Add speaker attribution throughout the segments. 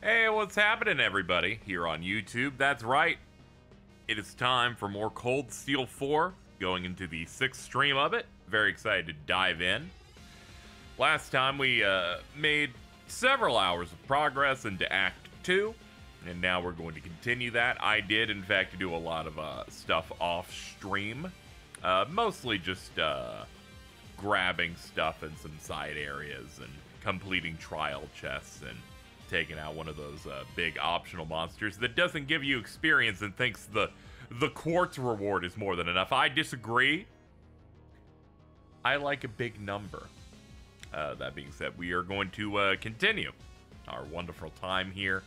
Speaker 1: Hey, what's happening, everybody, here on YouTube? That's right, it is time for more Cold Steel 4, going into the 6th stream of it. Very excited to dive in. Last time we made several hours of progress into Act 2, and now we're going to continue that. I did, in fact, do a lot of stuff off-stream, mostly just grabbing stuff in some side areas and completing trial chests and taking out one of those big optional monsters that doesn't give you experience and thinks the quartz reward is more than enough. I disagree. I like a big number. That being said, we are going to continue our wonderful time here.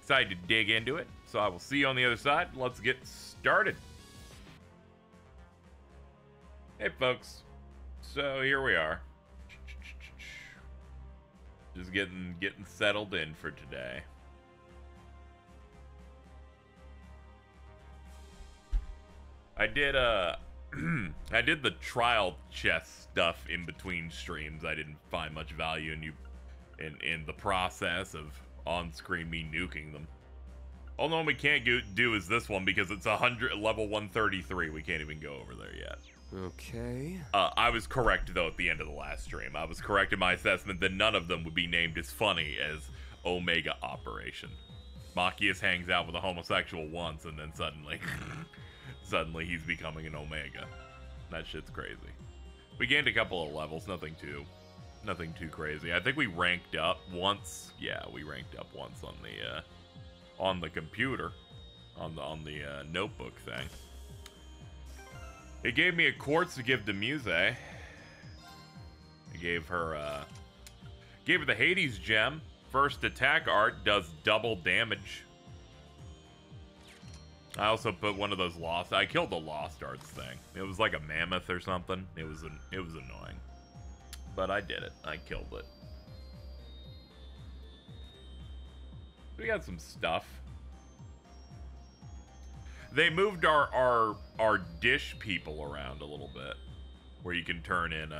Speaker 1: Excited to dig into it, so I will see you on the other side. Let's get started. Hey folks, so here we are. Just getting settled in for today. I did I did the trial chest stuff in between streams. I didn't find much value in the process of on-screen me nuking them. Only one we can't do is this one because it's level 133. We can't even go over there yet.
Speaker 2: Okay.
Speaker 1: I was correct, though, at the end of the last stream. I was correct in my assessment that none of them would be named as funny as Omega Operation. Machias hangs out with a homosexual once, and then suddenly he's becoming an Omega. That shit's crazy. We gained a couple of levels, nothing too crazy. I think we ranked up once. Yeah, we ranked up once on the computer, on the notebook thing. It gave me a quartz to give to Musse. I gave her the Hades gem. First attack art does double damage. I also put one of those lost. I killed the lost arts thing. It was like a mammoth or something. It was annoying, but I did it. I killed it. We got some stuff. They moved our dish people around a little bit, where you can turn in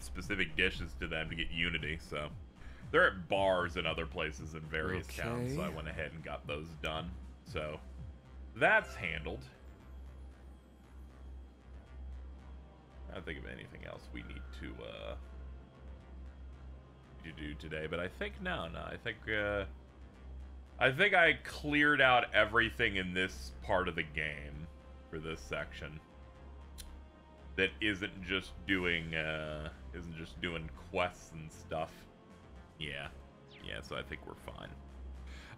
Speaker 1: specific dishes to them to get unity. So they're at bars and other places in various towns. So I went ahead and got those done. So that's handled. I don't think of anything else we need to do today, but I think no. I think I cleared out everything in this part of the game for this section that isn't just doing quests and stuff. Yeah, so I think we're fine.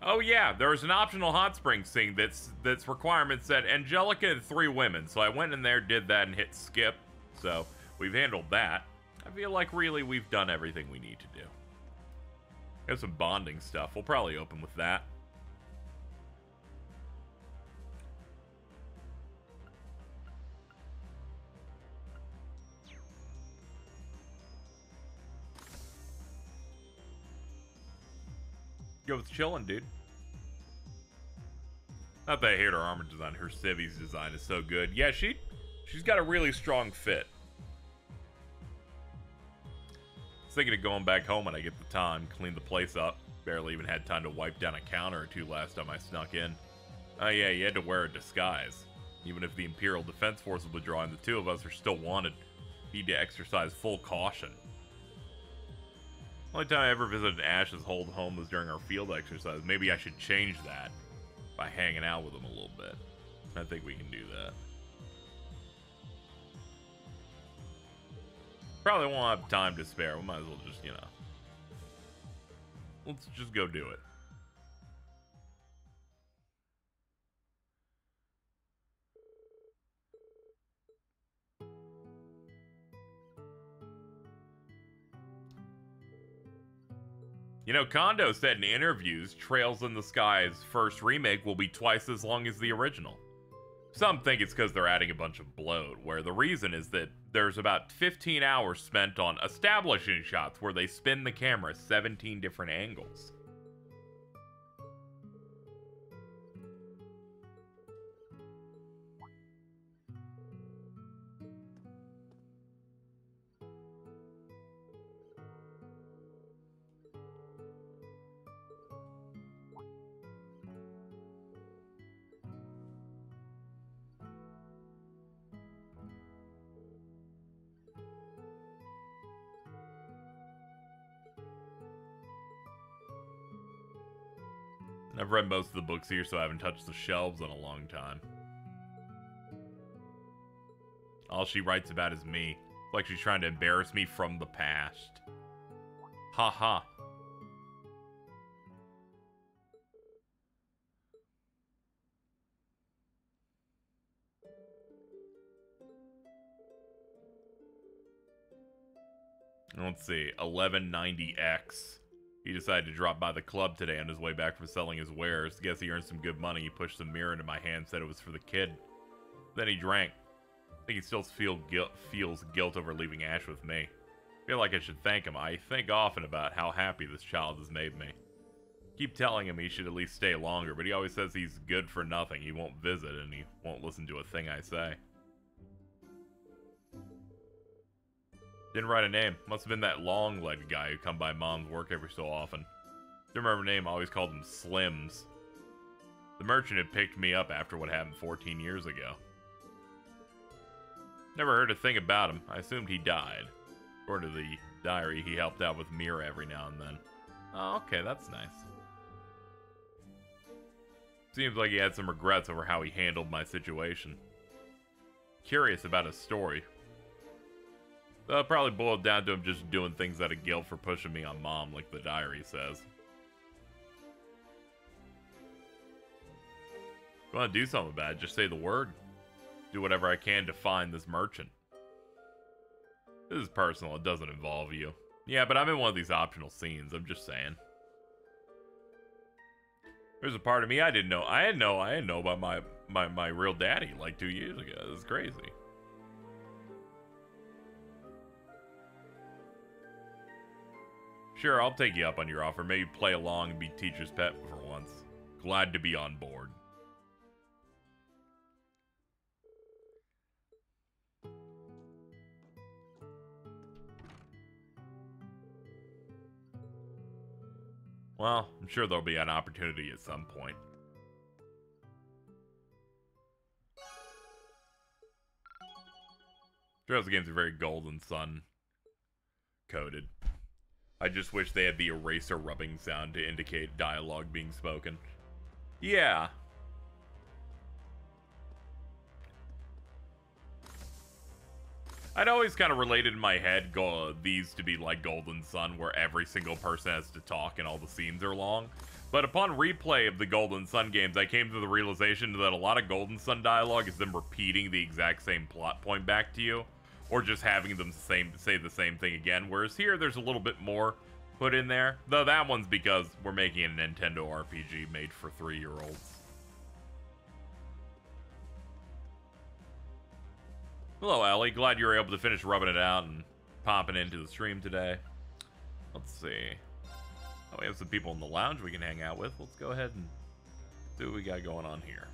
Speaker 1: Oh yeah, there's an optional hot spring thing that's requirements said Angelica and 3 women. So I went in there, did that, and hit skip. So we've handled that. I feel like really we've done everything we need to do. There's some bonding stuff. We'll probably open with that. Yo, it's chillin', dude. Not that I hate her armor design. Her civvies design is so good. Yeah, she's got a really strong fit. Thinking of going back home when I get the time, clean the place up. Barely even had time to wipe down a counter or two last time I snuck in. Oh yeah, you had to wear a disguise. Even if the Imperial Defense Force was withdrawing, the 2 of us are still wanted. Need to exercise full caution. Only time I ever visited Ash's old home was during our field exercise. Maybe I should change that by hanging out with him a little bit. I think we can do that. Probably won't have time to spare. We might as well just, let's just go do it. You know, Kondo said in interviews, Trails in the Sky's first remake will be twice as long as the original. Some think it's because they're adding a bunch of bloat, where the reason is that there's about 15 hours spent on establishing shots where they spin the camera 17 different angles. I've read most of the books here, so I haven't touched the shelves in a long time. All she writes about is me. It's like she's trying to embarrass me from the past. Ha ha. Let's see, 1190X. He decided to drop by the club today on his way back from selling his wares. Guess he earned some good money. He pushed the mirror into my hand, said it was for the kid. Then he drank. I think he still feels guilt over leaving Ash with me. I feel like I should thank him. I think often about how happy this child has made me. Keep telling him he should at least stay longer, but he always says he's good for nothing. He won't visit, and he won't listen to a thing I say. Didn't write a name. Must have been that long-legged guy who come by Mom's work every so often. Didn't remember a name. I always called him Slims. The merchant had picked me up after what happened 14 years ago. Never heard a thing about him. I assumed he died. According to the diary, he helped out with Mira every now and then. Oh, okay, that's nice. Seems like he had some regrets over how he handled my situation. Curious about his story. Probably boiled down to him just doing things out of guilt for pushing me on Mom, like the diary says. If you want to do something about it, just say the word. Do whatever I can to find this merchant. This is personal, it doesn't involve you. Yeah, but I'm in one of these optional scenes, I'm just saying. There's a part of me I didn't know. I didn't know about my real daddy like 2 years ago. This is crazy. Sure, I'll take you up on your offer. Maybe play along and be teacher's pet for once. Glad to be on board. Well, I'm sure there'll be an opportunity at some point. Sure, the games are very Golden Sun coded. I just wish they had the eraser rubbing sound to indicate dialogue being spoken. Yeah. I'd always kind of related in my head these to be like Golden Sun, where every single person has to talk and all the scenes are long. But upon replay of the Golden Sun games, I came to the realization that a lot of Golden Sun dialogue is them repeating the exact same plot point back to you, or just having them say the same thing again. Whereas here, there's a little bit more put in there. Though that one's because we're making a Nintendo RPG made for 3-year-olds. Hello, Ellie. Glad you were able to finish rubbing it out and popping into the stream today. Let's see. Oh, we have some people in the lounge we can hang out with. Let's go ahead and see what we got going on here.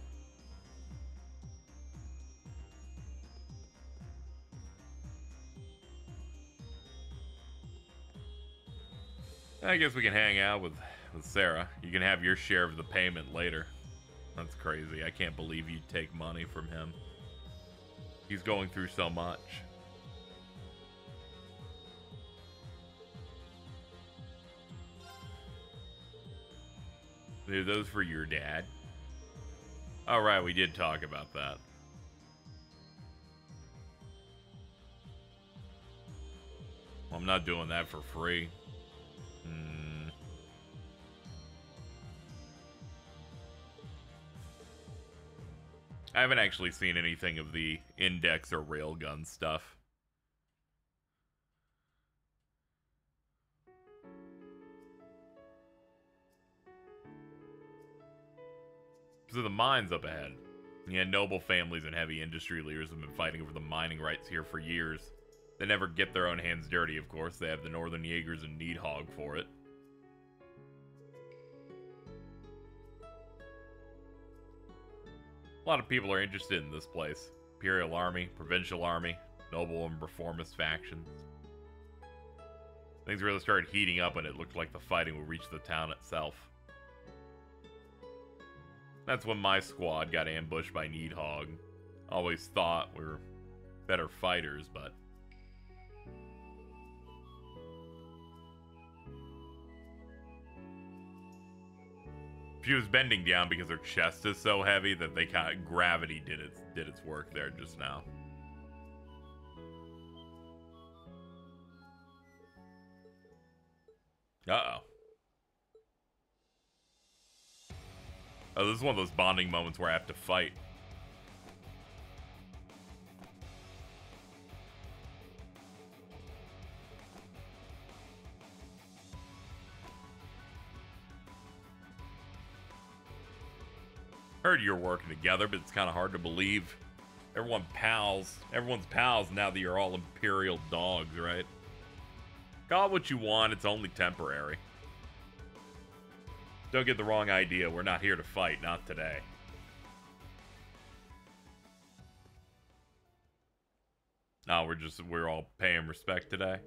Speaker 1: I guess we can hang out with Sarah. You can have your share of the payment later. That's crazy. I can't believe you'd take money from him. He's going through so much. Are those for your dad? All right, we did talk about that. Well, I'm not doing that for free. I haven't actually seen anything of the Index or Railgun stuff. So the mine's up ahead. Yeah, noble families and heavy industry leaders have been fighting over the mining rights here for years. They never get their own hands dirty, of course. They have the Northern Jaegers and Needhog for it. A lot of people are interested in this place. Imperial Army, Provincial Army, noble and reformist factions. Things really started heating up and it looked like the fighting would reach the town itself. That's when my squad got ambushed by Needhog. Always thought we were better fighters, but... She was bending down because her chest is so heavy that they kind of gravity did its work there just now. Uh-oh. Oh, this is one of those bonding moments where I have to fight. Heard you're working together, but it's kind of hard to believe. Everyone's pals now that you're all Imperial dogs, right? Call it what you want, it's only temporary. Don't get the wrong idea, we're not here to fight, not today. No, we're all paying respect today.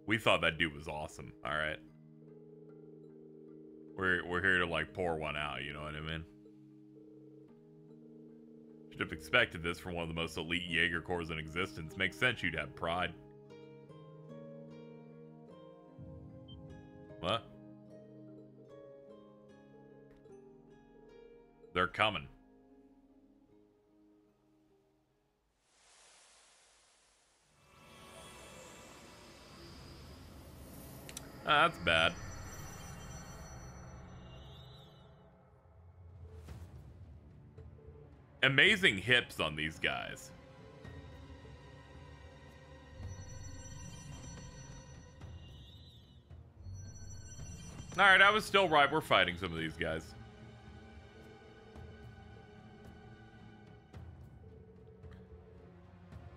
Speaker 1: We thought that dude was awesome, alright? We're here to, like, pour one out, you know what I mean? Should have expected this from one of the most elite Jaeger Corps in existence. Makes sense you'd have pride. What? They're coming. Ah, that's bad. Amazing hips on these guys. Alright, I was still right. We're fighting some of these guys.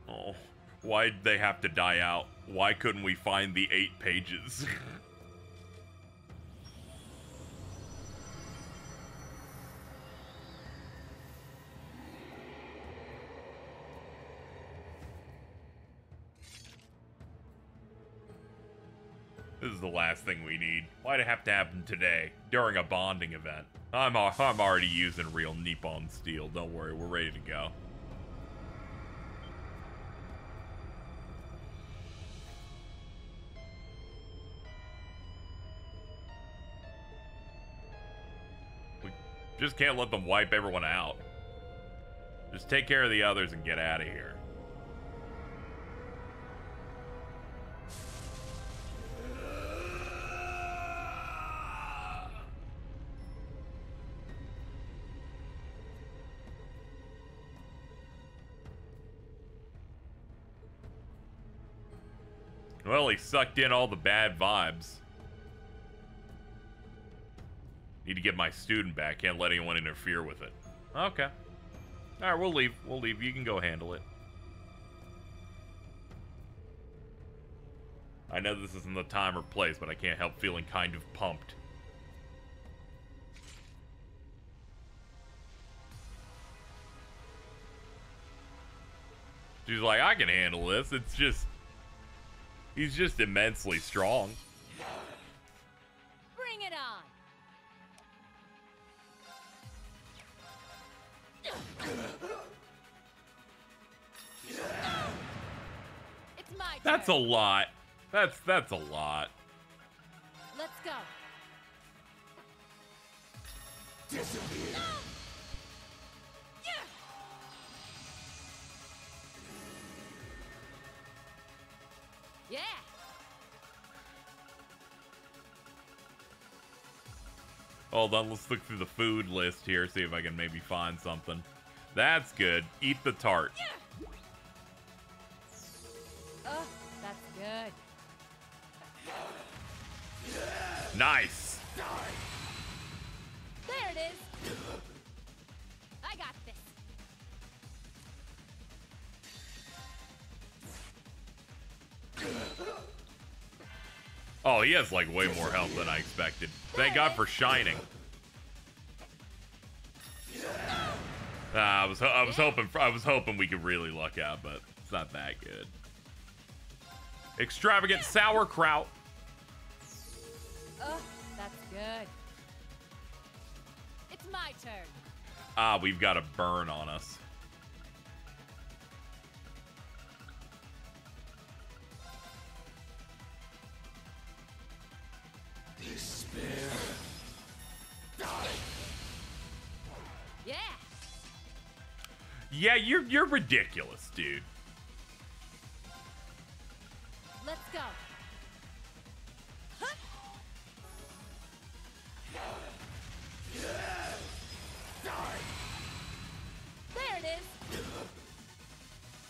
Speaker 1: Oh, why'd they have to die out? Why couldn't we find the 8 pages? This is the last thing we need. Why'd it have to happen today, during a bonding event? I'm already using real Nippon steel. Don't worry, we're ready to go. We just can't let them wipe everyone out. Just take care of the others and get out of here. Well, he sucked in all the bad vibes. Need to get my student back. Can't let anyone interfere with it. Okay. Alright, we'll leave. We'll leave. You can go handle it. I know this isn't the time or place, but I can't help feeling kind of pumped. She's like, I can handle this. It's just... He's just immensely strong.
Speaker 2: Bring it on. It's my turn.
Speaker 1: That's a lot. That's a lot.
Speaker 2: Let's go.
Speaker 3: Disappear.
Speaker 2: Yeah.
Speaker 1: Hold on, let's look through the food list here, see if I can maybe find something. That's good. Eat the tart.
Speaker 2: Oh, that's good.
Speaker 1: Nice.
Speaker 2: There it is. I got this.
Speaker 1: Oh, he has like way more health than I expected. Thank God for shining. I was hoping we could really luck out, but it's not that good. Extravagant sauerkraut.
Speaker 2: Oh, that's good. It's my turn.
Speaker 1: Ah, we've got a burn on us.
Speaker 3: Despair.
Speaker 1: Yeah, you're ridiculous, dude.
Speaker 2: Let's go. Huh? There it is.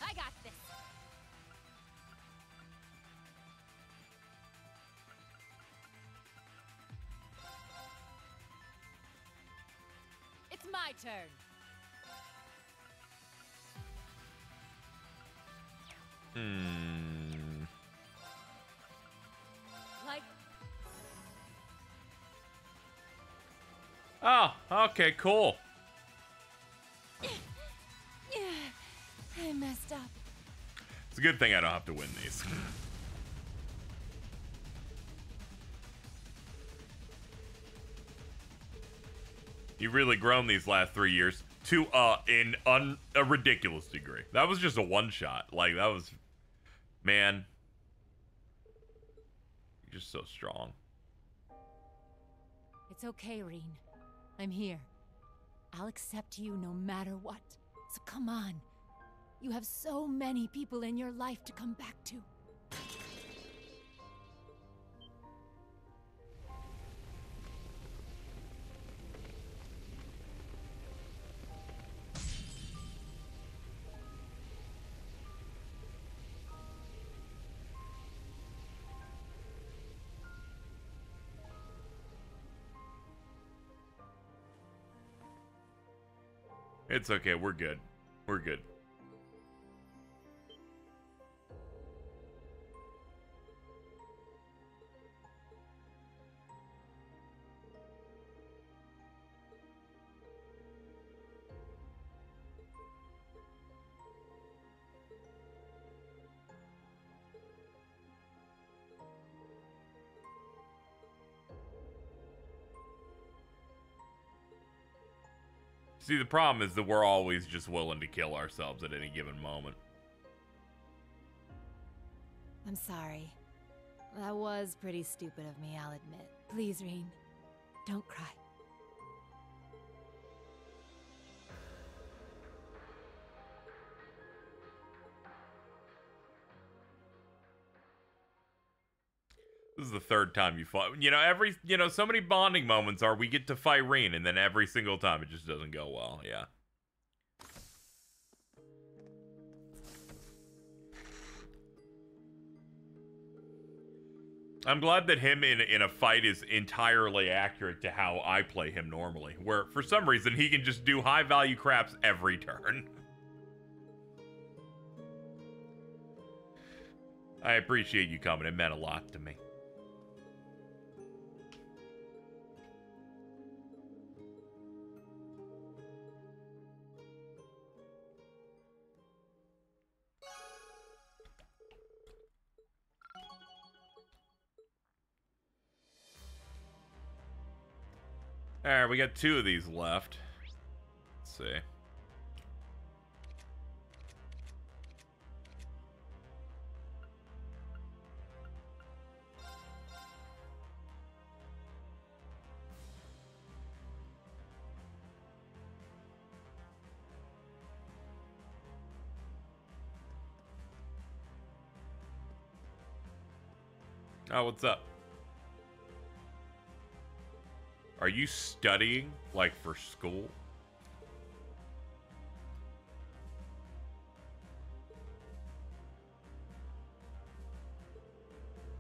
Speaker 2: I got this. It's my turn. Like.
Speaker 1: Oh, okay, cool.
Speaker 2: I messed up.
Speaker 1: It's a good thing I don't have to win these. You've really grown these last 3 years to a ridiculous degree. That was just a one shot. Like, that was, man, you're just so strong.
Speaker 2: It's okay, Reen. I'm here. I'll accept you no matter what. So come on. You have so many people in your life to come back to.
Speaker 1: It's okay. We're good. We're good. See, the problem is that we're always just willing to kill ourselves at any given moment.
Speaker 2: I'm sorry. That was pretty stupid of me, I'll admit. Please, Reen, don't cry.
Speaker 1: This is the third time you fought. So many bonding moments are we get to fight Reen, and then every single time it just doesn't go well. Yeah. I'm glad that him in a fight is entirely accurate to how I play him normally, where for some reason he can just do high value craps every turn. I appreciate you coming. It meant a lot to me. Alright, we got 2 of these left. Let's see. Oh, what's up? Are you studying, like, for school?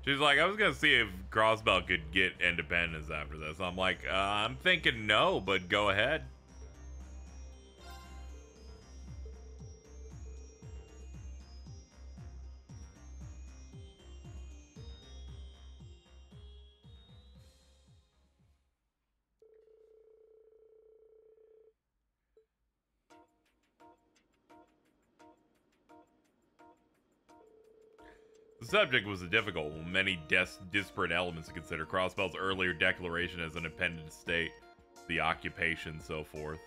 Speaker 1: She's like, I was gonna see if Crossbell could get independence after this. I'm like, I'm thinking no, but go ahead. The subject was a difficult one, many disparate elements to consider. Crossbell's earlier declaration as an independent state, the occupation, so forth.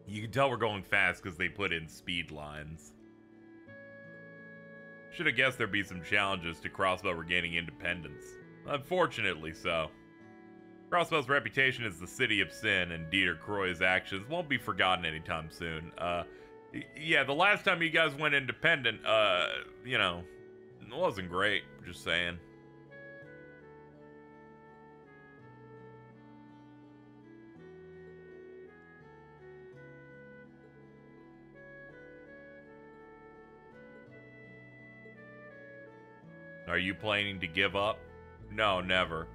Speaker 1: You can tell we're going fast because they put in speed lines. Should have guessed there'd be some challenges to Crossbow regaining independence. Unfortunately so. Crossbow's reputation as the city of sin, and Dieter Croy's actions won't be forgotten anytime soon. Yeah, the last time you guys went independent, you know, it wasn't great, just saying. Are you planning to give up? No, never.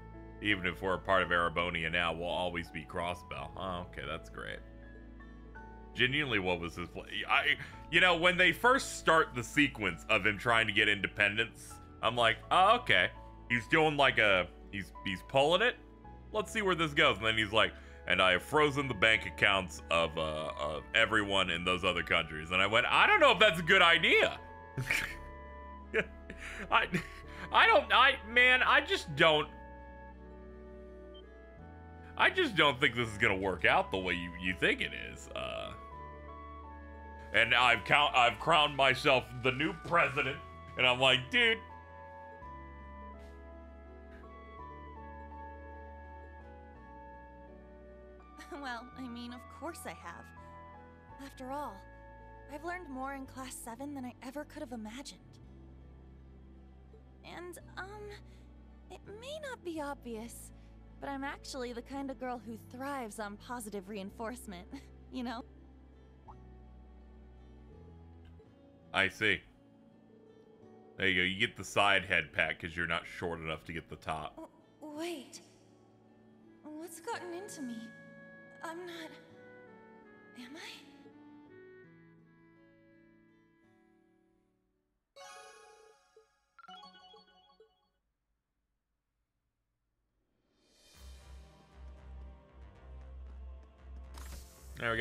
Speaker 1: Even if we're a part of Erebonia now, we'll always be Crossbow. Oh, okay, that's great. Genuinely, what was his plan? You know, when they first start the sequence of him trying to get independence, I'm like, oh, okay. He's doing like he's pulling it. Let's see where this goes. And then he's like, and I have frozen the bank accounts of everyone in those other countries. And I went, I don't know if that's a good idea. I just don't think this is gonna work out the way you think it is. And I've crowned myself the new president, and I'm like, dude.
Speaker 4: Well, I mean, of course I have. After all, I've learned more in Class 7 than I ever could have imagined. And, it may not be obvious, but I'm actually the kind of girl who thrives on positive reinforcement, you know?
Speaker 1: I see. There you go. You get the side head pat because you're not short enough to get the top.
Speaker 4: Wait. What's gotten into me? I'm not... Am I?
Speaker 1: There,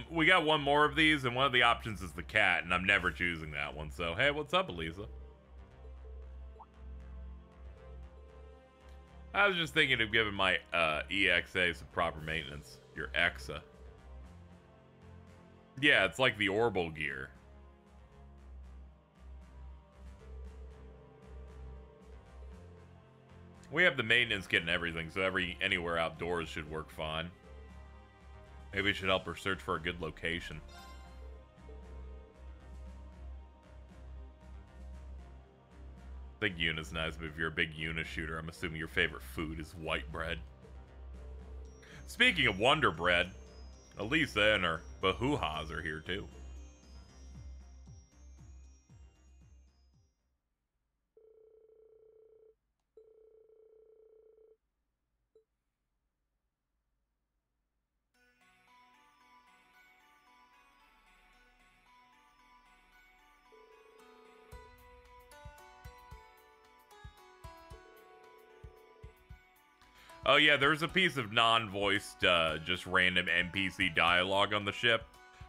Speaker 1: we got one more of these, and one of the options is the cat, and I'm never choosing that one. So, hey, what's up, Elisa? I was just thinking of giving my EXA some proper maintenance. Your EXA. Yeah, it's like the Orbital gear. We have the maintenance kit and everything, so anywhere outdoors should work fine. Maybe we should help her search for a good location. I think Yuna's nice, but if you're a big Yuna shooter, I'm assuming your favorite food is white bread. Speaking of Wonder Bread, Elisa and her Bahuhas are here too. Oh yeah, there's a piece of non-voiced, just random NPC dialogue on the ship.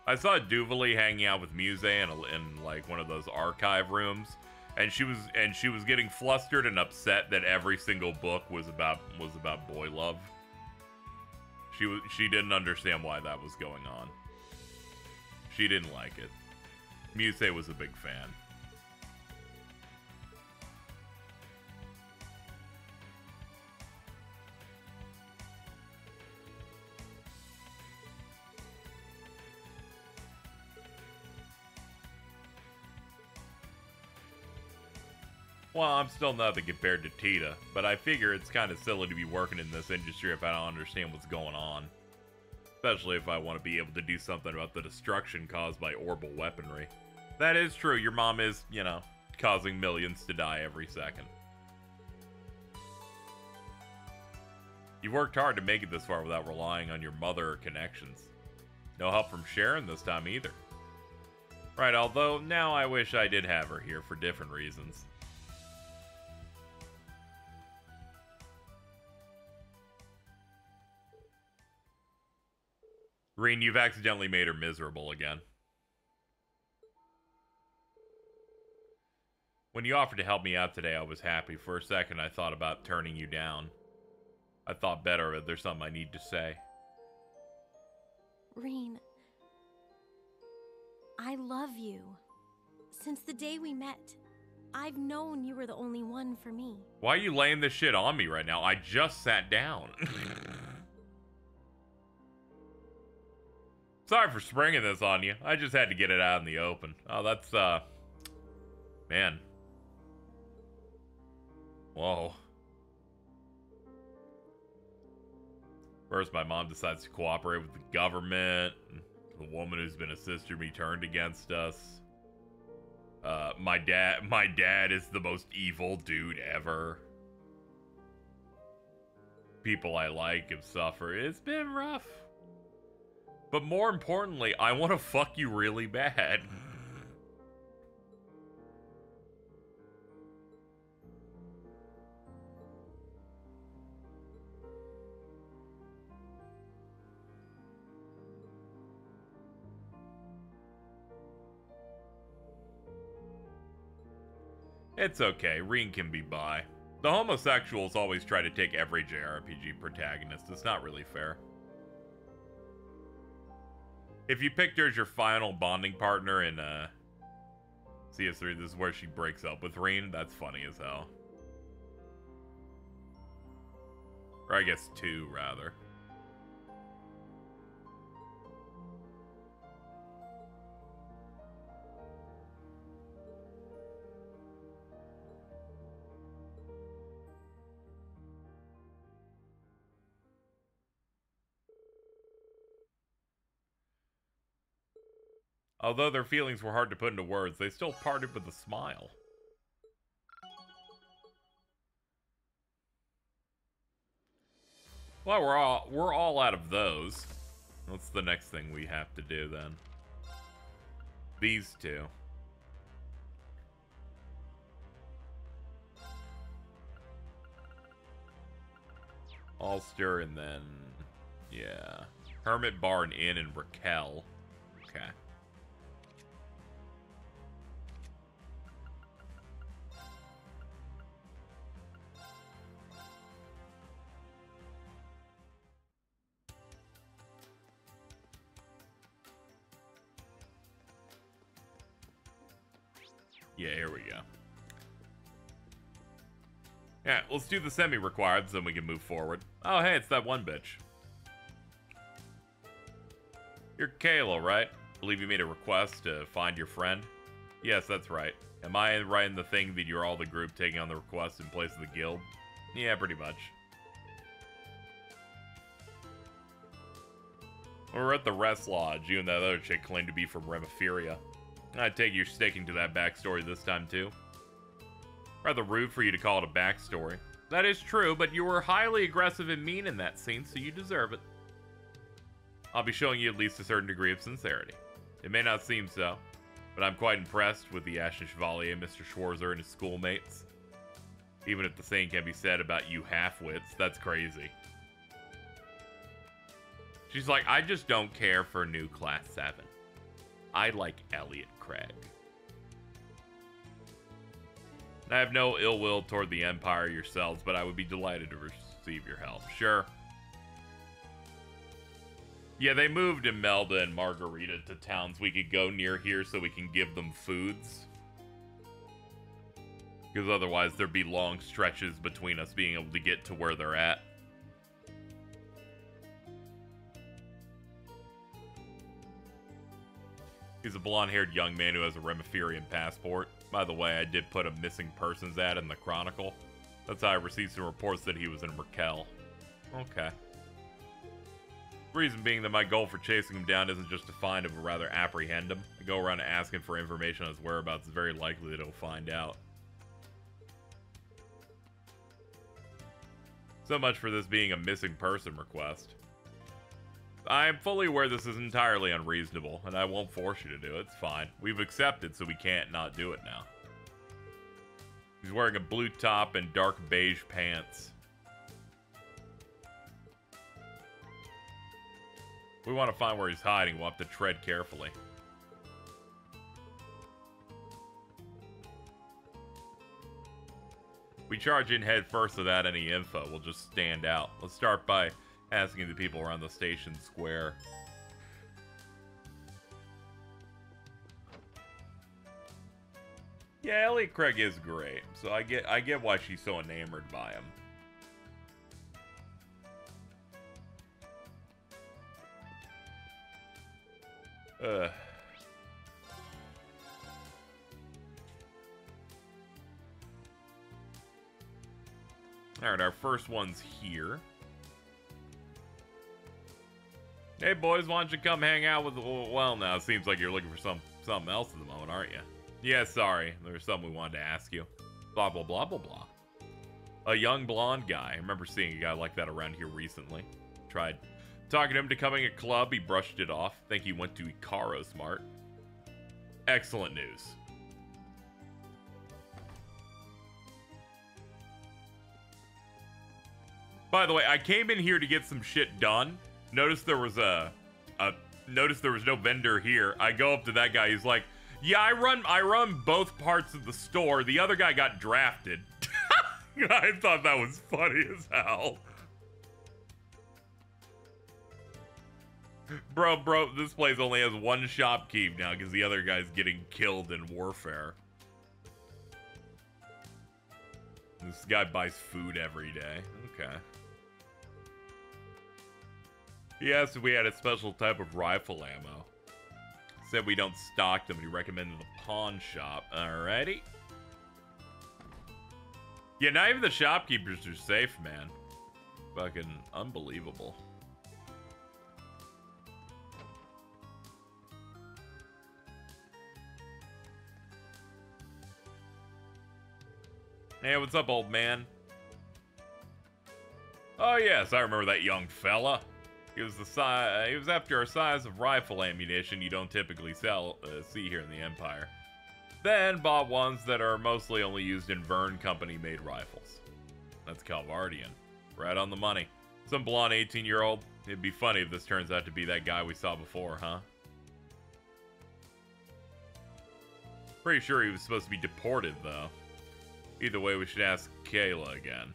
Speaker 1: I saw Duvalie hanging out with Musse in like one of those archive rooms, and she was getting flustered and upset that every single book was about boy love. She didn't understand why that was going on. She didn't like it. Musse was a big fan. Well, I'm still nothing compared to Tita, but I figure it's kind of silly to be working in this industry if I don't understand what's going on. Especially if I want to be able to do something about the destruction caused by orbital weaponry. That is true, your mom is, you know, causing millions to die every second. You've worked hard to make it this far without relying on your mother or connections. No help from Sharon this time either. Right, although now I wish I did have her here for different reasons. Green, you've accidentally made her miserable again. When you offered to help me out today, I was happy. For a second, I thought about turning you down. I thought better of it. There's something I need to say.
Speaker 4: Reen,
Speaker 5: love you. Since the day we met, I've known you were the only one for me.
Speaker 1: Why are you laying this shit on me right now? I just sat down. Sorry for springing this on you. I just had to get it out in the open. Oh, that's, man. Whoa. First, my mom decides to cooperate with the government. The woman who's been a sister to me turned against us. My dad is the most evil dude ever. People I like have suffered. It's been rough. But more importantly, I want to fuck you really bad. It's okay, Reen can be bi. The homosexuals always try to take every JRPG protagonist. It's not really fair. If you picked her as your final bonding partner in CS3, this is where she breaks up with Reen. That's funny as hell. Or I guess 2, rather. Although their feelings were hard to put into words, they still parted with a smile. Well, we're all out of those. What's the next thing we have to do then? These two. Ulster and then, yeah, Hermit Bar and Inn and Raquel. Okay. Yeah, here we go. Yeah, let's do the semi-required, so then we can move forward. Oh, hey, it's that one bitch. You're Kayla, right? Believe you made a request to find your friend? Yes, that's right. Am I right in the thing that you're all the group taking on the request in place of the guild? Yeah, pretty much. We're at the Rest Lodge. You and that other chick claim to be from Remiferia. I take you're sticking to that backstory this time, too. Rather rude for you to call it a backstory. That is true, but you were highly aggressive and mean in that scene, so you deserve it. I'll be showing you at least a certain degree of sincerity. It may not seem so, but I'm quite impressed with the Ashen Chevalier, Mr. Schwarzer, and his schoolmates. Even if the same can be said about you half-wits, that's crazy. She's like, I just don't care for new Class 7. I like Elliot Craig. I have no ill will toward the Empire yourselves, but I would be delighted to receive your help. Sure. Yeah, they moved Imelda and Margarita to towns we could go near here so we can give them foods. Because otherwise there'd be long stretches between us being able to get to where they're at. He's a blonde-haired young man who has a Remiferian passport. By the way, I did put a missing persons ad in the Chronicle. That's how I received some reports that he was in Raquel. Okay. Reason being that my goal for chasing him down isn't just to find him, but rather apprehend him. I go around asking for information on his whereabouts. It's very likely that he'll find out. So much for this being a missing person request. I am fully aware this is entirely unreasonable, and I won't force you to do it. It's fine. We've accepted, so we can't not do it now. He's wearing a blue top and dark beige pants. We want to find where he's hiding. We'll have to tread carefully. We charge in head first without any info. We'll just stand out. Let's start by asking the people around the station square. Yeah, Elliot Craig is great, so I get why she's so enamored by him. Alright, our first one's here. Hey boys, why don't you come hang out with... Well, now it seems like you're looking for something else at the moment, aren't you? Yeah, sorry. There's something we wanted to ask you. Blah, blah, blah, blah, blah. A young blonde guy. I remember seeing a guy like that around here recently. Tried talking to him to coming a club. He brushed it off. Think he went to Ikaro Smart. Excellent news. By the way, I came in here to get some shit done. Notice there was notice there was no vendor here. I go up to that guy. He's like, "Yeah, I run both parts of the store. The other guy got drafted." I thought that was funny as hell. Bro, this place only has one shopkeep now because the other guy's getting killed in warfare. This guy buys food every day. Okay. He asked if we had a special type of rifle ammo. Said we don't stock them, and he recommended a pawn shop. Alrighty. Yeah, not even the shopkeepers are safe, man. Fucking unbelievable. Hey, what's up, old man? Oh yes, I remember that young fella. He was he was after a size of rifle ammunition you don't typically see here in the Empire. Then bought ones that are mostly only used in Vern Company-made rifles. That's Calvardian. Right on the money. Some blonde 18-year-old. It'd be funny if this turns out to be that guy we saw before, huh? Pretty sure he was supposed to be deported, though. Either way, we should ask Kayla again.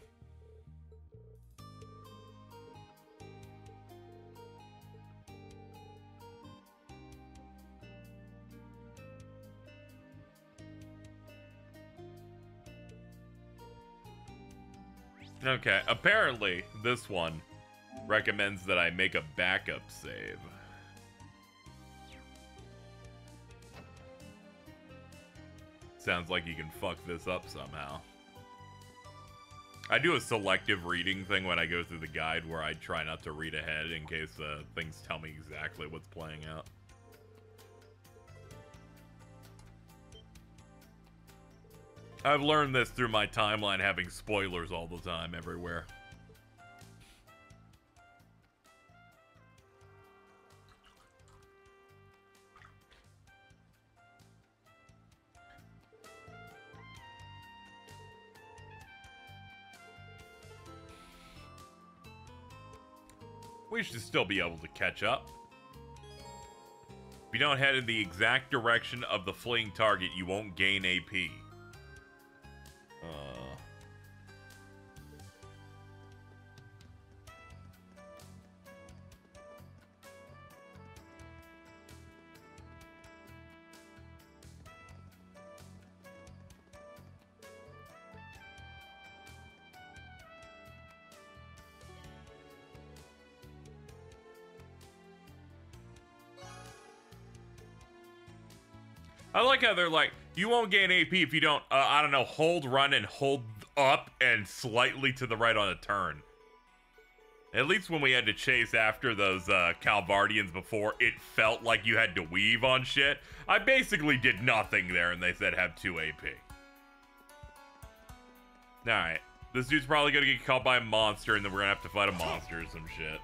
Speaker 1: Okay, apparently this one recommends that I make a backup save. Sounds like you can fuck this up somehow. I do a selective reading thing when I go through the guide where I try not to read ahead in case things tell me exactly what's playing out. I've learned this through my timeline having spoilers all the time everywhere. We should still be able to catch up. If you don't head in the exact direction of the fleeing target, you won't gain AP. I like how they're like, you won't gain AP if you don't, I don't know, hold run and hold up and slightly to the right on a turn. At least when we had to chase after those Calvardians before, it felt like you had to weave on shit. I basically did nothing there and they said have 2 AP. Alright. This dude's probably gonna get caught by a monster and then we're gonna have to fight a monster or some shit.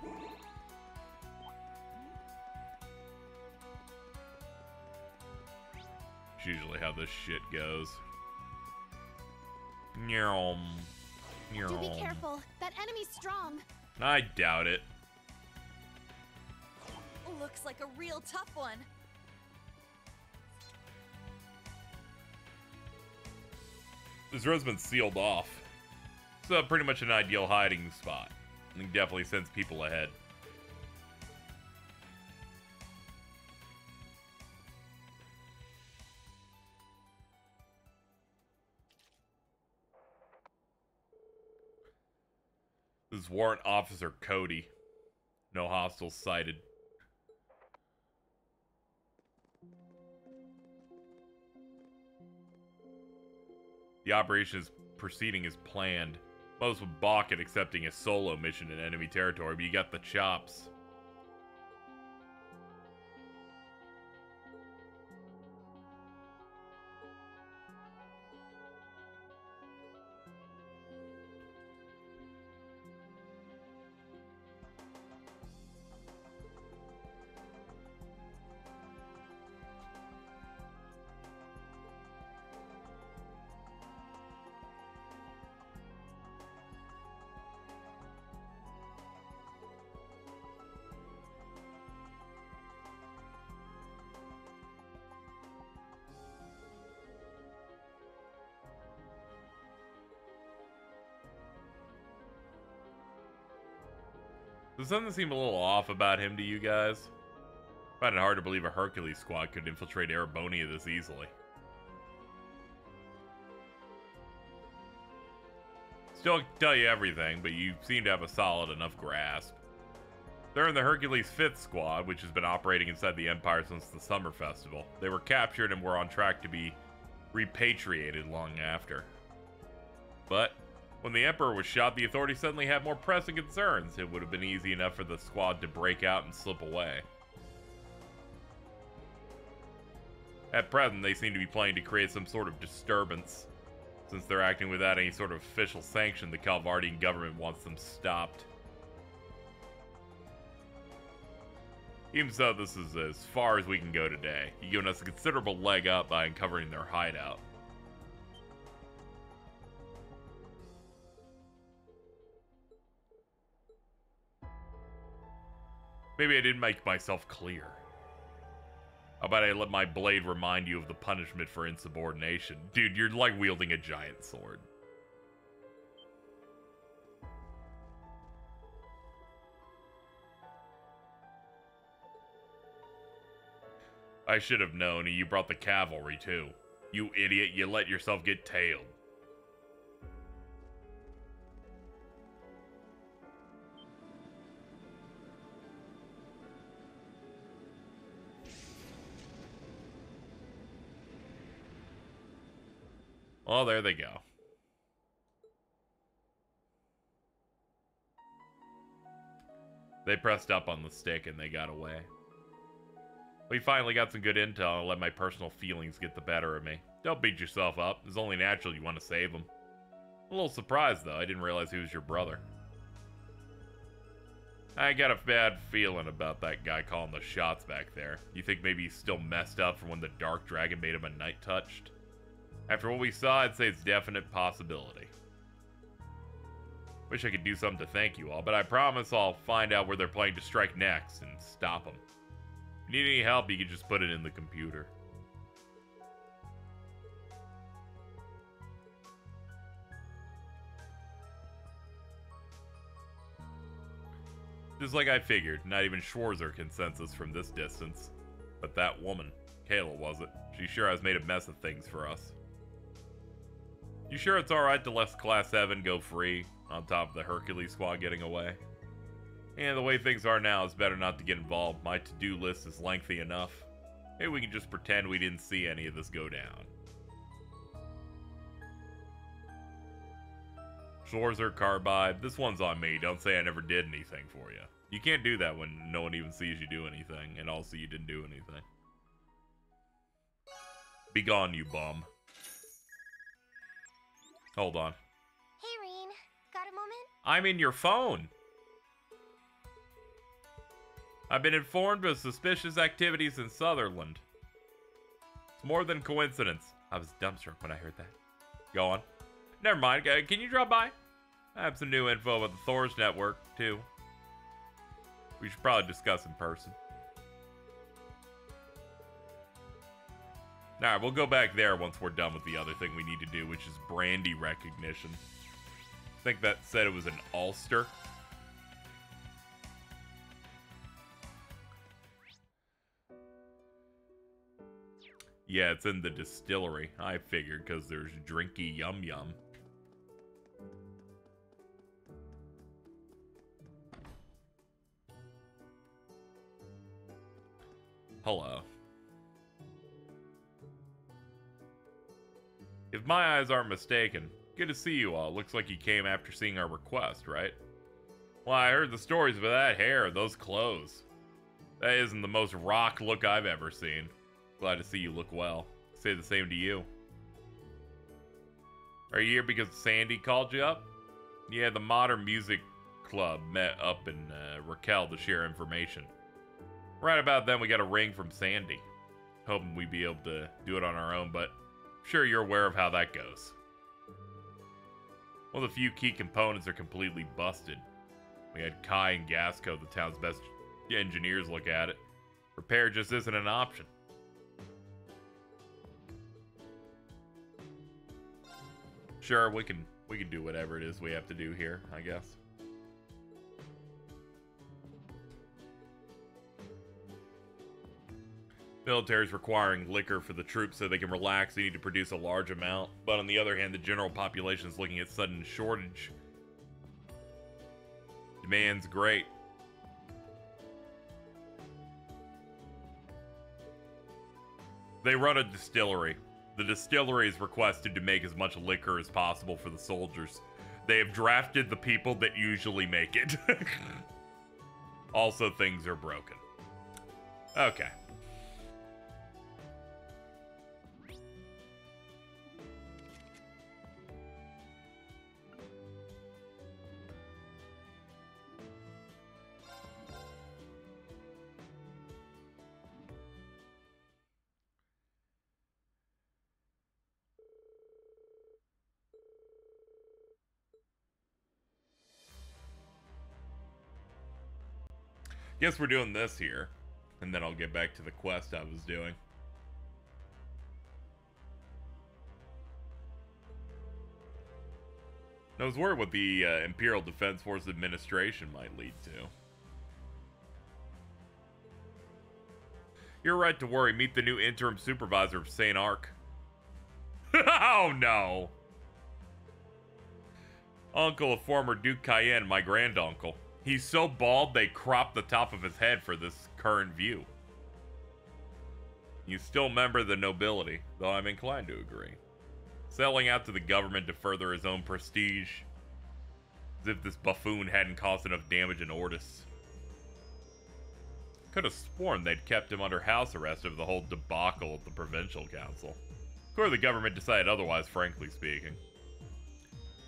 Speaker 1: Usually how this shit goes.
Speaker 5: Do be careful. That enemy's strong.
Speaker 1: I doubt it.
Speaker 4: Looks like a real tough one.
Speaker 1: This road's been sealed off. So pretty much an ideal hiding spot. I think definitely sends people ahead. This is Warrant Officer Cody. No hostiles sighted. The operation is proceeding as planned. Most would balk at accepting a solo mission in enemy territory, but you got the chops. Does something seem a little off about him to you guys? I find it hard to believe a Hercules squad could infiltrate Erebonia this easily. Still can't tell you everything, but you seem to have a solid enough grasp. They're in the Hercules 5th Squad, which has been operating inside the Empire since the Summer Festival. They were captured and were on track to be repatriated long after. But when the Emperor was shot, the authorities suddenly had more pressing concerns. It would have been easy enough for the squad to break out and slip away. At present, they seem to be planning to create some sort of disturbance. Since they're acting without any sort of official sanction, the Calvardian government wants them stopped. Even so, this is as far as we can go today. You've given us a considerable leg up by uncovering their hideout. Maybe I didn't make myself clear. How about I let my blade remind you of the punishment for insubordination? Dude, you're like wielding a giant sword. I should have known, and you brought the cavalry too. You idiot, you let yourself get tailed. Well, there they go. They pressed up on the stick and they got away. We finally got some good intel and let my personal feelings get the better of me. Don't beat yourself up. It's only natural you want to save him. A little surprised, though. I didn't realize he was your brother. I got a bad feeling about that guy calling the shots back there. You think maybe he's still messed up from when the Dark Dragon made him a Night Touched? After what we saw, I'd say it's a definite possibility. Wish I could do something to thank you all, but I promise I'll find out where they're planning to strike next and stop them. If you need any help, you can just put it in the computer. Just like I figured, not even Schwarzer consensus from this distance. But that woman, Kayla was it? She sure has made a mess of things for us. You sure it's alright to let Class 7 go free, on top of the Hercules squad getting away? And the way things are now, it's better not to get involved. My to-do list is lengthy enough. Maybe we can just pretend we didn't see any of this go down. Schwarzer, Carbide, this one's on me. Don't say I never did anything for you. You can't do that when no one even sees you do anything, and also you didn't do anything. Be gone, you bum. Hold on.
Speaker 5: Hey, Reen. Got a moment?
Speaker 1: I'm in your phone. I've been informed of suspicious activities in Sutherland. It's more than coincidence. I was dumbstruck when I heard that. Go on. Never mind. Can you drop by? I have some new info about the Thor's network, too. We should probably discuss in person. Alright, we'll go back there once we're done with the other thing we need to do, which is brandy recognition. I think that said it was an Ulster. Yeah, it's in the distillery. I figured, because there's drinky yum yum. Hello. If my eyes aren't mistaken, good to see you all. Looks like you came after seeing our request, right? Well, I heard the stories about that hair and those clothes. That isn't the most rock look I've ever seen. Glad to see you look well. Say the same to you. Are you here because Sandy called you up? Yeah, the Modern Music Club met up in Raquel to share information. Right about then, we got a ring from Sandy. Hoping we'd be able to do it on our own, but I'm sure you're aware of how that goes. Well, the few key components are completely busted. We had Kai and Gasco, the town's best engineers, look at it. Repair just isn't an option. Sure, we can do whatever it is we have to do here, I guess. Military's requiring liquor for the troops so they can relax. They need to produce a large amount. But on the other hand, the general population is looking at sudden shortage. Demand's great. They run a distillery. The distillery is requested to make as much liquor as possible for the soldiers. They have drafted the people that usually make it. Also, things are broken. Okay. Guess we're doing this here, and then I'll get back to the quest I was doing. I was worried what the Imperial Defense Force Administration might lead to. You're right to worry. Meet the new interim supervisor of St. Arc. Oh no! Uncle of former Duke Cayenne, my granduncle. He's so bald they cropped the top of his head for this current view. You still a member of the nobility, though I'm inclined to agree. Selling out to the government to further his own prestige. As if this buffoon hadn't caused enough damage in Ortis. Could have sworn they'd kept him under house arrest over the whole debacle at the Provincial Council. Of course, the government decided otherwise, frankly speaking.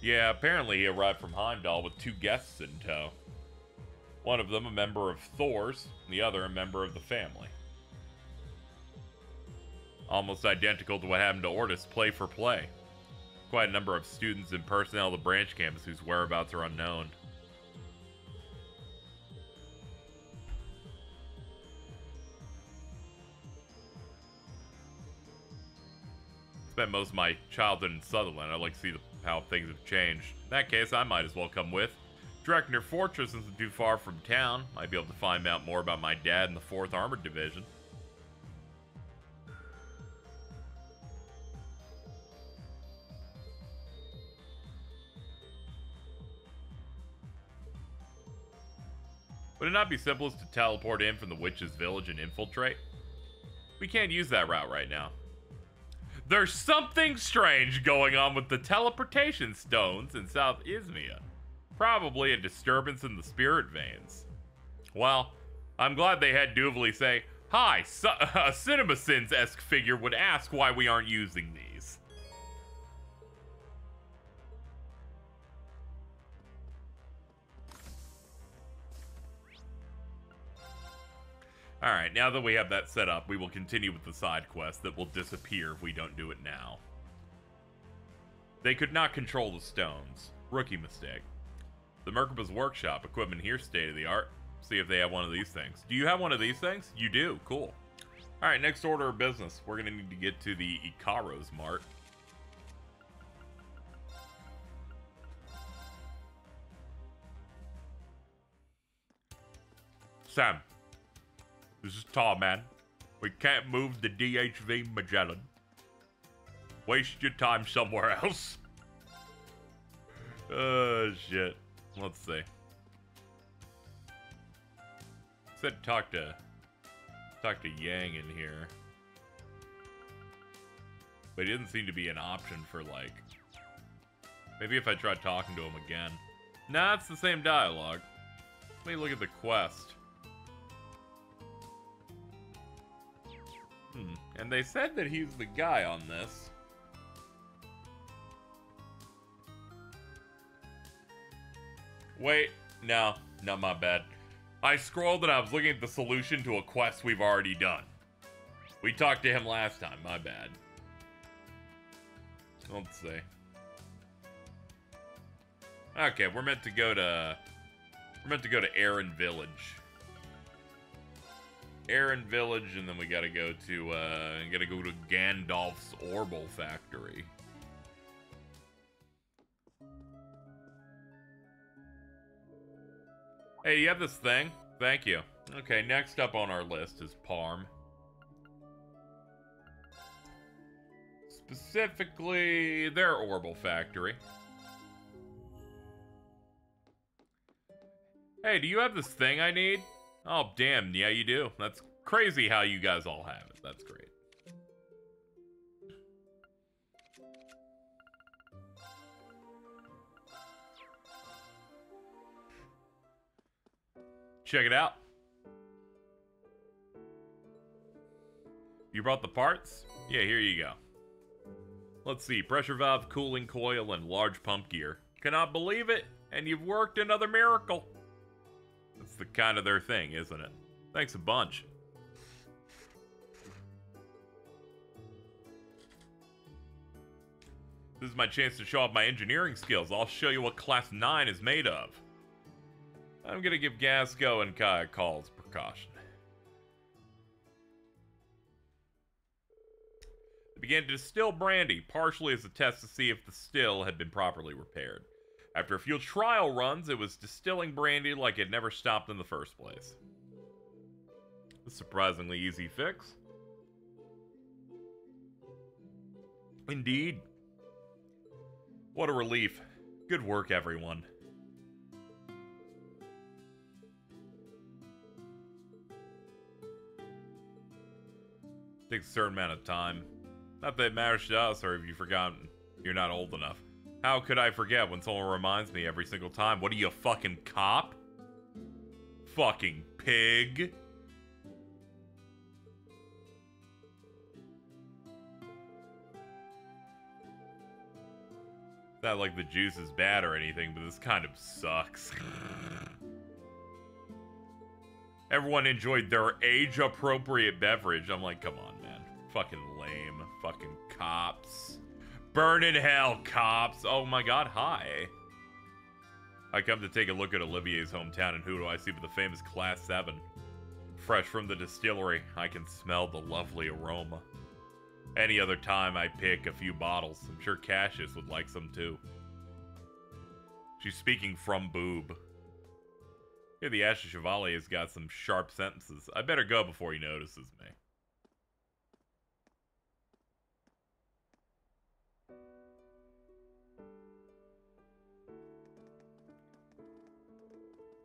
Speaker 1: Yeah, apparently he arrived from Heimdall with 2 guests in tow. One of them a member of Thor's, and the other a member of the family. Almost identical to what happened to Ortis, play for play. Quite a number of students and personnel of the branch campus whose whereabouts are unknown. Spent most of my childhood in Sutherland. I'd like to see how things have changed. In that case, I might as well come with. Directing your fortress isn't too far from town. Might be able to find out more about my dad in the 4th Armored Division. Would it not be simplest to teleport in from the witch's village and infiltrate? We can't use that route right now. There's something strange going on with the teleportation stones in South Izmia. Probably a disturbance in the spirit veins. Well, I'm glad they had Duvally say, "Hi, a CinemaSins-esque figure would ask why we aren't using these." Alright, now that we have that set up, we will continue with the side quest that will disappear if we don't do it now. They could not control the stones. Rookie mistake. The Merkaba's workshop. Equipment here state-of-the-art. See if they have one of these things. Do you have one of these things? You do. Cool. Alright, next order of business. We're going to need to get to the Ikaros Mart. Sam. This is Tall Man. We can't move the DHV Magellan. Waste your time somewhere else. Oh, shit. Let's see. Said talk to Talk to Yang in here. But he doesn't seem to be an option for, like... Maybe if I try talking to him again. Nah, it's the same dialogue. Let me look at the quest. And they said that he's the guy on this. Wait, no, not my bad. I scrolled and I was looking at the solution to a quest we've already done. We talked to him last time, my bad. Let's see. Okay, we're meant to go to Aaron Village. Aaron Village, and then we gotta go to Gandalf's Orbital Factory. Hey, you have this thing? Thank you. Okay, next up on our list is Parm. Specifically, their Orbital Factory. Hey, do you have this thing I need? Oh, damn, yeah, you do. That's crazy how you guys all have it. That's great. Check it out. You brought the parts? Yeah, here you go. Let's see. Pressure valve, cooling coil, and large pump gear. Cannot believe it, and you've worked another miracle. That's the kind of their thing, isn't it? Thanks a bunch. This is my chance to show off my engineering skills. I'll show you what Class 9 is made of. I'm gonna give Gasco and Kai a call as precaution. They began to distill brandy, partially as a test to see if the still had been properly repaired. After a few trial runs, it was distilling brandy like it never stopped in the first place. A surprisingly easy fix. Indeed. What a relief. Good work, everyone. Takes a certain amount of time. Not that it matters to us, or have you forgotten? You're not old enough. How could I forget when someone reminds me every single time? What are you, a fucking cop? Fucking pig. Not like the juice is bad or anything, but this kind of sucks. Everyone enjoyed their age-appropriate beverage. I'm like, come on, man. Fucking lame. Fucking cops. Burn in hell, cops. Oh my god, hi. I come to take a look at Olivier's hometown, and who do I see but the famous Class 7? Fresh from the distillery, I can smell the lovely aroma. Any other time I pick a few bottles. I'm sure Cassius would like some too. She's speaking from boob. Here, the Ashes Chevalier has got some sharp sentences. I better go before he notices me.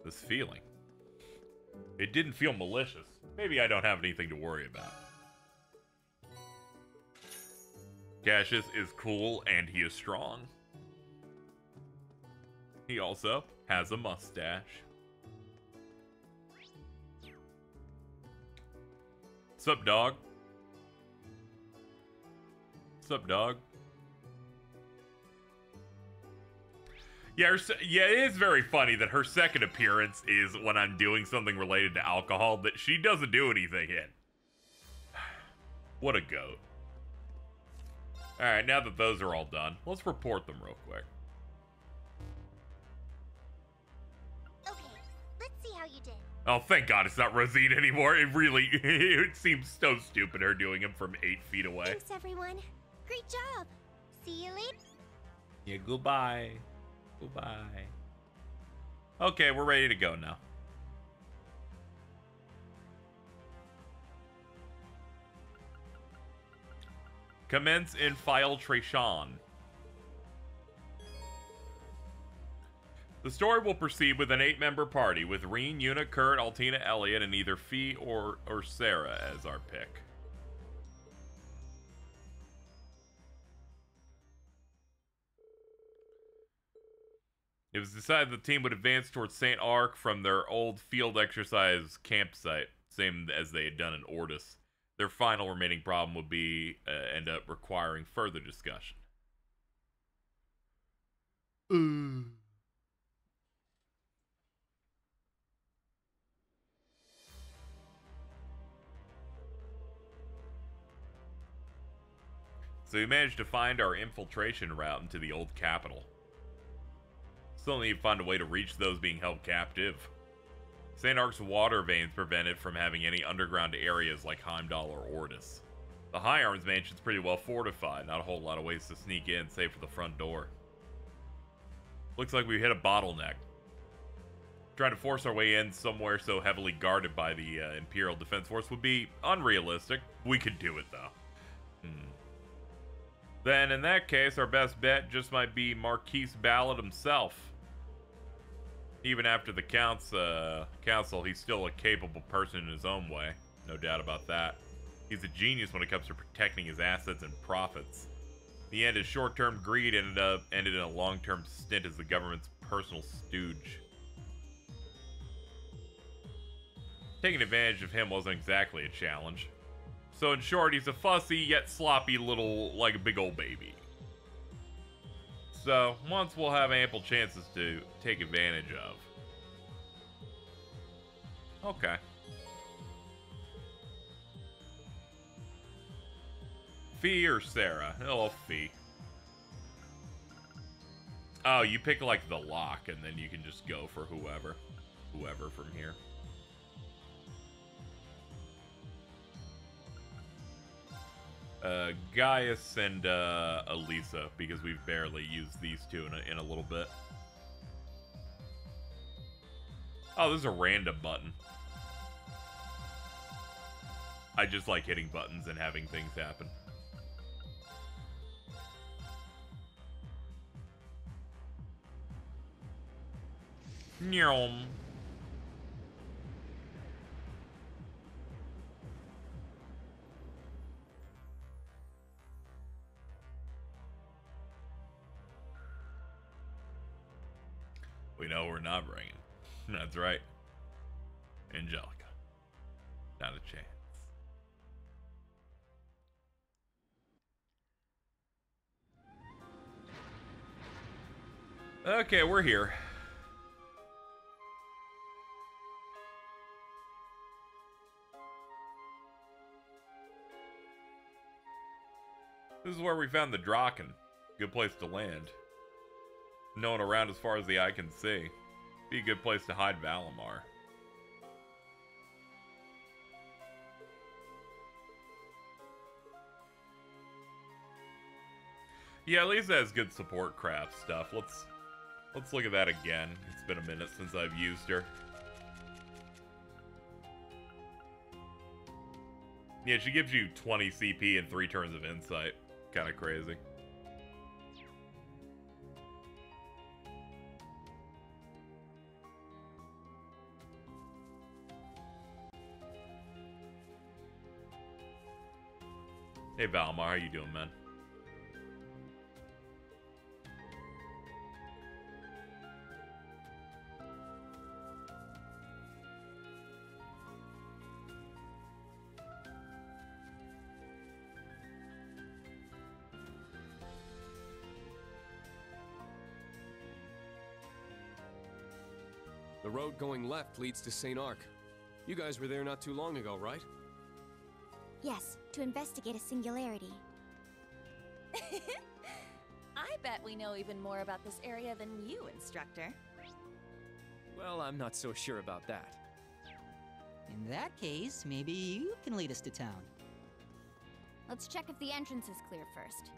Speaker 1: This feeling. It didn't feel malicious. Maybe I don't have anything to worry about. Cassius is cool and he is strong. He also has a mustache. Sup, dog? Sup, dog? Yeah, it is very funny that her second appearance is when I'm doing something related to alcohol that she doesn't do anything in. What a goat. Alright, now that those are all done, let's report them real quick.
Speaker 6: Okay, let's see how you did.
Speaker 1: Oh, thank God it's not Rosine anymore. It really, it seems so stupid her doing him from 8 feet away.
Speaker 6: Thanks, everyone. Great job. See you later.
Speaker 1: Yeah, goodbye. Goodbye. Okay, we're ready to go now. Commence infiltration. The story will proceed with an 8-member party, with Reen, Yuna, Kurt, Altina, Elliot, and either Fee or Sarah as our pick. It was decided the team would advance towards St. Arc from their old field exercise campsite, same as they had done in Ortis. Their final remaining problem would be end up requiring further discussion. So we managed to find our infiltration route into the old capital. Still need to find a way to reach those being held captive. St. Arc's water veins prevent it from having any underground areas like Heimdall or Ortis. The High Arms Mansion's pretty well fortified, not a whole lot of ways to sneak in save for the front door. Looks like we hit a bottleneck. Trying to force our way in somewhere so heavily guarded by the Imperial Defense Force would be unrealistic. We could do it though. Then in that case, our best bet just might be Marquise Ballard himself. Even after the council, he's still a capable person in his own way. No doubt about that. He's a genius when it comes to protecting his assets and profits. In the end, his short-term greed ended in a long-term stint as the government's personal stooge. Taking advantage of him wasn't exactly a challenge. So in short, he's a fussy yet sloppy little, like a big old baby. So, once we'll have ample chances to take advantage of. Okay. Fee or Sarah? Oh, Fee. Oh, you pick like the lock and then you can just go for whoever from here. Gaius and Elisa, because we've barely used these two in a little bit. Oh, this is a random button. I just like hitting buttons and having things happen. Nyom. We know we're not bringing. That's right. Angelica. Not a chance. Okay, we're here. This is where we found the Draken. Good place to land. No one around as far as the eye can see. Be a good place to hide Valimar. Yeah, Lisa has good support craft stuff. Let's look at that again. It's been a minute since I've used her. Yeah, she gives you 20 CP and 3 turns of insight. Kind of crazy. Hey Valimar, how you doing, man?
Speaker 7: The road going left leads to St. Arc. You guys were there not too long ago, right?
Speaker 6: Yes, to investigate a singularity.
Speaker 4: I bet we know even more about this area than you, Instructor.
Speaker 8: Well, I'm not so sure about that.
Speaker 9: In that case, maybe you can lead us to town.
Speaker 6: Let's check if the entrance is clear first.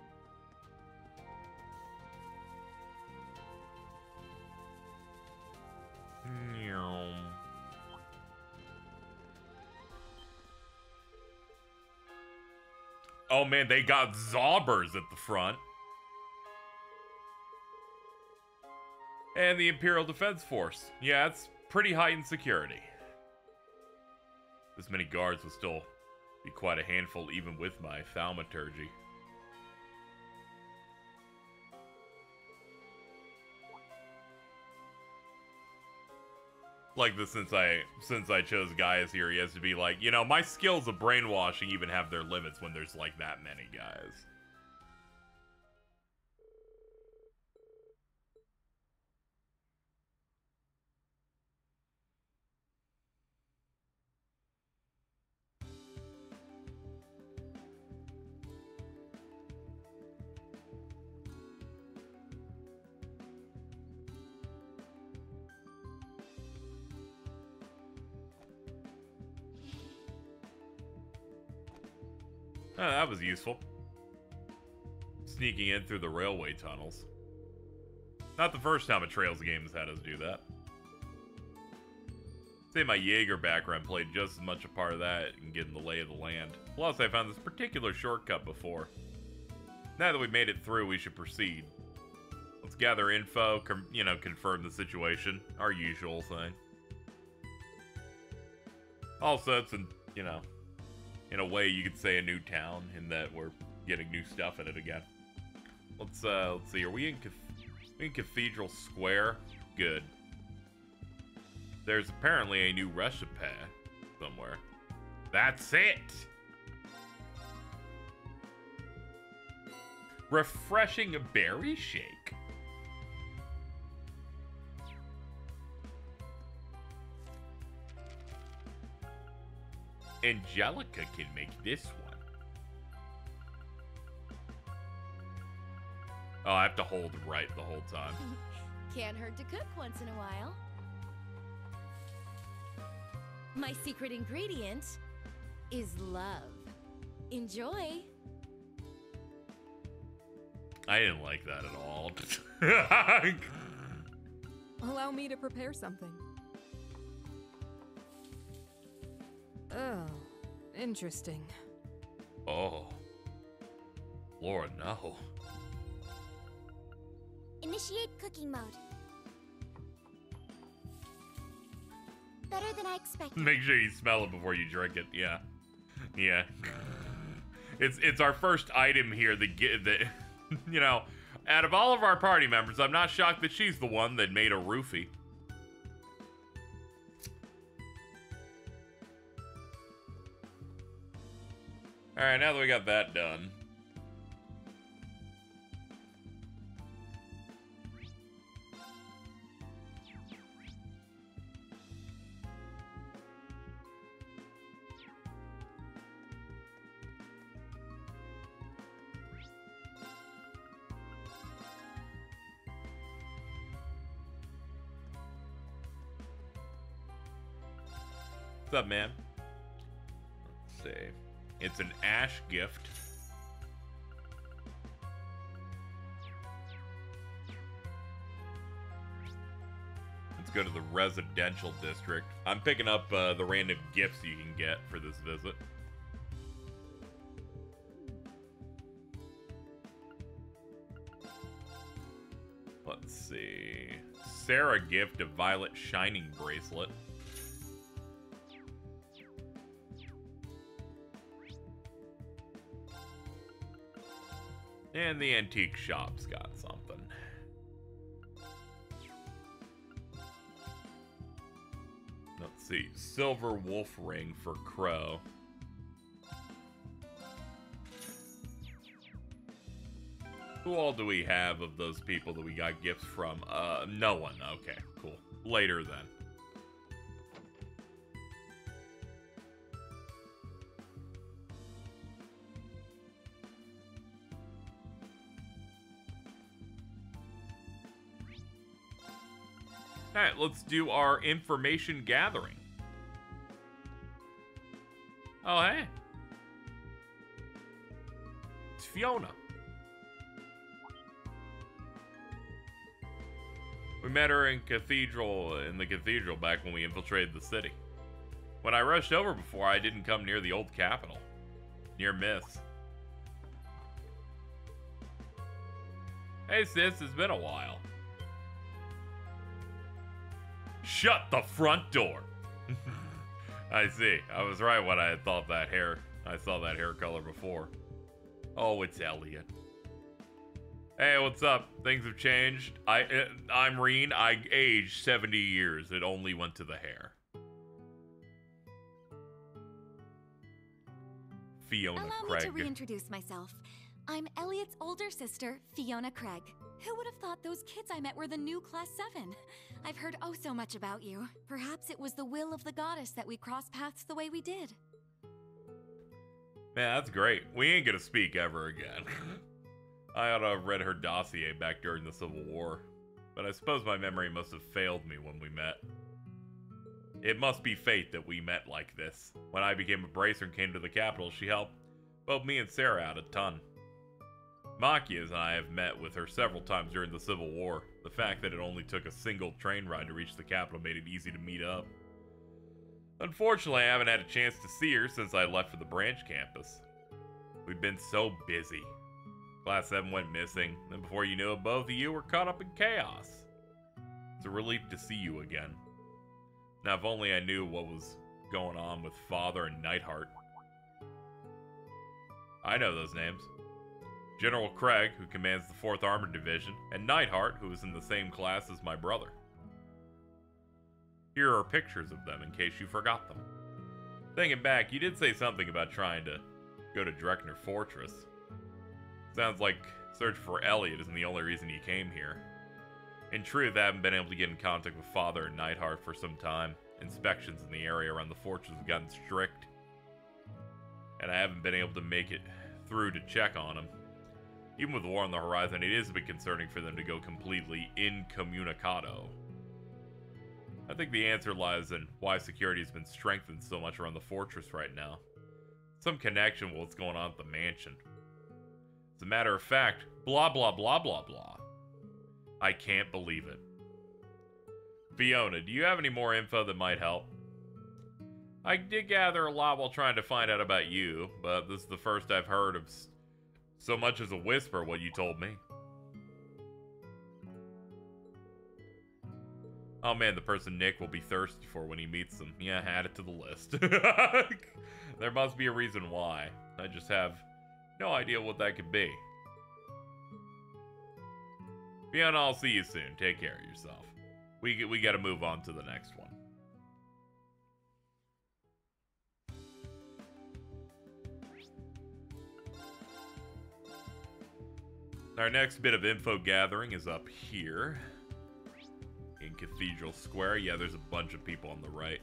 Speaker 1: Oh man, they got zobbers at the front. And the Imperial Defense Force. Yeah, it's pretty heightened security. This many guards would still be quite a handful even with my thaumaturgy. Like this, since I chose Gaius here, he has to be like, you know, my skills of brainwashing even have their limits when there's like that many guys. Oh, that was useful. Sneaking in through the railway tunnels. Not the first time a Trails game has had us do that. Say my Jaeger background played just as much a part of that in getting the lay of the land. Plus, I found this particular shortcut before. Now that we've made it through, we should proceed. Let's gather info, confirm the situation. Our usual thing. Also, it's in a way, you could say a new town in that we're getting new stuff in it again. Let's see. Are we in Cathedral Square? Good. There's apparently a new recipe somewhere. That's it. Refreshing berry shake. Angelica can make this one. Oh, I have to hold right the whole time.
Speaker 5: Can't hurt to cook once in a while. My secret ingredient is love. Enjoy.
Speaker 1: I didn't like that at all.
Speaker 10: Allow me to prepare something. Oh, interesting.
Speaker 1: Oh. Laura, no.
Speaker 6: Initiate cooking mode. Better than I expected.
Speaker 1: Make sure you smell it before you drink it. Yeah. Yeah. It's our first item here that you know, out of all of our party members, I'm not shocked that she's the one that made a roofie. Alright, now that we got that done. What's up, man? Let's see. It's an ash gift. Let's go to the residential district. I'm picking up the random gifts you can get for this visit. Let's see. Sarah gift a violet shining bracelet. And the antique shop's got something. Let's see. Silver wolf ring for Crow. Who all do we have of those people that we got gifts from? No one. Okay, cool. Later then. Alright, let's do our information gathering. Oh, hey. It's Fiona. We met her in the cathedral back when we infiltrated the city. When I rushed over before, I didn't come near the old capital. Near Miss. Hey sis, it's been a while. Shut the front door. I see. I was right when I thought that hair. I saw that hair color before. Oh, it's Elliot. Hey, what's up? Things have changed. I'm Reen. I aged 70 years. It only went to the hair. Fiona Craig.
Speaker 11: Allow me to reintroduce myself. I'm Elliot's older sister, Fiona Craig. Who would have thought those kids I met were the new Class 7? I've heard oh so much about you. Perhaps it was the will of the goddess that we crossed paths the way we did.
Speaker 1: Man, that's great. We ain't gonna speak ever again. I ought to have read her dossier back during the Civil War, but I suppose my memory must have failed me when we met. It must be fate that we met like this. When I became a bracer and came to the capital, she helped both me and Sarah out a ton. Machias and I have met with her several times during the Civil War. The fact that it only took a single train ride to reach the capital made it easy to meet up. Unfortunately, I haven't had a chance to see her since I left for the branch campus. We've been so busy. Class 7 went missing, and before you knew it, both of you were caught up in chaos. It's a relief to see you again. Now, if only I knew what was going on with Father and Neidhart. I know those names. General Craig, who commands the 4th Armored Division, and Neidhart, who is in the same class as my brother. Here are pictures of them in case you forgot them. Thinking back, you did say something about trying to go to Dreckner Fortress. Sounds like search for Elliot isn't the only reason you came here. In truth, I haven't been able to get in contact with Father and Neidhart for some time. Inspections in the area around the fortress have gotten strict, and I haven't been able to make it through to check on them. Even with war on the horizon, it is a bit concerning for them to go completely incommunicado. I think the answer lies in why security has been strengthened so much around the fortress right now. Some connection with what's going on at the mansion. As a matter of fact, blah blah blah blah blah. I can't believe it. Fiona, do you have any more info that might help? I did gather a lot while trying to find out about you, but this is the first I've heard of so much as a whisper what you told me. Oh man, the person Nick will be thirsty for when he meets them. Yeah, add it to the list. There must be a reason why. I just have no idea what that could be. Fiona, I'll see you soon. Take care of yourself. We gotta move on to the next one. Our next bit of info gathering is up here in Cathedral Square. Yeah, there's a bunch of people on the right.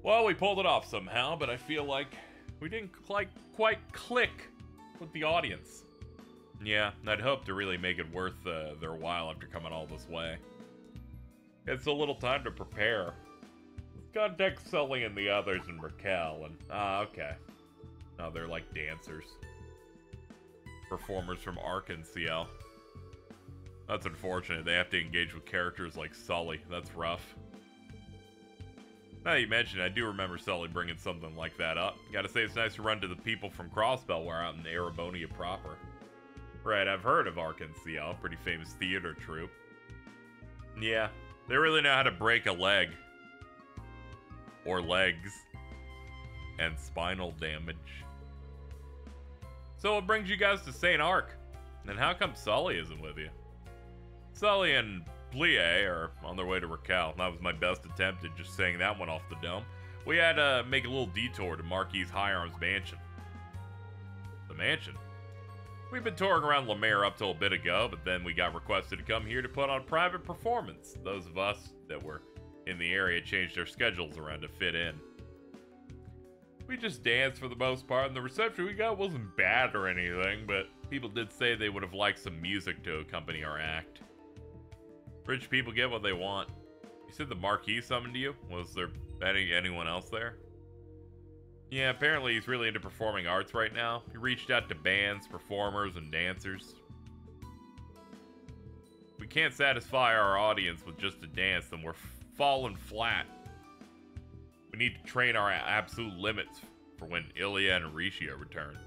Speaker 1: Well, we pulled it off somehow, but I feel like we didn't quite click with the audience. Yeah, I'd hope to really make it worth their while after coming all this way. It's a little time to prepare. Contact Sully and the others and Raquel, and okay. No, they're like dancers. Performers from Arkansas. That's unfortunate. They have to engage with characters like Sully. That's rough. Now that you mention it, I do remember Sully bringing something like that up. Gotta say, it's nice to run to the people from Crossbellware out in Erebonia proper. Right, I've heard of Arkansas, pretty famous theater troupe. Yeah, they really know how to break a leg. Or legs. And spinal damage. So what brings you guys to St. Ark? And how come Sully isn't with you? Sully and Plie are on their way to Raquel. That was my best attempt at just saying that one off the dome. We had to make a little detour to Marquis High Arms Mansion. The mansion? We've been touring around Lemaire up till a bit ago, but then we got requested to come here to put on a private performance. Those of us that were in the area changed their schedules around to fit in. We just danced for the most part, and the reception we got wasn't bad or anything, but people did say they would have liked some music to accompany our act. Rich people get what they want. You said the Marquis summoned you? Was there anyone else there? Yeah, apparently he's really into performing arts right now. He reached out to bands, performers, and dancers. If we can't satisfy our audience with just a dance, then we're falling flat. We need to train our absolute limits for when Ilya and Aricia return.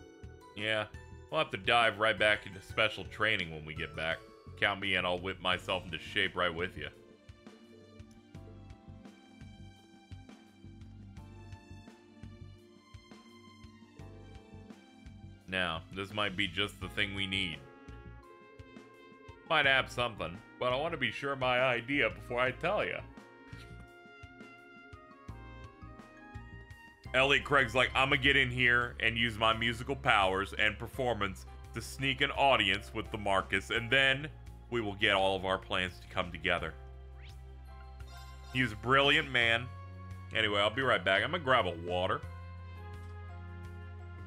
Speaker 1: Yeah, We'll have to dive right back into special training when we get back. Count me in, I'll whip myself into shape right with you. Now, this might be just the thing we need. Might have something, but I want to be sure of my idea before I tell you. Elliot Craig's like, I'm gonna get in here and use my musical powers and performance to sneak an audience with the Marcus, and then we will get all of our plans to come together. He's a brilliant man. Anyway, I'll be right back. I'm gonna grab a water.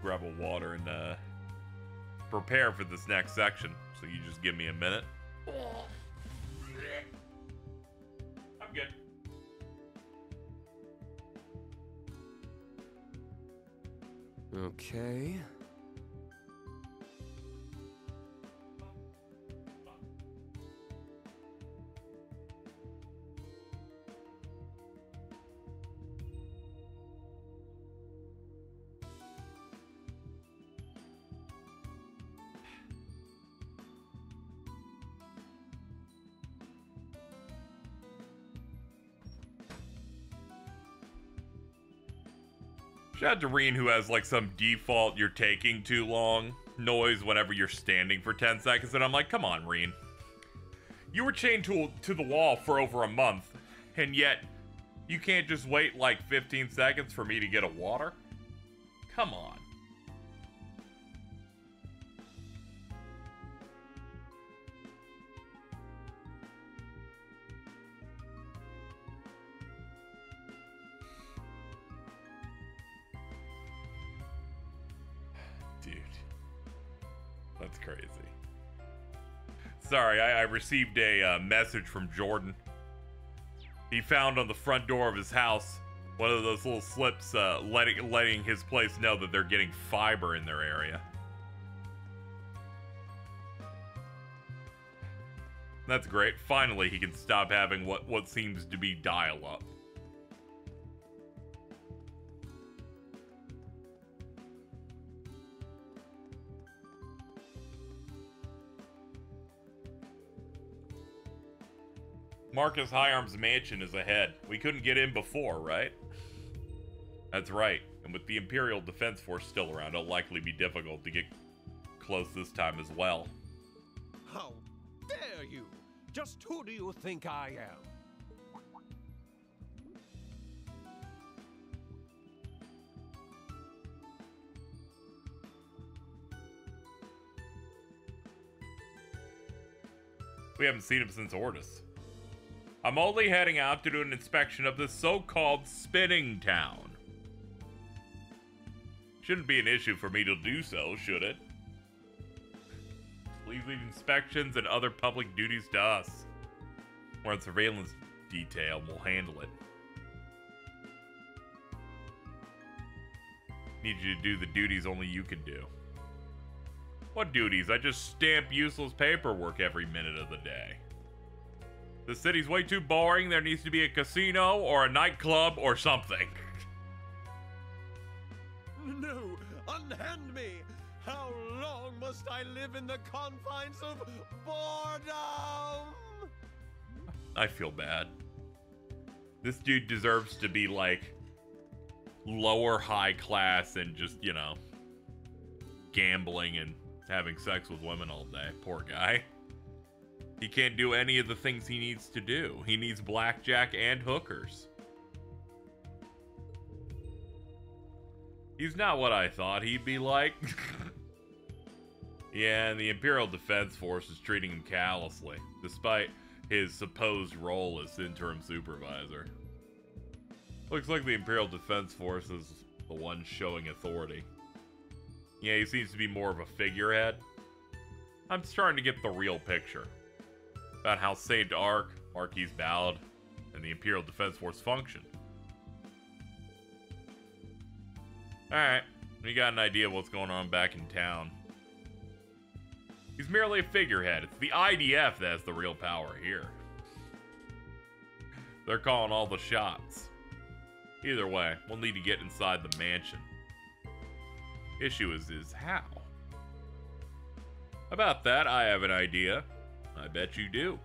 Speaker 1: And prepare for this next section. So you just give me a minute. I'm good.
Speaker 7: Okay.
Speaker 1: Shout out to Reen, who has like some default "you're taking too long" noise whenever you're standing for 10 seconds, and I'm like, come on, Reen. You were chained to the wall for over a month, and yet you can't just wait like 15 seconds for me to get a water? Come on. That's crazy. Sorry, I received a message from Jordan. He found on the front door of his house one of those little slips letting his place know that they're getting fiber in their area. That's great. Finally, he can stop having what seems to be dial-up. Marcus Higharm's mansion is ahead. We couldn't get in before, right? That's right. And with the Imperial Defense Force still around, it'll likely be difficult to get close this time as well.
Speaker 3: How dare you? Just who do you think I am?
Speaker 1: We haven't seen him since Ordis. I'm only heading out to do an inspection of this so-called spinning town. Shouldn't be an issue for me to do so, should it? Please leave inspections and other public duties to us. We're on surveillance detail, we'll handle it. Need you to do the duties only you can do. What duties? I just stamp useless paperwork every minute of the day. The city's way too boring. There needs to be a casino or a nightclub or something.
Speaker 3: No, unhand me! How long must I live in the confines of boredom?
Speaker 1: I feel bad. This dude deserves to be like lower high class and just, you know, gambling and having sex with women all day. Poor guy. He can't do any of the things he needs to do. He needs blackjack and hookers. He's not what I thought he'd be like. Yeah, and the Imperial Defense Force is treating him callously, despite his supposed role as interim supervisor. Looks like the Imperial Defense Force is the one showing authority. Yeah, he seems to be more of a figurehead. I'm starting to get the real picture about how Saint Ark, Marquis Ballad, and the Imperial Defense Force function. Alright, we got an idea of what's going on back in town. He's merely a figurehead. It's the IDF that has the real power here. They're calling all the shots. Either way, we'll need to get inside the mansion. Issue is how? About that, I have an idea. I bet you do.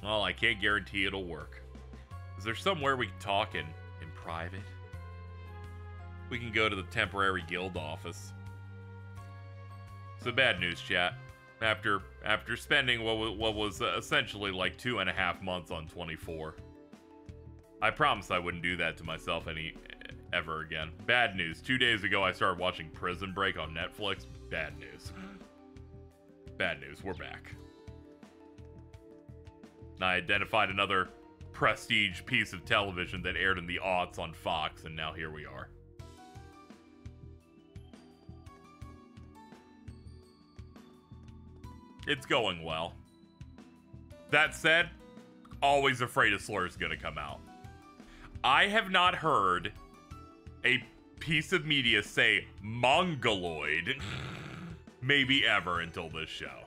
Speaker 1: Well, I can't guarantee it'll work. Is there somewhere we can talk in private? We can go to the temporary guild office. So bad news, chat. After spending what was essentially like 2.5 months on 24, I promised I wouldn't do that to myself ever again. Bad news. 2 days ago, I started watching Prison Break on Netflix. Bad news. Bad news. We're back. I identified another prestige piece of television that aired in the aughts on Fox, and now here we are. It's going well. That said, always afraid a slur is going to come out. I have not heard a piece of media say mongoloid maybe ever until this show.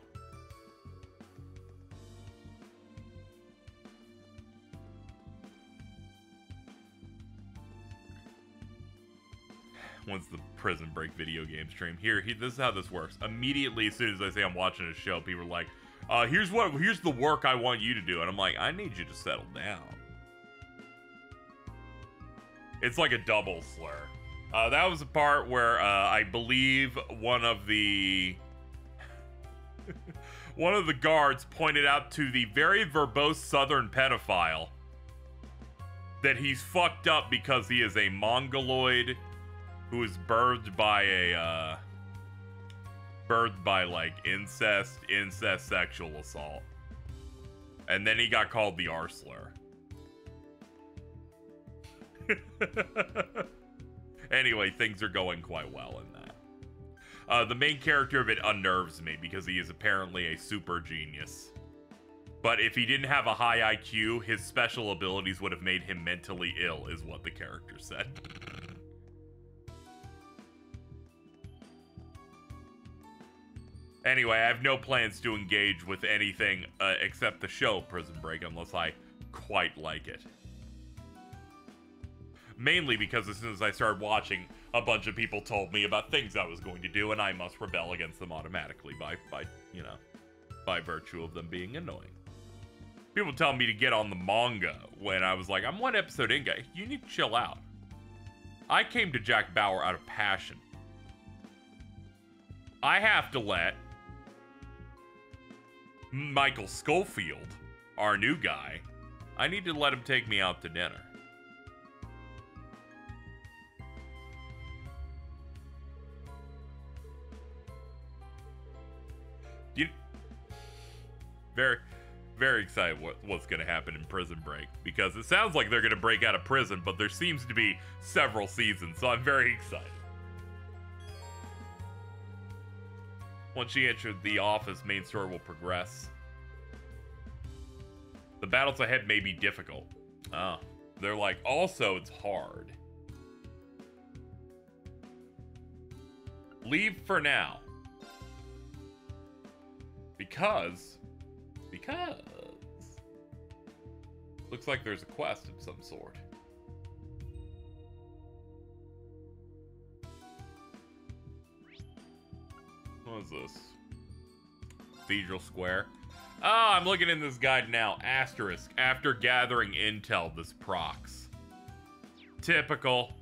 Speaker 1: Once the Prison Break video game stream. This is how this works. Immediately, as soon as I say I'm watching a show, people are like, here's the work I want you to do. And I'm like, I need you to settle down. It's like a double slur. That was a part where I believe one of the guards pointed out to the very verbose southern pedophile that he's fucked up because he is a mongoloid who was birthed by like incest sexual assault. And then he got called the R slur. Anyway, things are going quite well in that. The main character of it unnerves me because he is apparently a super genius. But if he didn't have a high IQ, his special abilities would have made him mentally ill, is what the character said. Anyway, I have no plans to engage with anything except the show Prison Break unless I quite like it. Mainly because as soon as I started watching, a bunch of people told me about things I was going to do, and I must rebel against them automatically by virtue of them being annoying. People tell me to get on the manga when I was like, I'm 1 episode in, guy. You need to chill out. I came to Jack Bauer out of passion. I have to let Michael Schofield, our new guy, I need to let him take me out to dinner. Very, very excited what's going to happen in Prison Break, because it sounds like they're going to break out of prison, but there seems to be several seasons, so I'm very excited. Once she enters the office, main story will progress. The battles ahead may be difficult. They're like, also, it's hard. Leave for now. Because... Looks like there's a quest of some sort. What is this? Cathedral Square. Ah, I'm looking in this guide now. Asterisk. After gathering intel, this procs. Typical.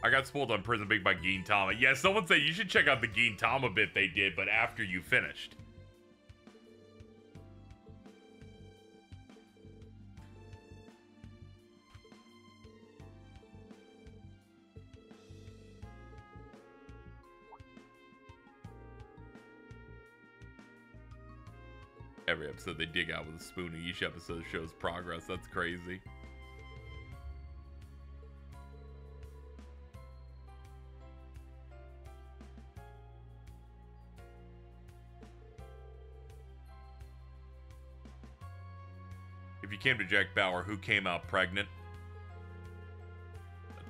Speaker 1: I got spoiled on Prison Break by Gintama. Yeah, someone said you should check out the Gintama bit they did, but after you finished. Every episode they dig out with a spoon, and each episode shows progress. That's crazy. If you came to Jack Bauer, who came out pregnant?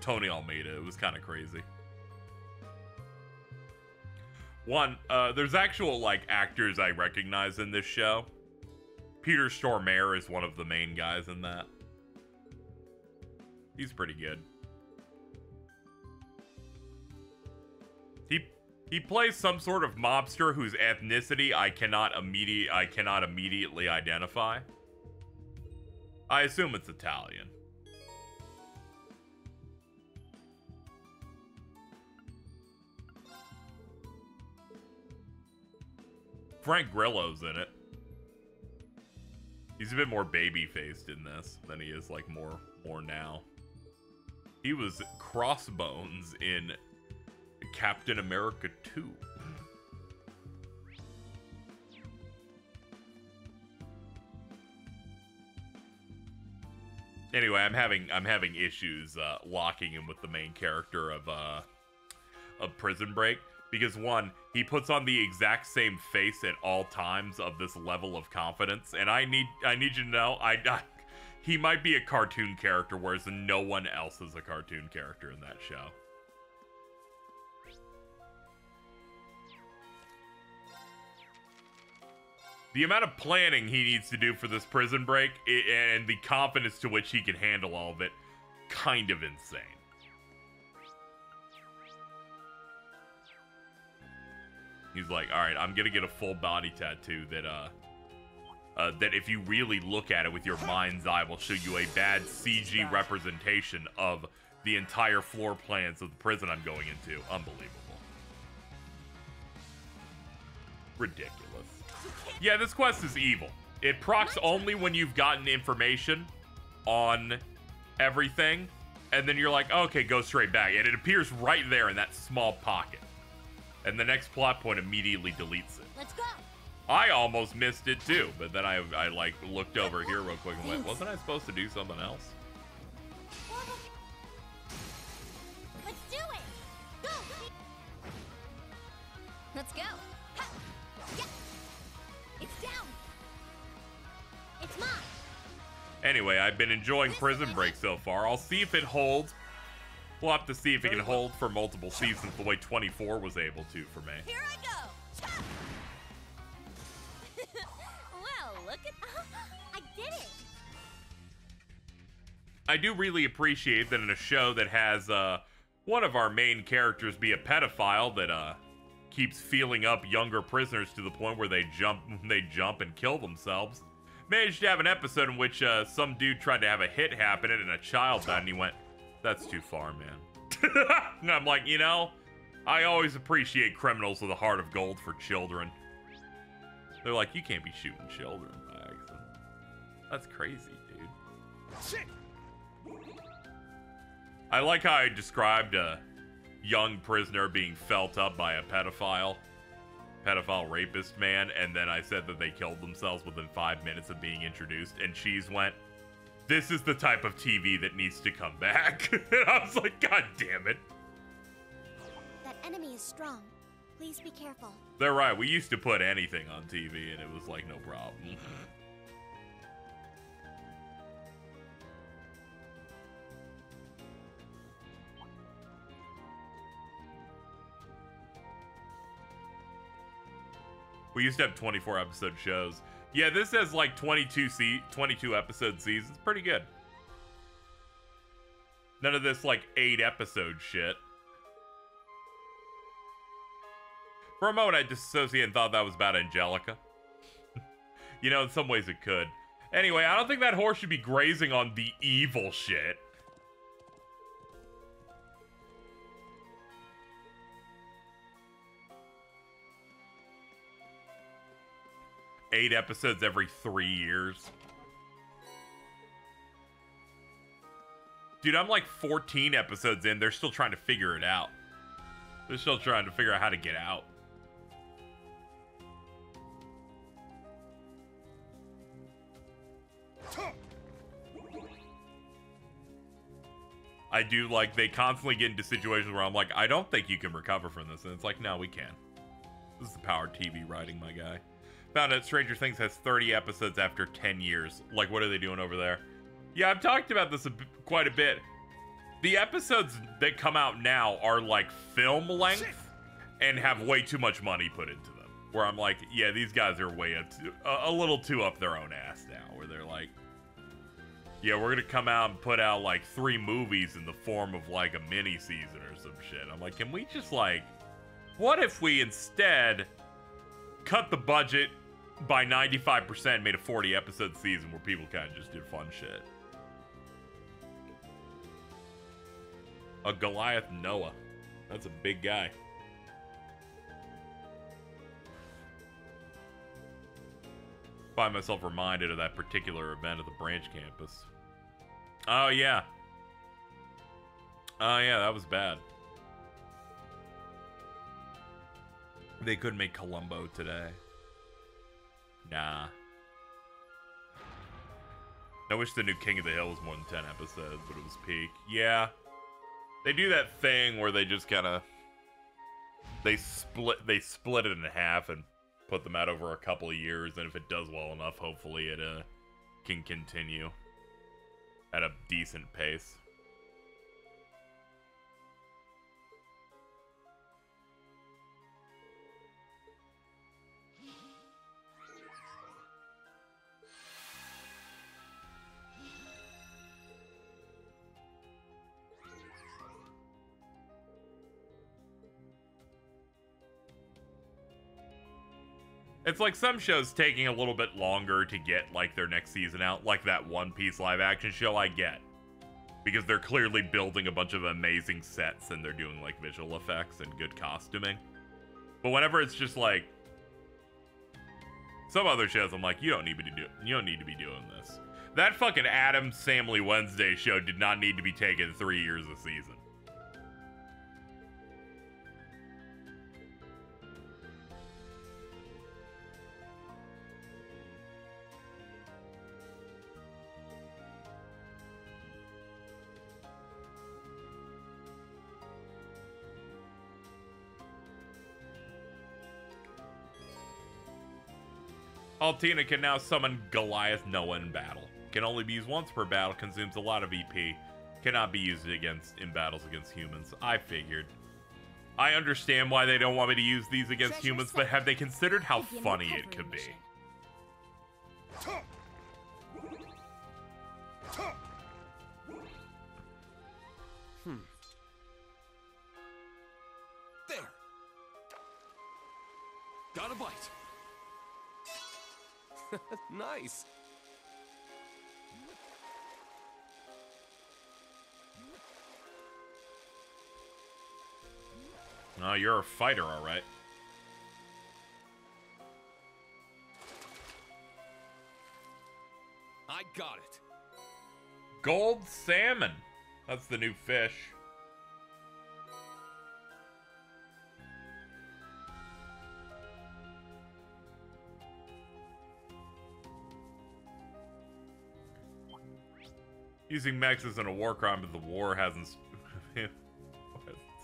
Speaker 1: Tony Almeida. It was kind of crazy. One, there's actual, like, actors I recognize in this show. Peter Stormare is one of the main guys in that. He's pretty good. He plays some sort of mobster whose ethnicity I cannot immediately identify. I assume it's Italian. Frank Grillo's in it. He's a bit more baby-faced in this than he is like more now. He was Crossbones in Captain America 2. Anyway, I'm having issues locking in with the main character of Prison Break because one, he puts on the exact same face at all times of this level of confidence, and I need you to know he might be a cartoon character, whereas no one else is a cartoon character in that show. The amount of planning he needs to do for this prison break and the confidence to which he can handle all of it, kind of insane. He's like, all right, I'm gonna get a full body tattoo that if you really look at it with your mind's eye will show you a bad CG representation of the entire floor plans of the prison I'm going into. Unbelievable. Ridiculous. Yeah, this quest is evil. It procs only when you've gotten information on everything, and then you're like, okay, go straight back. And it appears right there in that small pocket. And the next plot point immediately deletes it.
Speaker 5: Let's go.
Speaker 1: I almost missed it too, but then I like looked over here real quick and went, wasn't I supposed to do something else?
Speaker 5: Let's do it. Go. Let's go. Ha. Yeah. It's down. It's mine.
Speaker 1: Anyway, I've been enjoying Prison Break so far. I'll see if it holds. We'll have to see if it can hold for multiple seasons the way 24 was able to for me.
Speaker 5: Here I go. Well, look at I did it.
Speaker 1: I do really appreciate that in a show that has one of our main characters be a pedophile that keeps feeling up younger prisoners to the point where they jump and kill themselves. Managed to have an episode in which some dude tried to have a hit happen and a child died, and he went, that's too far, man. And I'm like, you know, I always appreciate criminals with a heart of gold for children. They're like, you can't be shooting children by accident. That's crazy, dude. Shit. I like how I described a young prisoner being felt up by a pedophile rapist man, and then I said that they killed themselves within 5 minutes of being introduced, and Cheese went, this is the type of TV that needs to come back. And I was like, God damn it.
Speaker 5: That enemy is strong. Please be careful.
Speaker 1: They're right. We used to put anything on TV, and it was like, no problem. We used to have 24-episode shows. Yeah, this has like 22 episode seasons. Pretty good. None of this like 8-episode shit. For a moment, I disassociated and thought that was about Angelica. You know, in some ways it could. Anyway, I don't think that horse should be grazing on the evil shit. Eight episodes every 3 years. Dude, I'm like 14 episodes in. They're still trying to figure it out. They're still trying to figure out how to get out. I do like, they constantly get into situations where I'm like, I don't think you can recover from this. And it's like, no, we can. This is the power of TV writing, my guy. Found out Stranger Things has 30 episodes after 10 years. Like, what are they doing over there? Yeah, I've talked about this quite a bit. The episodes that come out now are like film length and have way too much money put into them. Where I'm like, yeah, these guys are way up a little too up their own ass now. Where they're like, yeah, we're gonna come out and put out like 3 movies in the form of like a mini season or some shit. I'm like, can we just like What if we instead cut the budget by 95% and made a 40-episode season where people kind of just did fun shit? A Goliath Noah. That's a big guy. Find myself reminded of that particular event at the branch campus. Oh, yeah. Oh, yeah, that was bad. They couldn't make Columbo today. Nah. I wish the new King of the Hill was more than 10 episodes, but it was peak. Yeah. They do that thing where they just kind of... They split it in half and put them out over a couple of years, and if it does well enough, hopefully it can continue at a decent pace. It's like some shows taking a little bit longer to get like their next season out, like that One Piece live action show. I get, because they're clearly building a bunch of amazing sets and they're doing like visual effects and good costuming. But whenever it's just like some other shows, I'm like, you don't need to be doing this. That fucking Addams Family Wednesday show did not need to be taking 3 years a season. Altina can now summon Goliath Noah in battle. Can only be used once per battle, consumes a lot of EP. Cannot be used in battles against humans. I figured. I understand why they don't want me to use these against humans, but have they considered how funny it could be?
Speaker 7: There. Got a bite. Nice.
Speaker 1: Oh, you're a fighter, all right.
Speaker 7: I got it.
Speaker 1: Gold salmon. That's the new fish. Using mechs isn't a war crime, but the war hasn't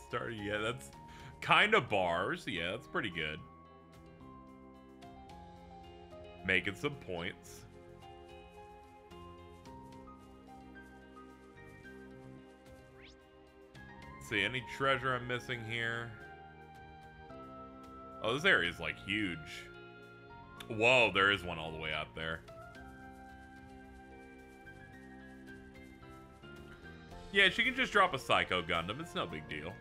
Speaker 1: started yet. That's kind of bars. Yeah, that's pretty good. Making some points. Let's see, any treasure I'm missing here? Oh, this area is like huge. Whoa, there is one all the way out there. Yeah, she can just drop a Psycho Gundam. It's no big deal.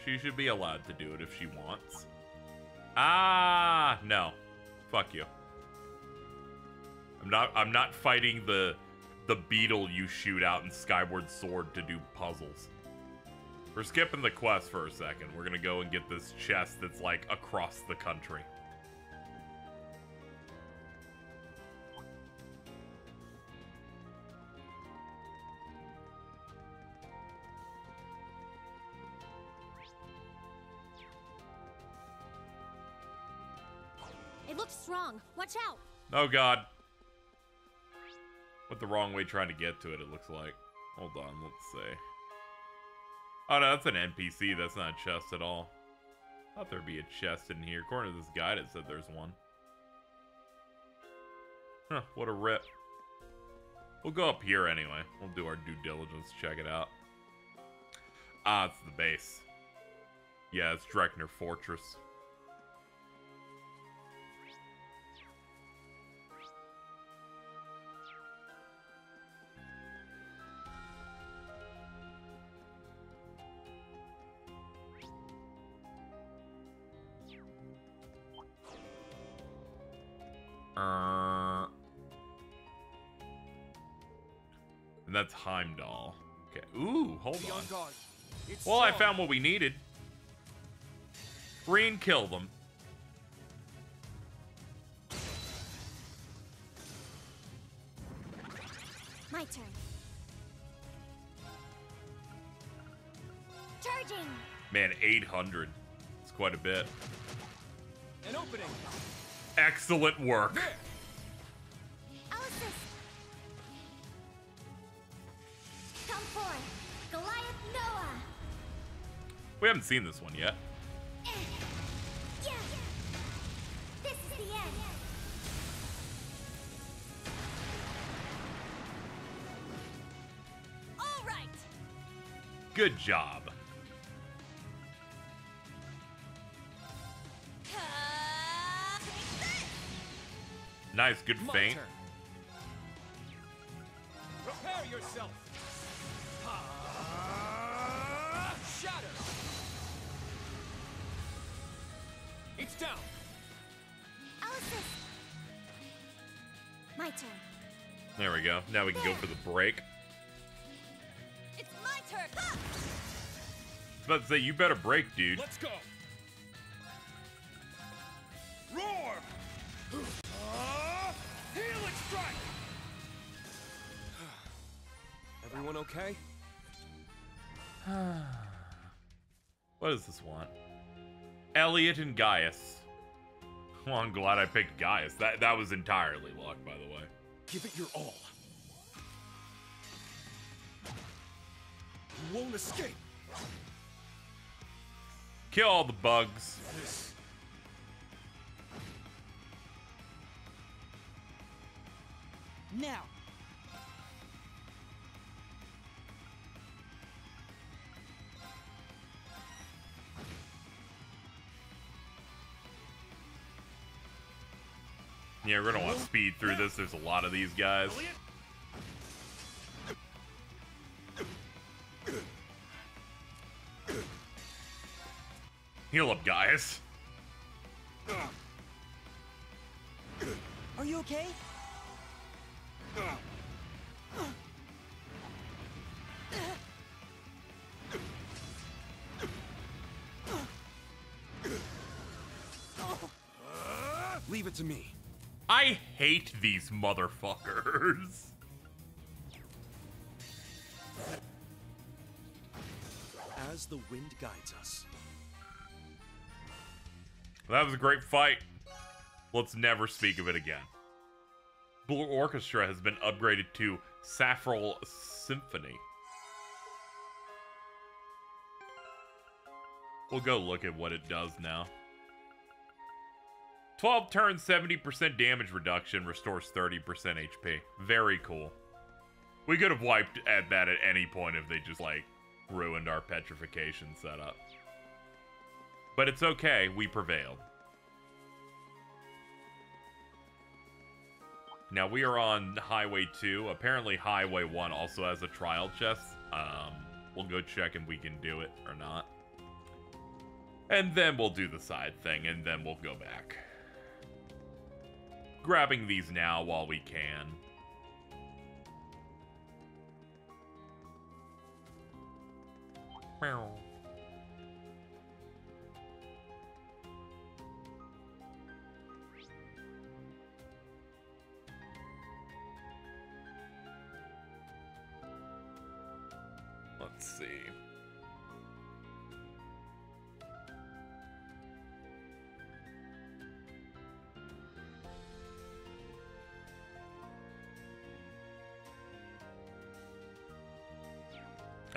Speaker 1: She should be allowed to do it if she wants. Ah, no. Fuck you. I'm not fighting the beetle you shoot out in Skyward Sword to do puzzles. We're skipping the quest for a second. We're gonna go and get this chest that's like across the country.
Speaker 5: It looks strong. Watch out.
Speaker 1: Oh god. Went the wrong way trying to get to it, it looks like. Hold on, let's see. Oh no, that's an NPC, that's not a chest at all. Thought there'd be a chest in here. According to this guide, it said there's one. Huh, what a rip. We'll go up here anyway. We'll do our due diligence, check it out. Ah, it's the base. Yeah, it's Dreckner Fortress. And that's Heimdall. Okay. Ooh, hold
Speaker 7: Be
Speaker 1: on.
Speaker 7: guard. It's
Speaker 1: Well, I
Speaker 7: strong.
Speaker 1: found what we needed. Green, kill them.
Speaker 5: My turn. Charging.
Speaker 1: Man, 800. It's quite a bit.
Speaker 7: An opening.
Speaker 1: Excellent work.
Speaker 7: There.
Speaker 5: Alice. Come forth. Goliath Noah.
Speaker 1: We haven't seen this one yet.
Speaker 5: Yeah. This is the end. All right.
Speaker 1: Good job. Nice, good
Speaker 7: My
Speaker 1: feint.
Speaker 7: turn. Prepare yourself. Shatter. It's down.
Speaker 5: Alice. My turn.
Speaker 1: There we go. Now we can go for the break.
Speaker 4: It's my turn. Ha!
Speaker 1: I was about to say, you better break, dude.
Speaker 7: Let's go.
Speaker 3: Roar!
Speaker 7: Heal and strike. Everyone okay?
Speaker 1: What does this want? Elliot and Gaius. Well, I'm glad I picked Gaius. That was entirely luck, by the way.
Speaker 7: Give it your all. You won't escape.
Speaker 1: Kill all the bugs.
Speaker 7: This.
Speaker 9: Now.
Speaker 1: Yeah, we're gonna want to speed through this. There's a lot of these guys. Heal up, Gaius.
Speaker 9: Are you okay?
Speaker 7: Leave it to me.
Speaker 1: I hate these motherfuckers.
Speaker 7: As the wind guides us.
Speaker 1: That was a great fight. Let's never speak of it again. Blue Orchestra has been upgraded to Saffral Symphony. We'll go look at what it does now. 12 turns, 70% damage reduction, restores 30% HP. Very cool. We could have wiped at that at any point if they just, like, ruined our petrification setup. But it's okay, we prevailed. Now we are on Highway 2. Apparently Highway 1 also has a trial chest. We'll go check if we can do it or not. And then we'll do the side thing, and then we'll go back. Grabbing these now while we can. Meow. Let's see.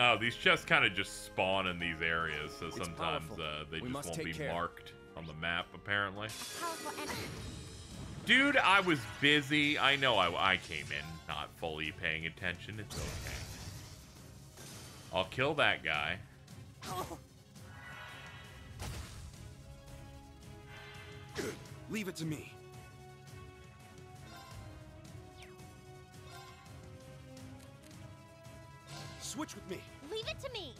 Speaker 1: Oh, these chests kind of just spawn in these areas, so sometimes they just won't be marked on the map, apparently. Dude, I was busy. I know I came in not fully paying attention. It's okay. I'll kill that guy.
Speaker 7: Leave it to me. Switch with me.
Speaker 5: Leave it to me.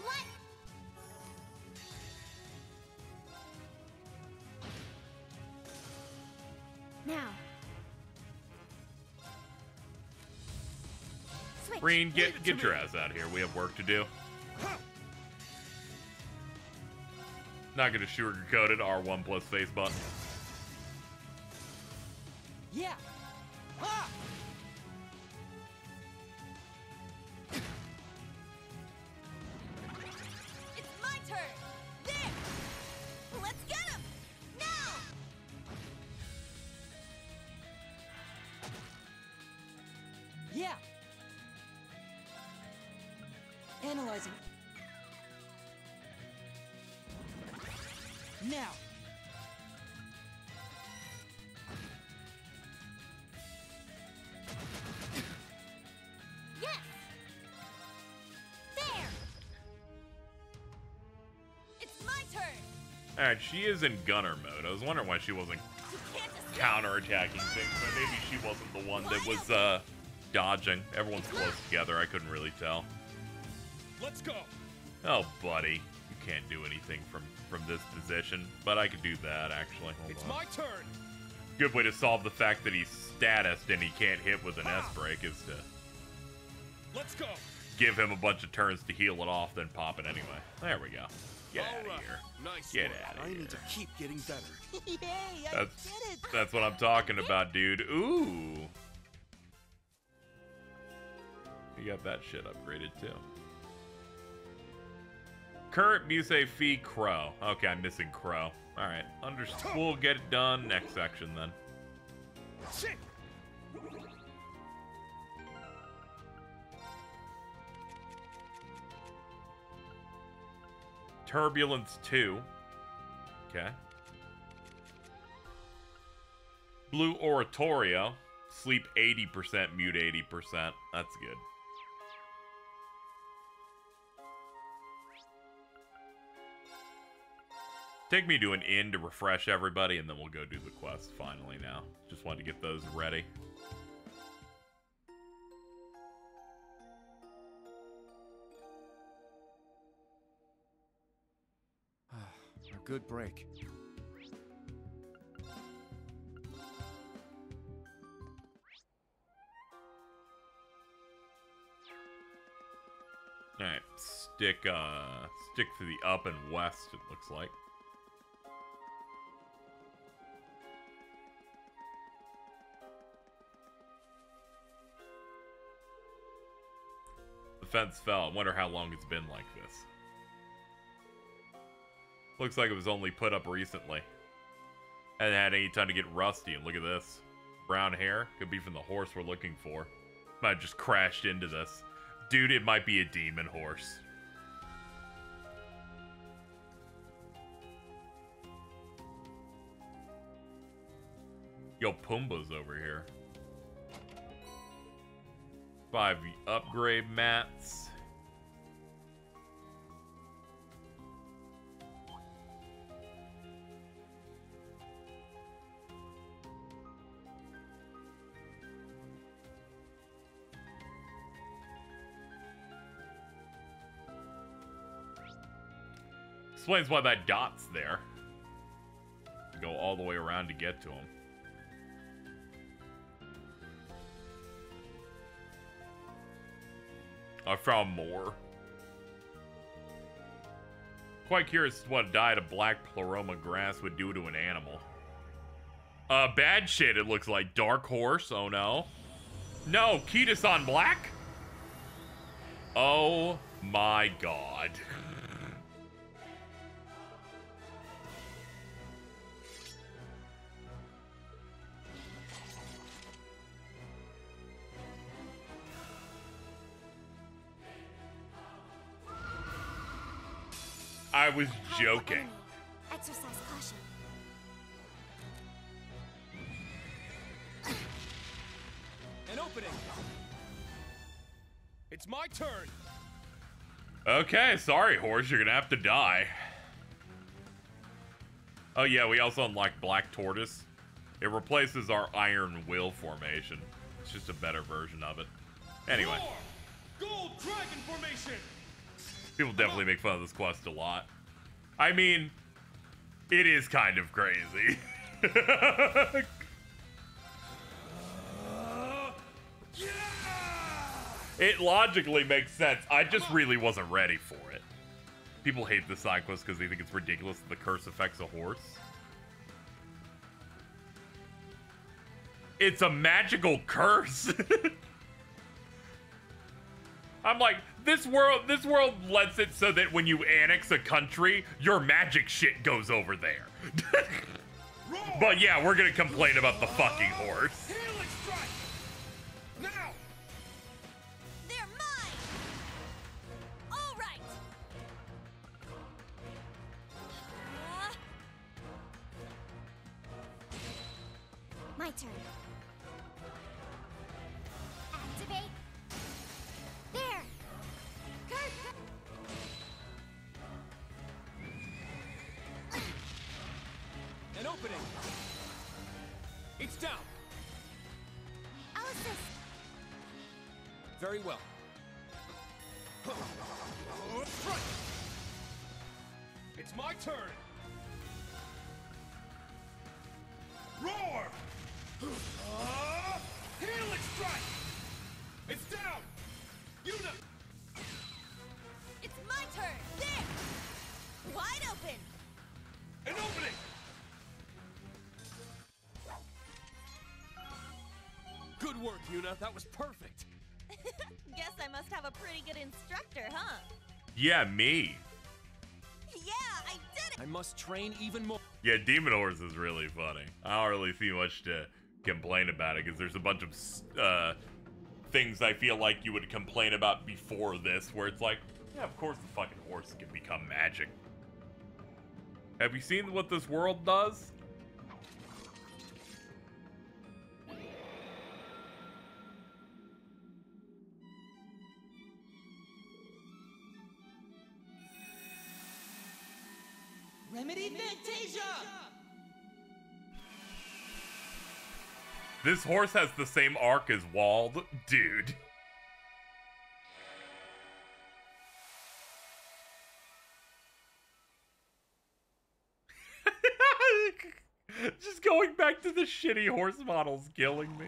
Speaker 5: What? Now. Switch.
Speaker 1: Green, get your ass out of here. We have work to do. Not gonna sugarcoat it. R1 plus face button.
Speaker 9: Yeah. Ha!
Speaker 4: It's my turn! There! Let's get him! Now!
Speaker 9: Yeah. Analyzing. Now.
Speaker 4: Yes! There! It's my turn!
Speaker 1: Alright, she is in gunner mode. I was wondering why she wasn't
Speaker 4: You can't escape!
Speaker 1: counterattacking things, but maybe she wasn't the one that was dodging. Everyone's close together. I couldn't really tell.
Speaker 3: Let's go.
Speaker 1: Oh, buddy. You can't do anything from this position, but I could do that, actually. Hold
Speaker 3: It's
Speaker 1: on.
Speaker 3: my turn.
Speaker 1: Good way to solve the fact that he's statused and he can't hit with an S-break is to
Speaker 3: Let's go.
Speaker 1: give him a bunch of turns to heal it off, then pop it anyway. There we go. Get out of
Speaker 3: Alright.
Speaker 1: here.
Speaker 3: Nice
Speaker 1: Get
Speaker 3: work.
Speaker 1: out of
Speaker 3: I
Speaker 1: here.
Speaker 3: need to keep getting better.
Speaker 9: Yay, I
Speaker 1: That's,
Speaker 9: did it.
Speaker 1: that's what I'm talking about, dude. Ooh. You got that shit upgraded, too. Current Musse fee Crow. Okay, I'm missing Crow. Alright, we'll get it done next section then.
Speaker 3: Shit.
Speaker 1: Turbulence 2. Okay. Blue Oratorio. Sleep 80%, mute 80%. That's good. Take me to an inn to refresh everybody, and then we'll go do the quest finally now. Just wanted to get those ready.
Speaker 7: A good break.
Speaker 1: Alright, stick to the up and west, it looks like. The fence fell. I wonder how long it's been like this. Looks like it was only put up recently. Hadn't had any time to get rusty, and look at this. Brown hair. Could be from the horse we're looking for. Might have just crashed into this. Dude, it might be a demon horse. Yo, Pumbaa's over here. 5 upgrade mats. Explains why that dot's there. Go all the way around to get to him. I found more. Quite curious what a diet of black pleroma grass would do to an animal. Bad shit, it looks like. Dark horse, oh no. No, Ketis on black? Oh my god. I was joking.
Speaker 5: Exercise caution.
Speaker 3: An opening. It's my turn.
Speaker 1: Okay, sorry, horse. You're gonna have to die. Oh yeah, we also unlocked Black Tortoise. It replaces our Iron Will formation. It's just a better version of it. Anyway.
Speaker 3: Gold Dragon Formation.
Speaker 1: People definitely make fun of this quest a lot. I mean, it is kind of crazy. It logically makes sense. I just really wasn't ready for it. People hate the side quest because they think it's ridiculous that the curse affects a horse. It's a magical curse. I'm like, this world lets it so that when you annex a country, your magic shit goes over there. But yeah, we're gonna complain about the fucking horse.
Speaker 3: Now!
Speaker 4: They're mine! All right!
Speaker 6: My turn. Activate. There!
Speaker 7: An opening. It's down.
Speaker 6: I'll assist.
Speaker 7: Very well. Strike. It's my turn.
Speaker 3: Roar! Helix strike! It's down!
Speaker 4: It's my turn! There! Wide open!
Speaker 3: An opening!
Speaker 7: Good work, Yuna. That was perfect.
Speaker 4: Guess I must have a pretty good instructor, huh?
Speaker 1: Yeah, me.
Speaker 4: Yeah, I did it!
Speaker 7: I must train even more.
Speaker 1: Yeah, Demon Horse is really funny. I don't really see much to complain about it because there's a bunch of things I feel like you would complain about before this, where it's like, yeah, of course the fucking horse can become magic. Have you seen what this world does?
Speaker 9: Remedy Fantasia!
Speaker 1: This horse has the same arc as Wald, dude. Just going back to the shitty horse models killing me.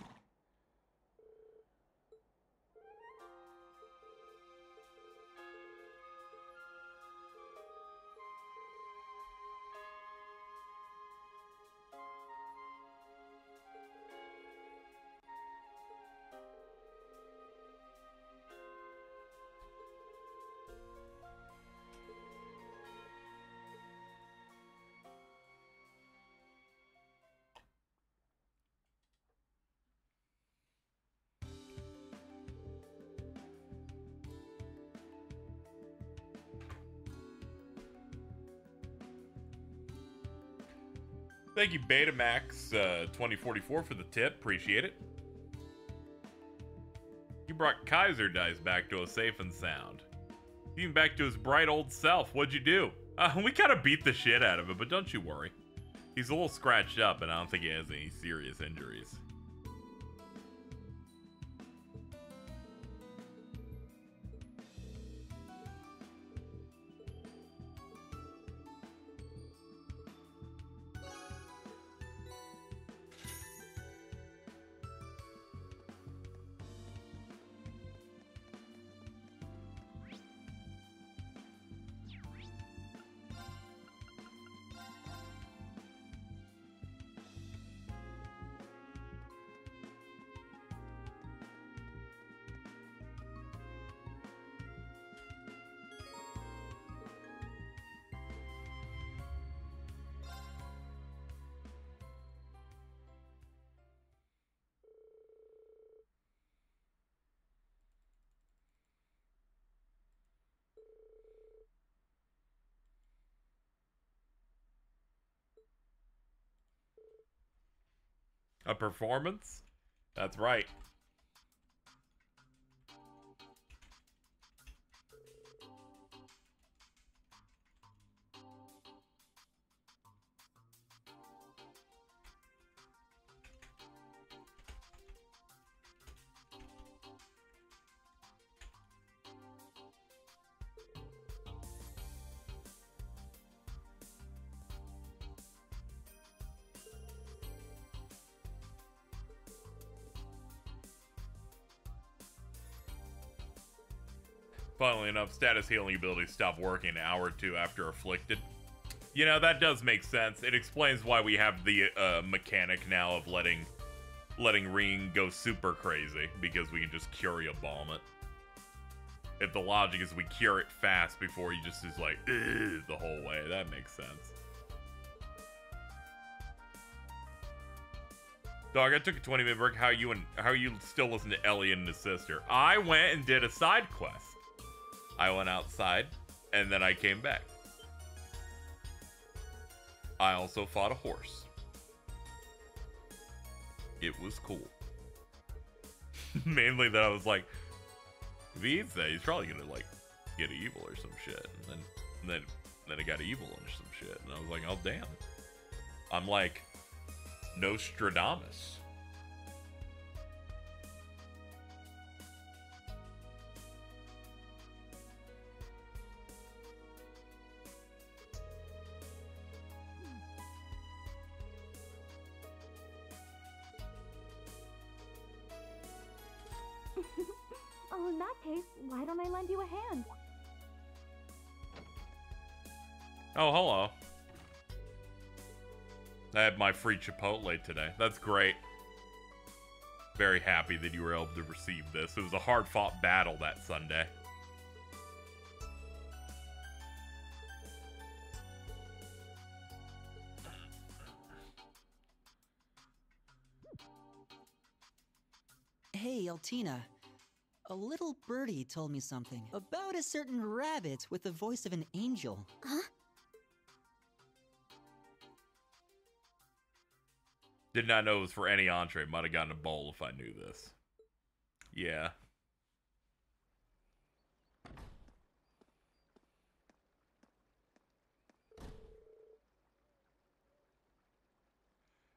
Speaker 1: Thank you, Betamax 2044 for the tip. Appreciate it. You brought Kaiser Dice back to a safe and sound. Even back to his bright old self. What'd you do? We kind of beat the shit out of him, but don't you worry. He's a little scratched up, and I don't think he has any serious injuries. A performance? That's right. Funnily enough, status healing abilities stop working an hour or two after afflicted. You know, that does make sense. It explains why we have the mechanic now of letting Ring go super crazy, because we can just Curia Balm it. If the logic is we cure it fast before he just is like, ugh, the whole way, that makes sense. Dog, I took a 20-minute break. How are you still listen to Elliot and his sister? I went and did a side quest. I went outside, and then I came back. I also fought a horse. It was cool. Mainly that I was like, if he eats that, he's probably gonna like get evil or some shit. And then it got evil or some shit. And I was like, oh damn. I'm like Nostradamus.
Speaker 12: Oh, in that case, why don't I lend you a hand?
Speaker 1: Oh, hello. I had my free Chipotle today. That's great. Very happy that you were able to receive this. It was a hard-fought battle that Sunday.
Speaker 9: Hey, Altina. A little birdie told me something about a certain rabbit with the voice of an angel.
Speaker 5: Huh?
Speaker 1: Did not know it was for any entree. Might have gotten a bowl if I knew this. Yeah.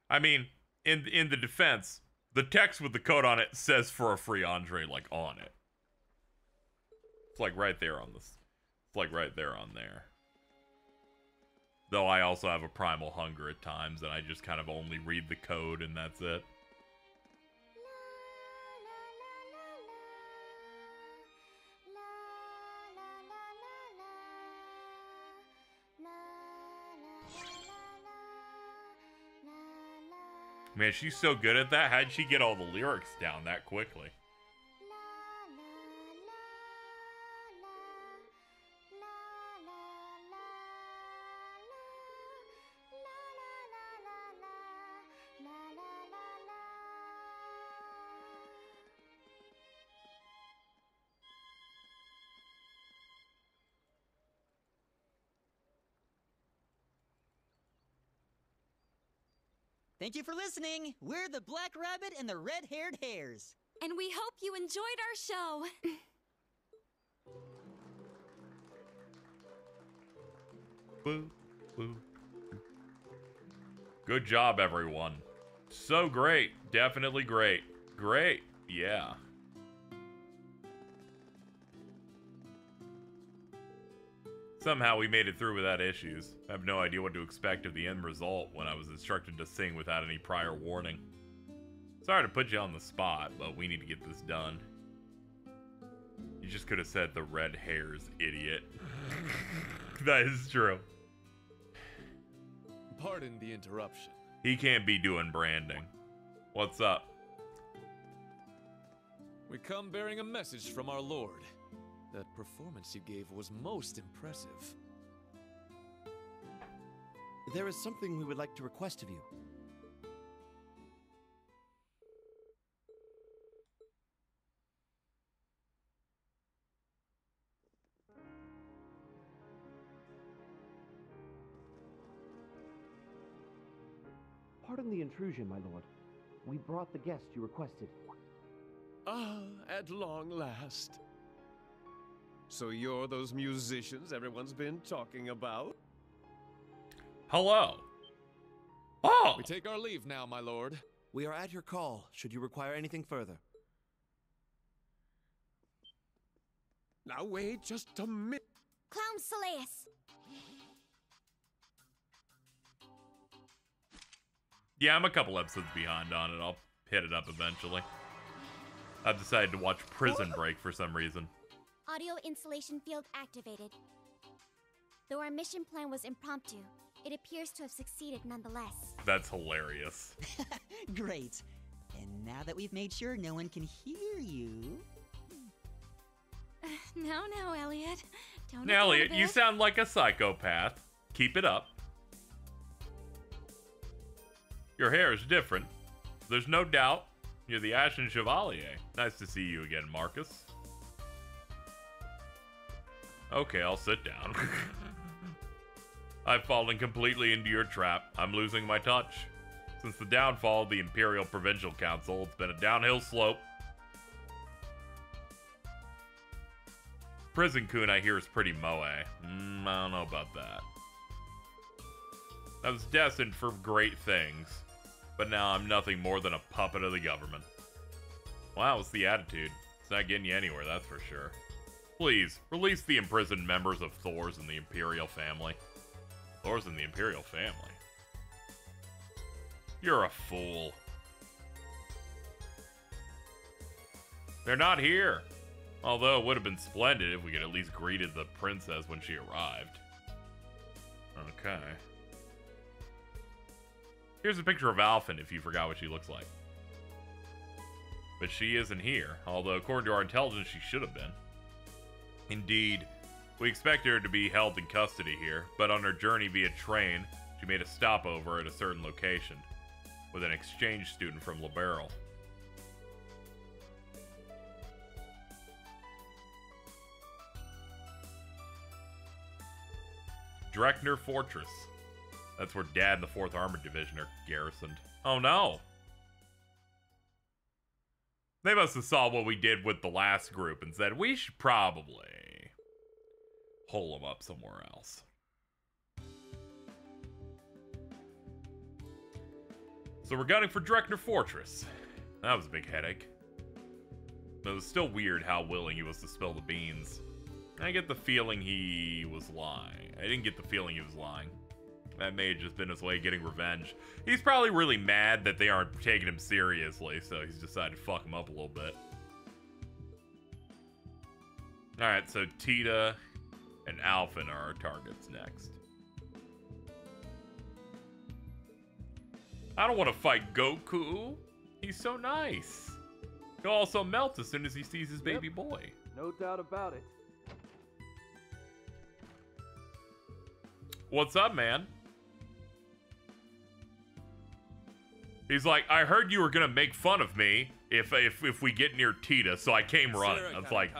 Speaker 1: I mean, in the defense, the text with the code on it says for a free entree, like, on it. It's like right there on this. It's like right there on there. Though I also have a primal hunger at times, and I just kind of only read the code, and that's it. Man, she's so good at that. How'd she get all the lyrics down that quickly?
Speaker 9: Thank you for listening. We're the Black Rabbit and the Red-Haired Hares.
Speaker 11: And we hope you enjoyed our show.
Speaker 1: Boo, boo. Good job, everyone. So great. Definitely great. Great. Yeah. Somehow we made it through without issues. I have no idea what to expect of the end result when I was instructed to sing without any prior warning. Sorry to put you on the spot, but we need to get this done. You just could have said the red hairs, idiot. That is true.
Speaker 7: Pardon the interruption.
Speaker 1: He can't be doing branding. What's up?
Speaker 7: We come bearing a message from our Lord. That performance you gave was most impressive.
Speaker 3: There is something we would like to request of you. Pardon the intrusion, my lord. We brought the guest you requested.
Speaker 7: Ah, at long last. So you're those musicians everyone's been talking about?
Speaker 1: Hello. Oh!
Speaker 7: We take our leave now, my lord.
Speaker 3: We are at your call, should you require anything further.
Speaker 7: Now wait just a minute.
Speaker 5: Clown Solace!
Speaker 1: Yeah, I'm a couple episodes behind on it. I'll hit it up eventually. I've decided to watch Prison Break for some reason.
Speaker 6: Audio installation field activated. Though our mission plan was impromptu, it appears to have succeeded nonetheless.
Speaker 1: That's hilarious.
Speaker 9: Great. And now that we've made sure no one can hear you...
Speaker 11: No, Elliot. Don't
Speaker 1: Elliot, you sound like a psychopath. Keep it up. Your hair is different. There's no doubt you're the Ashen Chevalier. Nice to see you again, Marcus. Okay, I'll sit down. I've fallen completely into your trap. I'm losing my touch. Since the downfall of the Imperial Provincial Council, it's been a downhill slope. Prison Kun, I hear, is pretty moe. I don't know about that. I was destined for great things, but now I'm nothing more than a puppet of the government. Wow, what's the attitude? It's not getting you anywhere, that's for sure. Please, release the imprisoned members of Thor's and the Imperial family. Thor's and the Imperial family? You're a fool. They're not here. Although it would have been splendid if we could at least greeted the princess when she arrived. Okay. Here's a picture of Alphen if you forgot what she looks like. But she isn't here, although according to our intelligence she should have been. Indeed, we expected her to be held in custody here, but on her journey via train, she made a stopover at a certain location with an exchange student from Liberal. Dreckner Fortress. That's where Dad and the 4th Armored Division are garrisoned. Oh no! They must have saw what we did with the last group and said, we should probably hole them up somewhere else. So we're gunning for Dreckner Fortress. That was a big headache. But it was still weird how willing he was to spill the beans. I get the feeling he was lying. I didn't get the feeling he was lying. That may have just been his way of getting revenge. He's probably really mad that they aren't taking him seriously, so he's decided to fuck him up a little bit. Alright, so Tita and Alphen are our targets next. I don't want to fight Goku. He's so nice. He'll also melt as soon as he sees his baby boy.
Speaker 13: No doubt about it.
Speaker 1: What's up, man? He's like, I heard you were gonna make fun of me if we get near Tita, so I came running. I was like,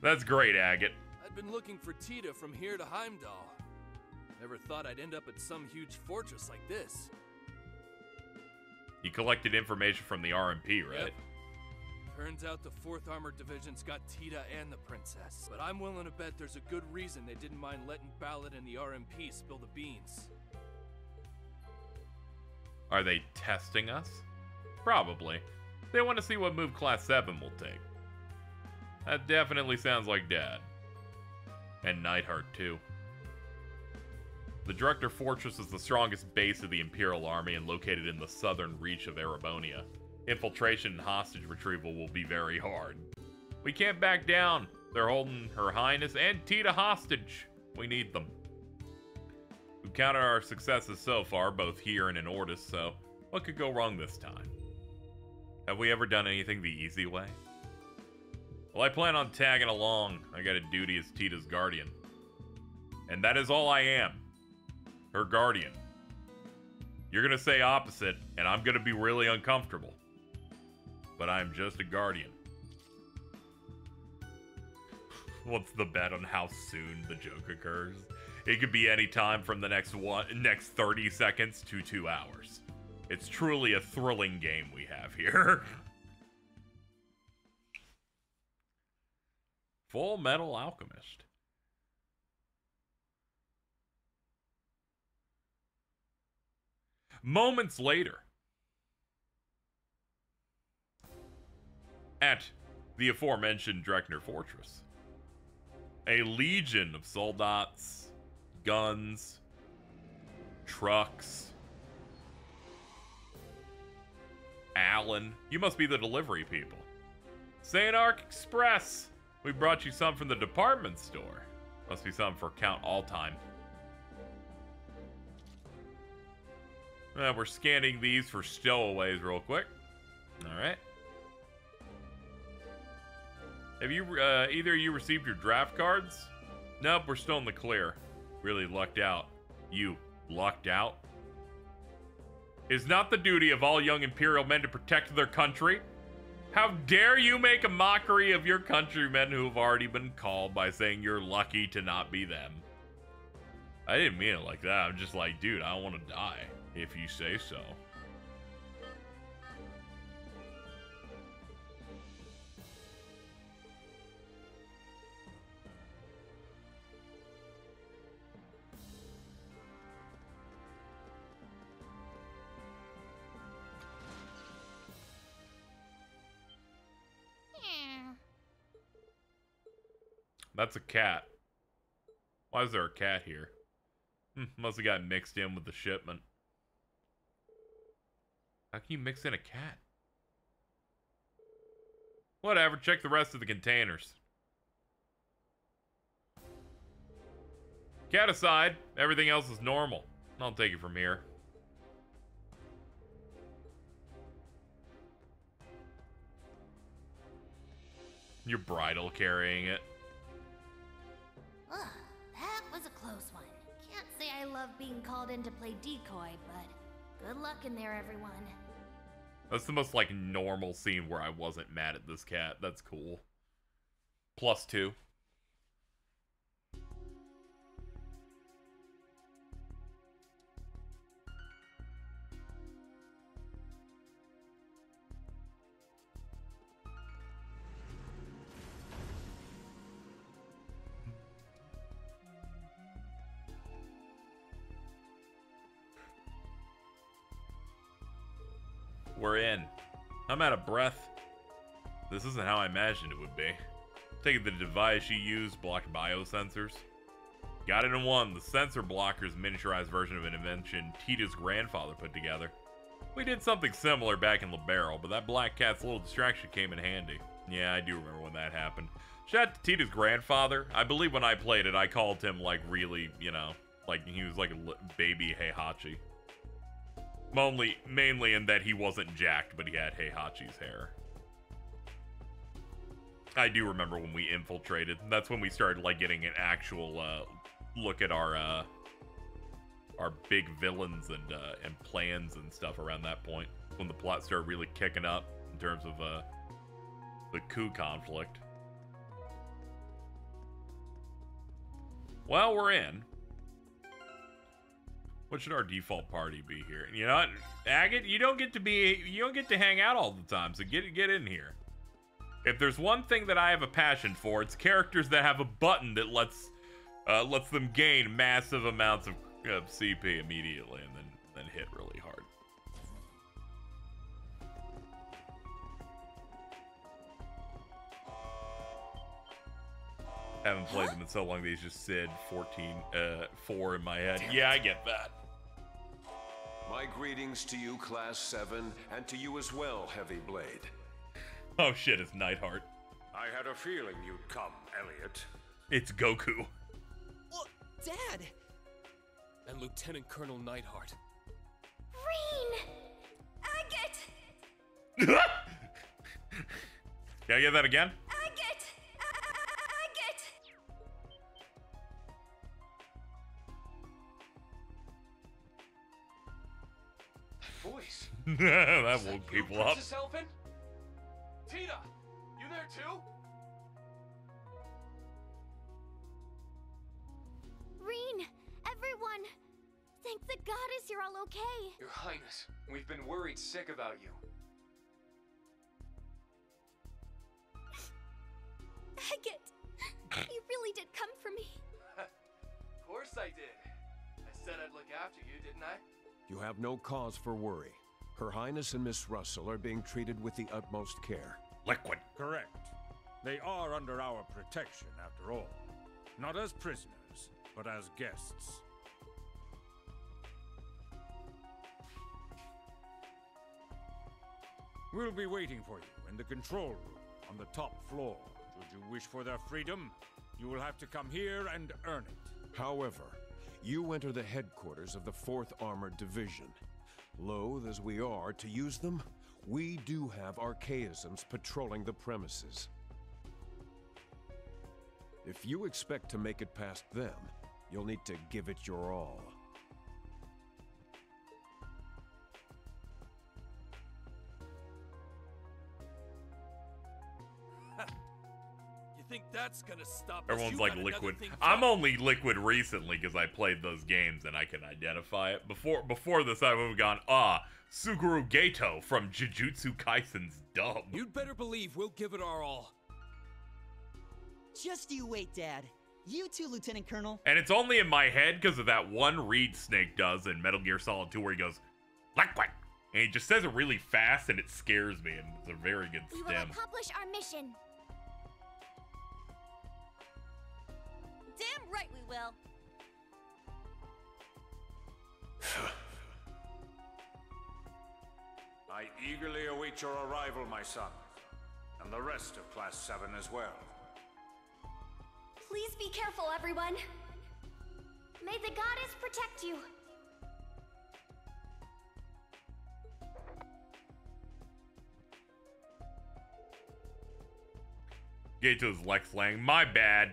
Speaker 1: that's great, Agate.
Speaker 13: I'd been looking for Tita from here to Heimdall. Never thought I'd end up at some huge fortress like this.
Speaker 1: You collected information from the RMP, right?
Speaker 13: Yep. Turns out the 4th Armored Division's got Tita and the princess. But I'm willing to bet there's a good reason they didn't mind letting Ballad and the RMP spill the beans.
Speaker 1: Are they testing us? Probably. They want to see what move Class 7 will take. That definitely sounds like Dad. And Neidhart, too. The Dreckner Fortress is the strongest base of the Imperial Army and located in the southern reach of Erebonia. Infiltration and hostage retrieval will be very hard. We can't back down. They're holding Her Highness and Tita hostage. We need them. We've counted our successes so far, both here and in Ordis, so what could go wrong this time? Have we ever done anything the easy way? Well, I plan on tagging along. I got a duty as Tita's guardian. And that is all I am. Her guardian. You're gonna say opposite, and I'm gonna be really uncomfortable. But I'm just a guardian. What's the bet on how soon the joke occurs? It could be any time from the next 30 seconds to 2 hours. It's truly a thrilling game we have here. Full Metal Alchemist. Moments later, at the aforementioned Dreckner Fortress, a legion of soldats, guns, trucks. Alan, you must be the delivery people. Saint Arc Express, We brought you some from the department store. Must be some for Count All-Time. We're scanning these for stowaways real quick. Alright. Have you, either of you received your draft cards? Nope, we're still in the clear. Really lucked out. You lucked out? Is not the duty of all young Imperial men to protect their country? How dare you make a mockery of your countrymen who have already been called by saying you're lucky to not be them? I didn't mean it like that. I'm just like, dude, I don't want to die if you say so. That's a cat. Why is there a cat here? Must have got mixed in with the shipment. How can you mix in a cat? Whatever, check the rest of the containers. Cat aside, everything else is normal. I'll take it from here. Your bridle carrying it.
Speaker 6: Ugh, that was a close one. Can't say I love being called in to play decoy, but good luck in there, everyone.
Speaker 1: That's the most, like, normal scene where I wasn't mad at this cat. That's cool. +2. We're in. I'm out of breath. This isn't how I imagined it would be. Taking the device you used blocked biosensors. Got it in one. The sensor blocker's miniaturized version of an invention Tita's grandfather put together. We did something similar back in Libero, but that black cat's little distraction came in handy. Yeah, I do remember when that happened. Shout out to Tita's grandfather. I believe when I played it, I called him, like, really, you know, like he was like a baby Heihachi. Mainly in that he wasn't jacked, but he had Heihachi's hair. I do remember when we infiltrated. That's when we started, like, getting an actual look at our big villains and plans and stuff around that point. When the plot started really kicking up in terms of the coup conflict. Well, we're in. What should our default party be here? You know what, Agate, you don't get to hang out all the time, so get in here. If there's one thing that I have a passion for, it's characters that have a button that lets them gain massive amounts of CP immediately and then hit really hard. Haven't played them in so long, these just said 4 in my head. Yeah, I get that.
Speaker 7: My greetings to you, Class 7, and to you as well, Heavy Blade.
Speaker 1: Oh shit, it's Nightheart.
Speaker 14: I had a feeling you'd come, Elliot.
Speaker 1: It's Goku.
Speaker 8: What? Dad! And Lieutenant Colonel Nightheart.
Speaker 6: Reen! Agate!
Speaker 1: Can I get that again?
Speaker 6: Agate! Agate!
Speaker 14: Voice.
Speaker 1: That woke people up.
Speaker 13: Princess Elfin? Tita, you there too?
Speaker 6: Reen! Everyone! Thank the goddess you're all okay!
Speaker 15: Your Highness, we've been worried sick about you.
Speaker 6: Agate! You really did come for me.
Speaker 13: Of course I did. I said I'd look after you, didn't I?
Speaker 7: You have no cause for worry. Her Highness and Miss Russell are being treated with the utmost care.
Speaker 1: Liquid.
Speaker 14: Correct. They are under our protection, after all. Not as prisoners, but as guests. We'll be waiting for you in the control room on the top floor. Should you wish for their freedom, you will have to come here and earn it.
Speaker 7: However, you enter the headquarters of the 4th Armored Division. Loath as we are to use them, we do have archaisms patrolling the premises. If you expect to make it past them, you'll need to give it your all.
Speaker 13: You think that's gonna stop us?
Speaker 1: Everyone's
Speaker 13: You
Speaker 1: like
Speaker 13: got another
Speaker 1: liquid.
Speaker 13: thing
Speaker 1: I'm
Speaker 13: coming.
Speaker 1: only liquid recently because I played those games and I can identify it. Before this, I would have gone, Suguru Gato from Jujutsu Kaisen's dub.
Speaker 13: You'd better believe we'll give it our all.
Speaker 9: Just you wait, Dad. You too, Lieutenant Colonel.
Speaker 1: And it's only in my head because of that one read Snake does in Metal Gear Solid 2 where he goes, liquid. And he just says it really fast and it scares me, and it's a very good
Speaker 6: We will
Speaker 1: stem.
Speaker 6: accomplish our mission.
Speaker 4: Damn right we will.
Speaker 14: I eagerly await your arrival, my son, and the rest of Class 7 as well.
Speaker 6: Please be careful, everyone. May the goddess protect you.
Speaker 1: Gato's Lex Lang. My bad.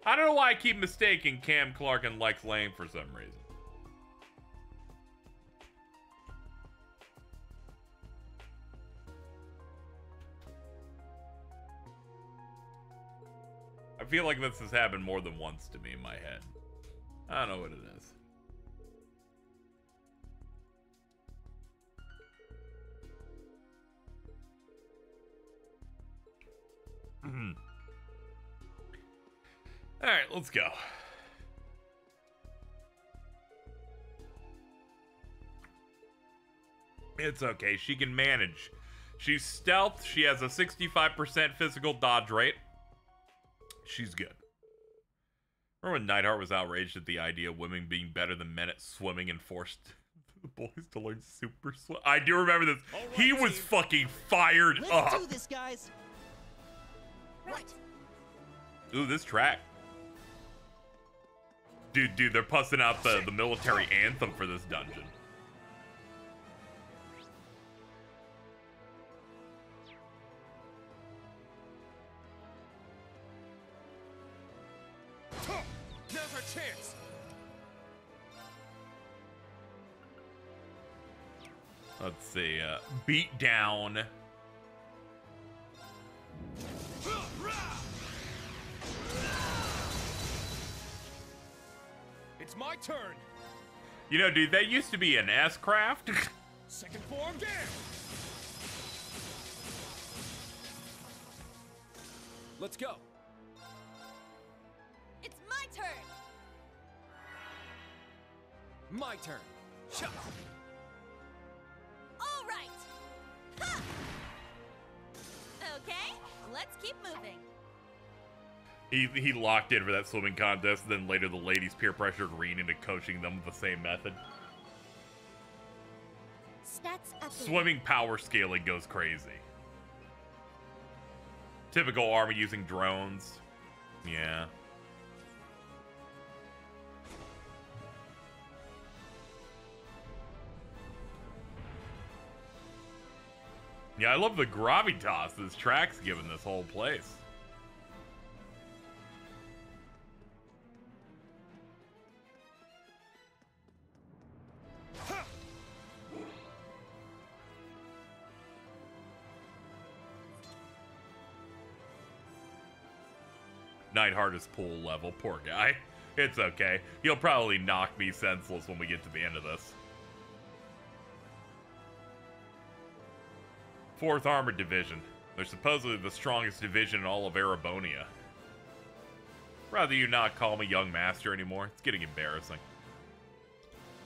Speaker 1: I don't know why I keep mistaking Cam Clark and Lex Lang for some reason. I feel like this has happened more than once to me in my head. I don't know what it is. All right, let's go. It's okay. She can manage. She's stealth. She has a 65% physical dodge rate. She's good. Remember when Neidhart was outraged at the idea of women being better than men at swimming and forced the boys to learn super swim? I do remember this.
Speaker 9: Right,
Speaker 1: He was
Speaker 9: team.
Speaker 1: fucking fired
Speaker 9: Let's
Speaker 1: up.
Speaker 9: do this, guys.
Speaker 6: Right.
Speaker 1: Ooh, this track. Dude, they're pussing out the military anthem for this dungeon.
Speaker 13: Now's our chance.
Speaker 1: Let's see, beat down.
Speaker 13: It's my turn.
Speaker 1: You know, dude, that used to be an S-craft.
Speaker 13: Second form, damn. Let's go.
Speaker 4: It's my turn.
Speaker 13: My turn. Shut.
Speaker 4: All right. Ha! Okay, let's keep moving.
Speaker 1: He locked in for that swimming contest, and then later the ladies peer pressured Reen into coaching them with the same method.
Speaker 6: Stats update.
Speaker 1: Swimming power scaling goes crazy. Typical army using drones. Yeah. Yeah, I love the gravitas this track's given this whole place. Neidhart is pool level, poor guy. It's okay. He'll probably knock me senseless when we get to the end of this. 4th Armored Division. They're supposedly the strongest division in all of Erebonia. Rather you not call me young master anymore. It's getting embarrassing.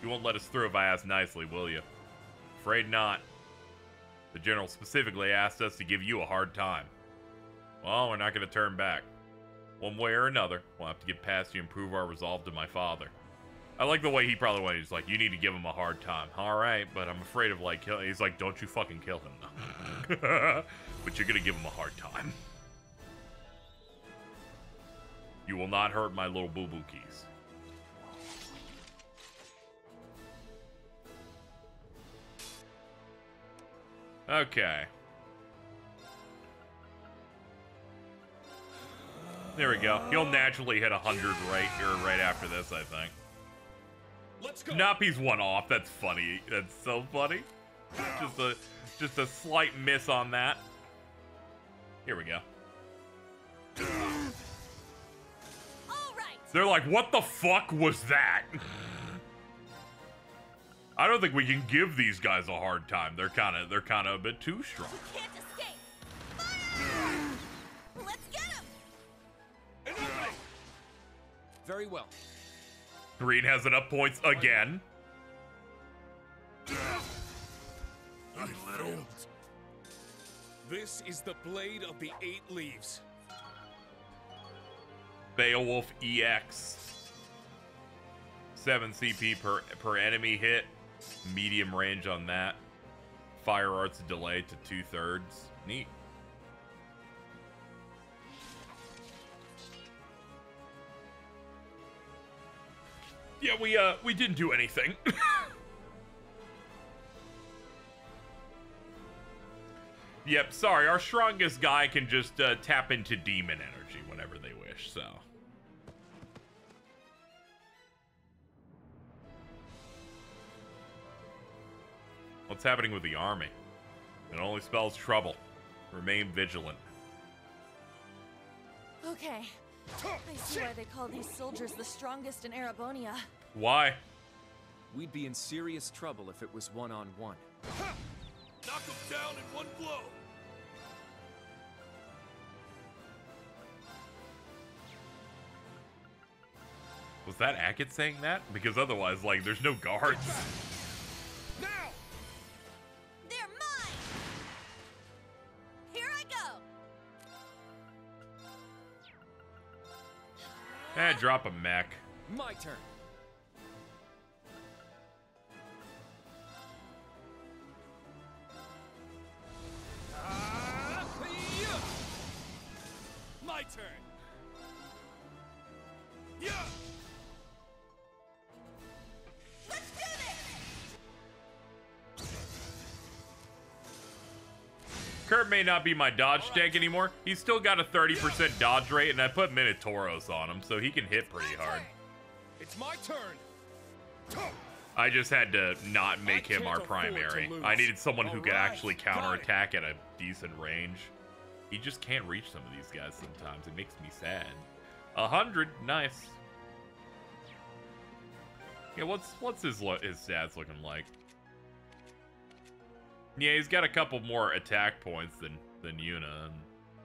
Speaker 1: You won't let us through if I ask nicely, will you? Afraid not. The general specifically asked us to give you a hard time. Well, we're not going to turn back. One way or another, we'll have to get past you and prove our resolve to my father. I like the way he probably went. He's like, you need to give him a hard time. All right, but I'm afraid of, like, killing. He's like, don't you fucking kill him, though. But you're going to give him a hard time. You will not hurt my little boo-boo keys. Okay. There we go. He'll naturally hit 100 right after this, I think.
Speaker 3: Let's go.
Speaker 1: Nappy's one off. That's funny. That's so funny. Just a slight miss on that. Here we go.
Speaker 4: All right.
Speaker 1: They're like, what the fuck was that? I don't think we can give these guys a hard time. They're kind of a bit too strong.
Speaker 4: You can't escape. Fire! Let's get him.
Speaker 8: Very well.
Speaker 1: Green has enough points again.
Speaker 14: I failed. This is the blade of the 8 leaves.
Speaker 1: Beowulf EX. 7 CP per enemy hit. Medium range on that. Fire Art's delay to 2/3. Neat. Yeah, we didn't do anything. Yep, sorry, our strongest guy can just tap into demon energy whenever they wish, so. What's happening with the army? It only spells trouble. Remain vigilant.
Speaker 4: Okay. I see why they call these soldiers the strongest in Erebonia.
Speaker 1: Why?
Speaker 8: We'd be in serious trouble if it was one-on-one.
Speaker 3: Knock him down in one blow.
Speaker 1: Was that Ackett saying that? Because otherwise, like, there's no guards.
Speaker 3: Now!
Speaker 4: They're mine! Here I go!
Speaker 1: Drop a mech.
Speaker 8: My turn.
Speaker 3: My turn. Yeah.
Speaker 4: Let's do this!
Speaker 1: Kurt may not be my dodge tank anymore. He's still got a 30% dodge rate, and I put Minotauros on him, so he can hit pretty hard.
Speaker 3: It's my turn.
Speaker 1: I just had to not make him our primary. I needed someone who could actually counterattack at a decent range. He just can't reach some of these guys sometimes. It makes me sad. 100, nice. Yeah, what's his stats looking like? Yeah, he's got a couple more attack points than Yuna, and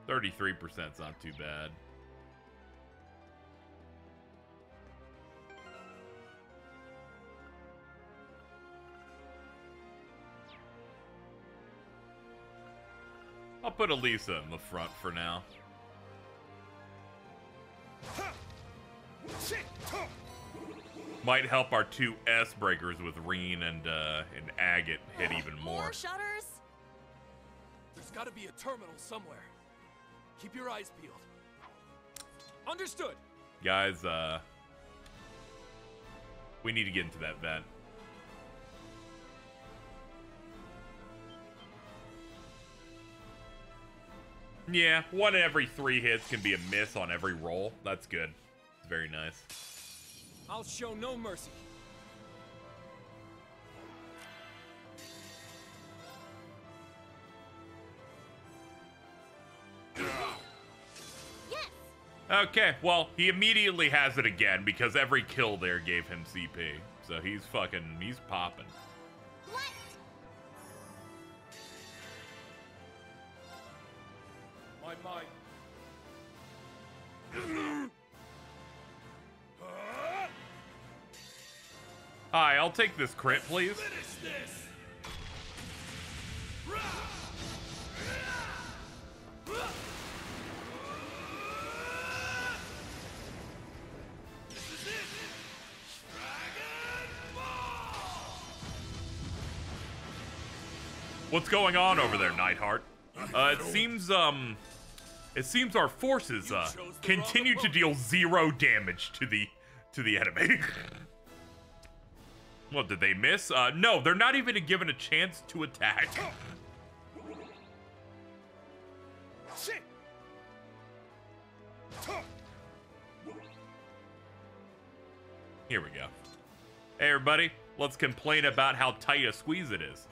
Speaker 1: 33%'s not too bad. I'll put Elisa in the front for now. Might help our 2 S breakers with Reen and Agate hit even more.
Speaker 4: Shutters?
Speaker 13: There's gotta be a terminal somewhere. Keep your eyes peeled. Understood.
Speaker 1: Guys, we need to get into that vent. Yeah, 1 every 3 hits can be a miss on every roll. That's good. It's very nice.
Speaker 8: I'll show no mercy.
Speaker 4: Yes.
Speaker 1: Okay, well, he immediately has it again because every kill there gave him CP. So he's popping.
Speaker 4: What?
Speaker 3: My mind.
Speaker 1: Hi, I'll take this crit, please.
Speaker 3: Finish this. This is it. Dragon Ball.
Speaker 1: What's going on over there, Nightheart? It seems, It seems our forces continue to deal 0 damage to the enemy. What, did they miss? No, they're not even given a chance to attack. Here we go. Hey everybody, let's complain about how tight a squeeze it is.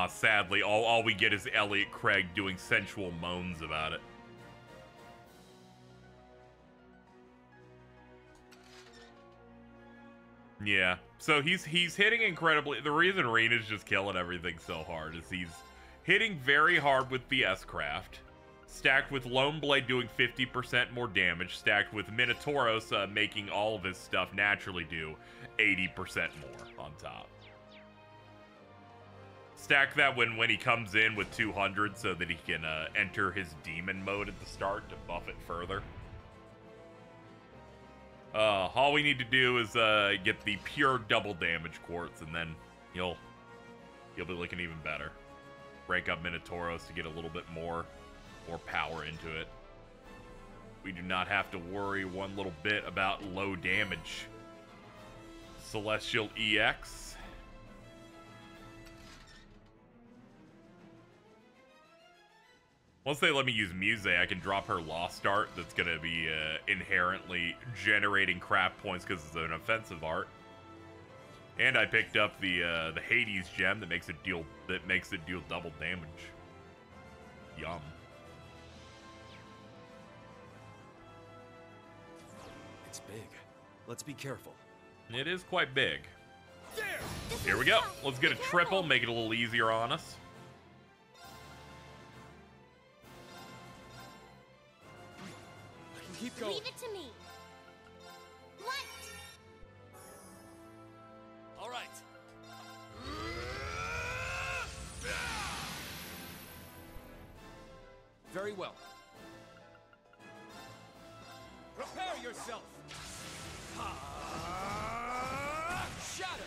Speaker 1: Sadly, all we get is Elliot Craig doing sensual moans about it. Yeah, so he's hitting incredibly. The reason Rena's just killing everything so hard is he's hitting very hard with the S-Craft, stacked with Lone Blade doing 50% more damage, stacked with Minotauros making all of his stuff naturally do 80% more on top. Stack that when he comes in with 200 so that he can enter his demon mode at the start to buff it further. All we need to do is get the pure double damage quartz, and then you'll be looking even better. Break up Minotauros to get a little bit more power into it. We do not have to worry one little bit about low damage. Celestial EX. Once they let me use Musse, I can drop her Lost Art that's going to be inherently generating crap points because it's an offensive art. And I picked up the Hades gem that makes it deal double damage. Yum.
Speaker 8: It's big. Let's be careful.
Speaker 1: It is quite big. Here we go. Let's get a triple, make it a little easier on us.
Speaker 8: Keep going.
Speaker 5: Leave it to me. Light.
Speaker 13: All right.
Speaker 8: Very well. Prepare yourself. Shatter.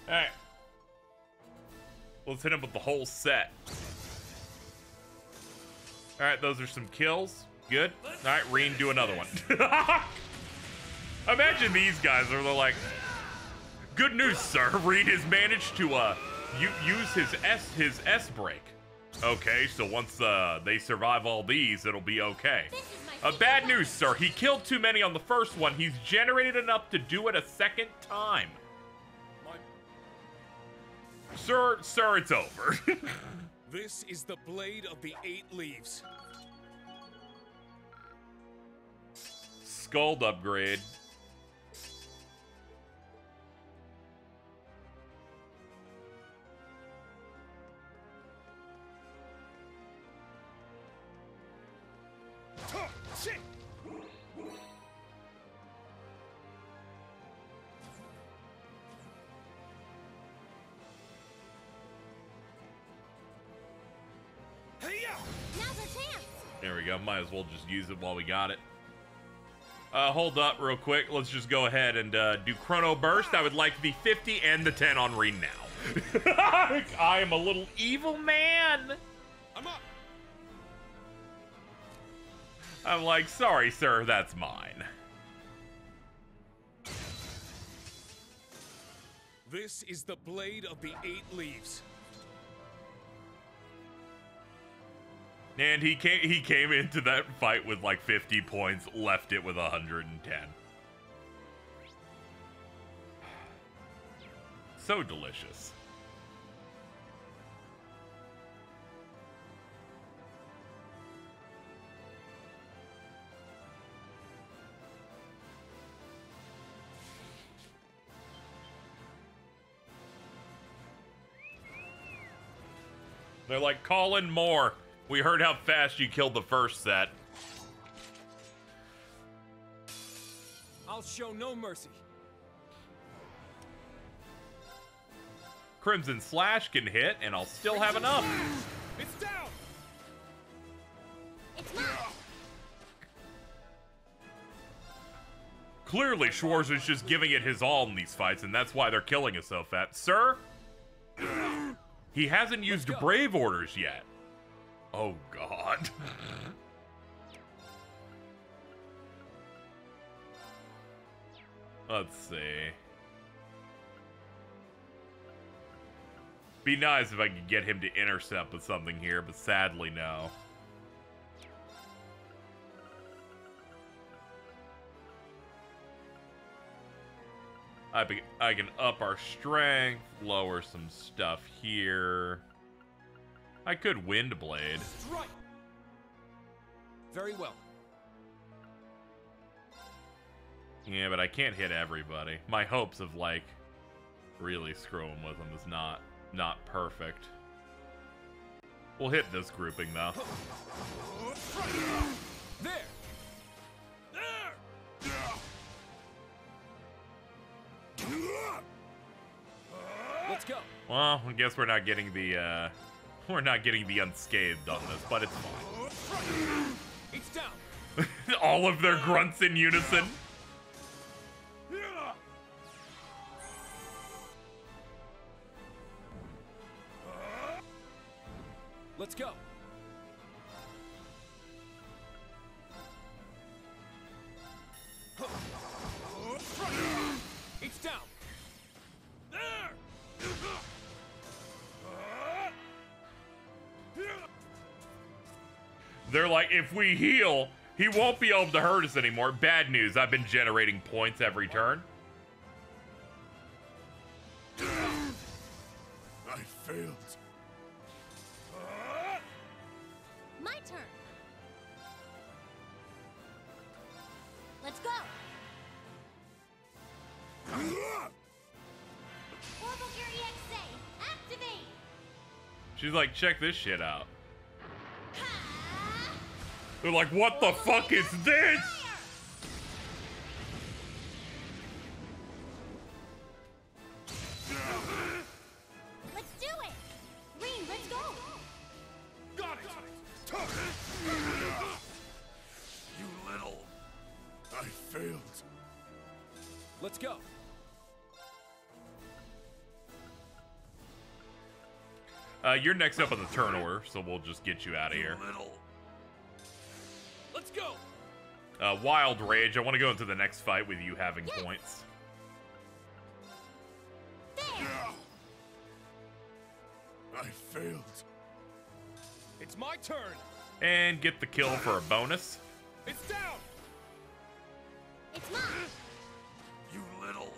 Speaker 1: All right. Let's hit him with the whole set. Alright, those are some kills. Good. Alright, Reen, do another one. Imagine these guys are like, good news, sir. Reen has managed to use his S break. Okay, so once they survive all these, it'll be okay. Bad news, sir. He killed too many on the first one. He's generated enough to do it a second time. Sir, it's over.
Speaker 14: This is the Blade of the 8 Leaves.
Speaker 1: Scald upgrade. There we go. Might as well just use it while we got it. Hold up real quick. Let's just go ahead and do Chrono Burst. I would like the 50 and the 10 on Reen now. I am a little evil man.
Speaker 14: I'm up.
Speaker 1: I'm like, sorry, sir, that's mine.
Speaker 14: This is the Blade of the 8 Leaves.
Speaker 1: And he came into that fight with like 50 points, left it with 110. So delicious. They're like, call in more. We heard how fast you killed the first set.
Speaker 8: I'll show no mercy.
Speaker 1: Crimson Slash can hit, and I'll still have enough.
Speaker 14: It's down.
Speaker 5: It's mine.
Speaker 1: Clearly, Schwarz is just giving it his all in these fights, and that's why they're killing us so fast. Sir? He hasn't used Brave Orders yet. Oh, God. Let's see. Be nice if I could get him to intercept with something here, but sadly, no. I can up our strength, lower some stuff here. I could Wind Blade.
Speaker 8: Strike. Very well.
Speaker 1: Yeah, but I can't hit everybody. My hopes of, like, really screwing with them is not perfect. We'll hit this grouping, though.
Speaker 8: There! Let's go.
Speaker 1: Well, I guess we're not getting the unscathed on this, but it's fine.
Speaker 8: It's down.
Speaker 1: All of their grunts in unison.
Speaker 8: Let's go. It's down.
Speaker 1: They're like, if we heal, he won't be able to hurt us anymore. Bad news, I've been generating points every turn.
Speaker 3: I failed.
Speaker 5: My turn. Let's go.
Speaker 6: Orbital Gear EXA, activate!
Speaker 1: She's like, check this shit out. They're like, what the fuck is this?
Speaker 5: Let's do it. Green, let's go.
Speaker 3: Got it! You little... I failed.
Speaker 8: Let's go.
Speaker 1: You're next up on the turn order, so we'll just get you out of here.
Speaker 8: Let's go.
Speaker 1: Wild Rage, I want to go into the next fight with you having points.
Speaker 3: I failed.
Speaker 8: It's my turn.
Speaker 1: And get the kill for a bonus.
Speaker 8: It's down.
Speaker 5: It's mine.
Speaker 3: You little...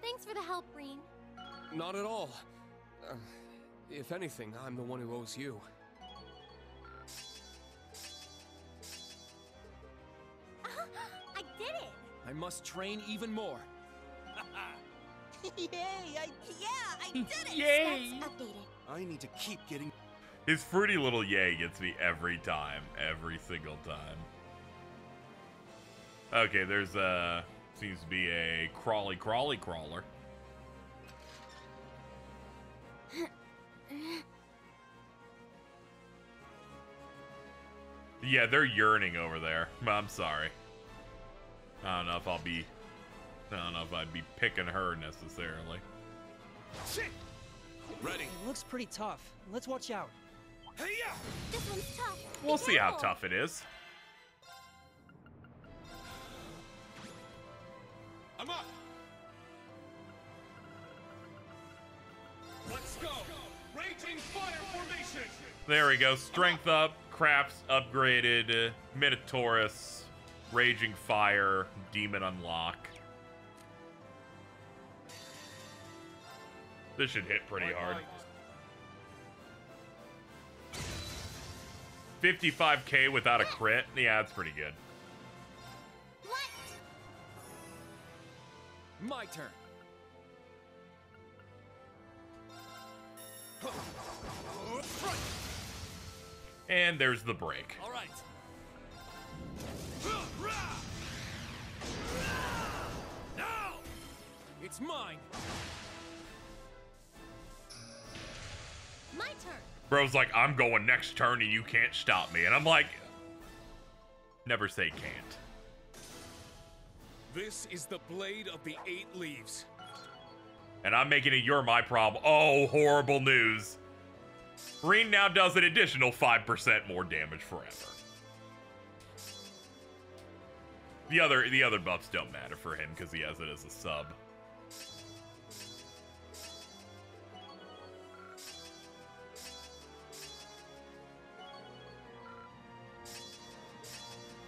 Speaker 5: Thanks for the help, Green.
Speaker 8: Not at all. If anything, I'm the one who owes you.
Speaker 5: I did it.
Speaker 8: I must train even more.
Speaker 9: Yay! I
Speaker 5: did it.
Speaker 1: Yay!
Speaker 5: Stats updated.
Speaker 3: I need to keep getting...
Speaker 1: His fruity little yay gets me every time. Every single time. Okay, there's seems to be a crawly crawler. Yeah, they're yearning over there. I'm sorry. I don't know if I'd be picking her necessarily.
Speaker 8: Shit! Ready.
Speaker 9: It looks pretty tough. Let's watch out.
Speaker 8: Hey, yeah!
Speaker 5: This one's tough.
Speaker 1: We'll see how tough it is.
Speaker 3: I'm up!
Speaker 8: Let's go! Raging fire formation!
Speaker 1: There we go. Strength up, craps upgraded, Minotaurus, Raging Fire, Demon unlock. This should hit pretty hard. 55k without a crit? Yeah, that's pretty good.
Speaker 5: What?
Speaker 8: My turn.
Speaker 1: And there's the break.
Speaker 8: All right. Now! It's mine.
Speaker 5: My turn.
Speaker 1: Bro's like, I'm going next turn and you can't stop me. And I'm like, Never say can't.
Speaker 8: This is the blade of the 8 leaves.
Speaker 1: And I'm making it you're my problem. Oh, horrible news. Green now does an additional 5% more damage forever. The other buffs don't matter for him because he has it as a sub.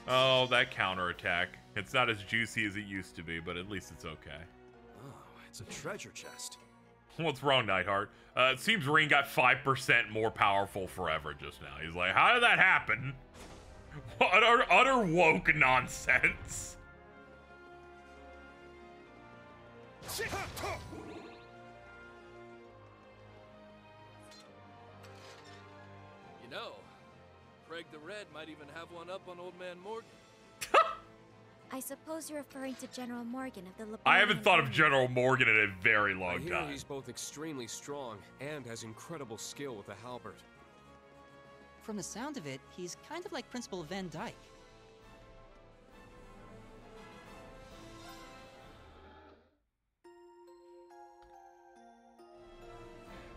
Speaker 1: Oh, that counterattack. It's not as juicy as it used to be, but at least it's okay.
Speaker 8: Oh, it's a treasure chest.
Speaker 1: What's wrong, Nightheart? It seems Ring got 5% more powerful forever just now. He's like, how did that happen? Utter woke nonsense.
Speaker 13: You know, Craig the Red might even have one up on Old Man Morgan.
Speaker 5: I suppose you're referring to General Morgan of the Laborian
Speaker 1: I haven't thought of
Speaker 5: Army.
Speaker 1: General Morgan in a very long
Speaker 8: I hear
Speaker 1: time.
Speaker 8: he's both extremely strong and has incredible skill with the halberd.
Speaker 9: From the sound of it, he's kind of like Principal Van Dyke.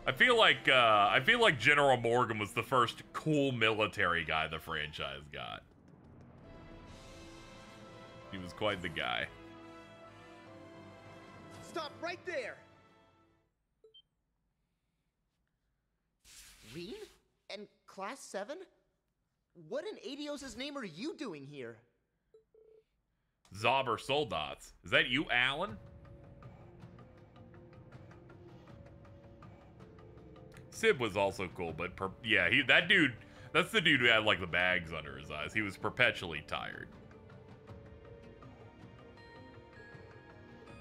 Speaker 1: I feel like General Morgan was the first cool military guy the franchise got. He was quite the guy.
Speaker 16: Stop right there! Reed? And Class 7? What in Adios' name are you doing here?
Speaker 1: Zobber Soldats. Is that you, Alan? Sib was also cool, but yeah, that dude, that's the dude who had like the bags under his eyes. He was perpetually tired.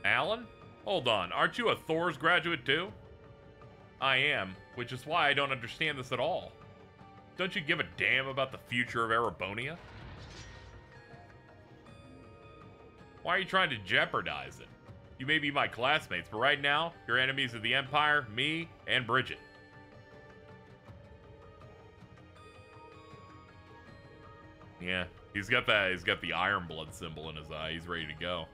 Speaker 1: Alan? Hold on, aren't you a Thor's graduate too? I am, which is why I don't understand this at all. Don't you give a damn about the future of Erebonia? Why are you trying to jeopardize it? You may be my classmates, but right now, your enemies are the Empire, me, and Bridget. Yeah, he's got the Iron Blood symbol in his eye. He's ready to go.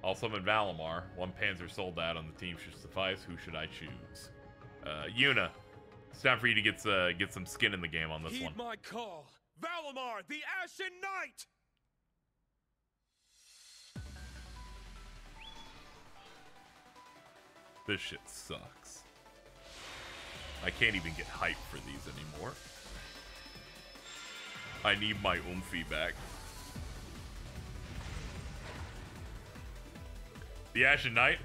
Speaker 1: I'll summon Valimar. 1 Panzer Soldat on the team should suffice. Who should I choose? Yuna. It's time for you to get some skin in the game on this one.
Speaker 8: Heed my call. Valimar, the Ashen Knight!
Speaker 1: This shit sucks. I can't even get hyped for these anymore. I need my oomphy back. The Ashen Knight?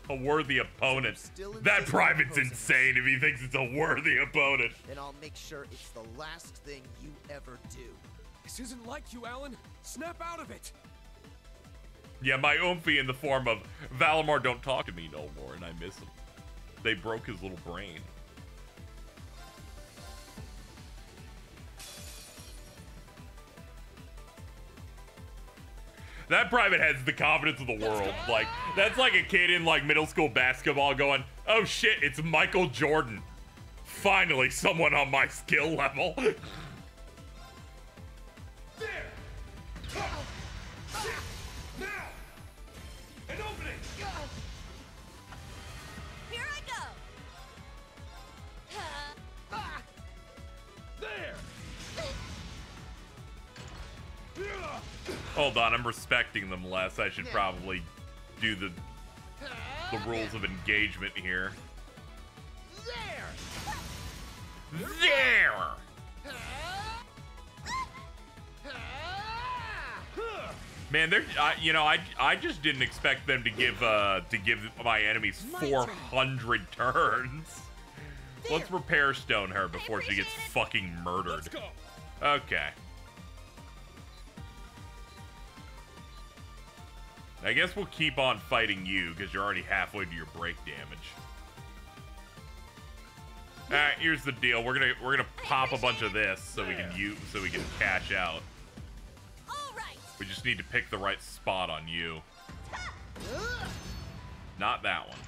Speaker 1: A worthy opponent. That private's insane if he thinks it's a worthy opponent.
Speaker 16: Then I'll make sure it's the last thing you ever do.
Speaker 8: This isn't like you, Alan. Snap out of it.
Speaker 1: Yeah, my oomphy in the form of Valimar don't talk to me no more, and I miss him. They broke his little brain. That private has the confidence of the world. Like, that's like a kid in like middle school basketball going, oh shit, it's Michael Jordan. Finally, someone on my skill level.
Speaker 8: An opening!
Speaker 4: Here I go!
Speaker 8: There!
Speaker 1: Hold on, I'm respecting them less. I should probably do the rules of engagement here. There! Man, I just didn't expect them to give my enemies 400 turns. Let's repair Stone her before she gets fucking murdered. Okay. I guess we'll keep on fighting you because you're already halfway to your break damage. All right, here's the deal. We're gonna pop a bunch of this so we can cash out. We just need to pick the right spot on you. Not that one.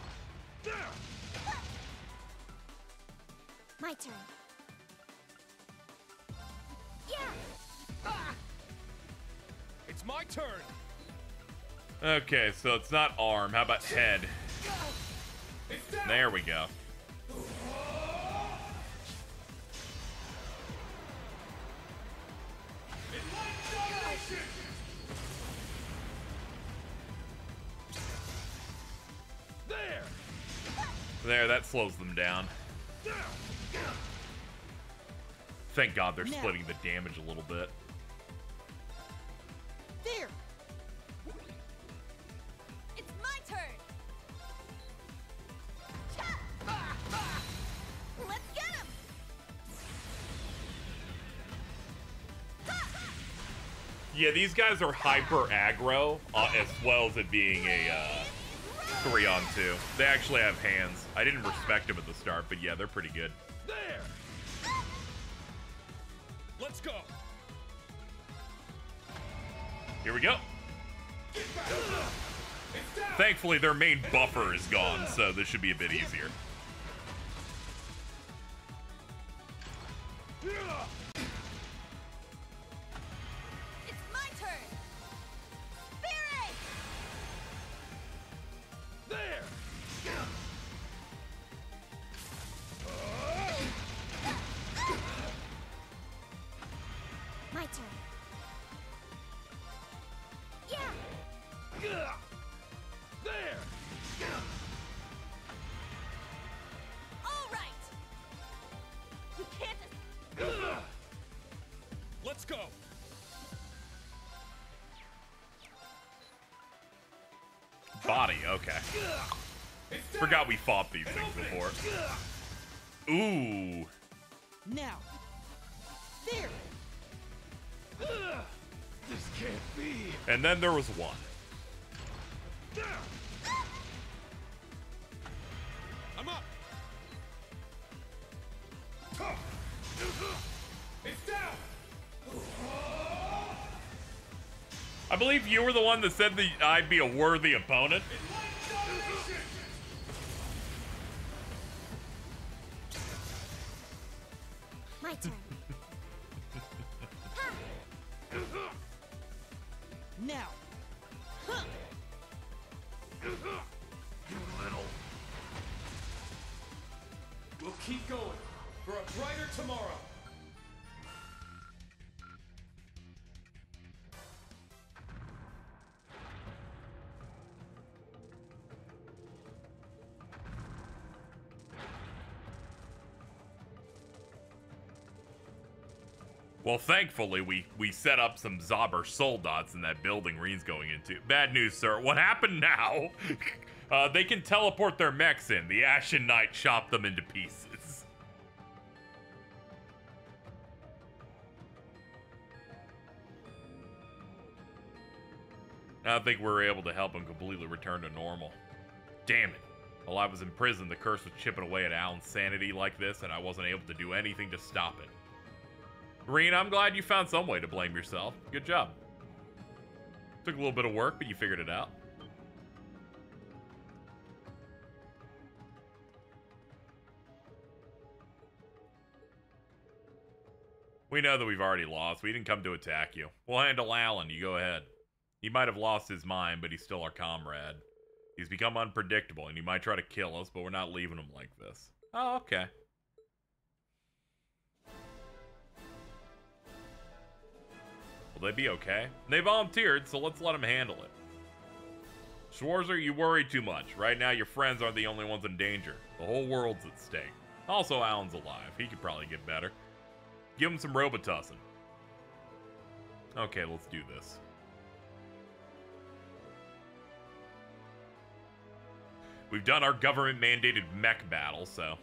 Speaker 5: My turn.
Speaker 8: my turn.
Speaker 1: Okay, so it's not arm. How about head? There we go. There, that slows them down. Thank God they're splitting the damage a little bit.
Speaker 4: There. It's my turn. Let's get him.
Speaker 1: Yeah, these guys are hyper aggro, as well as it being a 3-on-2. They actually have hands. I didn't respect them at the start, but yeah, they're pretty good.
Speaker 8: There. Let's go.
Speaker 1: Here we go. Thankfully, their main buffer is gone, so this should be a bit easier.
Speaker 4: It's my turn. Spirit.
Speaker 8: There.
Speaker 5: My turn.
Speaker 8: Yeah. There.
Speaker 4: All right. You can't.
Speaker 8: Let's go.
Speaker 1: Body, okay. Forgot we fought these things before. Ooh.
Speaker 9: Now. There.
Speaker 8: This can't be.
Speaker 1: And then there was one.
Speaker 8: I'm up. It's down.
Speaker 1: I believe you were the one that said that I'd be a worthy opponent.
Speaker 5: My turn.
Speaker 9: Now.
Speaker 8: You little. We'll keep going for a brighter tomorrow.
Speaker 1: Well, thankfully, we set up some Zobber soul dots in that building Reen's going into. Bad news, sir. What happened now? They can teleport their mechs in. The Ashen Knight chopped them into pieces. I don't think we were able to help him completely return to normal. Damn it. While I was in prison, the curse was chipping away at Alan's sanity like this, and I wasn't able to do anything to stop it. Reen, I'm glad you found some way to blame yourself. Good job. Took a little bit of work, but you figured it out. We know that we've already lost. We didn't come to attack you. We'll handle Alan. You go ahead. He might have lost his mind, but he's still our comrade. He's become unpredictable, and he might try to kill us, but we're not leaving him like this. Oh, okay. Will they be okay? They volunteered, so let's let them handle it. Schwarzer, you worry too much. Right now, your friends aren't the only ones in danger. The whole world's at stake. Also, Alan's alive. He could probably get better. Give him some Robitussin. Okay, let's do this. We've done our government-mandated mech battle, so...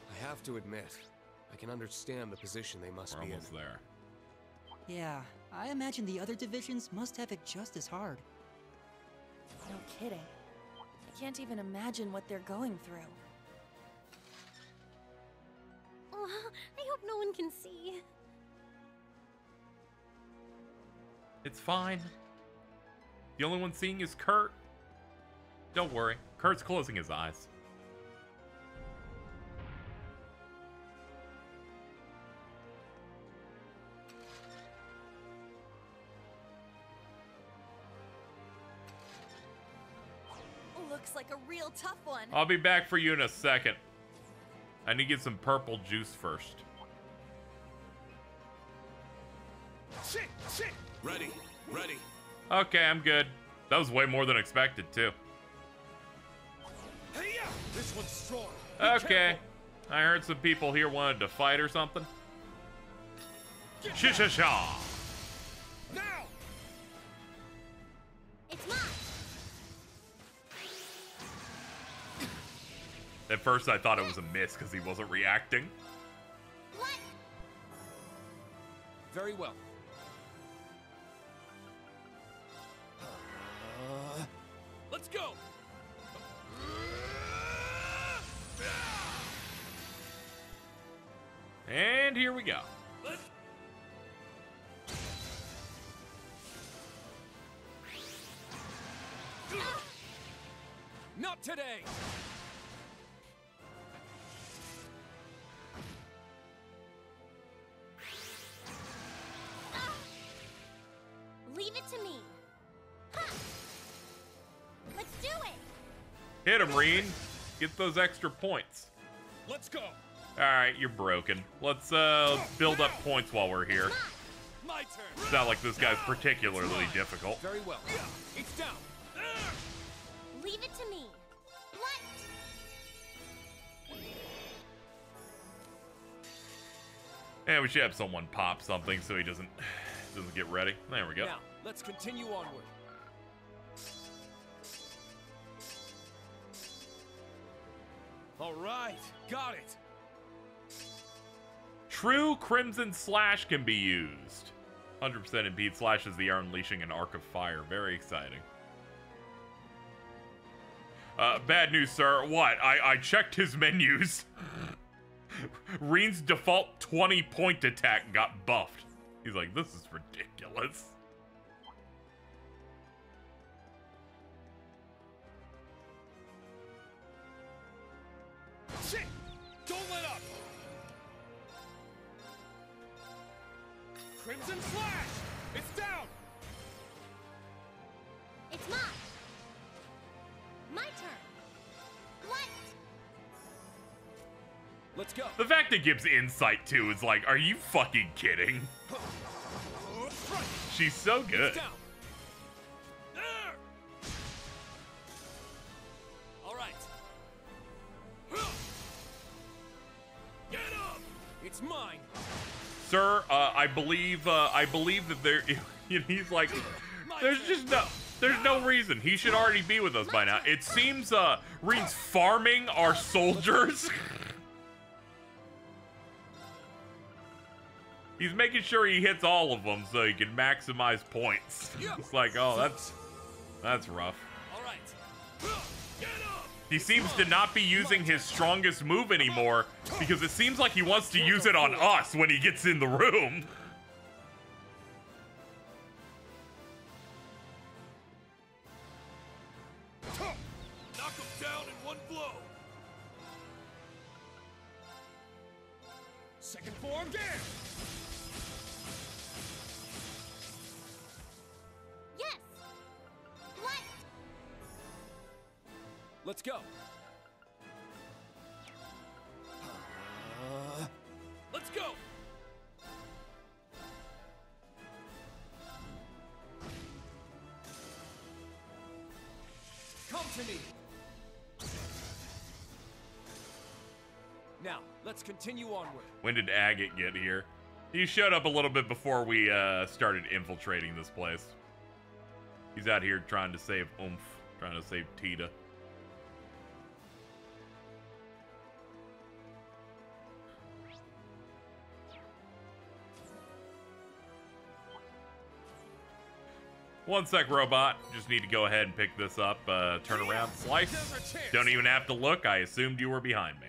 Speaker 8: I have to admit, I can understand the position they must be in.
Speaker 1: We're almost there.
Speaker 9: Yeah, I imagine the other divisions must have it just as hard.
Speaker 4: No kidding. I can't even imagine what they're going through.
Speaker 5: Oh, I hope no one can see.
Speaker 1: It's fine. The only one seeing is Kurt. Don't worry. Kurt's closing his eyes.
Speaker 4: looks like a real tough one.
Speaker 1: I'll be back for you in a second. I need to get some purple juice first.
Speaker 3: Shit! Ready.
Speaker 1: Okay, I'm good. That was way more than expected, too.
Speaker 3: Hey, yeah! This one's strong.
Speaker 1: Okay. I heard some people here wanted to fight or something. Sha-sha-sha!
Speaker 3: Now!
Speaker 5: It's mine.
Speaker 1: At first, I thought it was a miss because he wasn't reacting.
Speaker 5: What?
Speaker 8: Very well.
Speaker 13: Let's go!
Speaker 1: And here we go.
Speaker 8: Not today!
Speaker 5: Leave it to me. Ha! Let's do it.
Speaker 1: Hit him, Reen. Get those extra points.
Speaker 3: Let's go!
Speaker 1: Alright, you're broken. Let's build up points while we're here.
Speaker 3: My turn!
Speaker 1: It's not like this guy's particularly difficult.
Speaker 8: Very well. It's down.
Speaker 5: Leave it to me. What?
Speaker 1: Yeah, we should have someone pop something so he doesn't get ready. There we go.
Speaker 8: Now, let's continue onward.
Speaker 3: All right, got it.
Speaker 1: True Crimson Slash can be used. 100% impede slashes the air, unleashing an arc of fire. Very exciting. Bad news, sir. What? I checked his menus. Reen's default 20-point attack got buffed. He's like, this is ridiculous.
Speaker 3: Shit! Don't let up! Crimson Slash! It's down!
Speaker 5: It's mine. My turn. What?
Speaker 8: Let's go.
Speaker 1: The fact it gives insight, too, is like, are you fucking kidding? She's so good.
Speaker 8: It's down.
Speaker 13: All right. Get up!
Speaker 8: It's mine.
Speaker 1: Sir, I believe that there, he's like, there's no reason. He should already be with us by now. It seems, Reen's farming our soldiers. He's making sure he hits all of them so he can maximize points. It's like, oh, that's rough.
Speaker 13: All right. Get up!
Speaker 1: He seems to not be using his strongest move anymore because it seems like he wants to use it on us when he gets in the room.
Speaker 13: Knock him down in one blow.
Speaker 3: Second form, dance!
Speaker 5: Yes. What?
Speaker 8: Let's go.
Speaker 13: Let's go!
Speaker 8: Come to me. Now, let's continue onward.
Speaker 1: When did Agate get here? He showed up a little bit before we started infiltrating this place. He's out here trying to save Oomph, trying to save Tita. One sec, robot. Just need to go ahead and pick this up, turn around, slice. Don't even have to look. I assumed you were behind me.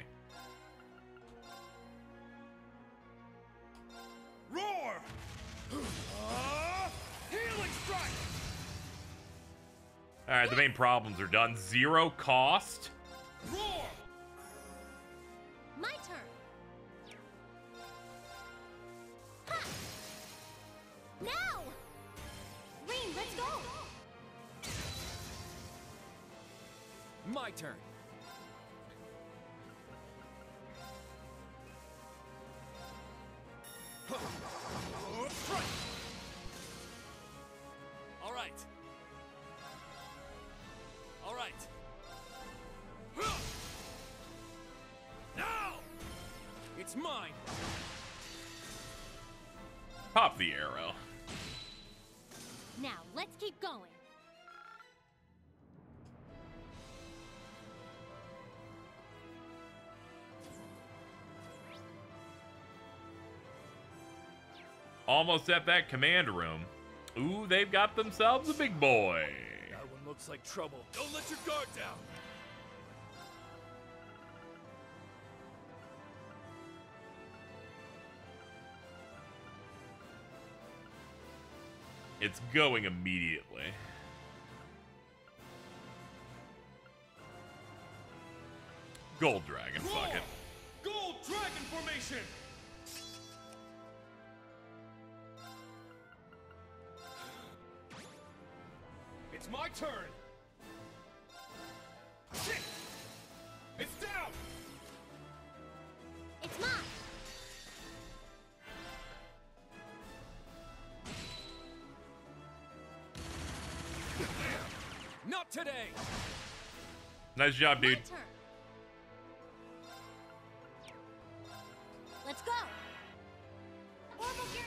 Speaker 3: Roar! Healing strike!
Speaker 1: Alright, the main problems are done. 0 cost.
Speaker 3: Roar!
Speaker 5: My turn. Ha! Now! Reen, let's go!
Speaker 8: my turn.
Speaker 13: All right. All right. Now!
Speaker 8: It's mine.
Speaker 1: Pop the arrow.
Speaker 5: Now, let's keep going.
Speaker 1: Almost at that command room. Ooh, they've got themselves a big boy.
Speaker 13: That one looks like trouble. Don't let your guard down.
Speaker 1: It's going immediately. Gold Dragon, fuck it.
Speaker 3: Gold Dragon Formation!
Speaker 8: It's my turn. Shit! It's down.
Speaker 5: It's mine.
Speaker 8: Not today.
Speaker 1: Nice job, dude.
Speaker 5: My turn. Let's go. Orbital gear.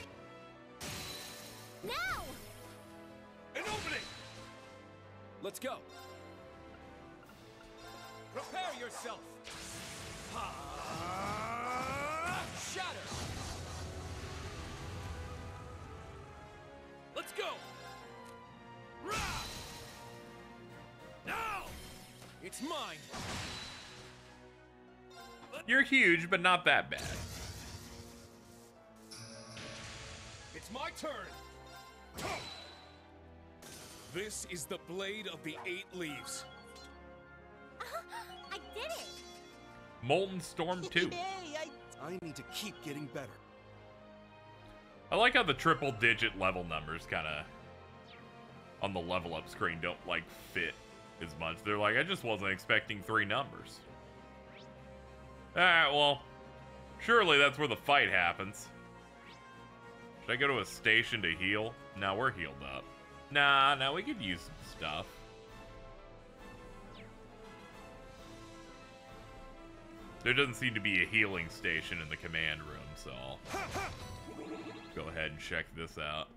Speaker 5: Now.
Speaker 8: An opening. Let's go. Prepare yourself. Shatter.
Speaker 13: Let's go. Rah! Now!
Speaker 8: It's mine.
Speaker 1: You're huge, but not that bad.
Speaker 8: It's my turn. This is the Blade of the Eight Leaves.
Speaker 5: I did it.
Speaker 1: Molten Storm 2.
Speaker 8: I need to keep getting better.
Speaker 1: I like how the triple digit level numbers kind of on the level up screen don't like fit as much. They're like, I just wasn't expecting 3 numbers. Alright, well, surely that's where the fight happens. Should I go to a station to heal? No, we're healed up. Nah, we could use some stuff. There doesn't seem to be a healing station in the command room, so I'll go ahead and check this out.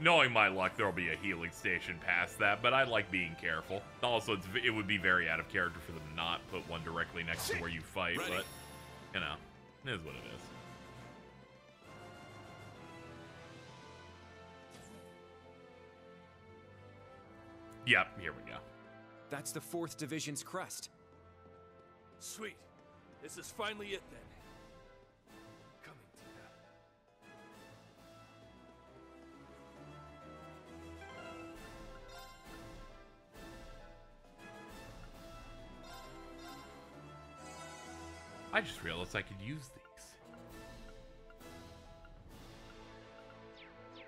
Speaker 1: Knowing my luck, there'll be a healing station past that, but I like being careful. Also, it would be very out of character for them to not put one directly next to where you fight, but, you know, it is what it is. Yep, here we go.
Speaker 8: That's the 4th Division's crest.
Speaker 13: Sweet. This is finally it then. Coming to you.
Speaker 1: I just realized I could use these.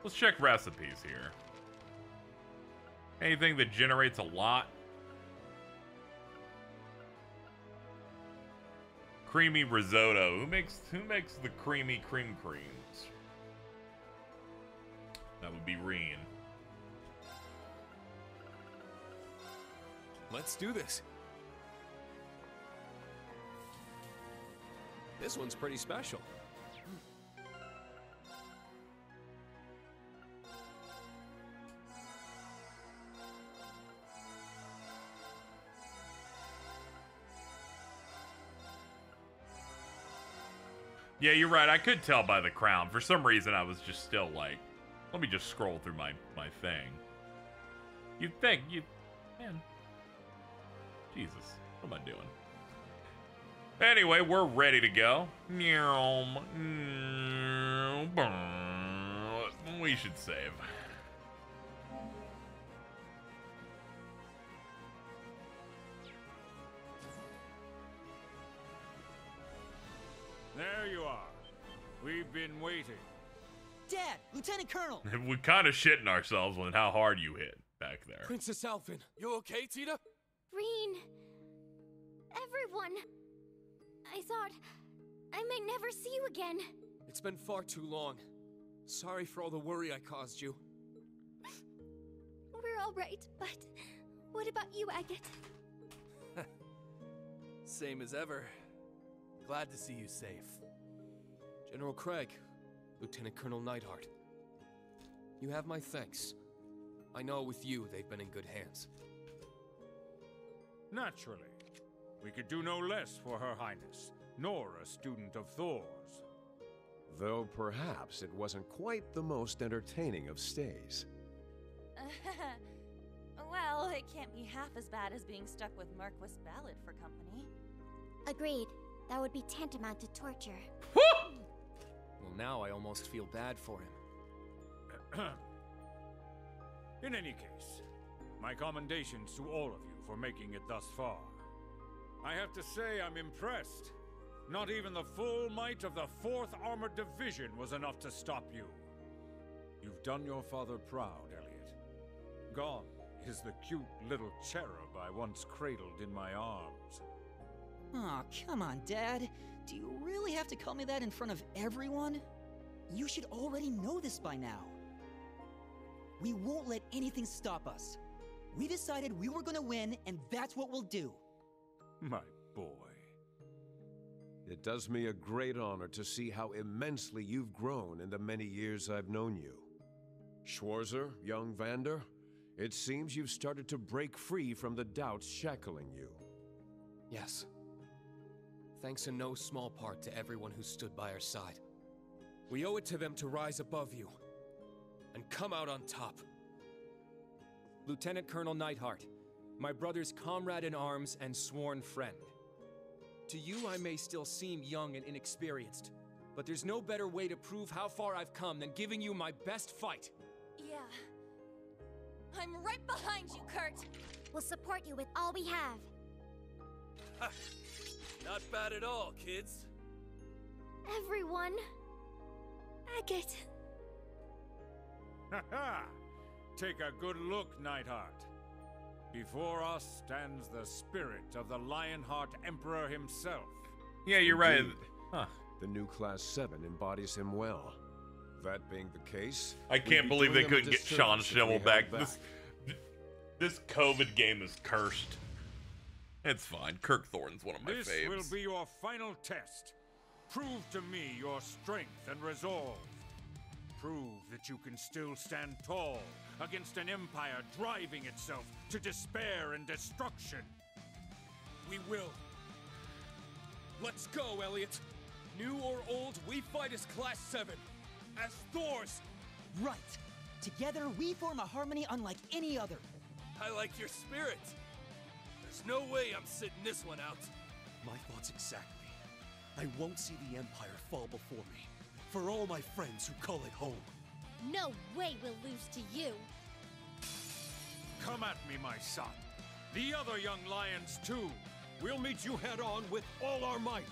Speaker 1: Let's check recipes here. Anything that generates a lot. Creamy risotto. Who makes the creamy creams? That would be Reen.
Speaker 8: Let's do this. This one's pretty special.
Speaker 1: Yeah, you're right. I could tell by the crown. For some reason, I was just still like, let me just scroll through my thing. You'd think, man. Jesus, what am I doing? Anyway, we're ready to go. We should save.
Speaker 14: There you are. We've been waiting.
Speaker 9: Dad, Lieutenant Colonel.
Speaker 1: We're kind of shitting ourselves on how hard you hit back there.
Speaker 13: Princess Alphen, you okay, Tita?
Speaker 5: Reen. Everyone. I thought I might never see you again.
Speaker 13: It's been far too long. Sorry for all the worry I caused you.
Speaker 5: We're all right, but what about you, Agate?
Speaker 13: Same as ever. Glad to see you safe. General Craig, Lieutenant Colonel Neidhart. You have my thanks. I know with you they've been in good hands.
Speaker 14: Naturally. We could do no less for Her Highness, nor a student of Thor's.
Speaker 7: Though perhaps it wasn't quite the most entertaining of stays.
Speaker 4: Well, it can't be half as bad as being stuck with Marquis Ballard for company.
Speaker 5: Agreed. That would be tantamount to torture.
Speaker 13: Well, now I almost feel bad for him.
Speaker 14: In any case, my commendations to all of you for making it thus far. I have to say I'm impressed. Not even the full might of the 4th Armored Division was enough to stop you. You've done your father proud, Elliot. Gone is the cute little cherub I once cradled in my arms.
Speaker 9: Aw, come on, Dad. Do you really have to call me that in front of everyone? You should already know this by now. We won't let anything stop us. We decided we were gonna win, and that's what we'll do.
Speaker 14: My boy.
Speaker 7: It does me a great honor to see how immensely you've grown in the many years I've known you. Schwarzer, young Vander, it seems you've started to break free from the doubts shackling you.
Speaker 13: Yes. Thanks in no small part to everyone who stood by our side. We owe it to them to rise above you and come out on top. Lieutenant Colonel Neidhart, my brother's comrade in arms and sworn friend. To you, I may still seem young and inexperienced, but there's no better way to prove how far I've come than giving you my best fight.
Speaker 4: Yeah. I'm right behind you, Kurt.
Speaker 5: We'll support you with all we have.
Speaker 13: Not bad at all, kids.
Speaker 5: Everyone. Agate.
Speaker 14: Ha ha! Take a good look, Neidhart. Before us stands the spirit of the Lionheart Emperor himself.
Speaker 1: Yeah, you're right.
Speaker 7: Huh. The new Class 7 embodies him well. That being the case,
Speaker 1: I can't believe they couldn't get Sean Schimmel back. This COVID game is cursed. It's fine. Kirk Thorne's one of my faves.
Speaker 14: This will be your final test. Prove to me your strength and resolve. Prove that you can still stand tall against an empire driving itself to despair and destruction.
Speaker 13: We will. Let's go, Elliot. New or old, we fight as Class 7. As Thors.
Speaker 9: Right. Together, we form a harmony unlike any other.
Speaker 13: I like your spirit. There's no way I'm sitting this one out.
Speaker 3: My thoughts exactly. I won't see the Empire fall before me. For all my friends who call it home.
Speaker 5: No way we'll lose to you.
Speaker 14: Come at me, my son. The other young lions, too.
Speaker 3: We'll meet you head on with all our might.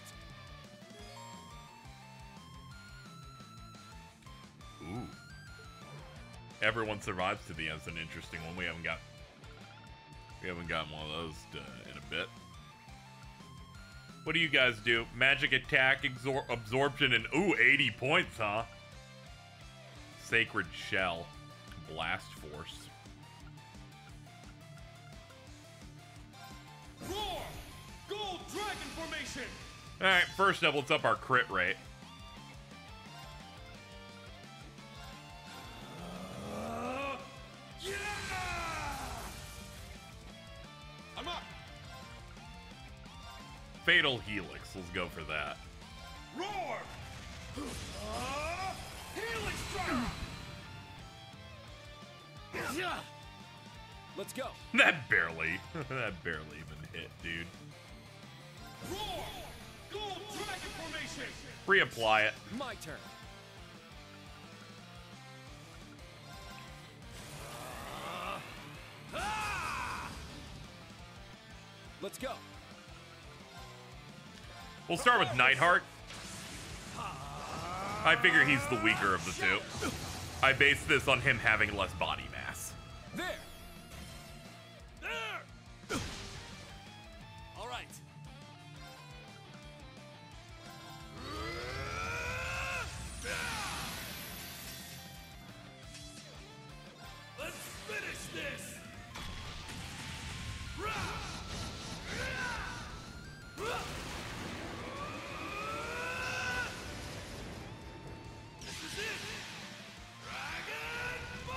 Speaker 1: Ooh. Everyone survives to the end. It's an interesting one. We haven't gotten one of those in a bit. What do you guys do? Magic attack, absorption, and ooh, 80 points, huh? Sacred Shell, Blast Force.
Speaker 3: Roar! Gold Dragon Formation!
Speaker 1: Alright, first up, let's up our crit rate.
Speaker 3: Yeah! I'm up!
Speaker 1: Fatal Helix, let's go for that.
Speaker 3: Roar! Helix Strike!
Speaker 13: Let's go.
Speaker 1: That barely even hit, dude.
Speaker 3: Roar! Gold Dragon Formation!
Speaker 1: Reapply it.
Speaker 13: My turn. Let's go.
Speaker 1: We'll start with Neidhart. I figure he's the weaker of the two. I base this on him having less body mass.
Speaker 13: There. There. All right. Let's finish this. This is it. Dragon Ball.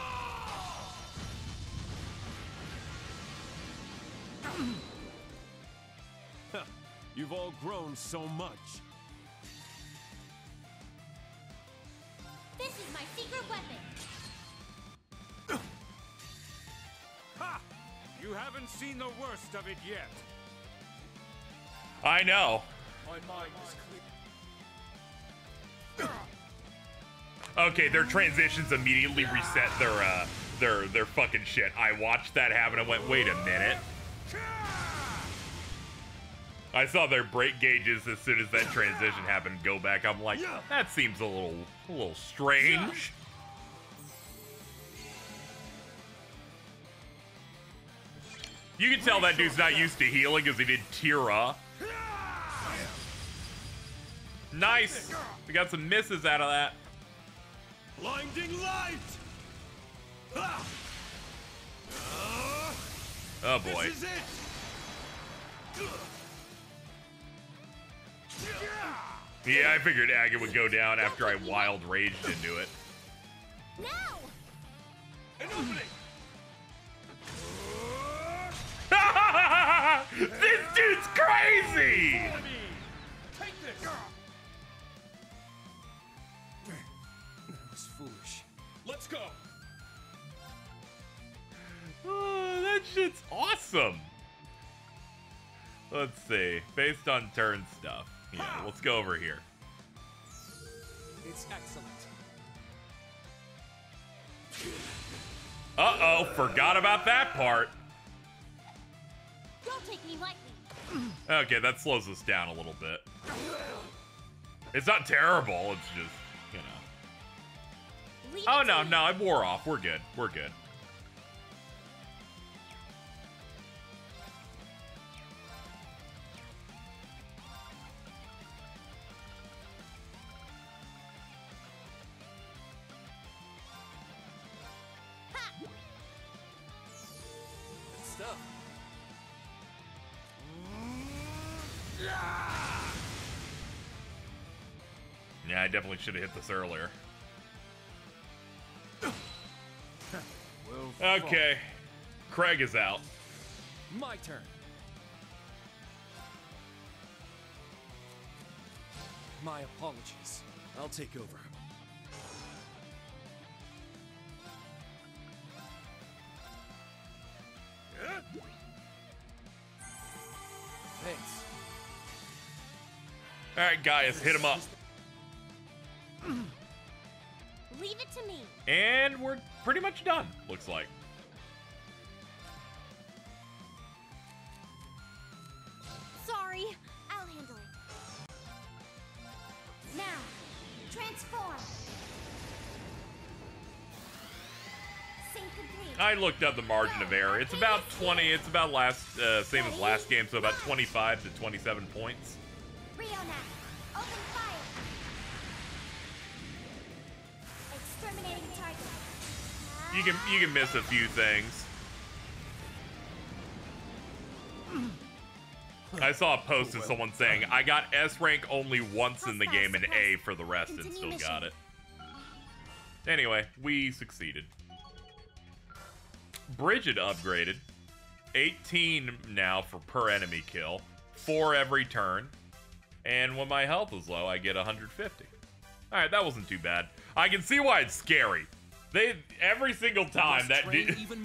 Speaker 7: You've all grown so much.
Speaker 6: This is my secret weapon.
Speaker 14: Ha! You haven't seen the worst of it yet.
Speaker 1: I know.
Speaker 13: My mind is clear.
Speaker 1: Okay, their transitions immediately reset their fucking shit. I watched that happen and went, wait a minute. I saw their break gauges as soon as that transition happened go back. I'm like, that seems a little strange. You can tell that dude's not used to healing because he did Tira. Nice. We got some misses out of that.
Speaker 3: Blinding light!
Speaker 1: Oh boy.
Speaker 3: This is it!
Speaker 1: Yeah, I figured Agate would go down after I wild raged into it.
Speaker 6: Now!
Speaker 3: An opening!
Speaker 1: This dude's crazy!
Speaker 3: Take this!
Speaker 13: That was foolish. Let's go.
Speaker 1: Oh, that shit's awesome. Let's see. Based on turn stuff. Yeah, let's go over here.
Speaker 13: It's excellent.
Speaker 1: Uh-oh, forgot about that part.
Speaker 6: Don't take me lightly.
Speaker 1: Okay, that slows us down a little bit. It's not terrible, it's just, you know. Oh, no, it wore off. We're good. We're good.
Speaker 13: Good stuff.
Speaker 1: Yeah, I definitely should have hit this earlier. Okay. Craig is out.
Speaker 13: My turn. My apologies. I'll take over. Thanks.
Speaker 1: All right, Gaius, hit him up.
Speaker 6: Leave it to me.
Speaker 1: And we're pretty much done, looks like.
Speaker 6: Sorry, I'll handle it. Now, transform. Sync complete.
Speaker 1: I looked up the margin of error. It's about 20. It's about same as last game, so about 25 to 27 points.
Speaker 6: Riona, open fire. Exterminating target.
Speaker 1: You can miss a few things. I saw a post of someone saying, I got S rank only once in the game and A for the rest and still got it. Anyway, we succeeded. Bridget upgraded. 18 now for per enemy kill. 4 every turn. And when my health is low, I get 150. Alright, that wasn't too bad. I can see why it's scary. Every single time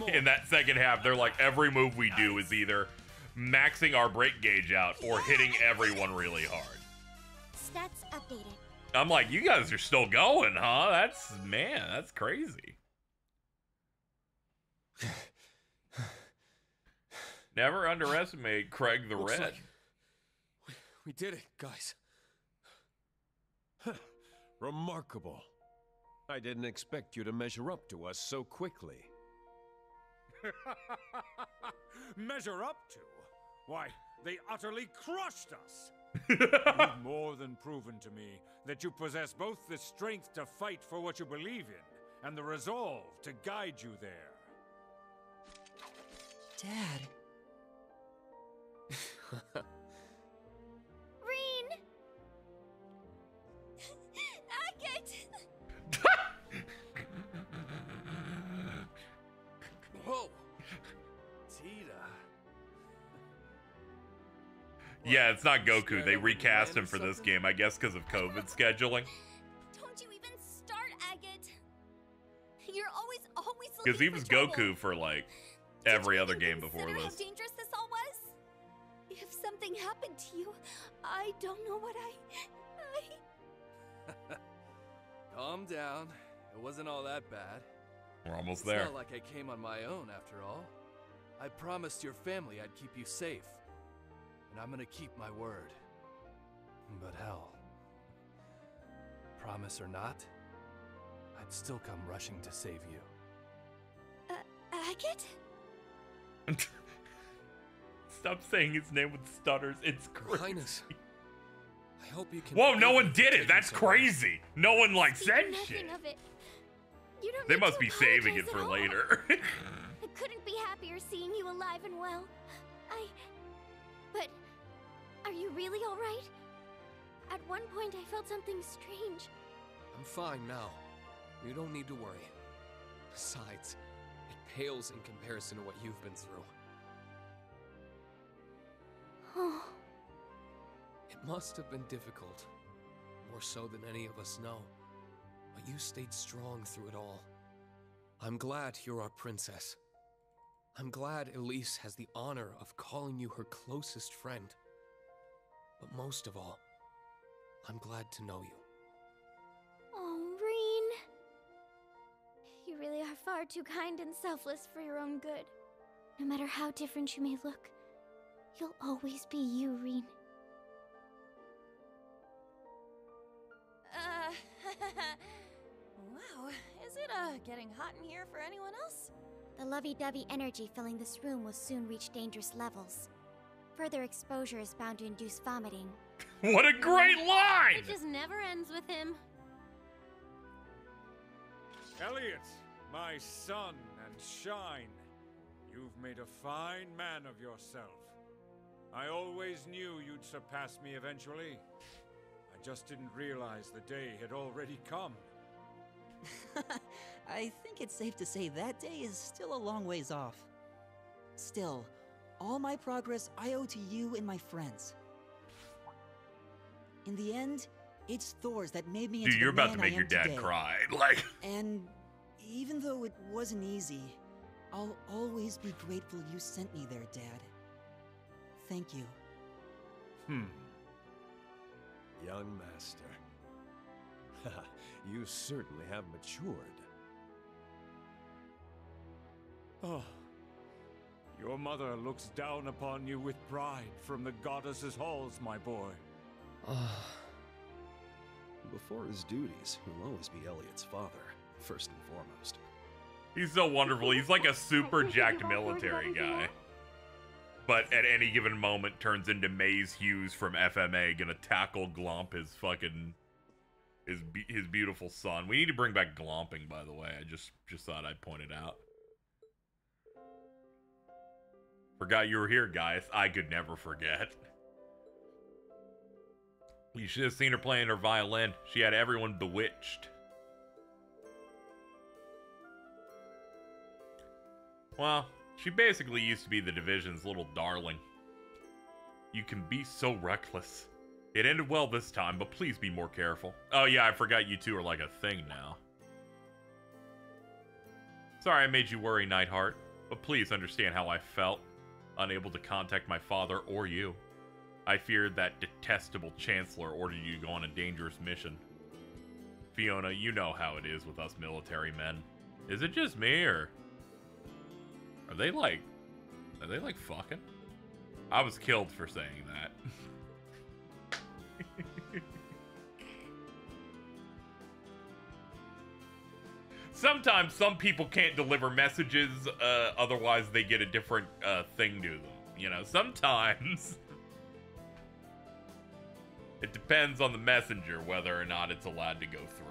Speaker 1: in that second half, they're like, every move we do is either maxing our break gauge out or hitting everyone really hard.
Speaker 6: Stats updated.
Speaker 1: I'm like, you guys are still going, huh? That's crazy. Never underestimate Craig the
Speaker 8: Looks
Speaker 1: Red.
Speaker 8: like we did it, guys.
Speaker 7: Remarkable. I didn't expect you to measure up to us so quickly.
Speaker 14: Measure up to? Why, they utterly crushed us! You've more than proven to me that you possess both the strength to fight for what you believe in, and the resolve to guide you there.
Speaker 9: Dad.
Speaker 5: Reen! Agate!
Speaker 8: Whoa! Tita.
Speaker 1: Yeah, it's not Goku. They recast him for this game, I guess because of COVID scheduling.
Speaker 5: Don't you even start, Agate! You're always
Speaker 1: Because he
Speaker 5: looking
Speaker 1: was
Speaker 5: for trouble.
Speaker 1: Goku for, like, every other game before
Speaker 5: Consider how
Speaker 1: this.
Speaker 5: dangerous this all was? If something happened to you, I don't know what
Speaker 8: Calm down. It wasn't all that bad.
Speaker 1: We're almost
Speaker 8: It's
Speaker 1: there.
Speaker 8: not like I came on my own, after all. I promised your family I'd keep you safe. And I'm gonna keep my word. But hell, promise or not, I'd still come rushing to save you.
Speaker 5: Agate?
Speaker 1: Stop saying his name with stutters. It's crazy.
Speaker 8: Highness, I hope you can.
Speaker 1: Whoa, no
Speaker 8: forgive
Speaker 1: one
Speaker 8: me for
Speaker 1: did it.
Speaker 8: taking
Speaker 1: That's
Speaker 8: so long.
Speaker 1: crazy. No one, like, said
Speaker 5: Nothing
Speaker 1: shit.
Speaker 5: of it. You don't
Speaker 1: They
Speaker 5: need
Speaker 1: must
Speaker 5: to
Speaker 1: be saving it
Speaker 5: apologize
Speaker 1: for
Speaker 5: at all.
Speaker 1: later.
Speaker 5: I couldn't be happier seeing you alive and well. But are you really all right? At one point, I felt something strange.
Speaker 8: I'm fine now. You don't need to worry. Besides, it pales in comparison to what you've been through.
Speaker 5: Oh,
Speaker 8: It must have been difficult. More so than any of us know. But you stayed strong through it all. I'm glad you're our princess. I'm glad Elise has the honor of calling you her closest friend. But most of all, I'm glad to know you.
Speaker 5: oh, Reen. You really are far too kind and selfless for your own good. No matter how different you may look, you'll always be you, Reen.
Speaker 4: Wow, is it, getting hot in here for anyone else?
Speaker 5: The lovey-dovey energy filling this room will soon reach dangerous levels. Further exposure is bound to induce vomiting.
Speaker 1: What a great line!
Speaker 5: It just never ends with him.
Speaker 14: Elliot, my son and shine, you've made a fine man of yourself. I always knew you'd surpass me eventually. I just didn't realize the day had already come.
Speaker 9: I think it's safe to say that day is still a long ways off. Still, all my progress I owe to you and my friends. In the end, it's Thor's that made me into
Speaker 1: Dude, you're
Speaker 9: the
Speaker 1: about to
Speaker 9: man I
Speaker 1: make your
Speaker 9: am
Speaker 1: dad
Speaker 9: today.
Speaker 1: cry. Like,
Speaker 9: And even though it wasn't easy, I'll always be grateful you sent me there, Dad. Thank you.
Speaker 7: Young master. You certainly have matured.
Speaker 14: Oh, your mother looks down upon you with pride from the goddess's halls, my boy.
Speaker 17: Before his duties, he'll always be Elliot's father, first and foremost.
Speaker 1: he's so wonderful. He's like a super jacked military guy. But at any given moment turns into Maze Hughes from FMA, gonna tackle Glomp, his fucking... His beautiful son. We need to bring back glomping, by the way. I just thought I'd point it out. Forgot you were here, guys. I could never forget. You should have seen her playing her violin. She had everyone bewitched. Well, she basically used to be the Division's little darling. You can be so reckless. It ended well this time, but please be more careful. Oh yeah, I forgot you two are like a thing now. Sorry I made you worry, Nightheart, but please understand how I felt, unable to contact my father or you. I feared that detestable Chancellor ordered you to go on a dangerous mission. Fiona, you know how it is with us military men. Is it just me, or are they, like, Are they like fucking? I was killed for saying that. Sometimes some people can't deliver messages, otherwise they get a different thing to them. You know, sometimes it depends on the messenger whether or not it's allowed to go through.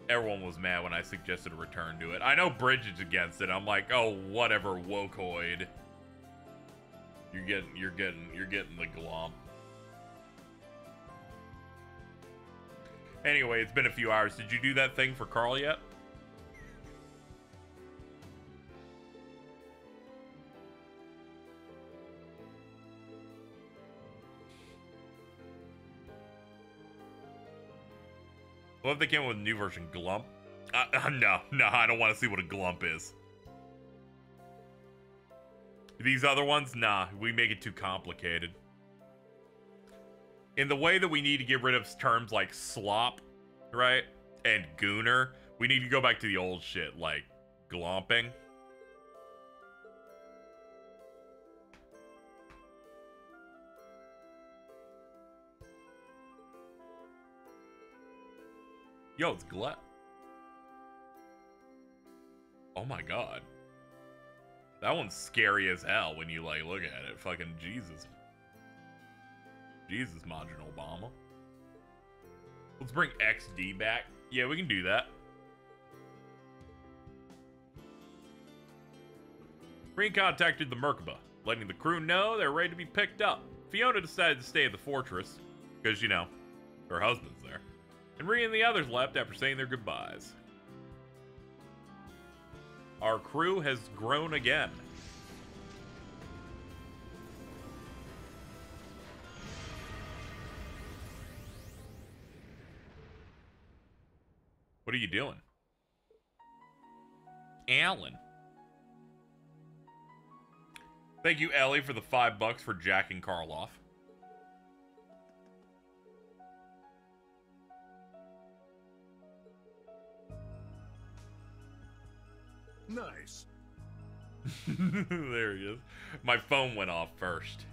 Speaker 1: Everyone was mad when I suggested a return to it. I know Bridget's against it. I'm like, oh, whatever, wokehoid. You're getting the glomp. Anyway, it's been a few hours. Did you do that thing for Carl yet? What if they came with a new version? Glump? No, I don't want to see what a glump is. These other ones? Nah, we make it too complicated. In the way that we need to get rid of terms like slop, right? And gooner, we need to go back to the old shit, like glomping. Yo, it's Glut. Oh my god. That one's scary as hell when you, like, look at it. Fucking Jesus. Jesus, Majin Obama. Let's bring XD back. Yeah, we can do that. Green contacted the Merkaba, letting the crew know they're ready to be picked up. Fiona decided to stay at the fortress, because, you know, her husband's there. And Rhea and the others left after saying their goodbyes. Our crew has grown again. What are you doing? Alan. Thank you, Ellie, for the $5 for jacking Carl off.
Speaker 14: Nice.
Speaker 1: There he is. My phone went off first.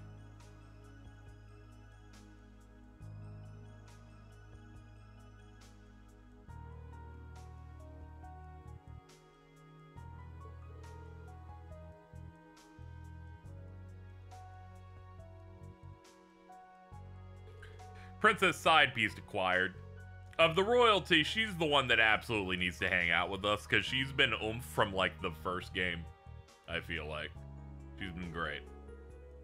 Speaker 1: Princess side piece acquired. Of the royalty, she's the one that absolutely needs to hang out with us because she's been oomph from like the first game, I feel like. She's been great.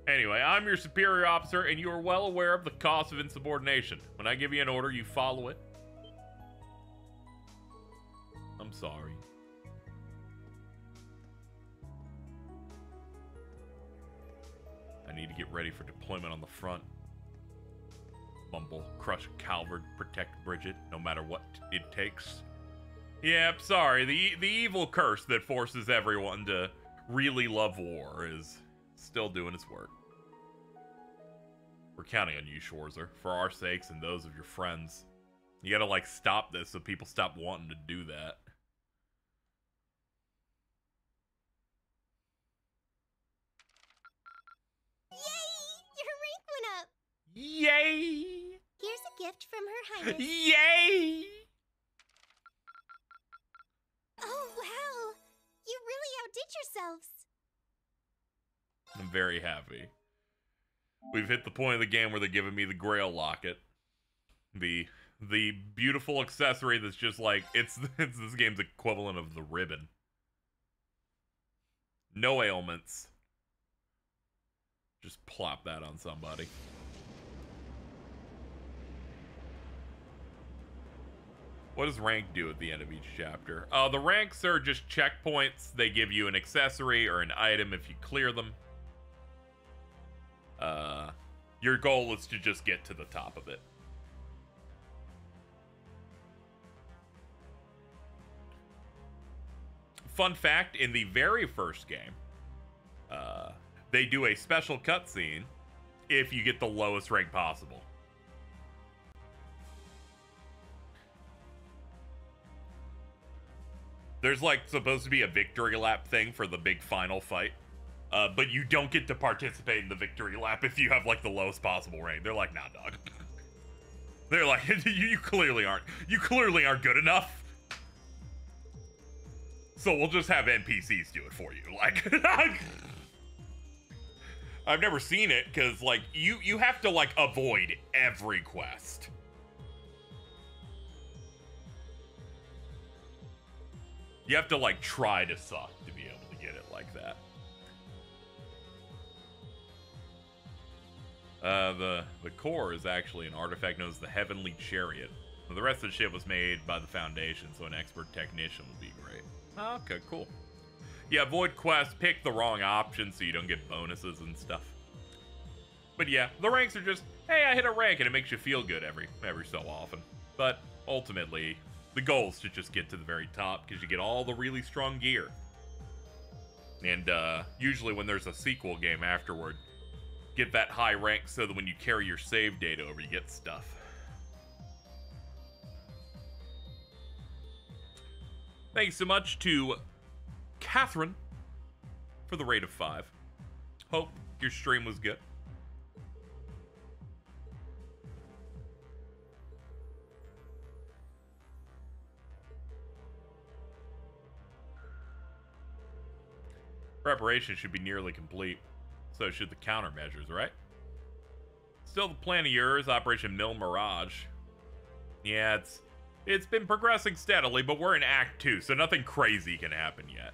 Speaker 1: Anyway, I'm your superior officer and you are well aware of the cost of insubordination. When I give you an order, you follow it. I'm sorry. I need to get ready for deployment on the front. Bumble, crush Calvard, protect Bridget, no matter what it takes. Yep, sorry, the evil curse that forces everyone to really love war is still doing its work. We're counting on you, Schwarzer, for our sakes and those of your friends. You gotta, like, stop this so people stop wanting to do that. Yay!
Speaker 5: Here's a gift from Her Highness.
Speaker 1: Yay!
Speaker 5: Oh, wow! You really outdid yourselves.
Speaker 1: I'm very happy. We've hit the point of the game where they're giving me the Grail Locket. The beautiful accessory that's just like, it's this game's equivalent of the ribbon. No ailments. Just plop that on somebody. What does rank do at the end of each chapter? The ranks are just checkpoints. They give you an accessory or an item if you clear them. Your goal is to just get to the top of it. Fun fact, in the very first game, they do a special cutscene if you get the lowest rank possible. There's like supposed to be a victory lap thing for the big final fight. But you don't get to participate in the victory lap if you have like the lowest possible rank. They're like, nah, dog. They're like, you clearly aren't good enough. So we'll just have NPCs do it for you. Like, I've never seen it because like you have to like avoid every quest. You have to like try to suck to be able to get it like that. The core is actually an artifact known as the Heavenly Chariot. The rest of the ship was made by the Foundation, so an expert technician would be great. Okay, cool. Yeah, avoid quests, pick the wrong option so you don't get bonuses and stuff. But yeah, the ranks are just, hey, I hit a rank and it makes you feel good every so often. But ultimately, the goal is to just get to the very top because you get all the really strong gear. And usually when there's a sequel game afterward, get that high rank so that when you carry your save data over, you get stuff. Thanks so much to Catherine for the rate of 5. Hope your stream was good. Preparation should be nearly complete. So should the countermeasures, right? Still the plan of yours, Operation Mill Mirage. Yeah, it's been progressing steadily, but we're in Act 2, so nothing crazy can happen yet.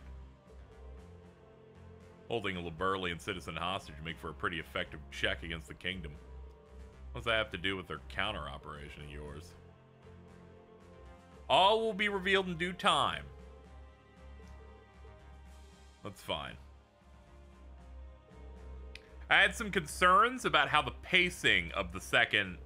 Speaker 1: Holding a Liberlian citizen hostage make for a pretty effective check against the kingdom. What does that have to do with their counter operation of yours? All will be revealed in due time. That's fine. I had some concerns about how the pacing of the second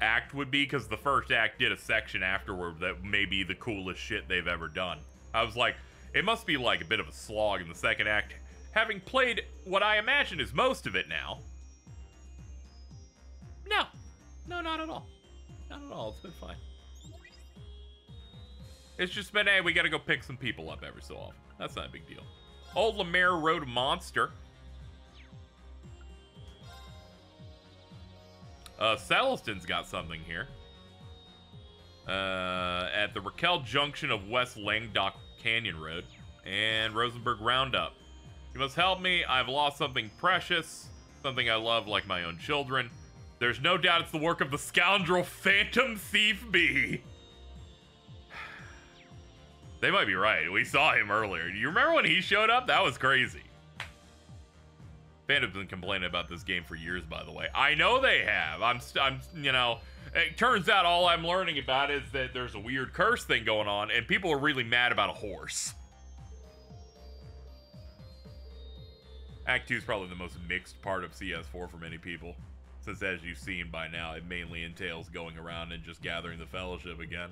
Speaker 1: act would be, because the first act did a section afterward that may be the coolest shit they've ever done. I was like, it must be like a bit of a slog in the second act. Having played what I imagine is most of it now. No, not at all. Not at all, it's been fine. It's just been, hey, we gotta go pick some people up every so often. That's not a big deal. Old Lemaire Road Monster. Celestin's got something here. At the Raquel Junction of West Languedoc Canyon Road and Rosenberg Roundup. You must help me. I've lost something precious. Something I love like my own children. There's no doubt it's the work of the scoundrel Phantom Thief B. They might be right. We saw him earlier. Do you remember when he showed up? That was crazy. Phantom's been complaining about this game for years, by the way. I know they have. I'm, you know, it turns out all I'm learning about is that there's a weird curse thing going on, and people are really mad about a horse. Act 2 is probably the most mixed part of CS4 for many people, since as you've seen by now, it mainly entails going around and just gathering the Fellowship again.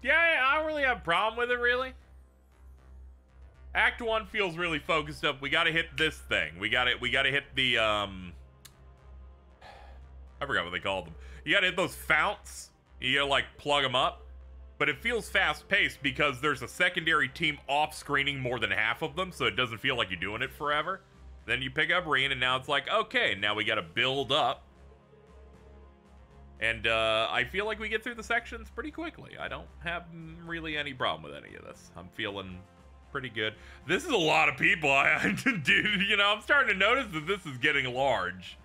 Speaker 1: Yeah, I don't really have a problem with it, really. Act 1 feels really focused up. We gotta hit this thing. We gotta hit the, I forgot what they called them. You gotta hit those founts. You gotta, like, plug them up. But it feels fast-paced because there's a secondary team off-screening more than half of them, so it doesn't feel like you're doing it forever. Then you pick up Reen, and now it's like, okay, now we gotta build up. And I feel like we get through the sections pretty quickly. I don't have really any problem with any of this. I'm feeling pretty good. This is a lot of people. Dude, you know, I'm starting to notice that this is getting large.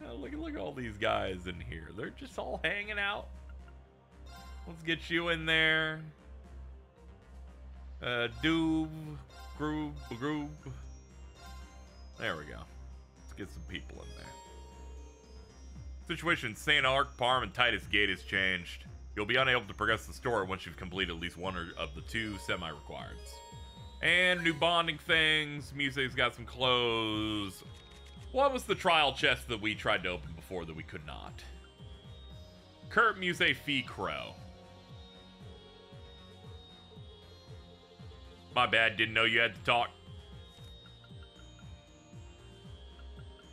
Speaker 1: Look at all these guys in here. They're just all hanging out. Let's get you in there. Doob, Groove. There we go. Let's get some people in there. Situation in St. Arc, Parm, and Titus Gate has changed. You'll be unable to progress the story once you've completed at least one of the 2 semi-requireds. And new bonding things. Musse's got some clothes. What was the trial chest that we tried to open before that we could not? Kurt Musse Fee Crow. My bad, didn't know you had to talk.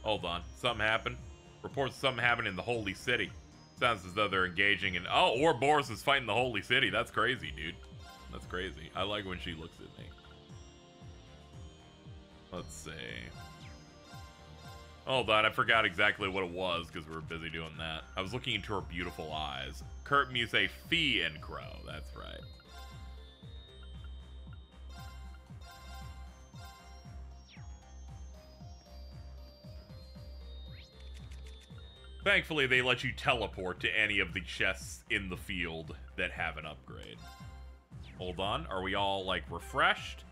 Speaker 1: Hold on, something happened. Reports something happened in the Holy City. Sounds as though they're engaging in... Oh, Ouroboros is fighting the Holy City. That's crazy, dude. That's crazy. I like when she looks at me. Let's see. Hold on, I forgot exactly what it was because we were busy doing that. I was looking into her beautiful eyes. Kurt Musse, Fee and Crow. That's right. Thankfully, they let you teleport to any of the chests in the field that have an upgrade. Hold on, are we all, like, refreshed?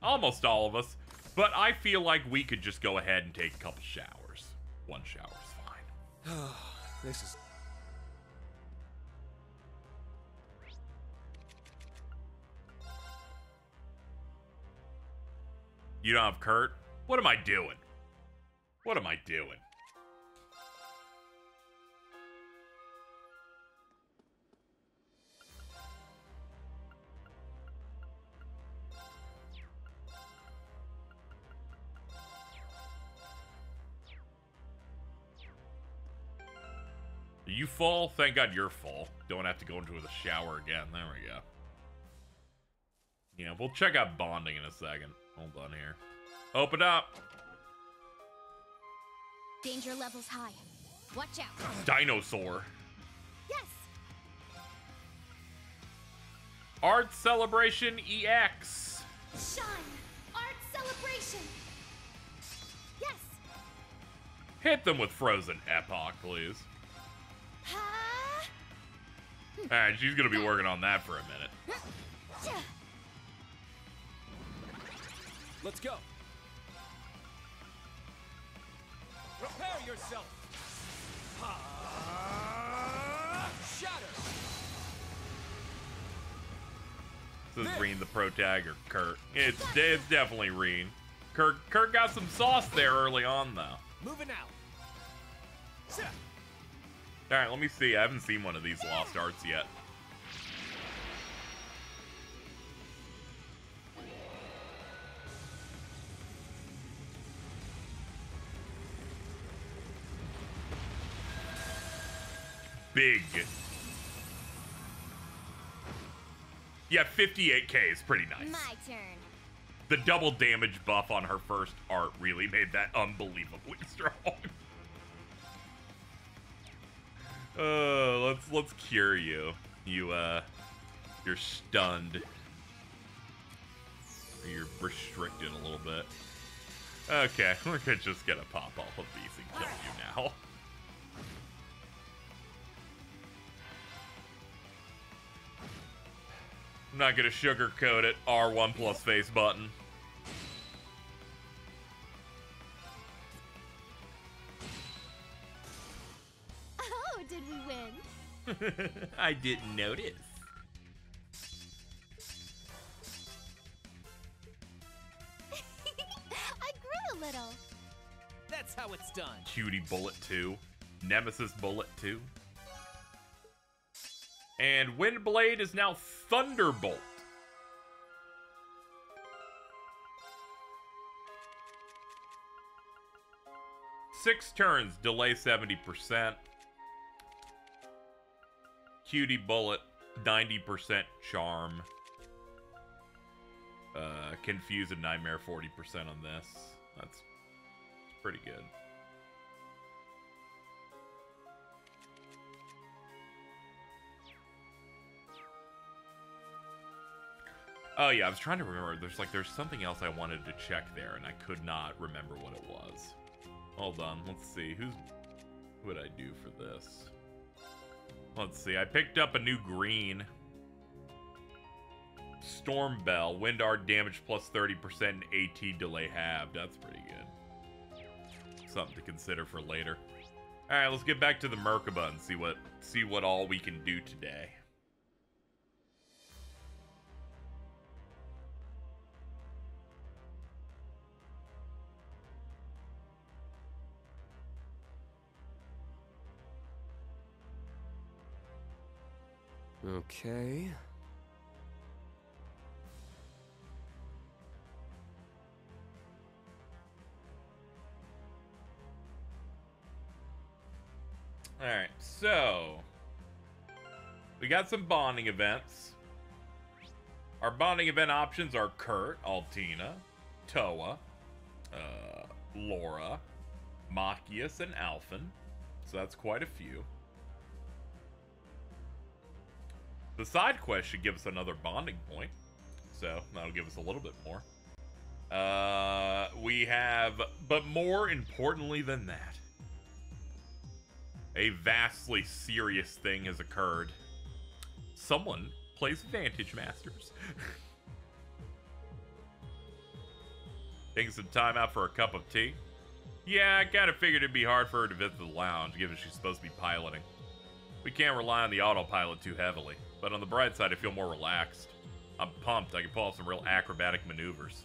Speaker 1: Almost all of us. But I feel like we could just go ahead and take a couple showers. One shower's fine.
Speaker 13: This is...
Speaker 1: You don't have Kurt? What am I doing? What am I doing? You full? Thank God you're full. Don't have to go into the shower again. There we go. Yeah, we'll check out bonding in a second. Hold on here. Open up.
Speaker 5: Danger levels high. Watch out.
Speaker 1: Dinosaur.
Speaker 5: Yes.
Speaker 1: Art Celebration EX.
Speaker 5: Shine. Art celebration. Yes.
Speaker 1: Hit them with Frozen Epoch, please.
Speaker 5: Ha!
Speaker 1: Alright, she's gonna be working on that for a minute.
Speaker 13: Let's go. Prepare yourself. Shatter.
Speaker 1: This is Reen the pro tag or Kurt? It's definitely Reen. Kurt got some sauce there early on though.
Speaker 13: Moving out.
Speaker 1: Alright, let me see. I haven't seen one of these Lost Arts yet. Big. Yeah, 58k is pretty nice.
Speaker 5: My turn.
Speaker 1: The double damage buff on her first art really made that unbelievably strong. Let's cure you. You're stunned. Or you're restricted a little bit. Okay, we're just gonna pop all of these and kill you now. I'm not gonna sugarcoat it. R1 plus face button.
Speaker 5: Oh, did we win?
Speaker 1: I didn't notice.
Speaker 5: I grew a little.
Speaker 18: That's how it's done.
Speaker 1: Cutie Bullet 2. Nemesis Bullet 2. And Windblade is now Thunderbolt. Six turns, delay 70%. Cutie Bullet, 90% charm. Confuse and Nightmare, 40% on this. That's pretty good. Oh yeah, I was trying to remember. There's something else I wanted to check there, and I could not remember what it was. Hold on, let's see. Who would I do for this? Let's see. I picked up a new green. Storm Bell, wind art damage plus 30% and AT delay halved. That's pretty good. Something to consider for later. All right, let's get back to the Merkaba and see what all we can do today.
Speaker 8: Okay.
Speaker 1: Alright, so we got some bonding events. Our bonding event options are Kurt, Altina, Toa, Laura, Machias, and Alphen. So that's quite a few. The side quest should give us another bonding point. So that'll give us a little bit more. We have, but more importantly than that, a vastly serious thing has occurred. Someone plays Vantage Masters. Taking some time out for a cup of tea. Yeah, I kind of figured it'd be hard for her to visit the lounge, given she's supposed to be piloting. We can't rely on the autopilot too heavily, but on the bright side, I feel more relaxed. I'm pumped. I can pull off some real acrobatic maneuvers.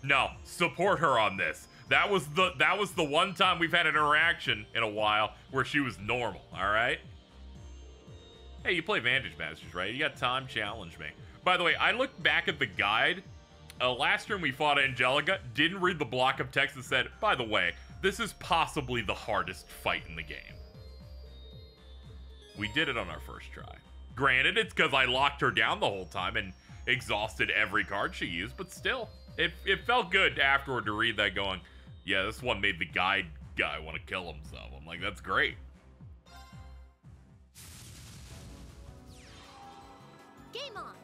Speaker 1: No, support her on this. That was the one time we've had an interaction in a while where she was normal, all right? Hey, you play Vantage Masters, right? You got time, challenge me. By the way, I looked back at the guide. Last time we fought Angelica, didn't read the block of text that said, by the way, this is possibly the hardest fight in the game. We did it on our first try. Granted, it's because I locked her down the whole time and exhausted every card she used, but still, it felt good afterward to read that going, yeah, this one made the guide guy want to kill himself. I'm like, that's great.
Speaker 6: Game on.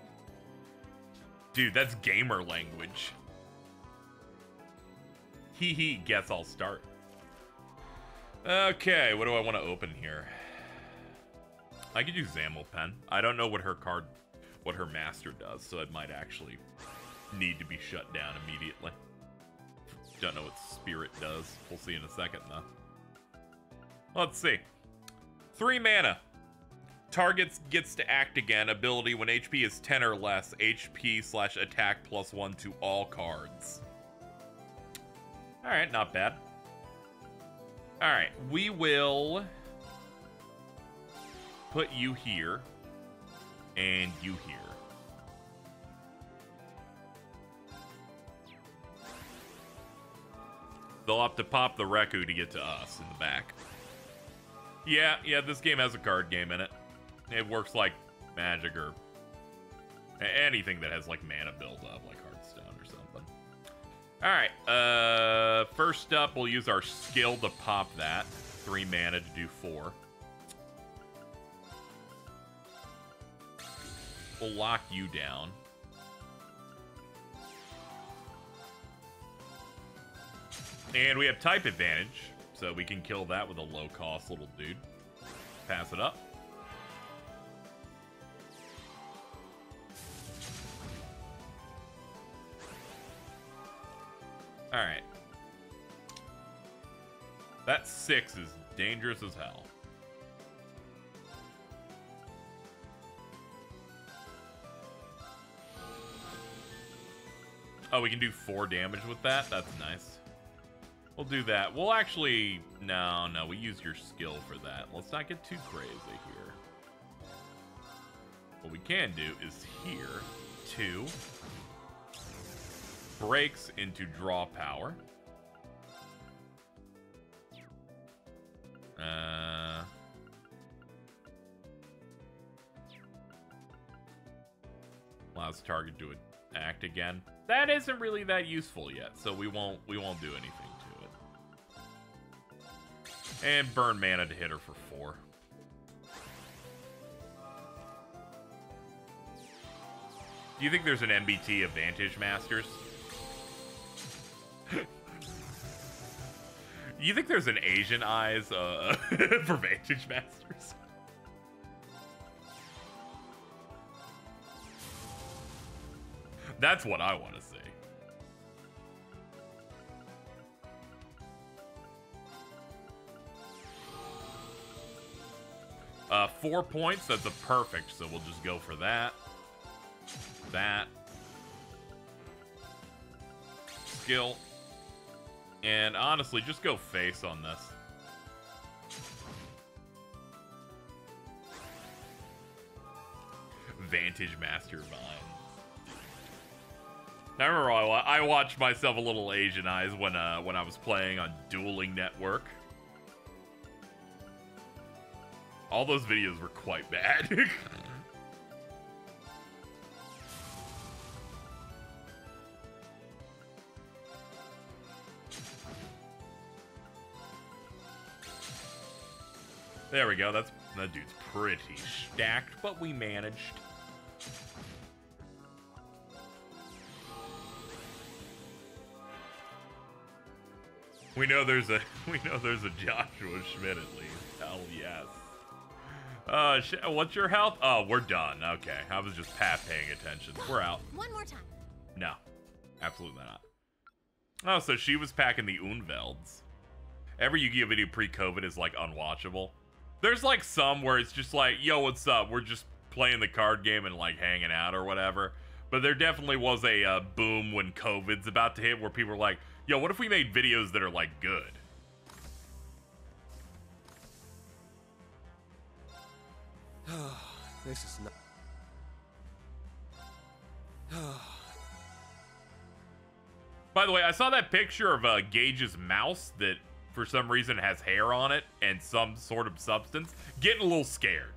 Speaker 1: Dude, that's gamer language. Hee hee, guess I'll start. Okay, what do I want to open here? I could use Zammelpen. I don't know what her master does, so it might actually need to be shut down immediately. Don't know what Spirit does. We'll see in a second, though. Let's see. 3 mana. Target gets to act again. Ability when HP is 10 or less. HP/attack +1 to all cards. Alright, not bad. Alright, we will put you here. And you here. They'll have to pop the Reku to get to us in the back. Yeah, this game has a card game in it. It works like Magic or anything that has like mana build up, like Hearthstone or something. Alright, first up, we'll use our skill to pop that. 3 mana to do 4. We'll lock you down. And we have type advantage, so we can kill that with a low-cost little dude. Pass it up. Alright. That 6 is dangerous as hell. Oh, we can do 4 damage with that? That's nice. We'll do that. We'll actually... No, we use your skill for that. Let's not get too crazy here. What we can do is here, 2 breaks into draw power. Allows target to act again. That isn't really that useful yet, so we won't do anything to it. And burn mana to hit her for 4. Do you think there's an MBT of Vantage Masters? You think there's an Asian Eyes for Vantage Masters? That's what I want to see. 4 points, that's a perfect, so we'll just go for that. That. Skill. And honestly, just go face on this. Vantage Master Vine. I remember I watched myself a little Asian Eyes when I was playing on Dueling Network. All those videos were quite bad. There we go. That dude's pretty stacked, but we managed. We know there's a Joshua Schmidt at least. Hell yes. What's your health? Oh, we're done. Okay, I was just paying attention. We're out.
Speaker 6: One more time.
Speaker 1: No, absolutely not. Oh, so she was packing the Unvelds. Every Yu-Gi-Oh video pre-COVID is like unwatchable. There's like some where it's just like, yo, what's up? We're just playing the card game and like hanging out or whatever. But there definitely was a boom when COVID's about to hit where people are like, yo, what if we made videos that are like good?
Speaker 8: This is not.
Speaker 1: By the way, I saw that picture of Gage's mouse that for some reason has hair on it and some sort of substance. Getting a little scared.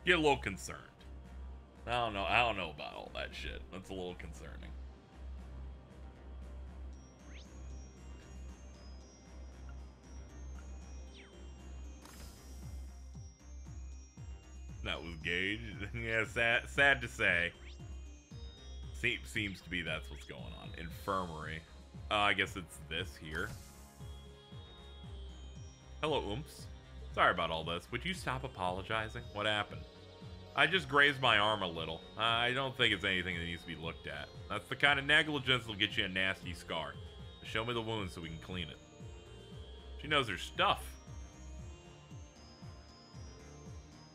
Speaker 1: Get a little concerned. I don't know about all that shit. That's a little concerning. That was Gage. Yeah, sad to say. Seems to be that's what's going on. Infirmary. I guess it's this here. Hello, Oomps. Sorry about all this. Would you stop apologizing? What happened? I just grazed my arm a little. I don't think it's anything that needs to be looked at. That's the kind of negligence that'll get you a nasty scar. Show me the wound so we can clean it. She knows her stuff.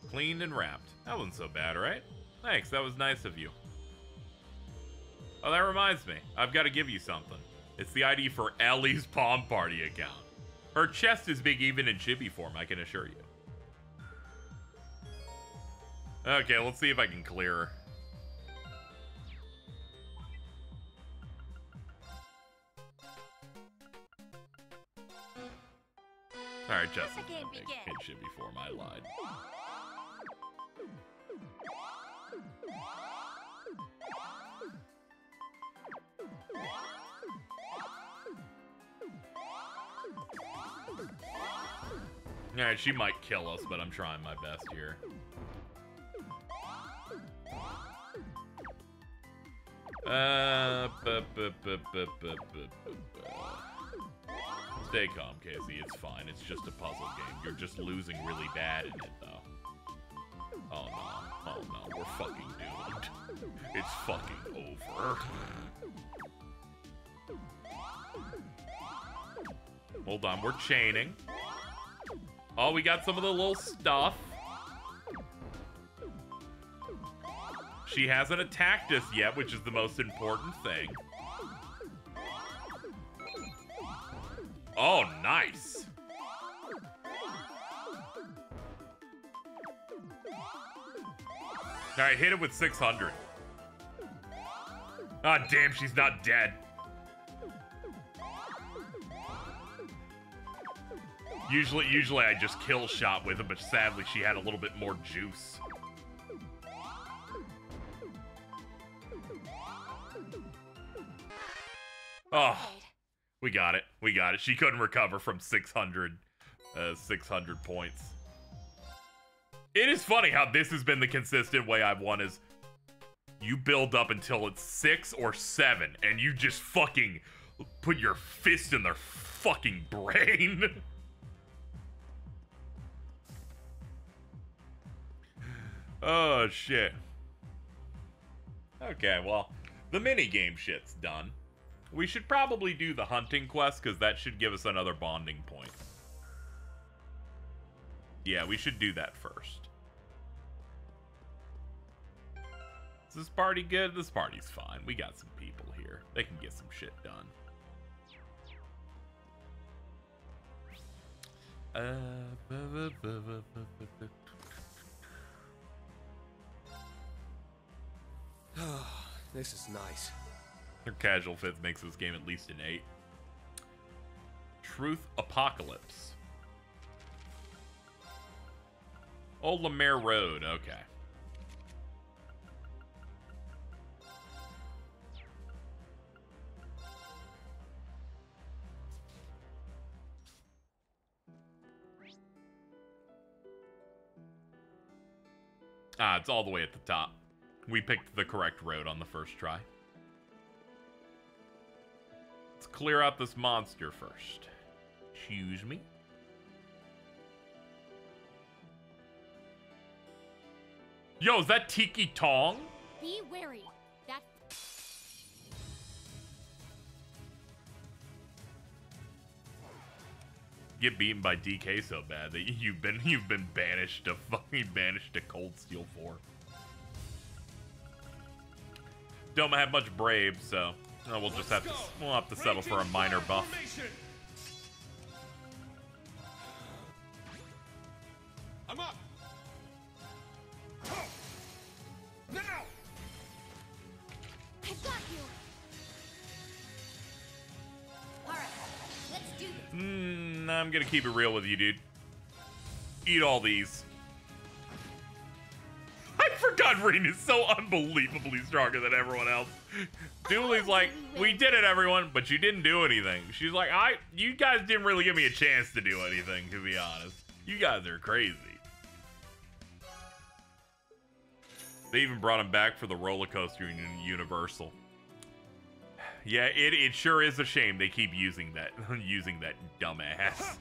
Speaker 1: Cleaned and wrapped. That wasn't so bad, right? Thanks, that was nice of you. Oh, that reminds me. I've got to give you something. It's the ID for Ellie's Palm Party account. Her chest is big even in chibi form, I can assure you. Okay, let's see if I can clear her. Alright, chest is big in chibi form, I lied. Alright, she might kill us, but I'm trying my best here. Stay calm, Casey. It's fine. It's just a puzzle game. You're just losing really bad in it, though. Oh, no. Oh, no. We're fucking doomed. It's fucking over. Hold on. We're chaining. Oh, we got some of the little stuff. She hasn't attacked us yet, which is the most important thing. Oh, nice. All right, hit it with 600. Ah, damn, she's not dead. Usually I just kill shot with it, but sadly she had a little bit more juice. Oh, we got it. We got it. She couldn't recover from 600 points. It is funny how this has been the consistent way I've won is you build up until it's 6 or 7 and you just fucking put your fist in their fucking brain. Oh, shit. Okay, well, the minigame shit's done. We should probably do the hunting quest, because that should give us another bonding point. Yeah, we should do that first. Is this party good? This party's fine. We got some people here. They can get some shit done.
Speaker 8: This is nice.
Speaker 1: Her casual fifth makes this game at least an 8. Truth Apocalypse. Old Lemaire Road, okay. Ah, it's all the way at the top. We picked the correct road on the first try. Let's clear out this monster first. Excuse me. Yo, is that Tiki Tong?
Speaker 2: Be wary. That
Speaker 1: Get beaten by DK so bad that you've been banished to Cold Steel 4. Don't have much brave, so we'll just have to settle for a minor buff.
Speaker 3: I'm up. Now.
Speaker 6: I've got you. All right, let's do this.
Speaker 1: I'm gonna keep it real with you, dude. Eat all these. I forgot Reen is so unbelievably stronger than everyone else. Dooley's like, we did it, everyone, but you didn't do anything. She's like, you guys didn't really give me a chance to do anything, to be honest. You guys are crazy. They even brought him back for the roller coaster in Universal. Yeah, it sure is a shame they keep using that dumbass.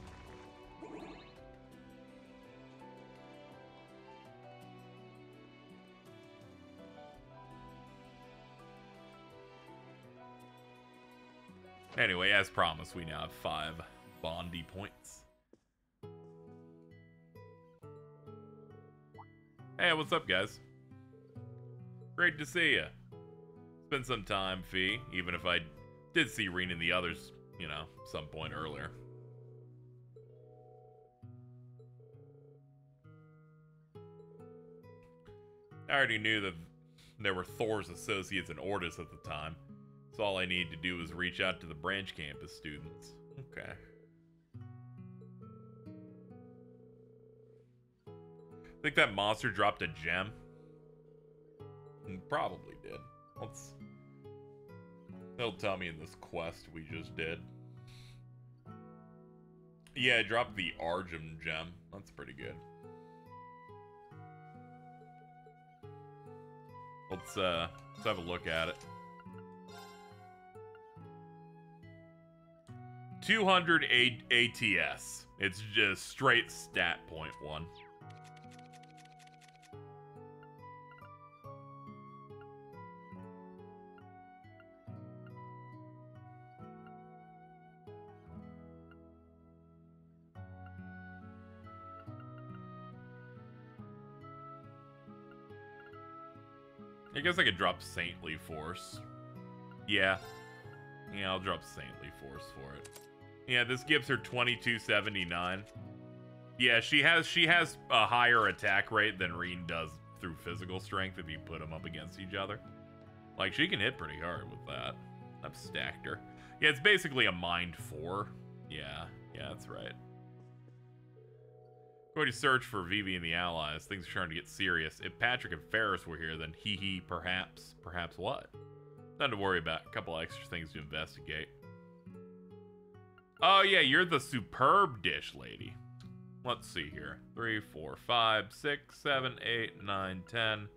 Speaker 1: Anyway, as promised, we now have 5 Bondi points. Hey, what's up, guys? Great to see ya. It's been some time, Fee, even if I did see Reen and the others, some point earlier. I already knew that there were Thor's associates and Ordis at the time, so all I needed to do was reach out to the branch campus students. Okay. Think that monster dropped a gem? Probably did. They'll tell me in this quest we just did. Yeah, I dropped the Argem gem. That's pretty good. Let's have a look at it. 200 ATS. It's just straight stat point 1. I guess I could drop Saintly Force. Yeah, I'll drop Saintly Force for it. Yeah, this gives her 2279. Yeah, she has a higher attack rate than Reen does through physical strength if you put them up against each other. Like, she can hit pretty hard with that. I've stacked her. Yeah, it's basically a Mind 4. Yeah, that's right. Going to search for Vivi and the Allies. Things are starting to get serious. If Patrick and Ferris were here, then hee, perhaps. Perhaps what? Nothing to worry about. A couple extra things to investigate. Oh, yeah, you're the superb dish lady. Let's see here. 3, 4, 5, 6, 7, 8, 9, 10,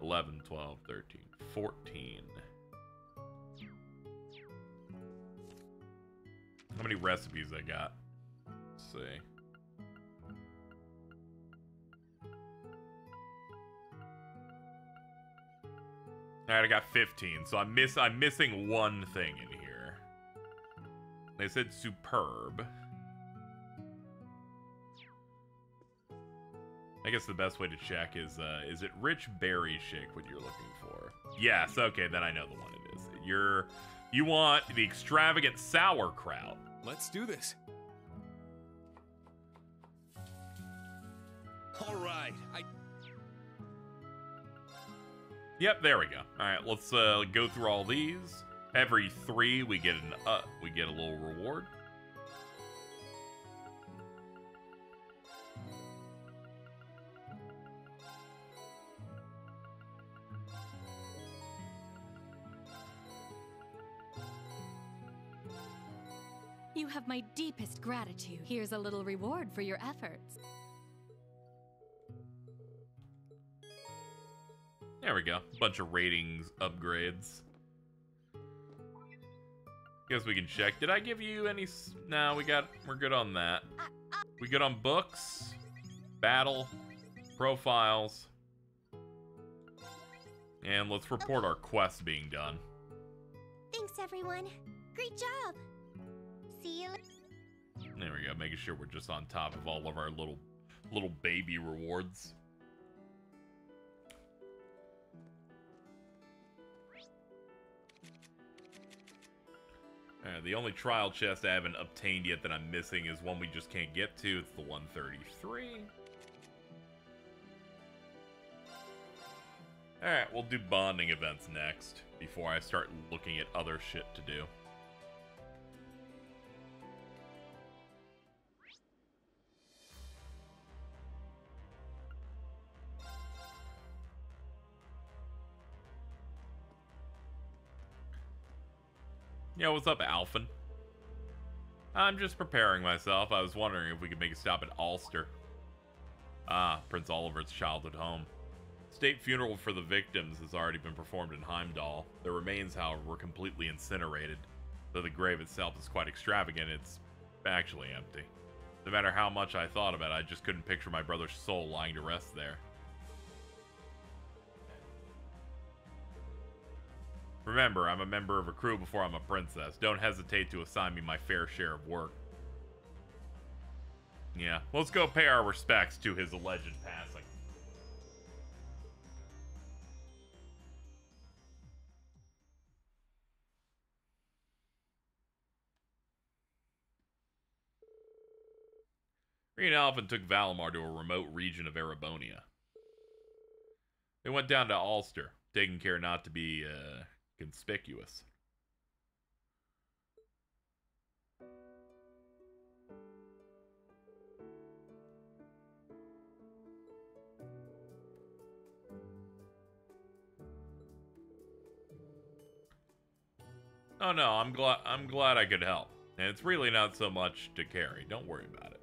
Speaker 1: 11, 12, 13, 14. How many recipes I got? Let's see. All right, I got 15, so I'm missing one thing in here. They said superb. I guess the best way to check is it rich berry shake what you're looking for? Yes, okay, then I know the one it is. You want the extravagant sauerkraut.
Speaker 13: Let's do this. All right,
Speaker 1: Yep, there we go. All right, let's go through all these. Every 3, we get a little reward.
Speaker 11: You have my deepest gratitude. Here's a little reward for your efforts.
Speaker 1: There we go. Bunch of ratings upgrades. Guess we can check. Did I give you any? No, we're good on that. We good on books, battle, profiles, and let's report our quest being done.
Speaker 5: Thanks, everyone. Great job. See you.
Speaker 1: There we go. Making sure we're just on top of all of our little baby rewards. The only trial chest I haven't obtained yet that I'm missing is one we just can't get to. It's the 133. Alright, we'll do bonding events next, before I start looking at other shit to do. Yo, what's up, Alphen? I'm just preparing myself. I was wondering if we could make a stop at Ulster. Ah, Prince Oliver's childhood home. State funeral for the victims has already been performed in Heimdall. Their remains, however, were completely incinerated. Though the grave itself is quite extravagant, it's actually empty. No matter how much I thought about it, I just couldn't picture my brother's soul lying to rest there. Remember, I'm a member of a crew before I'm a princess. Don't hesitate to assign me my fair share of work. Yeah, let's go pay our respects to his alleged passing. Green Elephant took Valimar to a remote region of Erebonia. They went down to Ulster, taking care not to be, conspicuous. Oh no, I'm glad I could help. And it's really not so much to carry. Don't worry about it.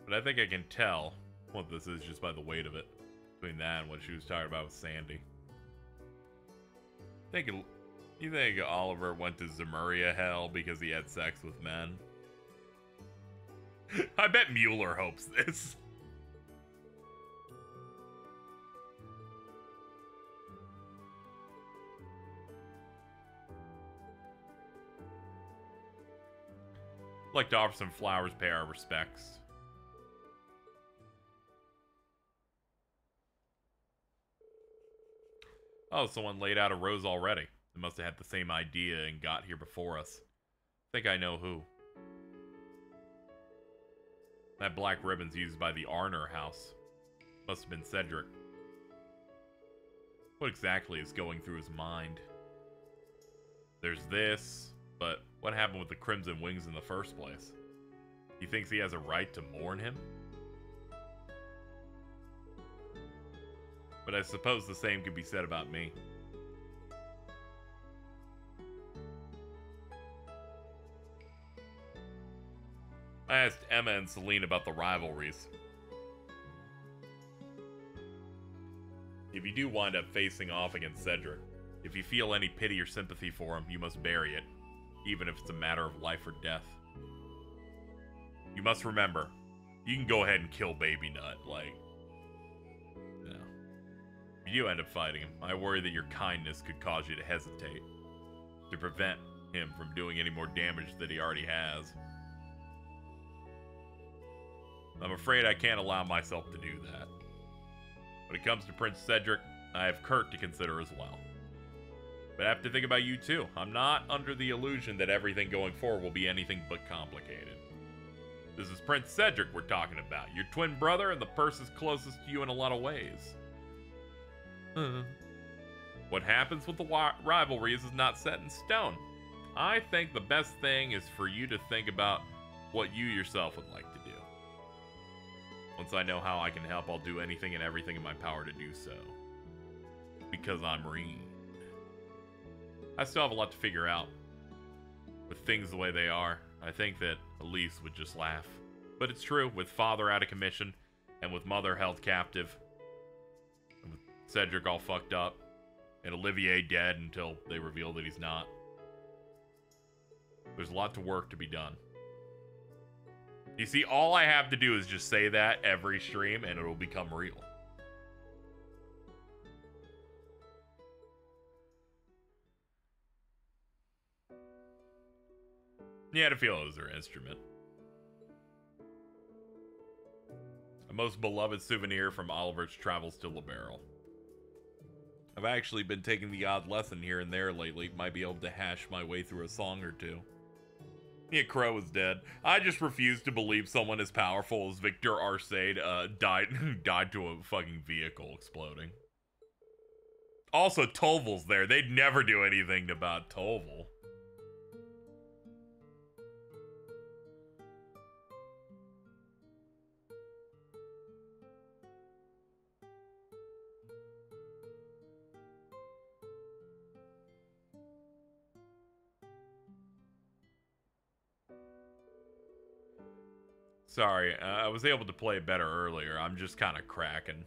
Speaker 1: But I think I can tell what this is just by the weight of it. Between that and what she was talking about with Sandy. You think Oliver went to Zemuria hell because he had sex with men? I bet Mueller hopes this. I'd like to offer some flowers, pay our respects. Oh, someone laid out a rose already. They must have had the same idea and got here before us. I think I know who. That black ribbon's used by the Arner house. Must have been Cedric. What exactly is going through his mind? There's this, but what happened with the Crimson Wings in the first place? He thinks he has a right to mourn him? But I suppose the same could be said about me. I asked Emma and Celine about the rivalries. If you do wind up facing off against Cedric, if you feel any pity or sympathy for him, you must bury it, even if it's a matter of life or death. You must remember, you can go ahead and kill Baby Nut, like... No. If you end up fighting him, I worry that your kindness could cause you to hesitate, to prevent him from doing any more damage that he already has. I'm afraid I can't allow myself to do that. When it comes to Prince Cedric, I have Kurt to consider as well. But I have to think about you too. I'm not under the illusion that everything going forward will be anything but complicated. This is Prince Cedric we're talking about, your twin brother and the person closest to you in a lot of ways. What happens with the rivalries is not set in stone. I think the best thing is for you to think about what you yourself would like to do. Once I know how I can help, I'll do anything and everything in my power to do so. Because I'm Reed. I still have a lot to figure out. With things the way they are, I think that Elise would just laugh. But it's true, with father out of commission, and with mother held captive, and with Cedric all fucked up, and Olivier dead until they reveal that he's not. There's a lot to work to be done. You see, all I have to do is just say that every stream, and it'll become real. You had to feel it was their instrument. A most beloved souvenir from Oliver's travels to LaBarrel. I've actually been taking the odd lesson here and there lately. Might be able to hash my way through a song or two. Yeah, Crow is dead. I just refuse to believe someone as powerful as Victor Arcade died to a fucking vehicle exploding. Also, Toval's there. They'd never do anything about Toval. Sorry, I was able to play better earlier. I'm just kind of cracking.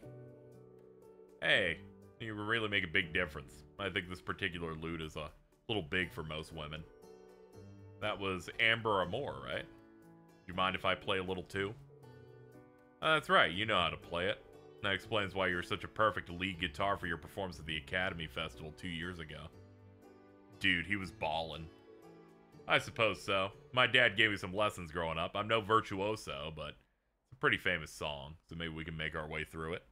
Speaker 1: Hey, you really make a big difference. I think this particular loot is a little big for most women. That was Amber Amore, right? Do you mind if I play a little too? That's right, you know how to play it. That explains why you were such a perfect lead guitar for your performance at the Academy Festival 2 years ago. Dude, he was ballin'. I suppose so. My dad gave me some lessons growing up. I'm no virtuoso, but it's a pretty famous song, so maybe we can make our way through it.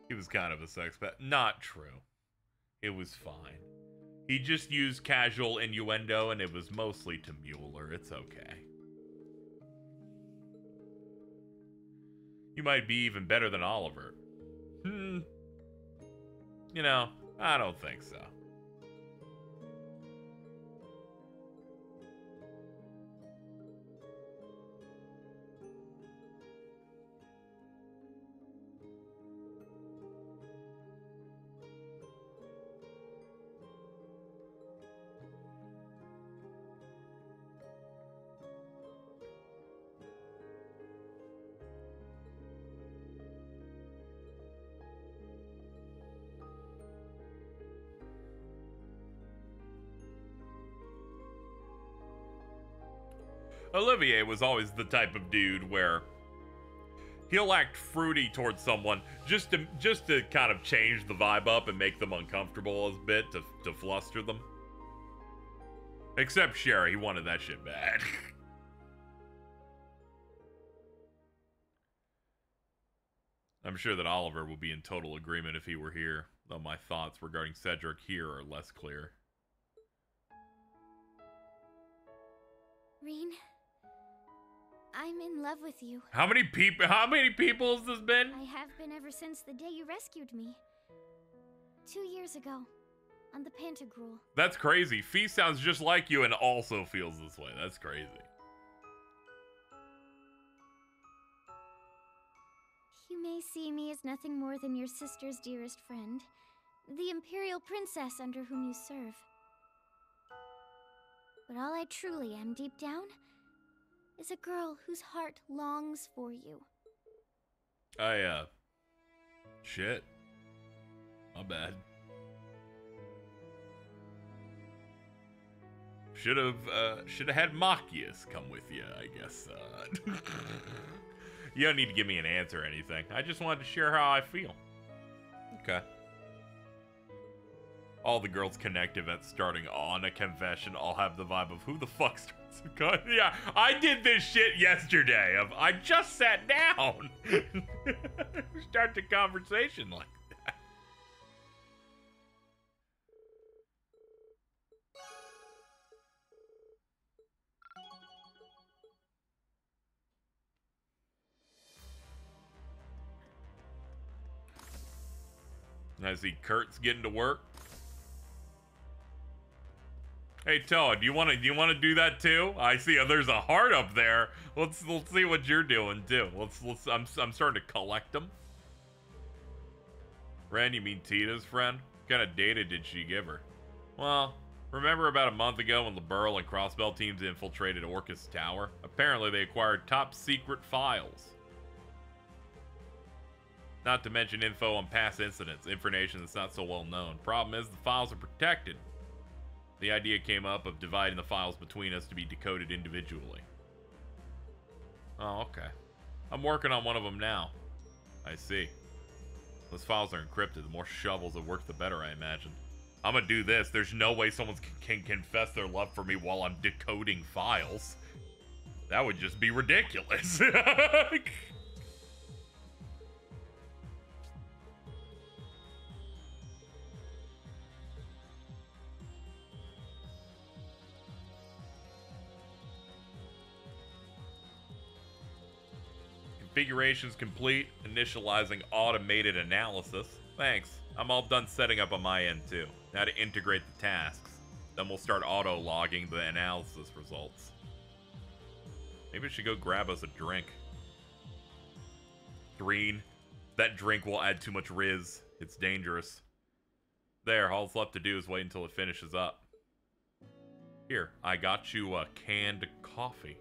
Speaker 1: He was kind of a sex pet. Not true. It was fine. He just used casual innuendo, and it was mostly to Mueller. It's okay. You might be even better than Oliver. You know, I don't think so. Olivier was always the type of dude where he'll act fruity towards someone just to kind of change the vibe up and make them uncomfortable a bit to fluster them. Except Sherry, he wanted that shit bad. I'm sure that Oliver will be in total agreement if he were here, though my thoughts regarding Cedric here are less clear.
Speaker 5: Rean, I'm in love with you.
Speaker 1: How many people has this been?
Speaker 5: I have been ever since the day you rescued me. 2 years ago, on the Pantagruel.
Speaker 1: That's crazy. Fee sounds just like you and also feels this way. That's crazy.
Speaker 5: You may see me as nothing more than your sister's dearest friend, the Imperial Princess under whom you serve. But all I truly am deep down is a girl whose heart longs for you.
Speaker 1: I Shit. My bad. Should have had Machias come with you, I guess. You don't need to give me an answer or anything. I just wanted to share how I feel. Okay. All the girls connect events starting on a confession all have the vibe of who the fuck starts a con. Yeah, I did this shit yesterday. I just sat down. Start the conversation like that. I see Kurt's getting to work. Hey Toad, do you want to do that too? I see there's a heart up there. Let's see what you're doing too. I'm starting to collect them. Ren, you mean Tita's friend? What kind of data did she give her? Well, remember about a month ago when the Burl and Crossbell teams infiltrated Orcus Tower? Apparently they acquired top secret files. Not to mention info on past incidents, information that's not so well known. Problem is the files are protected. The idea came up of dividing the files between us to be decoded individually. Oh, okay. I'm working on one of them now. I see. Those files are encrypted. The more shovels that work, the better, I imagine. I'm gonna do this. There's no way someone can confess their love for me while I'm decoding files. That would just be ridiculous. Configurations complete. Initializing automated analysis. Thanks. I'm all done setting up on my end too. Now to integrate the tasks. Then we'll start auto-logging the analysis results. Maybe I should go grab us a drink. Green. That drink will add too much Riz. It's dangerous. There, all that's left to do is wait until it finishes up. Here, I got you a canned coffee.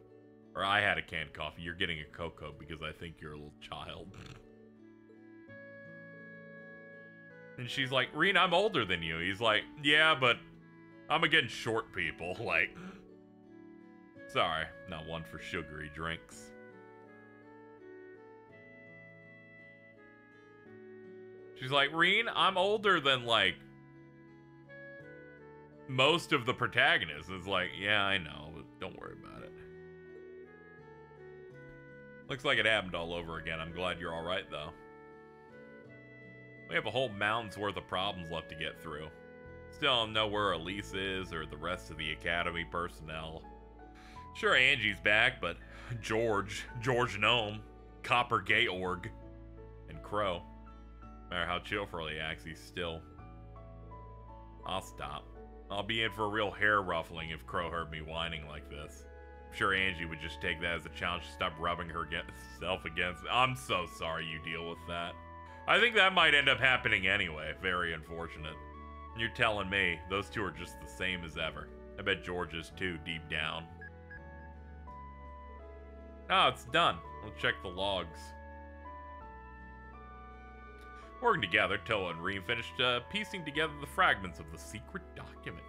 Speaker 1: Or I had a canned coffee. You're getting a cocoa because I think you're a little child. And she's like, Reen, I'm older than you. He's like, yeah, but I'm against short people. Like, sorry, not one for sugary drinks. She's like, Reen, I'm older than, like, most of the protagonists. It's like, yeah, I know, but don't worry about it. Looks like it happened all over again. I'm glad you're alright, though. We have a whole mountain's worth of problems left to get through. Still don't know where Elise is or the rest of the Academy personnel. Sure, Angie's back, but George Gnome, Copper Georg, and Crow. No matter how chill he acts, he's still... I'll stop. I'll be in for a real hair ruffling if Crow heard me whining like this. I'm sure Angie would just take that as a challenge to stop rubbing herself against. I'm so sorry you deal with that. I think that might end up happening anyway. Very unfortunate. You're telling me those two are just the same as ever. I bet George is too, deep down. Oh, it's done. We'll check the logs. Working together, Toa and Reem finished piecing together the fragments of the secret document.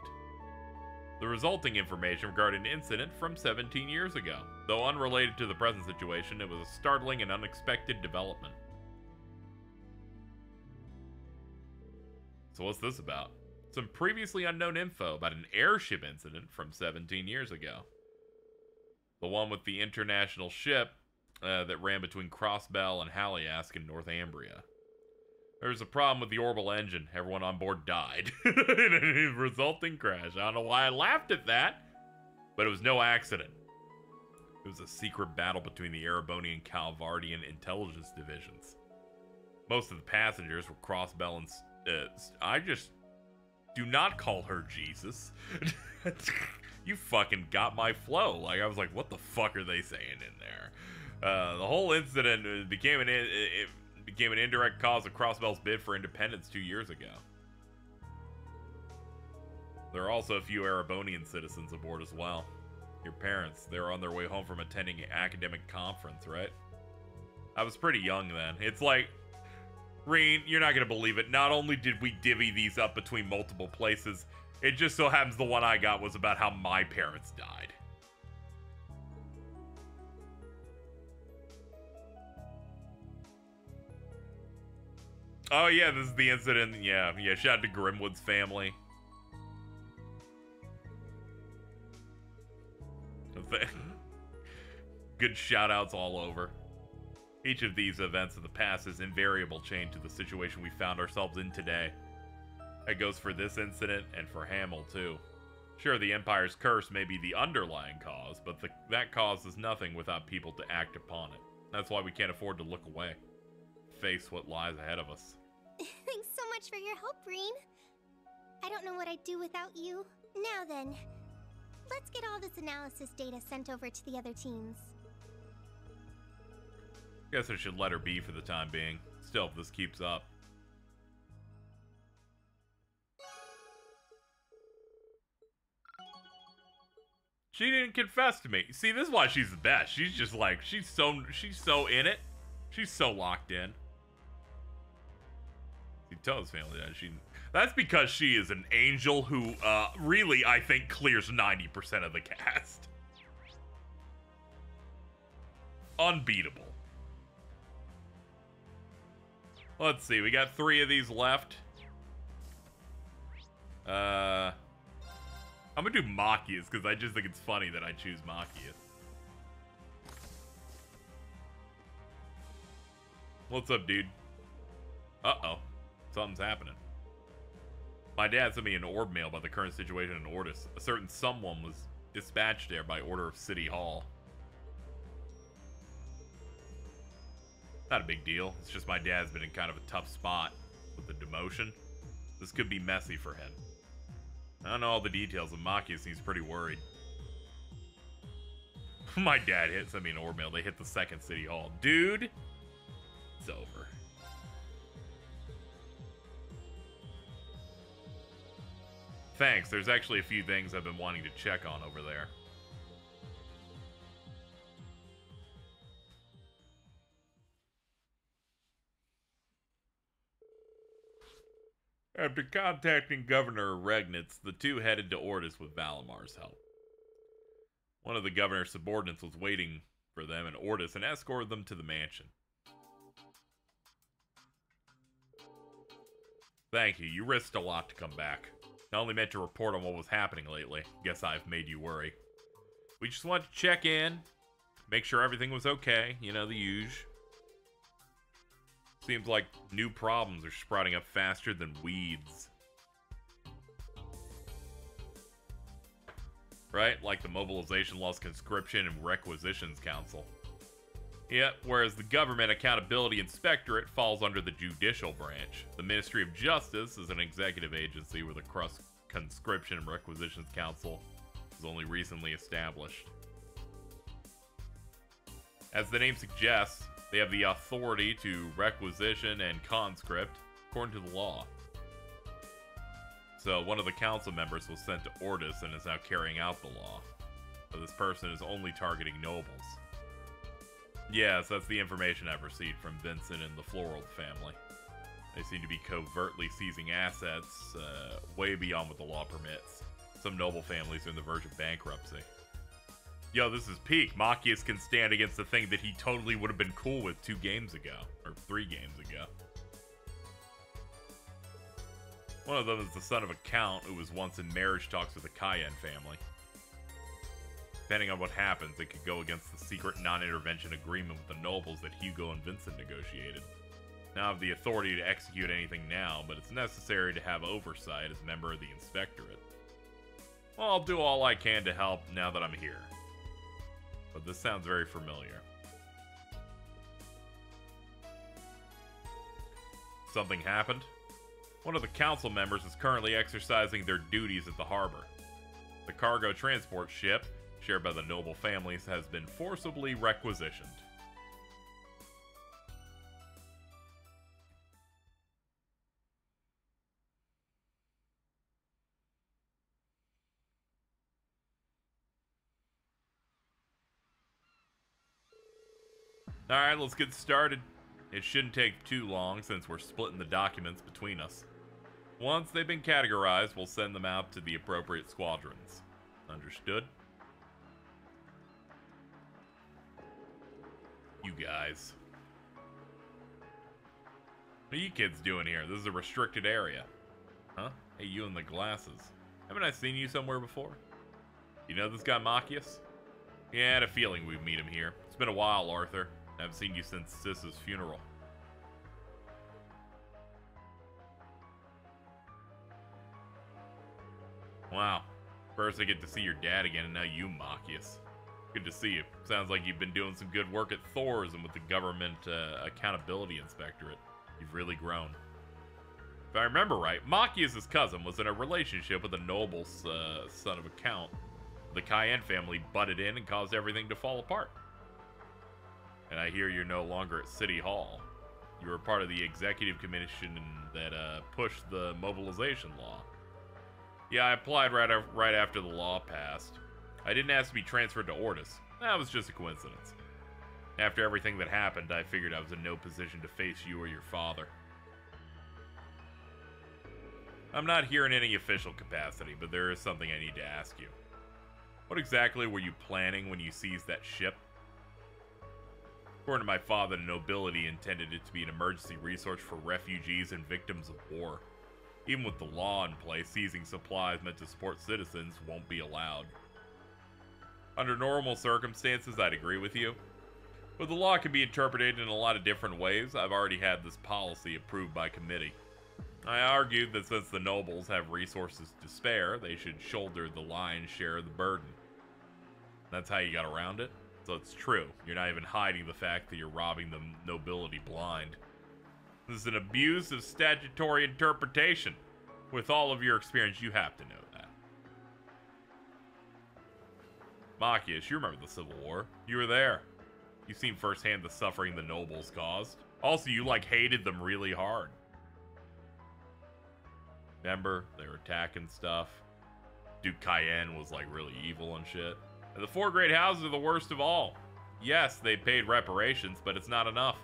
Speaker 1: The resulting information regarded an incident from 17 years ago. Though unrelated to the present situation, it was a startling and unexpected development. So what's this about? Some previously unknown info about an airship incident from 17 years ago. The one with the international ship that ran between Crossbell and Haliask in Northumbria. There was a problem with the orbital engine. Everyone on board died in a resulting crash. I don't know why I laughed at that, but it was no accident. It was a secret battle between the Erebonian and Calvardian intelligence divisions. Most of the passengers were Crossbell and... I just... Do not call her Jesus. You fucking got my flow. Like, I was like, what the fuck are they saying in there? The whole incident became an indirect cause of Crossbell's bid for independence 2 years ago. There are also a few Erebonian citizens aboard as well. Your parents, they were on their way home from attending an academic conference, right? I was pretty young then. It's like, Reen, you're not gonna believe it. Not only did we divvy these up between multiple places, it just so happens the one I got was about how my parents died. Oh yeah, this is the incident. Yeah, shout out to Grimwood's family. Good shout outs all over. Each of these events of the past is invariable change to the situation we found ourselves in today. That goes for this incident and for Hamill too. Sure, the Empire's curse may be the underlying cause, but that cause is nothing without people to act upon it. That's why we can't afford to look away. Face what lies ahead of us.
Speaker 19: Thanks so much for your help, Reen. I don't know what I'd do without you. Now then, let's get all this analysis data sent over to the other teams.
Speaker 1: Guess I should let her be for the time being. Still, if this keeps up. She didn't confess to me. See, this is why she's the best. She's just like, she's so in it. She's so locked in. He tells his family that that's because she is an angel who, really, I think, clears 90% of the cast. Unbeatable. Let's see, we got 3 of these left. I'm gonna do Machias, because I just think it's funny that I choose Machias. What's up, dude? Uh-oh. Something's happening. My dad sent me an orb mail about the current situation in Ordis. A certain someone was dispatched there by order of City Hall. Not a big deal. It's just my dad's been in kind of a tough spot with the demotion. This could be messy for him. I don't know all the details, and Machias seems pretty worried. My dad sent me an orb mail. They hit the 2nd City Hall. Dude, it's over. Thanks, there's actually a few things I've been wanting to check on over there. After contacting Governor Regnitz, the two headed to Ordis with Valamar's help. One of the governor's subordinates was waiting for them in Ordis and escorted them to the mansion. Thank you, you risked a lot to come back. I only meant to report on what was happening lately. Guess I've made you worry. We just wanted to check in, make sure everything was okay, you know, the usual. Seems like new problems are sprouting up faster than weeds. Right? Like the Mobilization Laws Conscription and Requisitions Council. Yep, whereas the Government Accountability Inspectorate falls under the Judicial Branch. The Ministry of Justice is an executive agency where the Conscription and Requisitions Council was only recently established. As the name suggests, they have the authority to requisition and conscript according to the law. So one of the council members was sent to Ordis and is now carrying out the law. But this person is only targeting nobles. Yes, that's the information I've received from Vincent and the Floral family. They seem to be covertly seizing assets way beyond what the law permits. Some noble families are on the verge of bankruptcy. Yo, this is peak. Machias can stand against the thing that he totally would have been cool with 2 games ago. Or 3 games ago. One of them is the son of a count who was once in marriage talks with the Cayenne family. Depending on what happens, it could go against the secret non-intervention agreement with the nobles that Hugo and Vincent negotiated. Now I have the authority to execute anything now, but it's necessary to have oversight as a member of the Inspectorate. Well, I'll do all I can to help now that I'm here. But this sounds very familiar. Something happened? One of the council members is currently exercising their duties at the harbor. The cargo transport ship, shared by the noble families, has been forcibly requisitioned. Alright, let's get started. It shouldn't take too long since we're splitting the documents between us. Once they've been categorized, we'll send them out to the appropriate squadrons. Understood? You guys. What are you kids doing here? This is a restricted area. Huh? Hey, you in the glasses. Haven't I seen you somewhere before? You know this guy Machias? Yeah, I had a feeling we'd meet him here. It's been a while, Arthur. I haven't seen you since Sis's funeral. Wow. First I get to see your dad again, and now you, Machias. Good to see you. Sounds like you've been doing some good work at Thor's and with the Government Accountability Inspectorate. You've really grown. If I remember right, Machias' cousin was in a relationship with a noble son of a count. The Cayenne family butted in and caused everything to fall apart. And I hear you're no longer at City Hall. You were part of the executive commission that pushed the mobilization law. Yeah, I applied right after the law passed. I didn't ask to be transferred to Ortis. That was just a coincidence. After everything that happened, I figured I was in no position to face you or your father. I'm not here in any official capacity, but there is something I need to ask you. What exactly were you planning when you seized that ship? According to my father, the nobility intended it to be an emergency resource for refugees and victims of war. Even with the law in place, seizing supplies meant to support citizens won't be allowed. Under normal circumstances, I'd agree with you. But the law can be interpreted in a lot of different ways. I've already had this policy approved by committee. I argued that since the nobles have resources to spare, they should shoulder the lion's share of the burden. That's how you got around it? So it's true. You're not even hiding the fact that you're robbing the nobility blind. This is an abuse of statutory interpretation. With all of your experience, you have to know that. Machias, you remember the Civil War. You were there. You've seen firsthand the suffering the nobles caused. Also, you, hated them really hard. Remember? They were attacking stuff. Duke Cayenne was, really evil and shit. And the 4 great houses are the worst of all. Yes, they paid reparations, but it's not enough.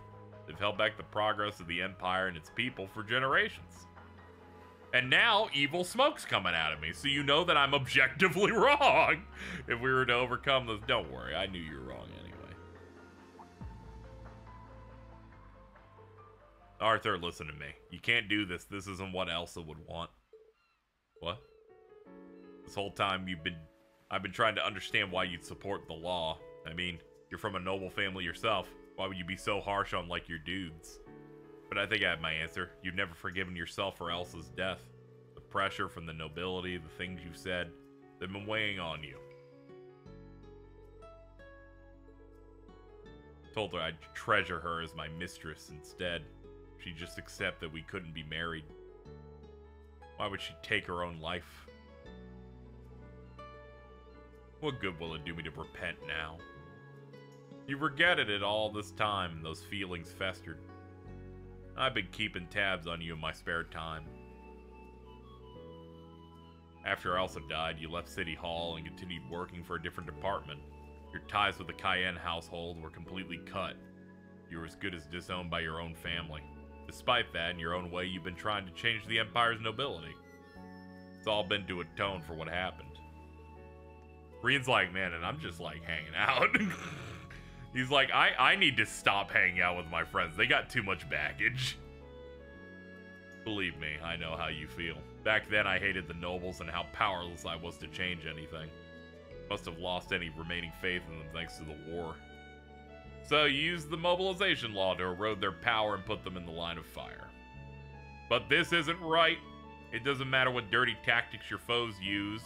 Speaker 1: They've held back the progress of the Empire and its people for generations. And now, evil smoke's coming out of me, so you know that I'm objectively wrong. If we were to overcome this, don't worry, I knew you were wrong anyway. Arthur, listen to me. You can't do this. This isn't what Elsa would want. What? This whole time I've been trying to understand why you'd support the law. I mean, you're from a noble family yourself. Why would you be so harsh on, your dudes? But I think I have my answer. You've never forgiven yourself for Elsa's death. The pressure from the nobility, the things you've said, they've been weighing on you. Told her I'd treasure her as my mistress instead. She'd just accept that we couldn't be married. Why would she take her own life? What good will it do me to repent now? You regretted it all this time, those feelings festered. I've been keeping tabs on you in my spare time. After Elsa died, you left City Hall and continued working for a different department. Your ties with the Cayenne household were completely cut. You were as good as disowned by your own family. Despite that, in your own way, you've been trying to change the Empire's nobility. It's all been to atone for what happened. Rien's like, man, and I'm just hanging out. He's like, I need to stop hanging out with my friends. They got too much baggage. Believe me, I know how you feel. Back then, I hated the nobles and how powerless I was to change anything. Must have lost any remaining faith in them thanks to the war. So you used the mobilization law to erode their power and put them in the line of fire. But this isn't right. It doesn't matter what dirty tactics your foes use.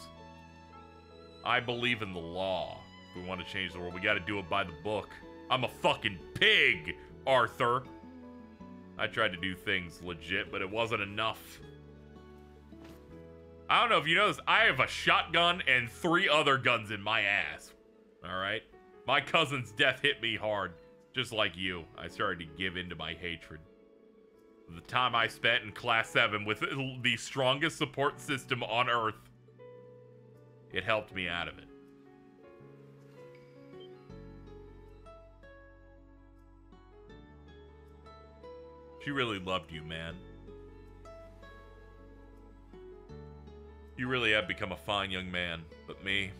Speaker 1: I believe in the law. If we want to change the world, we gotta do it by the book. I'm a fucking pig, Arthur. I tried to do things legit, but it wasn't enough. I don't know if you know this, I have a shotgun and 3 other guns in my ass. Alright? My cousin's death hit me hard. Just like you, I started to give in to my hatred. The time I spent in Class 7 with the strongest support system on Earth, it helped me out of it. She really loved you, man. You really have become a fine young man, but me,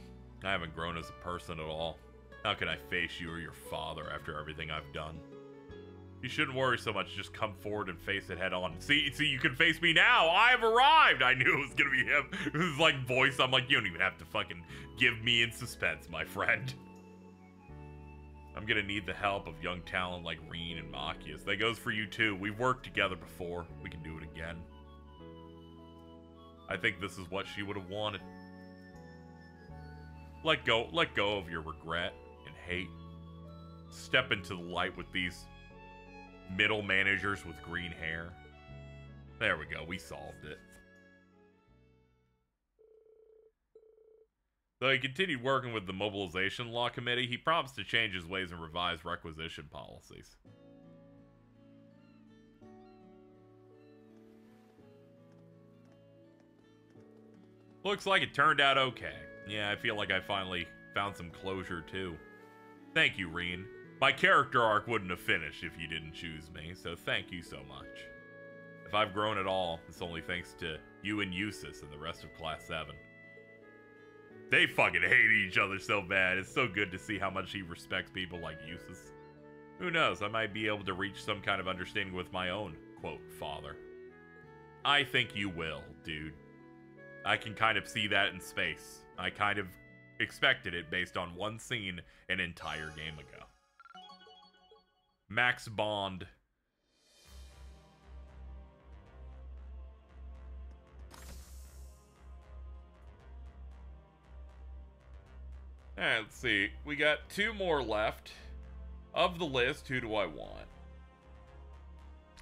Speaker 1: I haven't grown as a person at all. How can I face you or your father after everything I've done? You shouldn't worry so much, just come forward and face it head on. See, you can face me now! I've arrived! I knew it was gonna be him. His, like, voice, I'm like, you don't even have to fucking give me in suspense, my friend. I'm gonna need the help of young talent like Reen and Machias. That goes for you too. We've worked together before. We can do it again. I think this is what she would have wanted. Let go of your regret and hate. Step into the light with these middle managers with green hair. There we go, we solved it. Though he continued working with the Mobilization Law Committee, he promised to change his ways and revise requisition policies. Looks like it turned out okay. Yeah, I feel like I finally found some closure too. Thank you, Reen. My character arc wouldn't have finished if you didn't choose me, so thank you so much. If I've grown at all, it's only thanks to you and Eustace and the rest of Class 7. They fucking hate each other so bad. It's so good to see how much he respects people like Eustace. Who knows, I might be able to reach some kind of understanding with my own, quote, father. I think you will, dude. I can kind of see that in space. I kind of expected it based on one scene an entire game ago. Max Bond. Alright, let's see. We got 2 more left. Of the list, who do I want?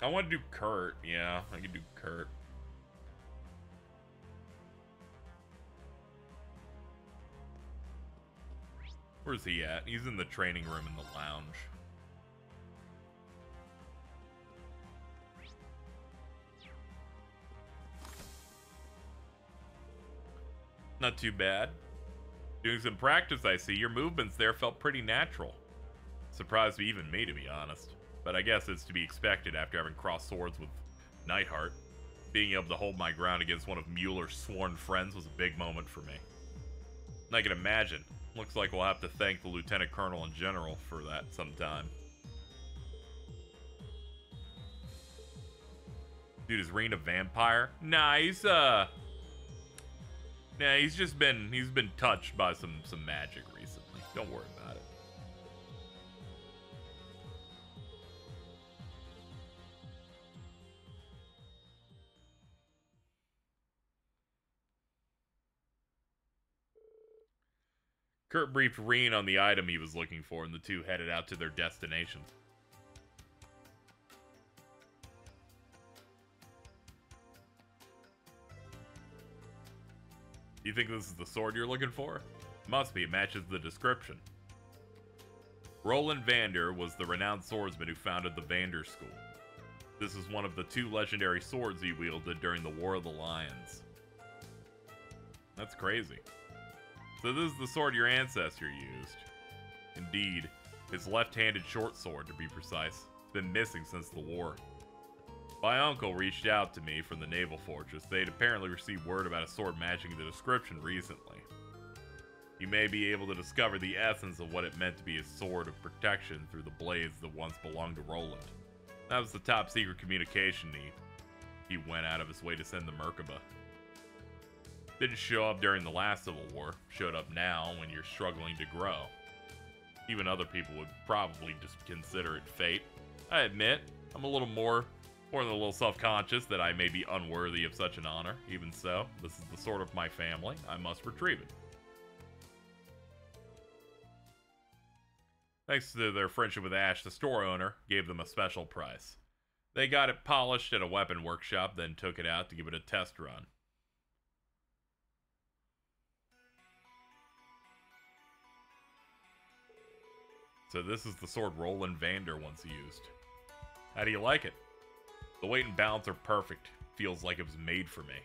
Speaker 1: I want to do Kurt. Yeah, I can do Kurt. Where's he at? He's in the training room in the lounge. Not too bad. Doing some practice, I see. Your movements there felt pretty natural. Surprised even me, to be honest. But I guess it's to be expected after having crossed swords with Neidhart. Being able to hold my ground against one of Mueller's sworn friends was a big moment for me. And I can imagine. Looks like we'll have to thank the Lieutenant Colonel and General for that sometime. Dude, is Reen a vampire? Nah, he's been touched by some magic recently. Don't worry about it. Kurt briefed Reen on the item he was looking for, and the two headed out to their destination. You think this is the sword you're looking for? Must be, it matches the description. Roland Vander was the renowned swordsman who founded the Vander School. This is one of the 2 legendary swords he wielded during the War of the Lions. That's crazy. So this is the sword your ancestor used. Indeed, his left-handed short sword, to be precise. It's been missing since the war. My uncle reached out to me from the naval fortress. They'd apparently received word about a sword matching the description recently. You may be able to discover the essence of what it meant to be a sword of protection through the blades that once belonged to Roland. That was the top secret communication he went out of his way to send to Merkaba. Didn't show up during the last Civil War, showed up now when you're struggling to grow. Even other people would probably just consider it fate. I admit, I'm a little more than a little self-conscious that I may be unworthy of such an honor. Even so, this is the sword of my family. I must retrieve it. Thanks to their friendship with Ash, the store owner gave them a special price. They got it polished at a weapon workshop, then took it out to give it a test run. So this is the sword Roland Vander once used. How do you like it? The weight and balance are perfect. Feels like it was made for me.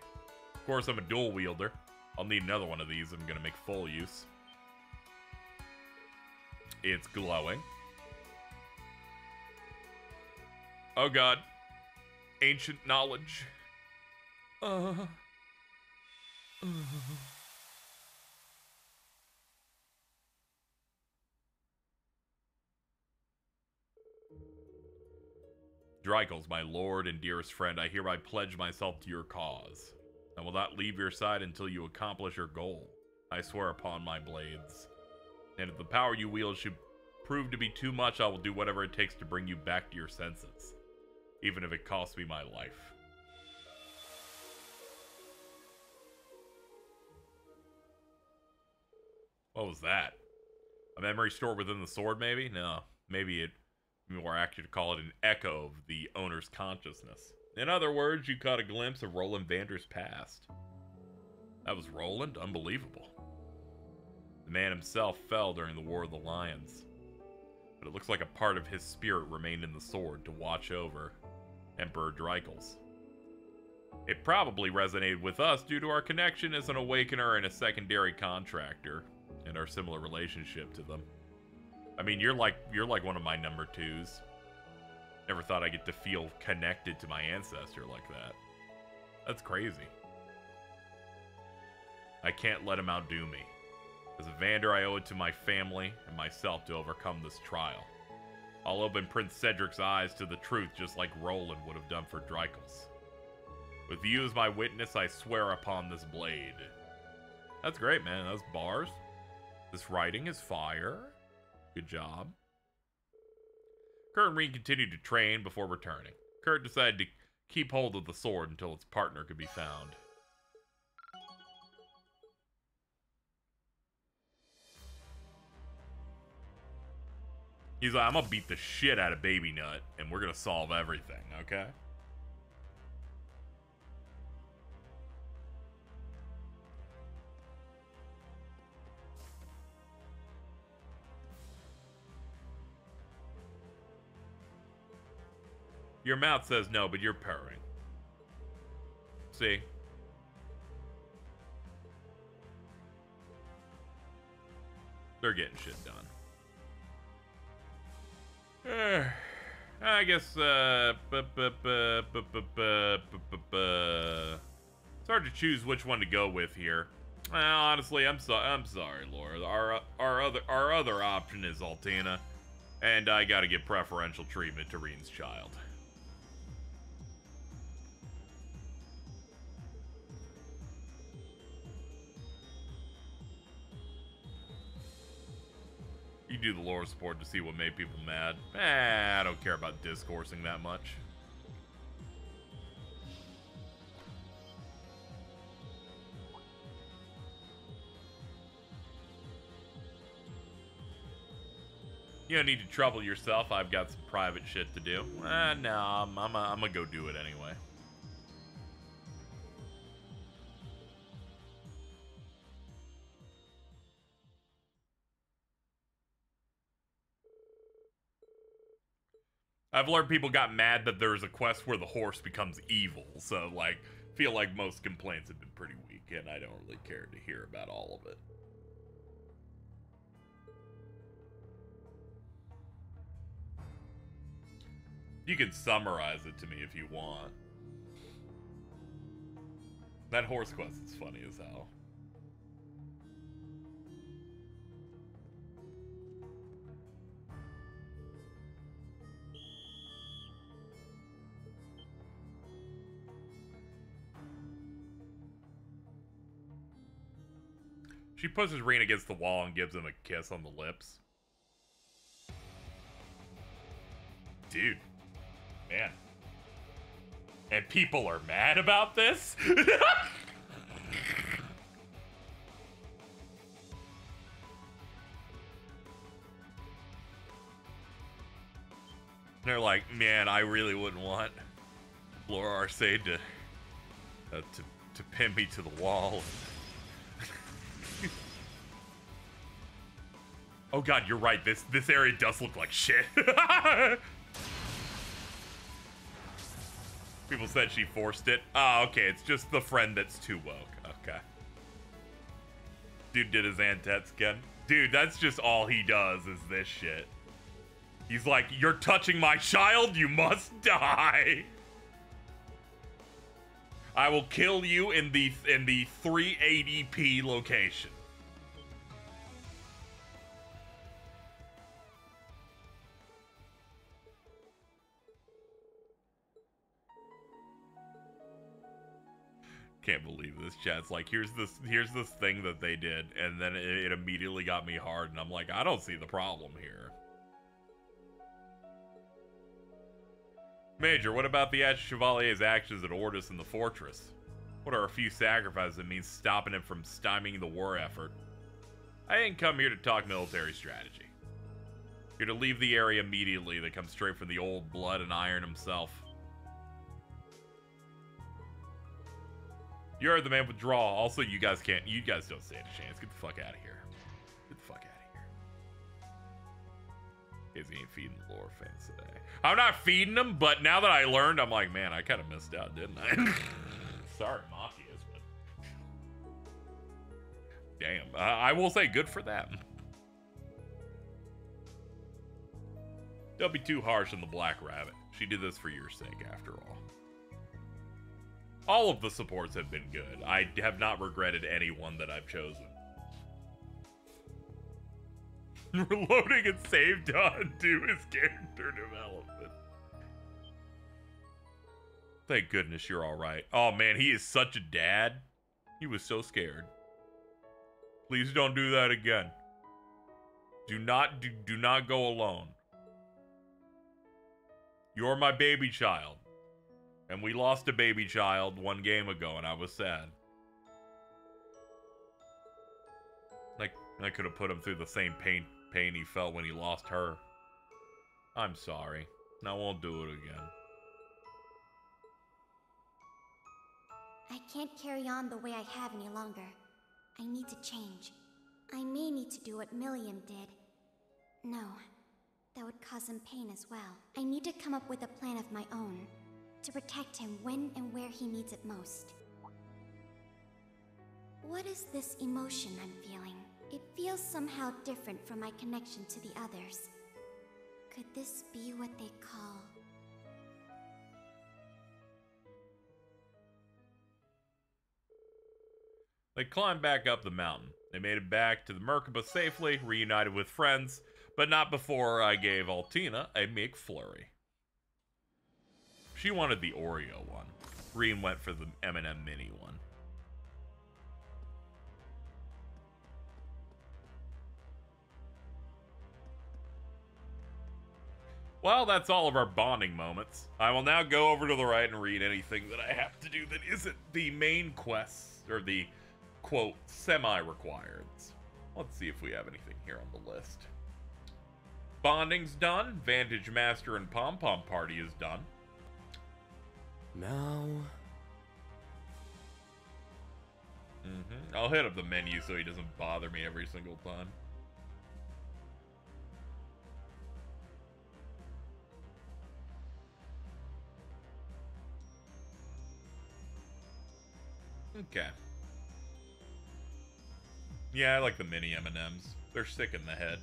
Speaker 1: Of course, I'm a dual wielder. I'll need another one of these if I'm gonna make full use. It's glowing. Oh god. ancient knowledge. Drycles, my lord and dearest friend, I hereby pledge myself to your cause. I will not leave your side until you accomplish your goal. I swear upon my blades. And if the power you wield should prove to be too much, I will do whatever it takes to bring you back to your senses. Even if it costs me my life. What was that? A memory stored within the sword, maybe? No. Maybe it would be more accurate to call it an echo of the owner's consciousness. In other words, you caught a glimpse of Roland Vander's past. That was Roland? Unbelievable. The man himself fell during the War of the Lions. But it looks like a part of his spirit remained in the sword to watch over Emperor Drycles. It probably resonated with us due to our connection as an awakener and a secondary contractor, and our similar relationship to them. I mean, you're like one of my number twos. Never thought I'd get to feel connected to my ancestor like that. That's crazy. I can't let him outdo me. As a Vander, I owe it to my family and myself to overcome this trial. I'll open Prince Cedric's eyes to the truth just like Roland would have done for Drycles. With you as my witness, I swear upon this blade. That's great, man. Those bars. This writing is fire. Good job. Kurt and Rean continued to train before returning. Kurt decided to keep hold of the sword until its partner could be found. He's like, I'm gonna beat the shit out of Baby Nut, and we're gonna solve everything, okay? Your mouth says no, but you're purring. See? They're getting shit done. I guess, it's hard to choose which one to go with here. Honestly, I'm sorry, Laura. Our other option is Altina, and I gotta give preferential treatment to Rean's child. You do the lore support to see what made people mad. I don't care about discoursing that much. You don't need to trouble yourself. I've got some private shit to do. No, I'm gonna go do it anyway. I've learned people got mad that there's a quest where the horse becomes evil, so, like, feel like most complaints have been pretty weak, and I don't really care to hear about all of it. You can summarize it to me if you want. That horse quest is funny as hell. She pushes Rean against the wall and gives him a kiss on the lips. Dude. Man. And people are mad about this? They're like, man, I really wouldn't want Laura Arcade to pin me to the wall. Oh god, you're right. This area does look like shit. People said she forced it. Oh, okay. It's just the friend that's too woke. Okay. Dude did his Antet skin. Dude, that's just all he does is this shit. He's like, you're touching my child? You must die. I will kill you in the 380p location. Can't believe this, chat's like, here's this thing that they did, and then it immediately got me hard, and I'm like, I don't see the problem here. Major, what about the Chevalier's actions at Ordis in the fortress? What are a few sacrifices that means stopping him from stymieing the war effort? I didn't come here to talk military strategy. You're to leave the area immediately. That comes straight from the old blood and iron himself. You heard the man withdraw. Also, you guys don't stand a chance. Get the fuck out of here. Get the fuck out of here. He ain't feeding the lore fans today. I'm not feeding them, but now that I learned, I'm like, man, I kind of missed out, didn't I? Sorry, Mafias, but damn. I will say good for them. Don't be too harsh on the Black Rabbit. She did this for your sake, after all. All of the supports have been good. I have not regretted anyone that I've chosen. Reloading and save done to his character development. Thank goodness you're alright. Oh man, he is such a dad. He was so scared. Please don't do that again. Do not go alone. You're my baby child. And we lost a baby child one game ago, and I was sad. Like, I could have put him through the same pain he felt when he lost her. I'm sorry. I won't do it again.
Speaker 19: I can't carry on the way I have any longer. I need to change. I may need to do what Milliam did. No, that would cause him pain as well. I need to come up with a plan of my own. To protect him when and where he needs it most. What is this emotion I'm feeling? It feels somehow different from my connection to the others. Could this be what they call...
Speaker 1: They climbed back up the mountain. They made it back to the Merkaba safely, reunited with friends, but not before I gave Altina a McFlurry. She wanted the Oreo one. Reen went for the M&M mini one. Well, that's all of our bonding moments. I will now go over to the right and read anything that I have to do that isn't the main quests, or the, quote, semi-requireds. Let's see if we have anything here on the list. Bonding's done. Vantage Master and Pom-Pom Party is done.
Speaker 13: Now...
Speaker 1: I'll hit up the menu so he doesn't bother me every single time. Okay. Yeah, I like the mini M&Ms. They're sick in the head.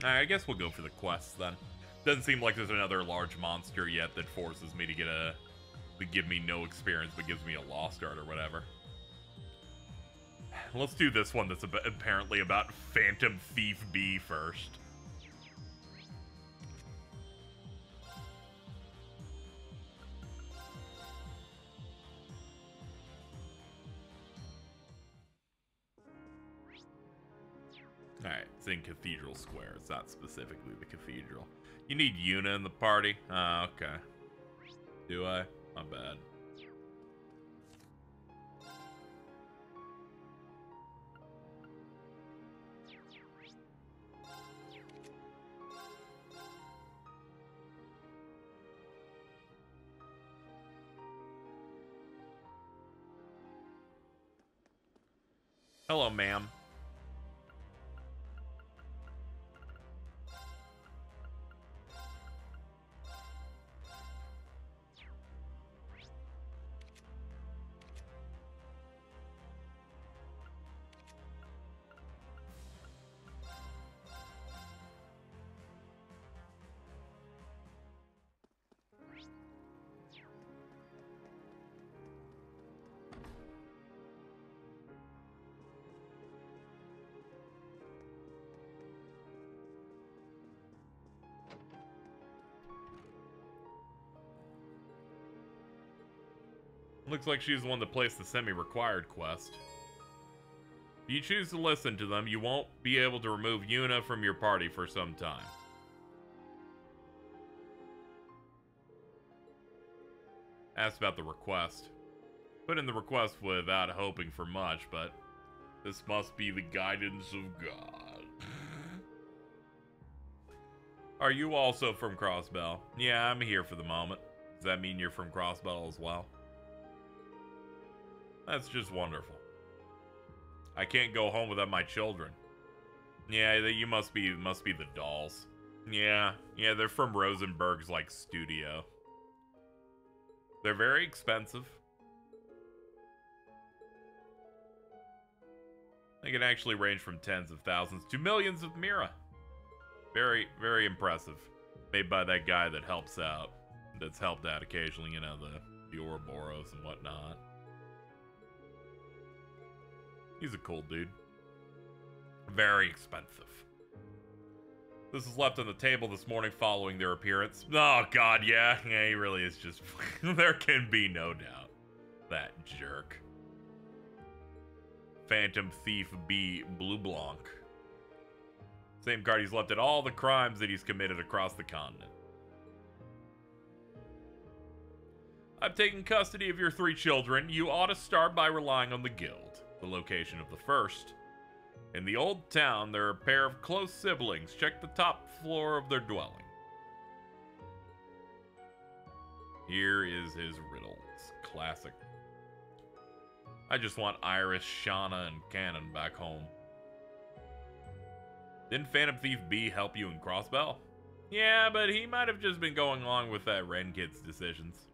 Speaker 1: Alright, I guess we'll go for the quests then. Doesn't seem like there's another large monster yet that forces me to get to give me no experience but gives me a lost art or whatever. Let's do this one that's apparently about Phantom Thief B first. Alright, it's in Cathedral Square. It's not specifically the cathedral. You need Yuna in the party? Ah, okay. Do I? My bad. Hello, ma'am. Looks like she's the one that placed the semi-required quest. If you choose to listen to them, you won't be able to remove Yuna from your party for some time. Asked about the request. Put in the request without hoping for much, but this must be the guidance of God. Are you also from Crossbell? Yeah, I'm here for the moment. Does that mean you're from Crossbell as well? That's just wonderful. I can't go home without my children. Yeah, you must be the dolls. Yeah, they're from Rosenberg's like studio. They're very expensive. They can actually range from tens of thousands to millions of Mira. Very, very impressive. Made by that guy that helps out. That's helped out occasionally, you know, the Ouroboros and whatnot. He's a cool dude. Very expensive. This is left on the table this morning following their appearance. Oh, God, yeah. Yeah, he really is just... There can be no doubt. That jerk. Phantom Thief B. Blue Blanc. Same card he's left at all the crimes that he's committed across the continent. I've taken custody of your 3 children. You ought to start by relying on the guild. The location of the first. In the old town, there are a pair of close siblings. Check the top floor of their dwelling. Here is his riddles. Classic. I just want Iris, Shauna, and Cannon back home. Didn't Phantom Thief B help you in Crossbell? Yeah, but he might have just been going along with that Ren Kid's decisions.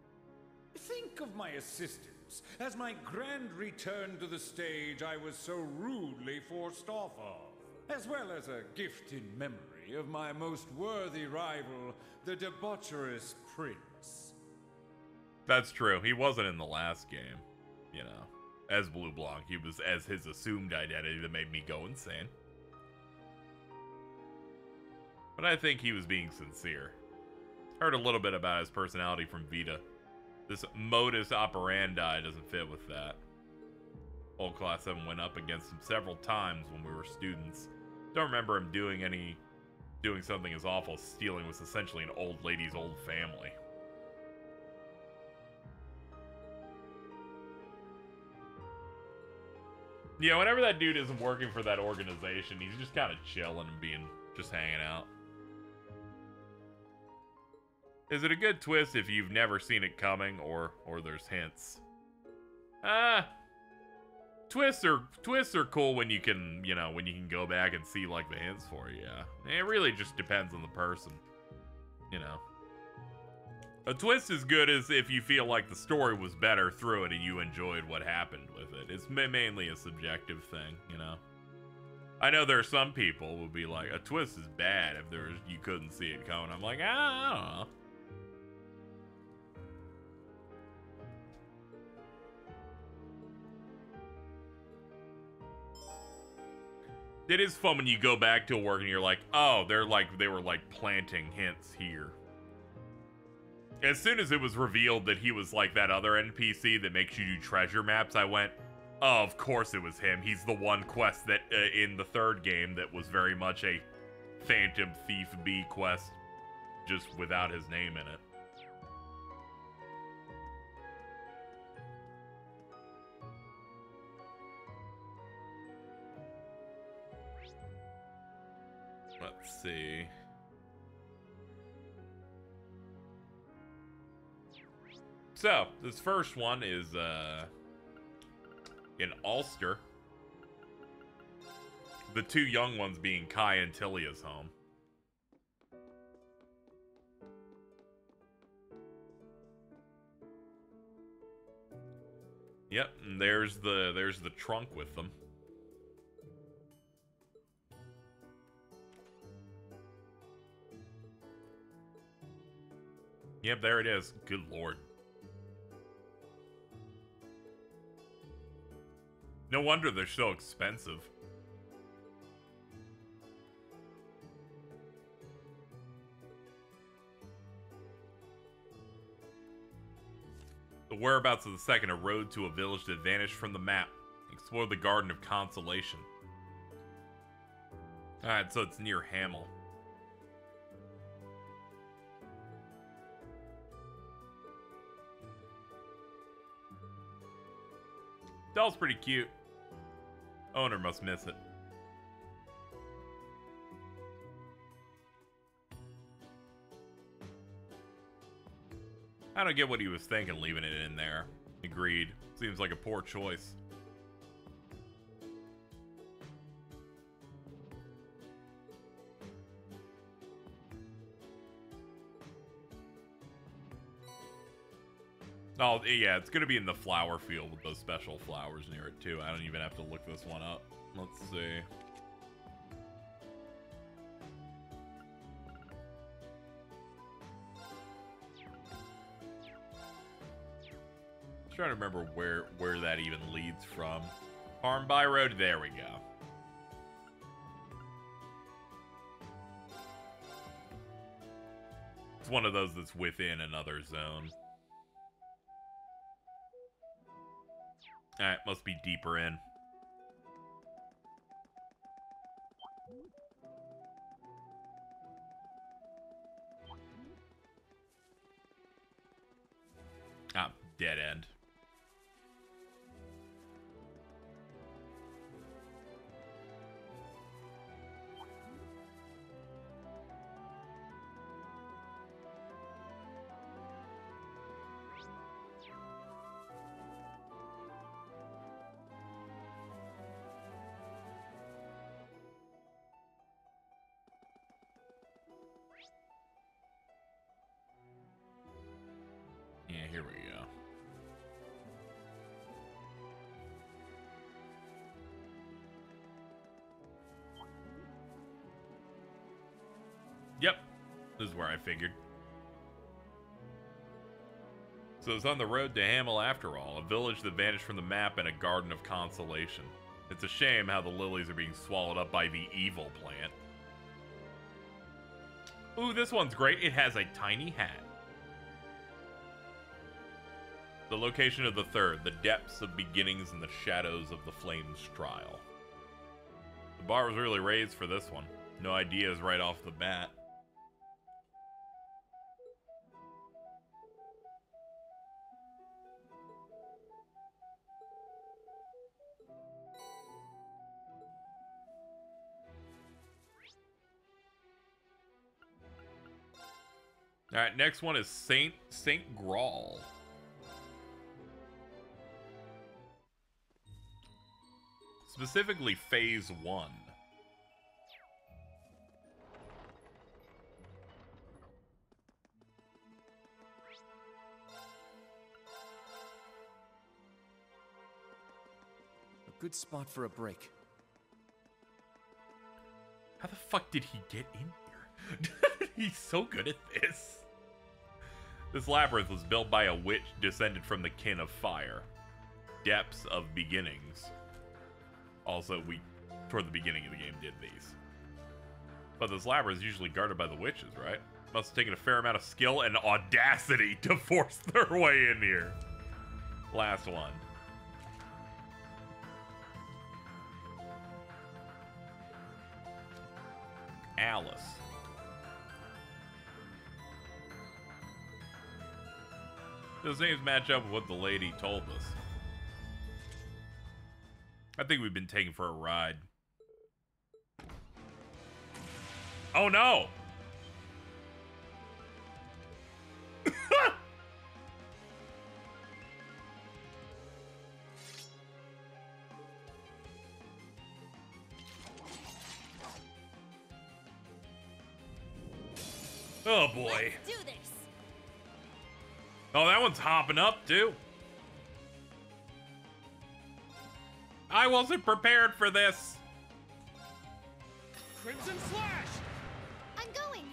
Speaker 14: Think of my assistance as my grand return to the stage I was so rudely forced off of, as well as a gift in memory of my most worthy rival, the debaucherous Prince.
Speaker 1: That's true. He wasn't in the last game, you know. As Blue Blanc, he was as his assumed identity that made me go insane. But I think he was being sincere. Heard a little bit about his personality from Vita. This modus operandi doesn't fit with that. Old Class 7 went up against him several times when we were students. Don't remember him doing something as awful as stealing was essentially an old lady's old family. Yeah, whenever that dude isn't working for that organization, he's just kind of chilling and just hanging out. Is it a good twist if you've never seen it coming, or there's hints? Twists are cool when you can, you know, when you can go back and see like the hints for you. Yeah, it really just depends on the person, you know. A twist is good as if you feel like the story was better through it and you enjoyed what happened with it. It's mainly a subjective thing, you know. I know there are some people who would be like, a twist is bad if you couldn't see it coming. I'm like, I don't know. It is fun when you go back to work and you're like, oh, they were like planting hints here. As soon as it was revealed that he was like that other NPC that makes you do treasure maps, I went, oh, of course it was him. He's the one quest that in the third game that was very much a Phantom Thief B quest, just without his name in it. Let's see. So, this first one is in Ulster. The 2 young ones being Kai and Tilia's home. Yep, and there's the trunk with them. Yep, there it is. Good lord. No wonder they're so expensive. The whereabouts of the second, a road to a village that vanished from the map. Explore the Garden of Consolation. Alright, so it's near Hamel. Doll's pretty cute. Owner must miss it. I don't get what he was thinking leaving it in there. Agreed. Seems like a poor choice. Oh, yeah, it's going to be in the flower field with those special flowers near it, too. I don't even have to look this one up. Let's see. I'm trying to remember where that even leads from. Farm by Road, there we go. It's one of those that's within another zone. Alright, must be deeper in. Ah, dead end. Yeah, here we go. Yep, this is where I figured. So it's on the road to Hamel after all, a village that vanished from the map and a garden of consolation. It's a shame how the lilies are being swallowed up by the evil plant. Ooh, this one's great. It has a tiny hat. The location of the third, the depths of beginnings and the shadows of the flames trial. The bar was really raised for this one. No ideas right off the bat. Alright, next one is Saint Graal. Specifically Phase 1.
Speaker 13: A good spot for a break.
Speaker 1: How the fuck did he get in here? He's so good at this. This labyrinth was built by a witch descended from the kin of fire. Depths of beginnings. Also, we, toward the beginning of the game, did these. But this labyrinth is usually guarded by the witches, right? Must have taken a fair amount of skill and audacity to force their way in here. Last one. Alice. Those names match up with what the lady told us. I think we've been taken for a ride. Oh no! Oh boy.
Speaker 4: Let's do this.
Speaker 1: Oh, that one's hopping up too. I wasn't prepared for this.
Speaker 13: Crimson Slash!
Speaker 5: I'm going.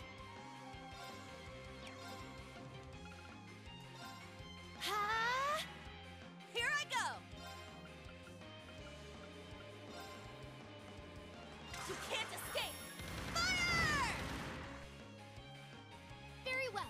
Speaker 4: Ha! Here I go. You can't escape. Fire!
Speaker 5: Very well.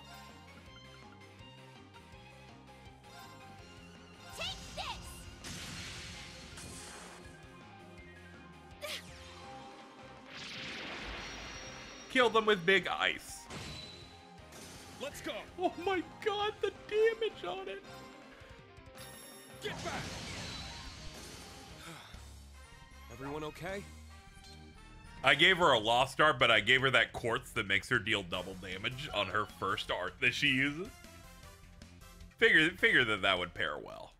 Speaker 1: kill them with big ice.
Speaker 13: Let's go.
Speaker 1: Oh my god, the damage on it.
Speaker 13: Get back. Everyone okay?
Speaker 1: I gave her a lost art, but I gave her that quartz that makes her deal double damage on her first art that she uses. Figure that would pair well.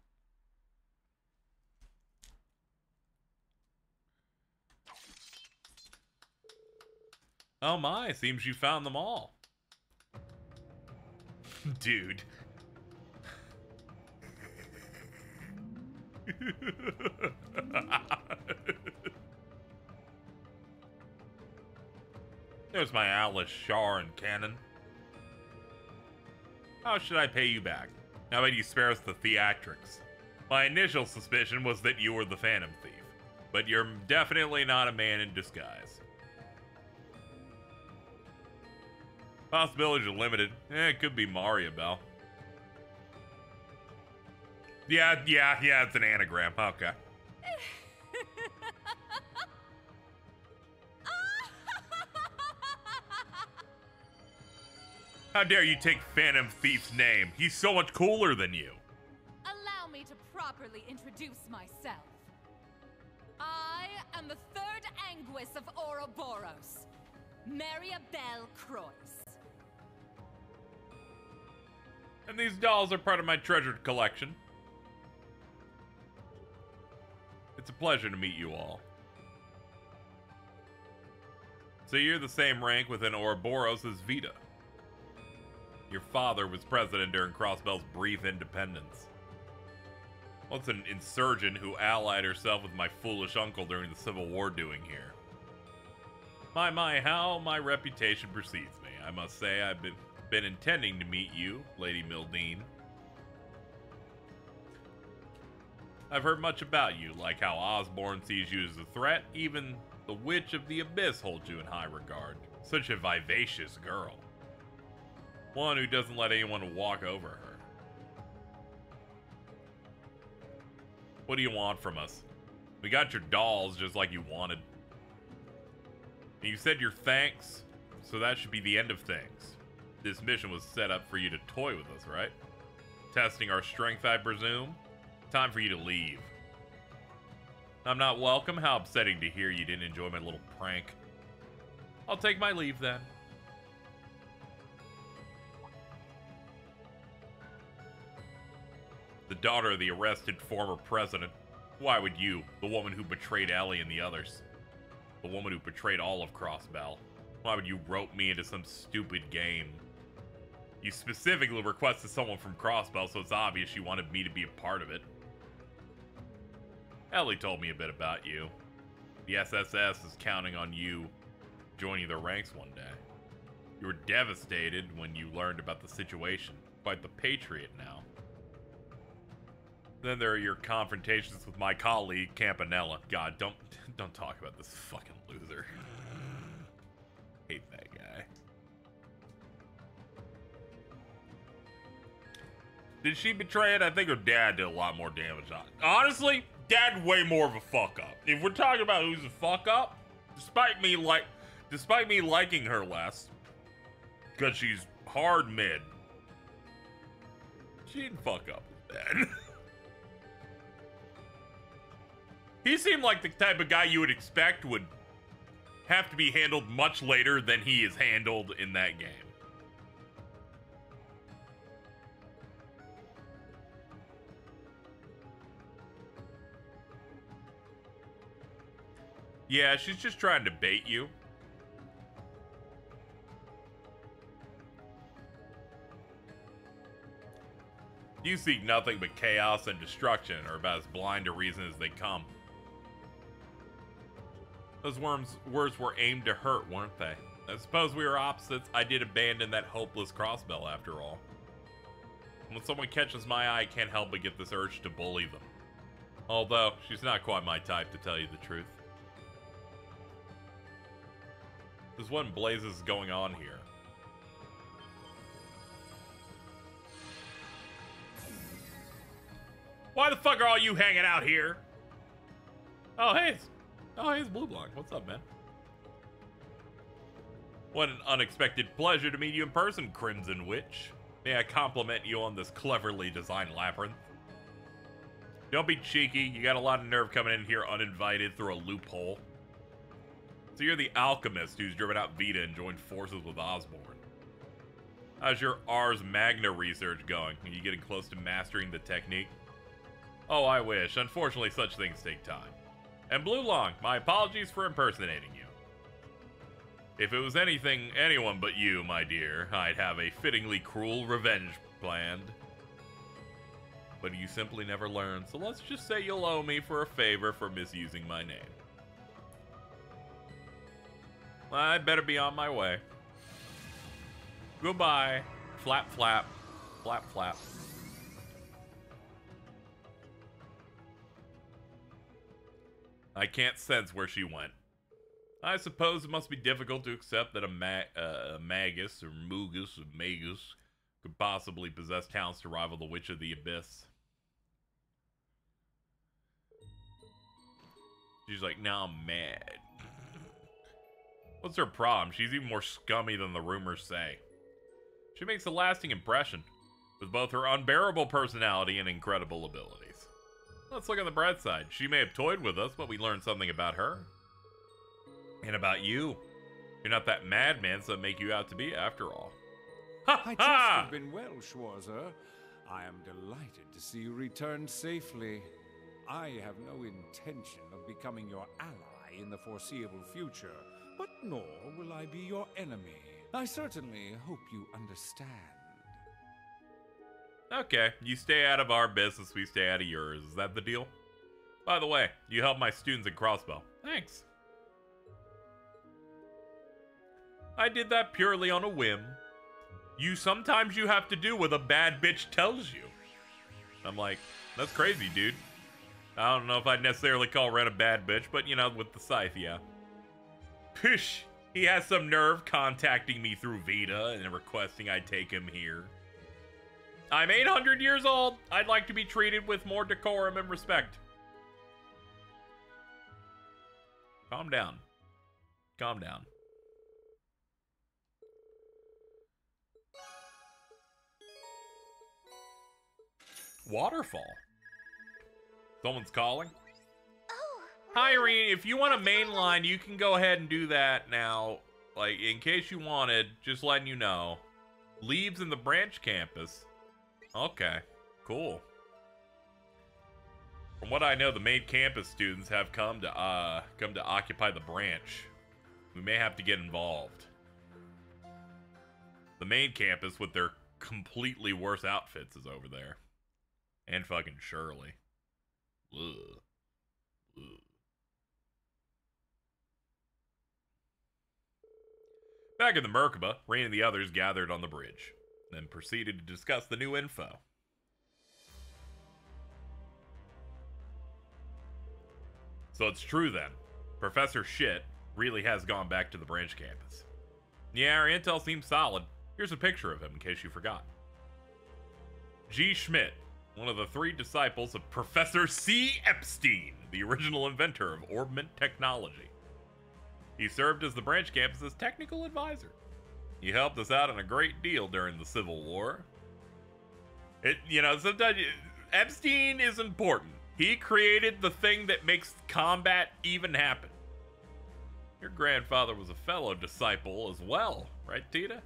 Speaker 1: Oh my, seems you found them all. Dude. There's my Atlas, Shar, and Cannon. How should I pay you back? How about you spare us the theatrics? My initial suspicion was that you were the Phantom Thief, but you're definitely not a man in disguise. Possibilities are limited. It could be Maria Bell. Yeah, it's an anagram. Okay. How dare you take Phantom Thief's name? He's so much cooler than you.
Speaker 2: Allow me to properly introduce myself. I am the third Anguis of Ouroboros, Maribel Croix.
Speaker 1: And these dolls are part of my treasured collection. It's a pleasure to meet you all. So you're the same rank within Ouroboros as Vita. Your father was president during Crossbell's brief independence. What's an insurgent who allied herself with my foolish uncle during the Civil War doing here? My, how my reputation precedes me. I must say I've been intending to meet you, Lady Mildine. I've heard much about you, like how Osborne sees you as a threat. Even the Witch of the Abyss holds you in high regard. Such a vivacious girl. One who doesn't let anyone walk over her. What do you want from us? We got your dolls just like you wanted. And you said your thanks, so that should be the end of things. This mission was set up for you to toy with us, right? Testing our strength, I presume? Time for you to leave. I'm not welcome? How upsetting to hear you didn't enjoy my little prank. I'll take my leave then. The daughter of the arrested former president. Why would you, the woman who betrayed Ellie and the others, the woman who betrayed all of Crossbell, why would you rope me into some stupid game? You specifically requested someone from Crossbell, so it's obvious you wanted me to be a part of it. Ellie told me a bit about you. The SSS is counting on you joining their ranks one day. You were devastated when you learned about the situation. Quite the patriot now. Then there are your confrontations with my colleague, Campanella. God, don't talk about this fucking loser. Hate that guy. Did she betray it? I think her dad did a lot more damage on it. Honestly, Dad way more of a fuck up. If we're talking about who's a fuck up, despite me liking her less, because she's hard mid, she didn't fuck up with Dad. He seemed like the type of guy you would expect would have to be handled much later than he is handled in that game. Yeah, she's just trying to bait you. You seek nothing but chaos and destruction, or about as blind to reason as they come. Those words were aimed to hurt, weren't they? I suppose we were opposites. I did abandon that hopeless Crossbell after all. When someone catches my eye, I can't help but get this urge to bully them. Although, she's not quite my type, to tell you the truth. There's what in blazes is going on here. Why the fuck are all you hanging out here? Oh, hey, it's Blue Block. What's up, man? What an unexpected pleasure to meet you in person, Crimson Witch. May I compliment you on this cleverly designed labyrinth? Don't be cheeky, you got a lot of nerve coming in here uninvited through a loophole. So you're the alchemist who's driven out Vita and joined forces with Osborn. How's your Ars Magna research going? Are you getting close to mastering the technique? Oh, I wish. Unfortunately, such things take time. And Blue Long, my apologies for impersonating you. If it was anyone but you, my dear, I'd have a fittingly cruel revenge planned. But you simply never learn, so let's just say you'll owe me for a favor for misusing my name. I'd better be on my way. Goodbye. Flap, flap. Flap, flap. I can't sense where she went. I suppose it must be difficult to accept that a Magus or Mugus or Magus could possibly possess talents to rival the Witch of the Abyss. She's like, now I'm mad. What's her problem? She's even more scummy than the rumors say. She makes a lasting impression, with both her unbearable personality and incredible abilities. Let's look on the bright side. She may have toyed with us, but we learned something about her. And about you. You're not that madman some make you out to be, after all. Ha
Speaker 14: I
Speaker 1: ha!
Speaker 14: trust you've been well, Schwarzer. I am delighted to see you return safely. I have no intention of becoming your ally in the foreseeable future, but nor will I be your enemy. I certainly hope you understand.
Speaker 1: Okay, you stay out of our business, we stay out of yours. Is that the deal? By the way, you helped my students in Crossbow. Thanks. I did that purely on a whim. Sometimes you have to do what a bad bitch tells you. I'm like, that's crazy, dude. I don't know if I'd necessarily call Ren a bad bitch, but you know, with the scythe, yeah. Pish! He has some nerve contacting me through Vita and requesting I take him here. I'm 800 years old. I'd like to be treated with more decorum and respect. Calm down. Calm down. Waterfall. Someone's calling.
Speaker 6: Oh.
Speaker 1: Hi, Irene. If you want a main line, you can go ahead and do that now. Like, in case you wanted, just letting you know. Leaves in the branch campus. Okay, cool. From what I know, the main campus students have come to occupy the branch. We may have to get involved. The main campus with their completely worse outfits is over there. And fucking Shirley. Ugh. Ugh. Back in the Merkaba, Rain and the others gathered on the bridge, then proceeded to discuss the new info. So it's true then. Professor Shit really has gone back to the branch campus. Yeah, our intel seems solid. Here's a picture of him in case you forgot. G. Schmidt, one of the 3 disciples of Professor C. Epstein, the original inventor of Orbment technology. He served as the branch campus's technical advisor. He helped us out on a great deal during the Civil War. Sometimes Epstein is important. He created the thing that makes combat even happen. Your grandfather was a fellow disciple as well, right, Tita?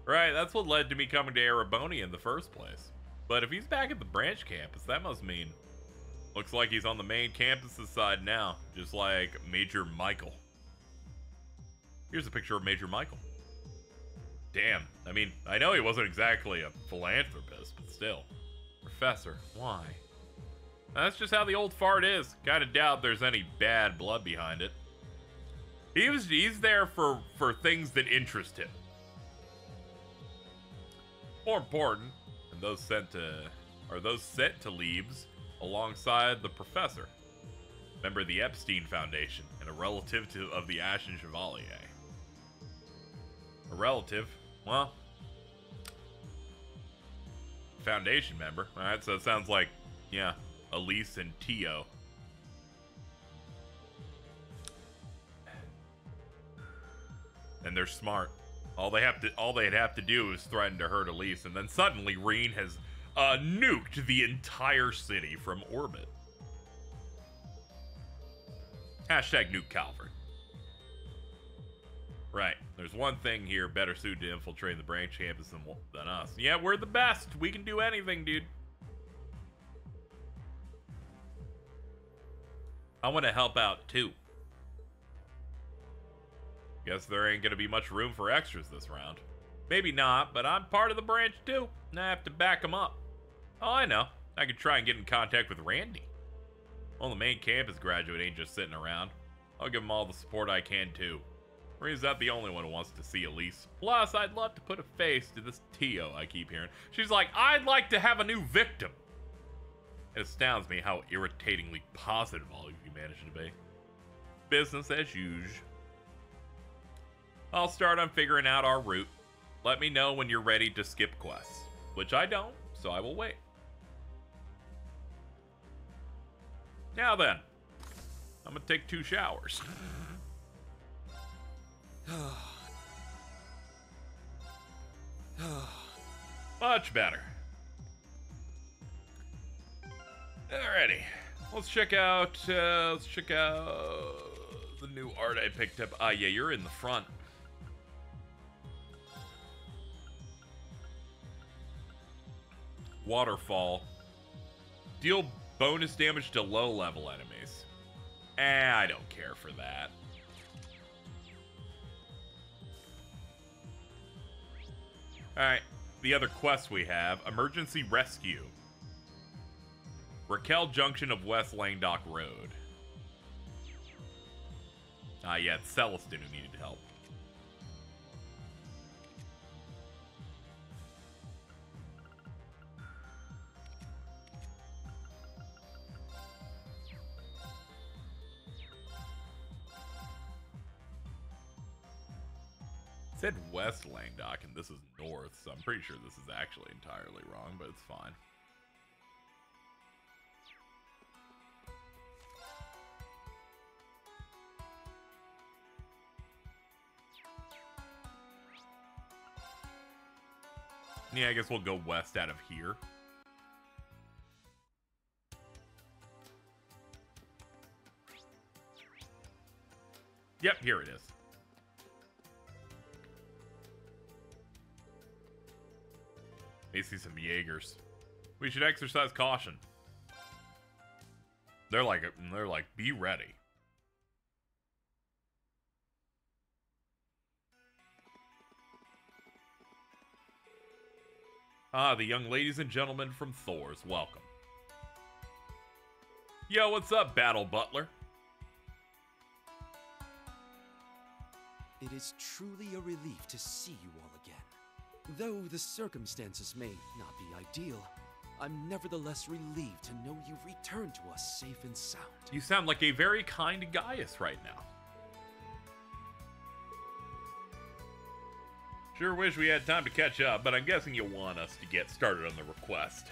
Speaker 1: Right, that's what led to me coming to Ereboni in the first place. But if he's back at the branch campus, that must mean... Looks like he's on the main campus's side now, just like Major Michael. Here's a picture of Major Michael. Damn, I mean, I know he wasn't exactly a philanthropist, but still. Professor, why? That's just how the old fart is. Kinda doubt there's any bad blood behind it. He's there for things that interest him. More important, and those sent to Leaves alongside the professor. Member of the Epstein Foundation and a relative of the Ashen Chevalier. A relative? Well, Foundation member. Alright, so it sounds like, yeah, Elise and Tio. And they're smart. All they'd have to do is threaten to hurt Elise, and then suddenly Reen has nuked the entire city from orbit. Hashtag nuke Calvert. Right. There's one thing here better suited to infiltrate the branch campus than us. Yeah, we're the best. We can do anything, dude. I want to help out, too. Guess there ain't gonna be much room for extras this round. Maybe not, but I'm part of the branch, too, and I have to back them up. Oh, I know. I could try and get in contact with Randy. Well, the main campus graduate ain't just sitting around. I'll give him all the support I can, too. Or is that the only one who wants to see Elise? Plus, I'd love to put a face to this Tio I keep hearing. She's like, I'd like to have a new victim. It astounds me how irritatingly positive all of you manage to be. Business as usual. I'll start on figuring out our route. Let me know when you're ready to skip quests. Which I don't, so I will wait. Now then, I'm gonna take 2 showers. Much better. Alrighty, let's check out the new art I picked up. Ah, yeah, you're in the front. Waterfall. Deal bonus damage to low-level enemies. I don't care for that. Alright, the other quests we have. Emergency Rescue. Raquel Junction of West Langdock Road. Ah, yeah, it's Celestin who needed help. It said West Langdock, and this is north, so I'm pretty sure this is actually entirely wrong, but it's fine. Yeah, I guess we'll go west out of here. Yep, here it is. May see some Jaegers. We should exercise caution. They're like, be ready. Ah, the young ladies and gentlemen from Thor's, welcome. Yo, what's up, Battle Butler?
Speaker 20: It is truly a relief to see you all again. Though the circumstances may not be ideal, I'm nevertheless relieved to know you've returned to us safe and sound.
Speaker 1: You sound like a very kind Gaius right now. Sure wish we had time to catch up, but I'm guessing you'll want us to get started on the request.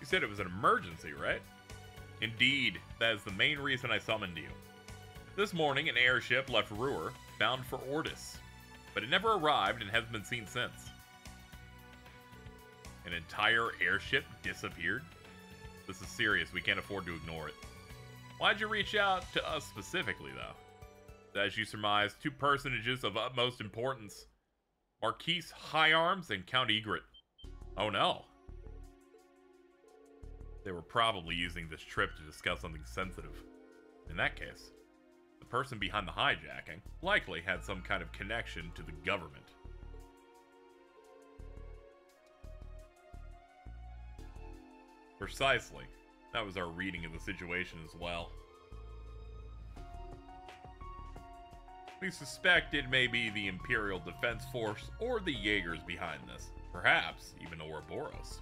Speaker 1: You said it was an emergency, right? Indeed, that is the main reason I summoned you. This morning, an airship left Ruhr, bound for Ortis, but it never arrived and hasn't been seen since. An entire airship disappeared? This is serious, we can't afford to ignore it. Why'd you reach out to us specifically, though? As you surmise, 2 personages of utmost importance. Marquise Higharms and Count Egret. Oh no. They were probably using this trip to discuss something sensitive. In that case, the person behind the hijacking likely had some kind of connection to the government. Precisely. That was our reading of the situation as well. We suspect it may be the Imperial Defense Force or the Jaegers behind this. Perhaps even Ouroboros.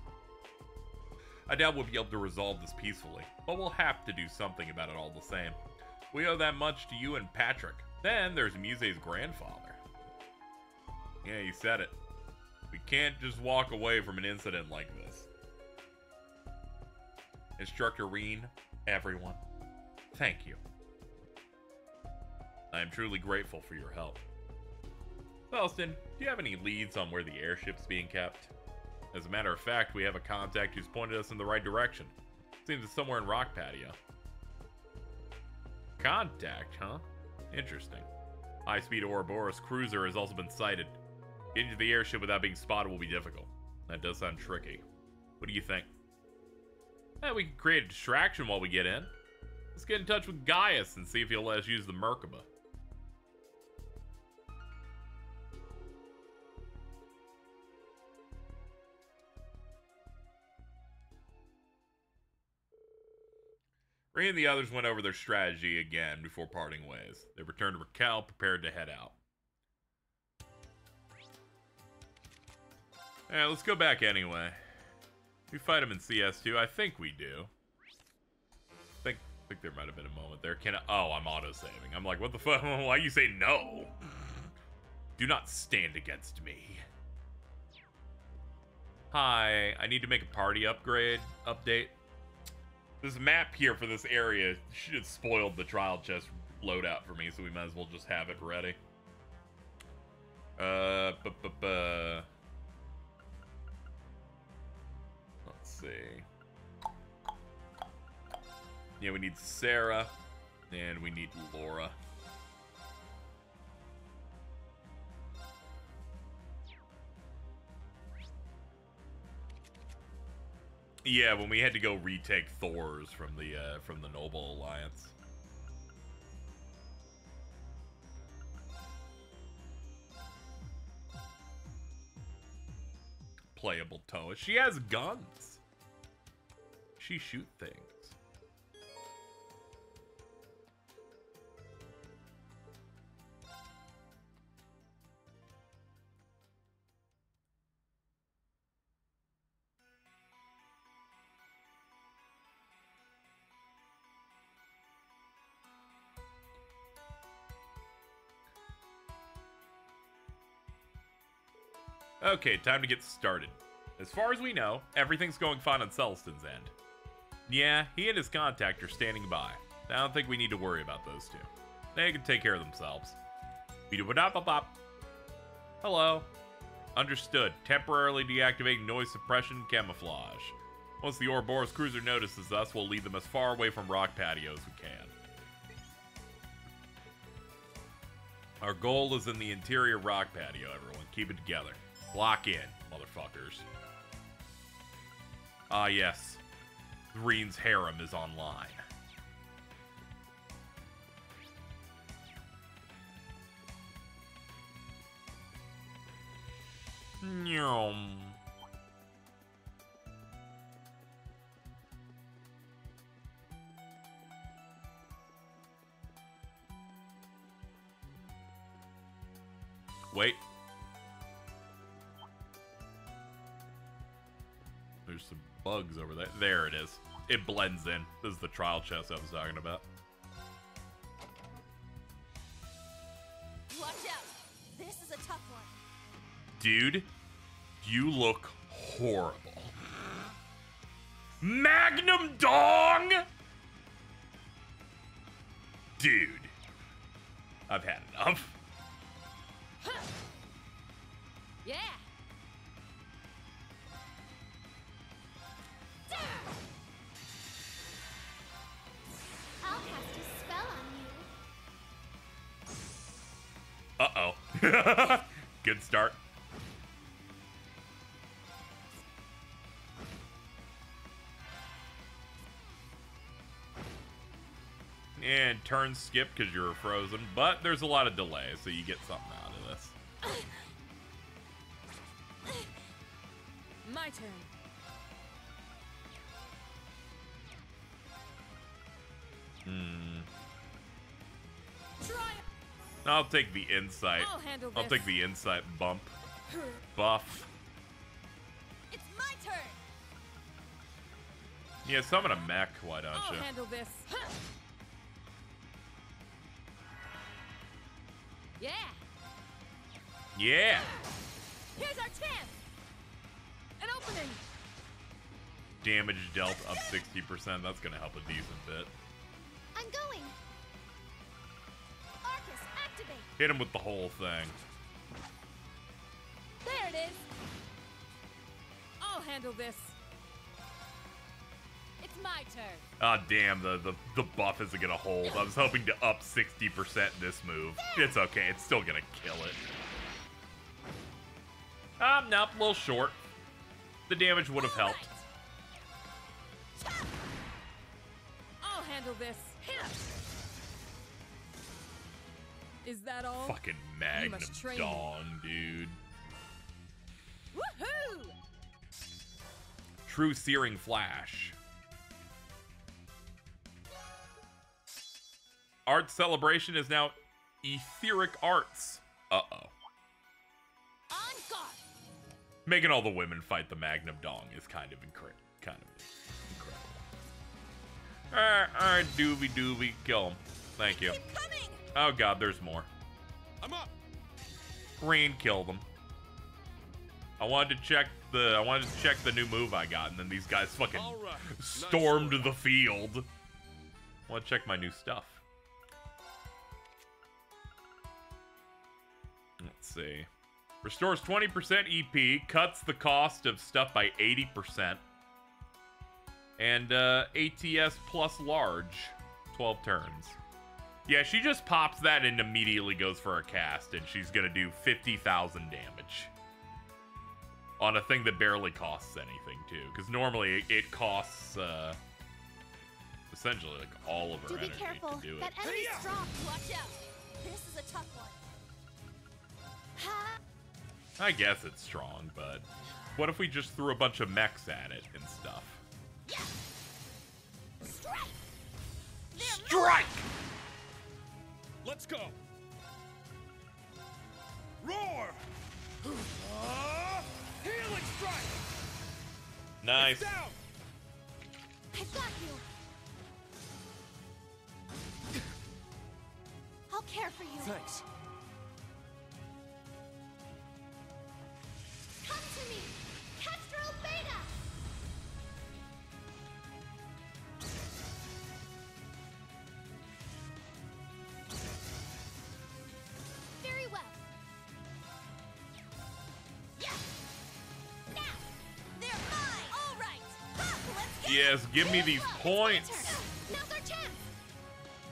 Speaker 1: I doubt we'll be able to resolve this peacefully, but we'll have to do something about it all the same. We owe that much to you and Patrick. Then there's Musse's grandfather. Yeah, you said it. We can't just walk away from an incident like this. Instructor Reen, everyone, thank you. I am truly grateful for your help. Wellston, do you have any leads on where the airship's being kept? As a matter of fact, we have a contact who's pointed us in the right direction. Seems it's somewhere in Rock Patio. Contact, huh? Interesting. High-speed Ouroboros cruiser has also been sighted. Getting to the airship without being spotted will be difficult. That does sound tricky. What do you think? We can create a distraction while we get in. Let's get in touch with Gaius and see if he'll let us use the Merkaba. Ray and the others went over their strategy again before parting ways. They returned to Raquel, prepared to head out. Alright, let's go back anyway. We fight him in CS2. I think we do. I think there might have been a moment there. Oh, I'm auto-saving. I'm like, what the fuck? Why you say no? Do not stand against me. Hi, I need to make a party update. This map here for this area should have spoiled the trial chest loadout for me, so we might as well just have it ready. Let's see. Yeah, we need Sarah, and we need Laura. Yeah, when we had to go retake Thor's from the Noble Alliance. Playable Toa. She has guns. She shoot things. Okay, time to get started. As far as we know, everything's going fine on Celestin's end. Yeah, he and his contact are standing by. I don't think we need to worry about those two. They can take care of themselves. Hello. Understood. Temporarily deactivating noise suppression camouflage. Once the Ouroboros cruiser notices us, we'll lead them as far away from Rock Patio as we can. Our goal is in the interior Rock Patio, everyone. Keep it together. Lock in, motherfuckers. Ah, yes. Green's harem is online. Nyom. Wait. There's some bugs over there. There it is. It blends in. This is the trial chest I was talking about.
Speaker 4: Watch out! This is a tough one.
Speaker 1: Dude, you look horrible. Magnum Dong! Dude. I've had enough.
Speaker 4: Yeah!
Speaker 19: I'll cast a spell on you.
Speaker 1: Uh-oh. Good start. And turn skip because you're frozen, but there's a lot of delay, so you get something out of this.
Speaker 10: My turn.
Speaker 1: I'll take the insight. I'll take the insight bump. Buff.
Speaker 4: It's my turn.
Speaker 1: Yeah, summon a mech, why don't you?
Speaker 10: I'll handle this.
Speaker 4: Yeah.
Speaker 1: Yeah.
Speaker 10: Here's our chance. An opening.
Speaker 1: Damage dealt up 60%. That's gonna help a decent bit.
Speaker 19: I'm going. Arcus, activate.
Speaker 1: Hit him with the whole thing.
Speaker 10: it is. I'll handle this. It's my turn.
Speaker 1: Ah, damn, the buff isn't gonna hold. I was hoping to up 60% this move. It's okay, it's still gonna kill it. Nope, a little short. The damage would have helped.
Speaker 10: I'll handle this. Is that all?
Speaker 1: Fucking Magnum Dong, dude.
Speaker 10: Woohoo!
Speaker 1: True Searing Flash. Art Celebration is now Etheric Arts. Uh-oh.
Speaker 10: On guard.
Speaker 1: Making all the women fight the Magnum Dong is kind of incredible. Alright, doobie, kill him. Thank you. Oh god, there's more.
Speaker 3: I'm up.
Speaker 1: Green killed them. I wanted to check the new move I got, and then these guys fucking stormed the field. I want to check my new stuff. Let's see. Restores 20% EP, cuts the cost of stuff by 80%. And ATS plus large, 12 turns. Yeah, she just pops that and immediately goes for a cast, and she's gonna do 50,000 damage. On a thing that barely costs anything, too. Because normally it costs, essentially, like, all of her energy to do it.
Speaker 10: That enemy's strong. Watch out. This is a tough one. Ha!
Speaker 1: I guess it's strong, but what if we just threw a bunch of mechs at it and stuff?
Speaker 10: Yeah. Strike!
Speaker 1: Strike!
Speaker 3: Let's go. Roar! Healing strike!
Speaker 1: Nice.
Speaker 3: It's down.
Speaker 10: I've got you. I'll care for you.
Speaker 3: Thanks.
Speaker 10: Come to me, Kestrel Beta. Very well. Yeah. Now they're mine. All right. Ha, let's get
Speaker 1: Yes, give me these points.
Speaker 10: Now's our chance.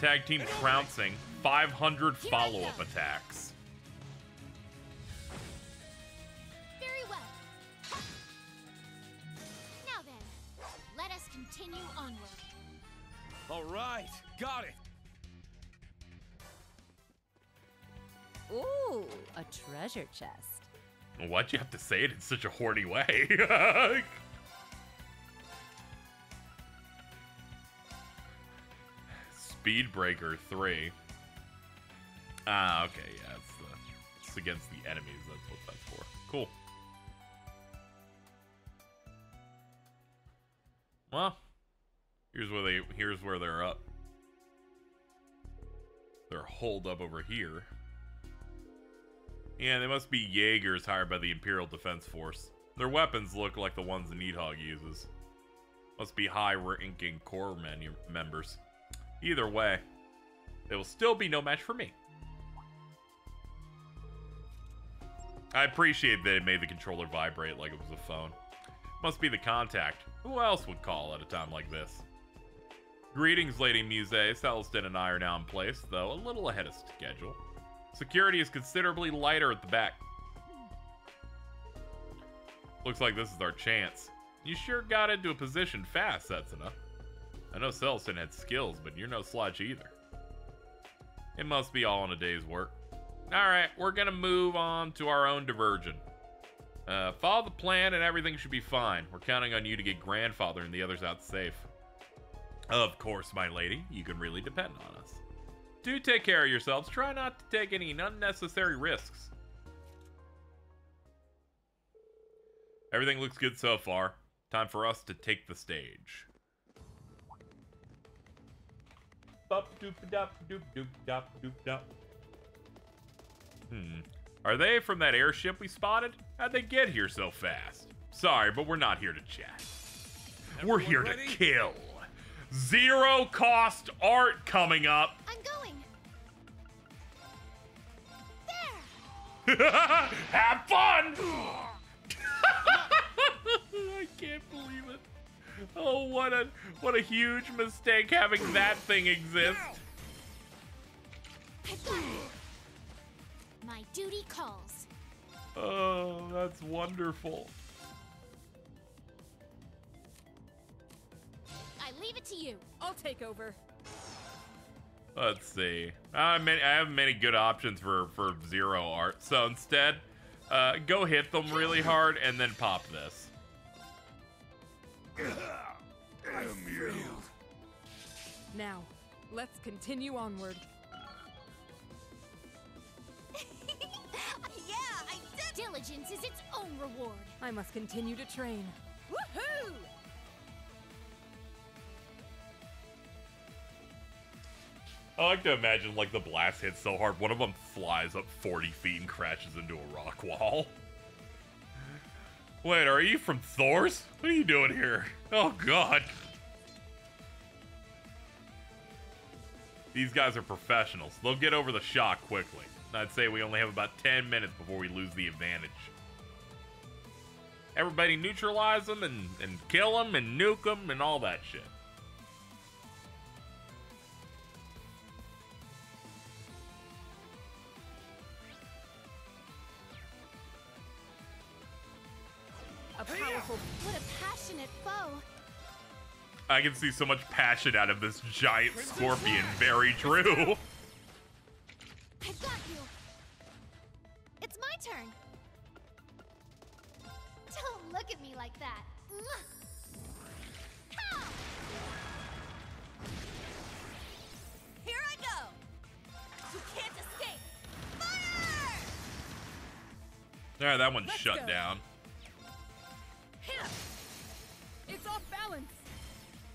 Speaker 1: Tag team trouncing, 500 follow-up attacks.
Speaker 10: Very well. Ha. Now then, let us continue onward.
Speaker 3: All right, got it.
Speaker 2: Ooh, a treasure chest.
Speaker 1: Why'd you have to say it in such a horny way? Speedbreaker 3. Ah, okay, yeah, it's against the enemies, that's what that's for. Cool. Well, here's where they're up. They're holed up over here. Yeah, they must be Jaegers hired by the Imperial Defense Force. Their weapons look like the ones the Needhog uses. Must be high-ranking Corps members. Either way, they will still be no match for me. I appreciate that it made the controller vibrate like it was a phone. Must be the contact. Who else would call at a time like this? Greetings, Lady Musse. Celestin and I are now in place, though a little ahead of schedule. Security is considerably lighter at the back. Looks like this is our chance. You sure got into a position fast, Setsuna. I know Celestin had skills, but you're no slouch either. It must be all in a day's work. Alright, we're gonna move on to our own diversion. Follow the plan and everything should be fine. We're counting on you to get Grandfather and the others out safe. Of course, my lady. You can really depend on us. Do take care of yourselves. Try not to take any unnecessary risks. Everything looks good so far. Time for us to take the stage. Are they from that airship we spotted? How'd they get here so fast? Sorry, but we're not here to chat. We're here to kill. Zero cost art coming up.
Speaker 10: I'm going.
Speaker 1: Have fun! what a huge mistake having that thing exist.
Speaker 10: My duty calls.
Speaker 1: Oh, that's wonderful.
Speaker 10: I leave it to you.
Speaker 2: I'll take over.
Speaker 1: Let's see. I have many good options for zero art. So instead, go hit them really hard and then pop this.
Speaker 2: Now, let's continue onward.
Speaker 10: Yeah, I did. Diligence is its own reward.
Speaker 2: I must continue to train.
Speaker 10: Woohoo!
Speaker 1: I like to imagine, like, the blast hits so hard, one of them flies up 40 feet and crashes into a rock wall. Wait, are you from Thor's? What are you doing here? Oh, God. These guys are professionals. They'll get over the shock quickly. I'd say we only have about 10 minutes before we lose the advantage. Everybody neutralize them and kill them and nuke them and all that shit.
Speaker 2: A powerful...
Speaker 10: What a passionate foe.
Speaker 1: I can see so much passion out of this giant scorpion. Very true.
Speaker 10: I've got you. It's my turn. Don't look at me like that. Pow! Here I go. You can't escape. Fire!
Speaker 1: Alright, that one's shut down.
Speaker 2: Here. It's off balance.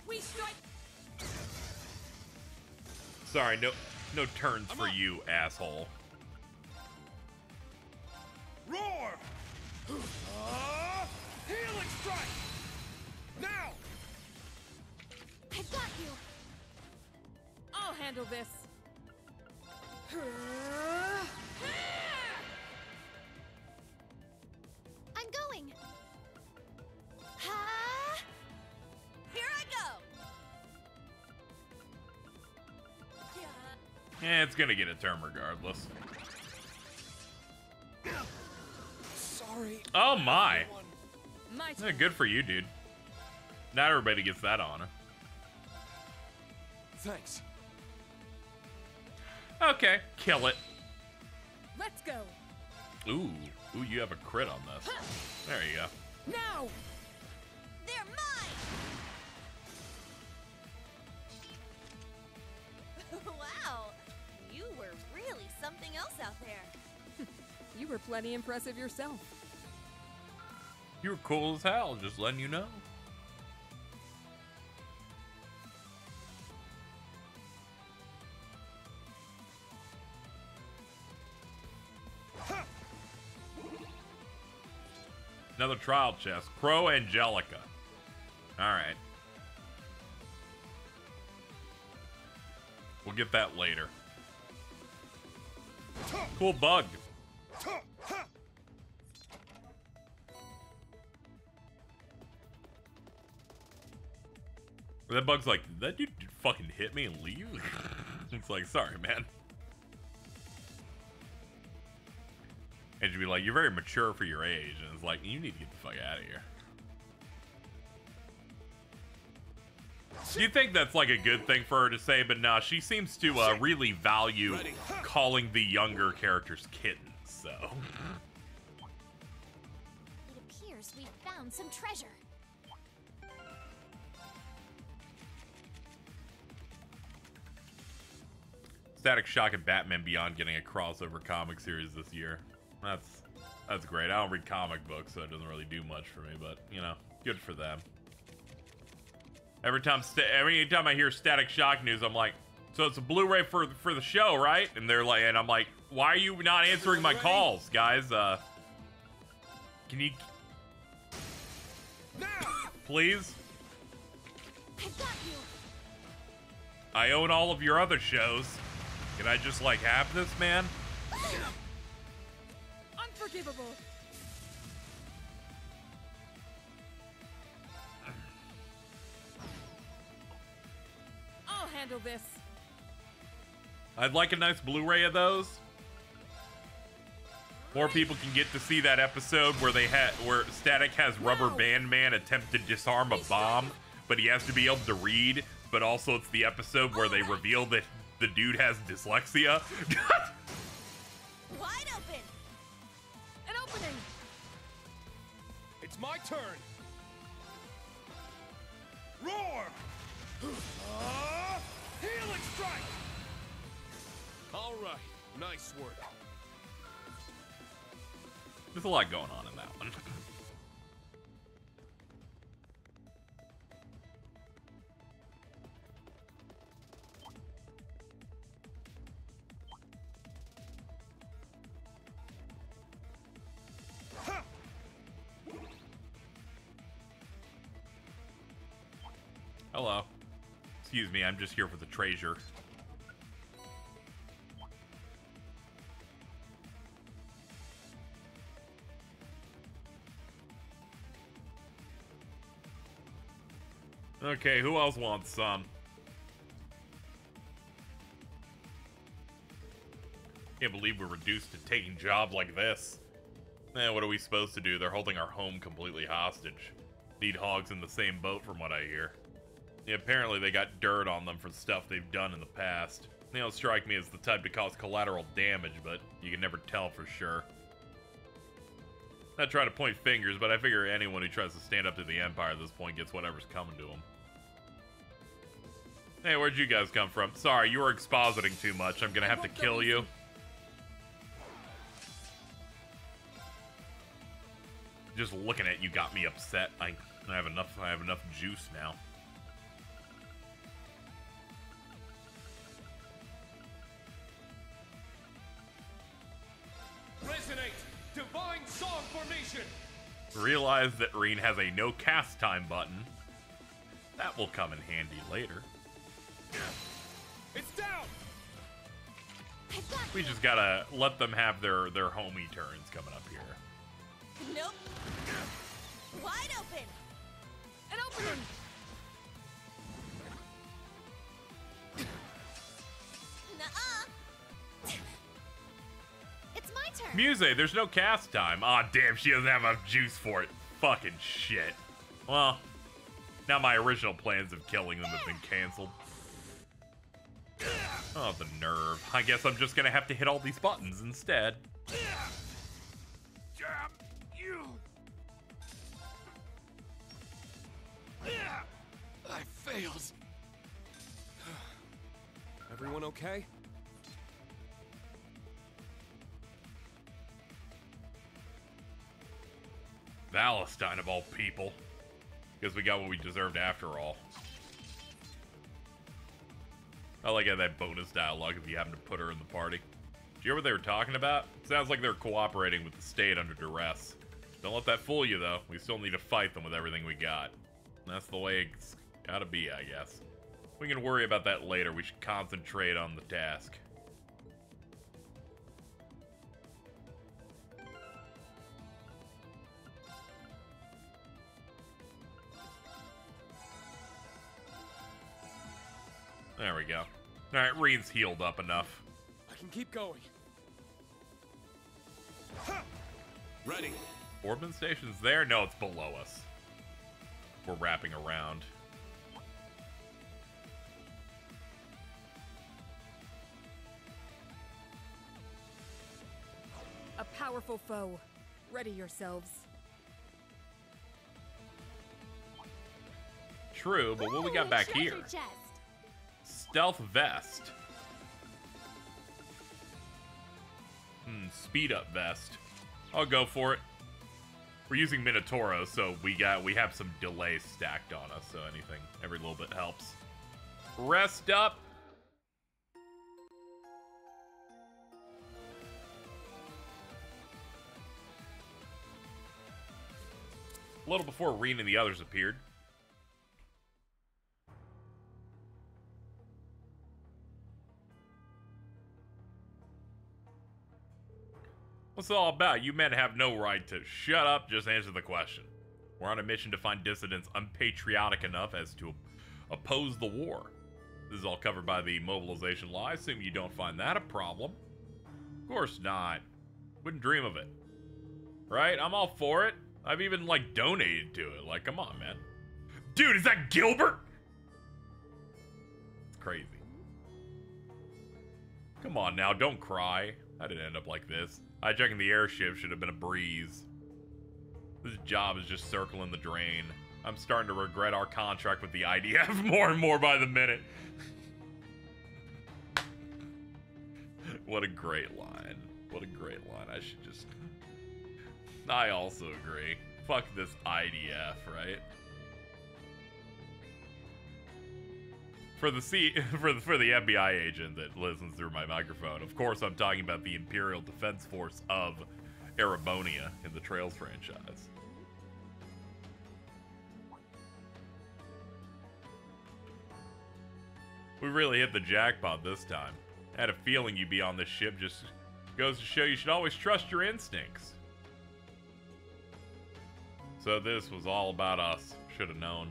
Speaker 2: We strike.
Speaker 1: Sorry, no turns for you, asshole.
Speaker 3: Roar! Healing strike! Now!
Speaker 10: I've got you.
Speaker 2: I'll handle this.
Speaker 10: I'm going. Here I go.
Speaker 1: It's gonna get a turn regardless.
Speaker 3: Sorry.
Speaker 1: Oh my!
Speaker 2: My
Speaker 1: Yeah, good for you, dude. Not everybody gets that honor.
Speaker 3: Thanks.
Speaker 1: Okay, kill it.
Speaker 2: Let's go.
Speaker 1: Ooh, you have a crit on this. There you go.
Speaker 2: Now.
Speaker 10: They're mine. Wow, you were really something else out there.
Speaker 2: You were plenty impressive yourself.
Speaker 1: You were cool as hell, just letting you know. Another trial chest. Crow Angelica. Alright. We'll get that later. Cool bug. That bug's like, did that dude fucking hit me and leave? It's like, sorry, man. And she'd be like, you're very mature for your age. And it's like, you need to get the fuck out of here. Do you think that's like a good thing for her to say? But nah, she seems to really value calling the younger characters kittens, so.
Speaker 10: It appears we've found some treasure.
Speaker 1: Static Shock and Batman Beyond getting a crossover comic series this year. That's great. I don't read comic books, so it doesn't really do much for me, but, you know, good for them. Every time I hear Static Shock news, I'm like, so it's a Blu-ray for the show, right? And they're like, and I'm like, why are you not answering my calls, guys? Can you please?
Speaker 10: I've got you.
Speaker 1: I own all of your other shows. Can I just like have this, man?
Speaker 2: Unforgivable.
Speaker 21: handle this.
Speaker 1: I'd like a nice Blu-ray of those. More people can get to see that episode where where Static has Rubber Band Man attempt to disarm a bomb, but he has to be able to read. But also, it's the episode where they reveal that the dude has dyslexia.
Speaker 10: Wide open.
Speaker 21: An opening.
Speaker 13: It's my turn. Roar! Healing strike! All right, nice work.
Speaker 1: There's a lot going on in that one. Hello. Excuse me, I'm just here for the treasure. Okay, who else wants some? Can't believe we're reduced to taking a job like this. What are we supposed to do? They're holding our home completely hostage. Need hogs in the same boat from what I hear. Yeah, apparently they got dirt on them for stuff they've done in the past. They don't strike me as the type to cause collateral damage, but you can never tell for sure. Not trying to point fingers, but I figure anyone who tries to stand up to the Empire at this point gets whatever's coming to them. Hey, where'd you guys come from? Sorry, you were expositing too much. I'm gonna have to kill you. Just looking at you got me upset. I have enough juice now.
Speaker 13: Resonate! Divine Song Formation!
Speaker 1: Realize that Reen has a no cast time button. That will come in handy later.
Speaker 13: It's down!
Speaker 1: We just gotta let them have their homie turns coming up here.
Speaker 10: Nope. Wide open.
Speaker 21: An opening.
Speaker 10: Nuh-uh. It's my turn.
Speaker 1: Musse, there's no cast time. Aw, damn, she doesn't have enough juice for it. Fucking shit. Well, now my original plans of killing them have been canceled. Oh, the nerve. I guess I'm just gonna have to hit all these buttons instead.
Speaker 13: Jam you! I failed. Everyone okay?
Speaker 1: Valentine of all people. Because we got what we deserved after all. I like how that bonus dialogue if you happen to put her in the party. Did you hear what they were talking about? Sounds like they're cooperating with the state under duress. Don't let that fool you, though. We still need to fight them with everything we got. And that's the way it's gotta be, I guess. We can worry about that later. We should concentrate on the task. There we go. Alright, Reen's healed up enough.
Speaker 13: I can keep going. Ready.
Speaker 1: Orbman Station's there? No, it's below us. We're wrapping around.
Speaker 21: A powerful foe. Ready yourselves.
Speaker 1: True, but what we got back here? Stealth vest. Speed up vest. I'll go for it. We're using Minotauro, so we have some delay stacked on us, so every little bit helps. Rest up. A little before Reen and the others appeared. What's it all about? You men have no right to shut up, just answer the question. We're on a mission to find dissidents unpatriotic enough as to oppose the war. This is all covered by the mobilization law. I assume you don't find that a problem. Of course not. Wouldn't dream of it. Right? I'm all for it. I've even, like, donated to it. Like, come on, man. Dude, is that Gilbert? It's crazy. Come on now, don't cry. How did it end up like this? Hijacking the airship should have been a breeze. This job is just circling the drain. I'm starting to regret our contract with the IDF more and more by the minute. What a great line. What a great line. I should just... I also agree. Fuck this IDF, right? For the FBI agent that listens through my microphone, of course I'm talking about the Imperial Defense Force of Erebonia in the Trails franchise. We really hit the jackpot this time. I had a feeling you'd be on this ship. Just goes to show you should always trust your instincts. So this was all about us. Should have known.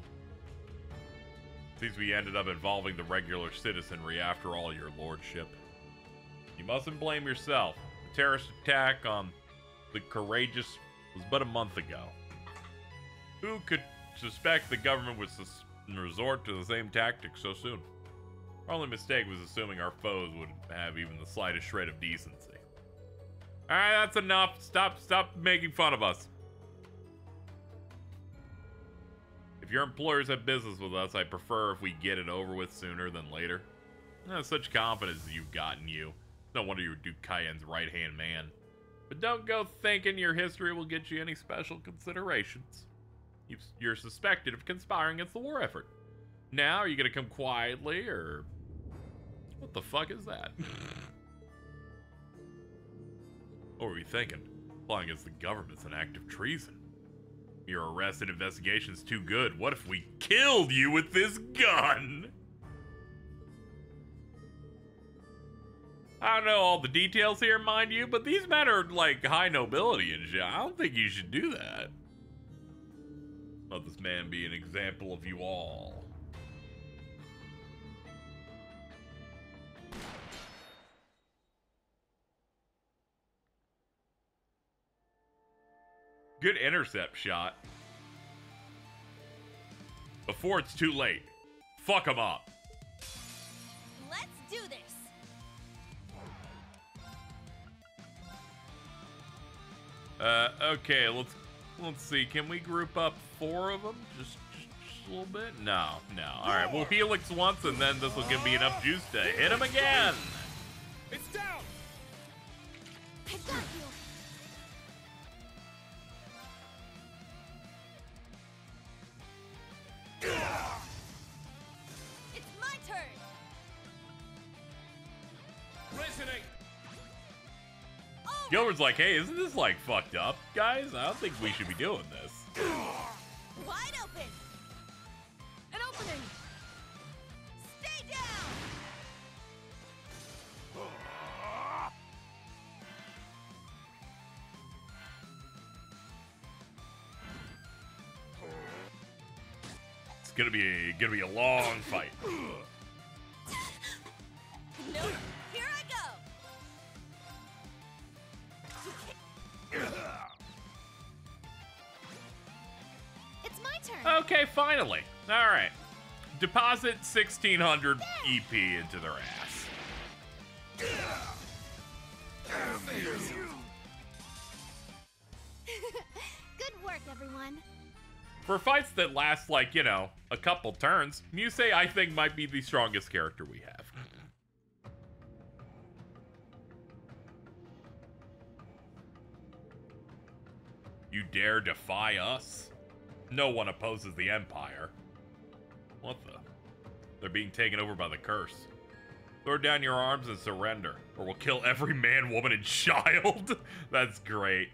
Speaker 1: Seems we ended up involving the regular citizenry after all, your lordship. You mustn't blame yourself. The terrorist attack on the Courageous was but a month ago. Who could suspect the government would resort to the same tactics so soon? Our only mistake was assuming our foes would have even the slightest shred of decency. Alright, that's enough. Stop making fun of us. If your employers have business with us, I prefer if we get it over with sooner than later. Such confidence you've got in you. No wonder you're Duke Cayenne's right-hand man. But don't go thinking your history will get you any special considerations. You're suspected of conspiring against the war effort. Now, are you gonna come quietly, or... What the fuck is that? What were you thinking? Flying against the government's an act of treason. Your arrest and investigation's too good. What if we killed you with this gun? I don't know all the details here, mind you, but these men are, like, high nobility and shit. I don't think you should do that. Let this man be an example of you all. Good intercept shot. Before it's too late. Fuck him up.
Speaker 10: Let's do this.
Speaker 1: Okay, let's see. Can we group up 4 of them? Just a little bit? No. All right, we'll helix once, and then this will give me enough juice to hit him again.
Speaker 10: It's down. I got you. It's my turn.
Speaker 14: Resonate.
Speaker 1: Gilbert's like, hey, isn't this like fucked up, guys? I don't think we should be doing this.
Speaker 10: Wide open. An opening. Stay down.
Speaker 1: It's gonna be a long fight.
Speaker 10: Nope. Here I go. It's my turn.
Speaker 1: Okay, finally. All right. Deposit 1,600 EP into their ass.
Speaker 5: Good work, everyone.
Speaker 1: For fights that last, like, you know, a couple turns, Musse, I think, might be the strongest character we have. You dare defy us? No one opposes the Empire. What the? They're being taken over by the curse. Throw down your arms and surrender, or we'll kill every man, woman, and child. That's great.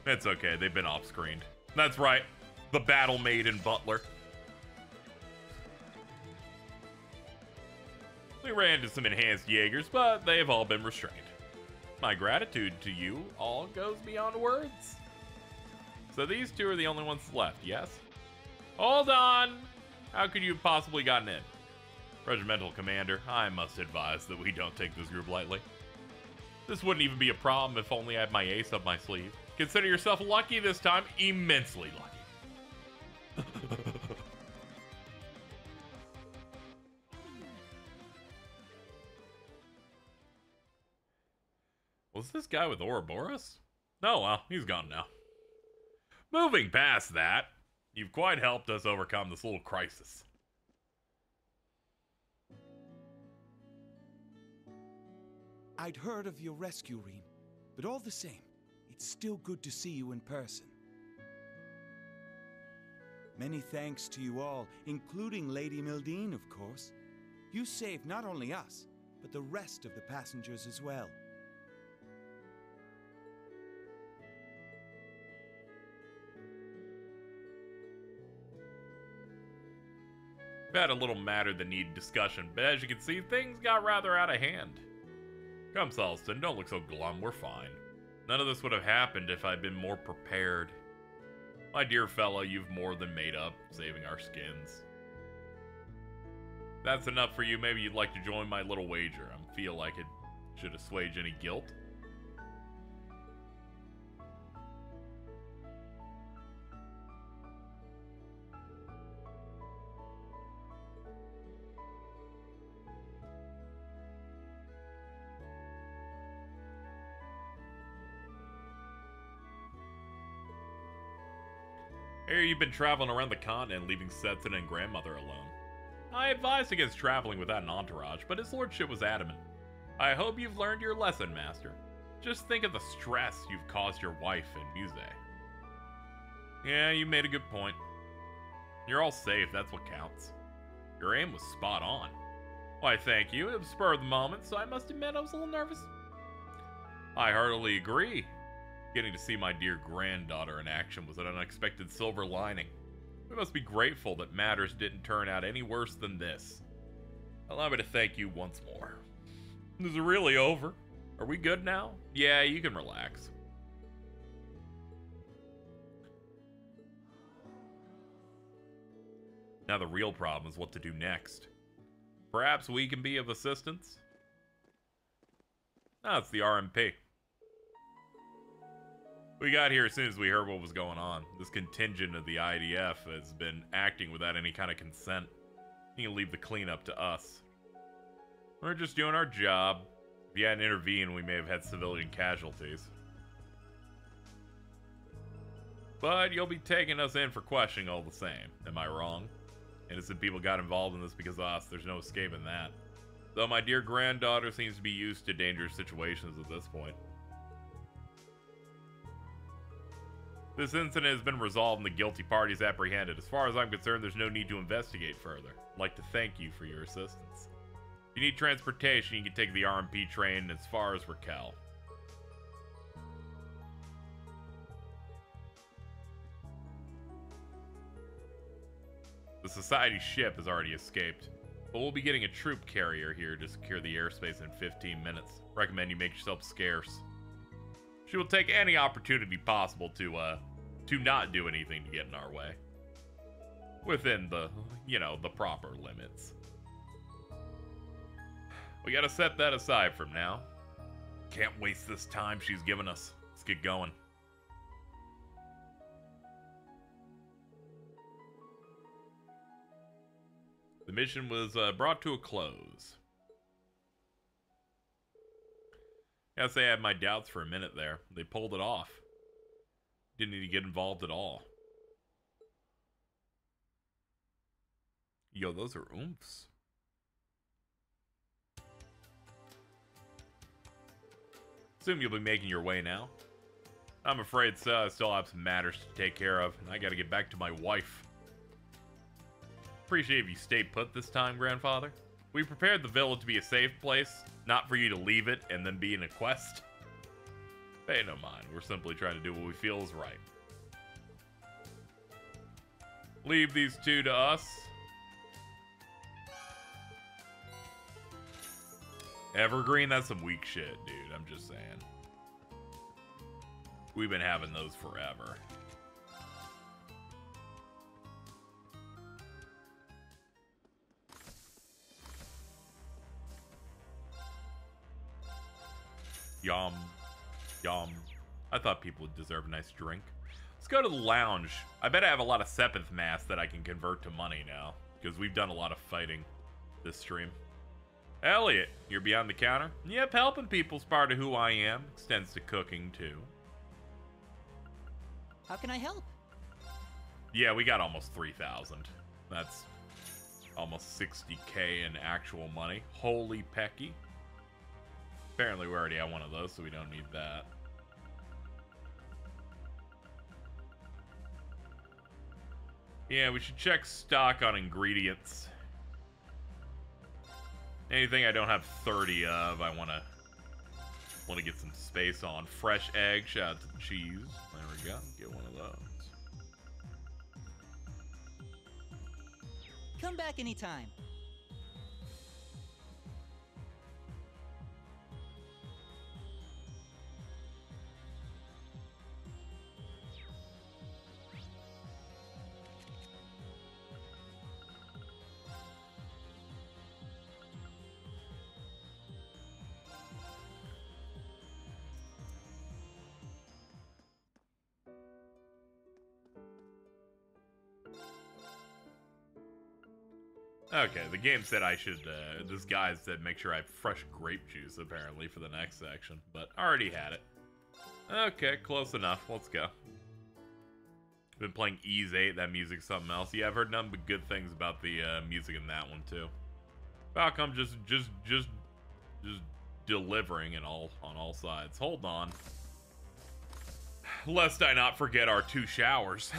Speaker 1: It's okay, they've been off-screened. That's right, the battle maiden butler. We ran into some enhanced Jaegers, but they've all been restrained. My gratitude to you all goes beyond words. So these 2 are the only ones left, yes? Hold on! How could you have possibly gotten in? Regimental Commander, I must advise that we don't take this group lightly. This wouldn't even be a problem if only I had my ace up my sleeve. Consider yourself lucky this time, immensely lucky. Was this guy with Ouroboros? Oh well, he's gone now. Moving past that, you've quite helped us overcome this little crisis.
Speaker 12: I'd heard of your rescue, Reem, but all the same, it's still good to see you in person. Many thanks to you all, including Lady Mildine, of course. You saved not only us, but the rest of the passengers as well.
Speaker 1: We've had a little matter that needed discussion, but as you can see, things got rather out of hand. Come, Salston, don't look so glum, we're fine. None of this would have happened if I'd been more prepared. My dear fellow, you've more than made up, saving our skins. If that's enough for you, maybe you'd like to join my little wager. I feel like it should assuage any guilt. Here you've been traveling around the continent, leaving Setsun and grandmother alone. I advised against traveling without an entourage, but his lordship was adamant. I hope you've learned your lesson, master. Just think of the stress you've caused your wife and Musse. Yeah, you made a good point. You're all safe, that's what counts. Your aim was spot on. Why, thank you. It was spur of the moment, so I must admit I was a little nervous. I heartily agree. Getting to see my dear granddaughter in action was an unexpected silver lining. We must be grateful that matters didn't turn out any worse than this. Allow me to thank you once more. Is it really over? Are we good now? Yeah, you can relax. Now the real problem is what to do next. Perhaps we can be of assistance? No, it's the RMP. We got here as soon as we heard what was going on. This contingent of the IDF has been acting without any kind of consent. You can leave the cleanup to us. We're just doing our job. If you hadn't intervened, we may have had civilian casualties. But you'll be taking us in for questioning all the same. Am I wrong? Innocent people got involved in this because of us. There's no escaping that. Though my dear granddaughter seems to be used to dangerous situations at this point. This incident has been resolved and the guilty parties apprehended. As far as I'm concerned, there's no need to investigate further. I'd like to thank you for your assistance. If you need transportation, you can take the RMP train as far as Raquel. The Society ship has already escaped, but we'll be getting a troop carrier here to secure the airspace in 15 minutes. Recommend you make yourself scarce. She will take any opportunity possible to not do anything to get in our way. Within the, the proper limits. We gotta set that aside from now. Can't waste this time she's given us. Let's get going. The mission was brought to a close. Gotta say, I had my doubts for a minute there. They pulled it off. Didn't need to get involved at all. Yo, those are oomphs. Assume you'll be making your way now. I'm afraid so. I still have some matters to take care of, and I gotta get back to my wife. Appreciate if you stay put this time, grandfather. We prepared the villa to be a safe place, not for you to leave it and then be in a quest. Pay no mind, we're simply trying to do what we feel is right. Leave these two to us. Evergreen, that's some weak shit, dude, I'm just saying. We've been having those forever. Yum. Yum. I thought people would deserve a nice drink. Let's go to the lounge. I bet I have a lot of Sepith mass that I can convert to money now, because we've done a lot of fighting this stream. Elliot, you're behind the counter? Yep, helping people's part of who I am. Extends to cooking, too.
Speaker 9: How can I help?
Speaker 1: Yeah, we got almost 3,000. That's almost 60k in actual money. Holy pecky. Apparently we already have one of those, so we don't need that. Yeah, we should check stock on ingredients. Anything I don't have 30 of, I want to get some space on. Fresh egg, shout out to the cheese. There we go, get one of those.
Speaker 9: Come back anytime.
Speaker 1: Okay, the game said I should, this guy said make sure I have fresh grape juice, apparently, for the next section. But I already had it. Okay, close enough. Let's go. Been playing Ease 8, that music's something else. Yeah, I've heard nothing but good things about the music in that one, too. Falcom just delivering on all sides. Hold on. Lest I not forget our 2 showers.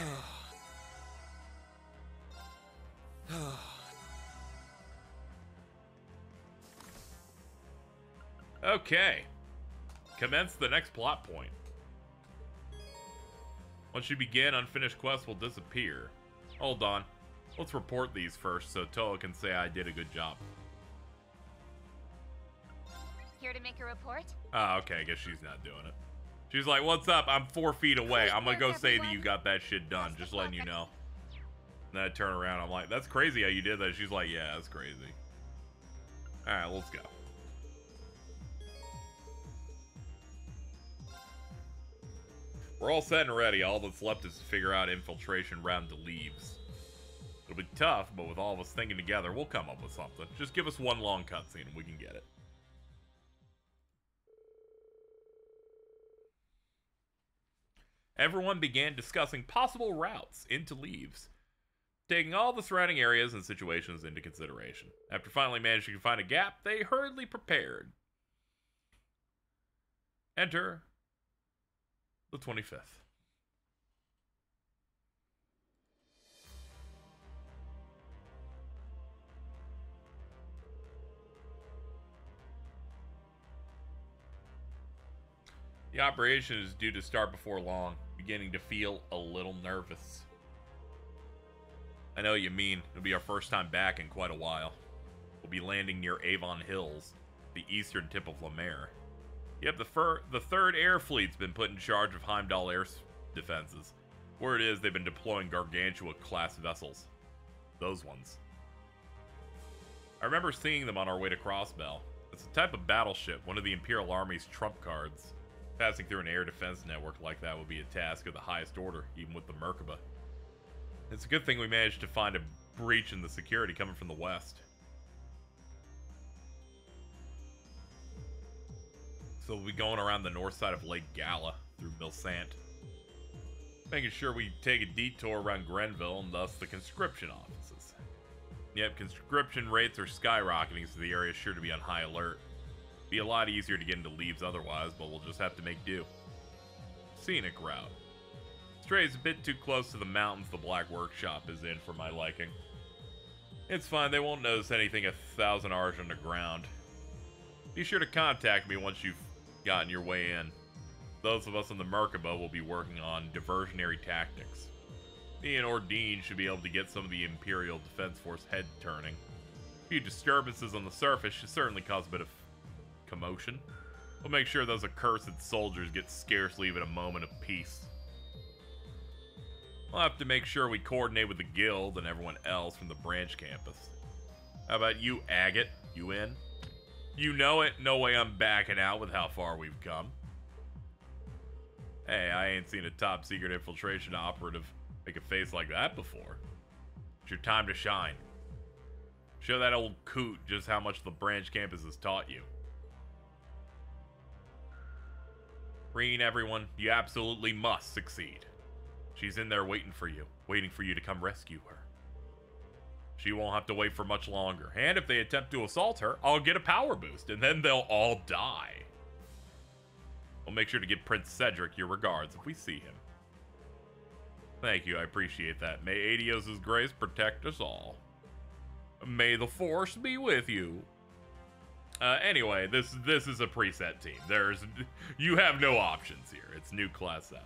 Speaker 1: Okay. Commence the next plot point. Once you begin, unfinished quests will disappear. Hold on. Let's report these first so Toa can say I did a good job.
Speaker 10: Here to make a report?
Speaker 1: Oh, okay. I guess she's not doing it. She's like, what's up? I'm 4 feet away. I'm gonna go say that you got that shit done. Just letting you know. And then I turn around. I'm like, that's crazy how you did that. She's like, yeah, that's crazy. Alright, let's go. We're all set and ready. All that's left is to figure out infiltration round to Leaves. It'll be tough, but with all of us thinking together, we'll come up with something. Just give us one long cutscene and we can get it. Everyone began discussing possible routes into Leaves, taking all the surrounding areas and situations into consideration. After finally managing to find a gap, they hurriedly prepared. Enter the 25th. The operation is due to start before long, beginning to feel a little nervous. I know what you mean. It'll be our first time back in quite a while. We'll be landing near Avon Hills, the eastern tip of Lemaire. Yep, the third air fleet's been put in charge of Heimdall air defenses. Word is they've been deploying Gargantua-class vessels. Those ones. I remember seeing them on our way to Crossbell. It's a type of battleship, one of the Imperial Army's trump cards. Passing through an air defense network like that would be a task of the highest order, even with the Merkaba. It's a good thing we managed to find a breach in the security coming from the west. So we'll be going around the north side of Lake Gala through Milsant. Making sure we take a detour around Grenville and thus the conscription offices. Yep, conscription rates are skyrocketing, so the area is sure to be on high alert. Be a lot easier to get into Leaves otherwise, but we'll just have to make do. Scenic route. Stray's a bit too close to the mountains the Black Workshop is in for my liking. It's fine, they won't notice anything 1,000 R's underground. Be sure to contact me once you've gotten your way in. Those of us in the Merkaba will be working on diversionary tactics. Me and Ordine should be able to get some of the Imperial Defense Force head turning. A few disturbances on the surface should certainly cause a bit of commotion. We'll make sure those accursed soldiers get scarcely even a moment of peace. We'll have to make sure we coordinate with the guild and everyone else from the branch campus. How about you, Agate? You in? You know it. No way I'm backing out with how far we've come. Hey, I ain't seen a top secret infiltration operative make a face like that before. It's your time to shine. Show that old coot just how much the branch campus has taught you. Reen, everyone, you absolutely must succeed. She's in there waiting for you to come rescue her. She won't have to wait for much longer. And if they attempt to assault her, I'll get a power boost, and then they'll all die. We'll make sure to give Prince Cedric your regards if we see him. Thank you, I appreciate that. May Adios' grace protect us all. May the Force be with you. Anyway, this is a preset team. You have no options here. It's new Class 7.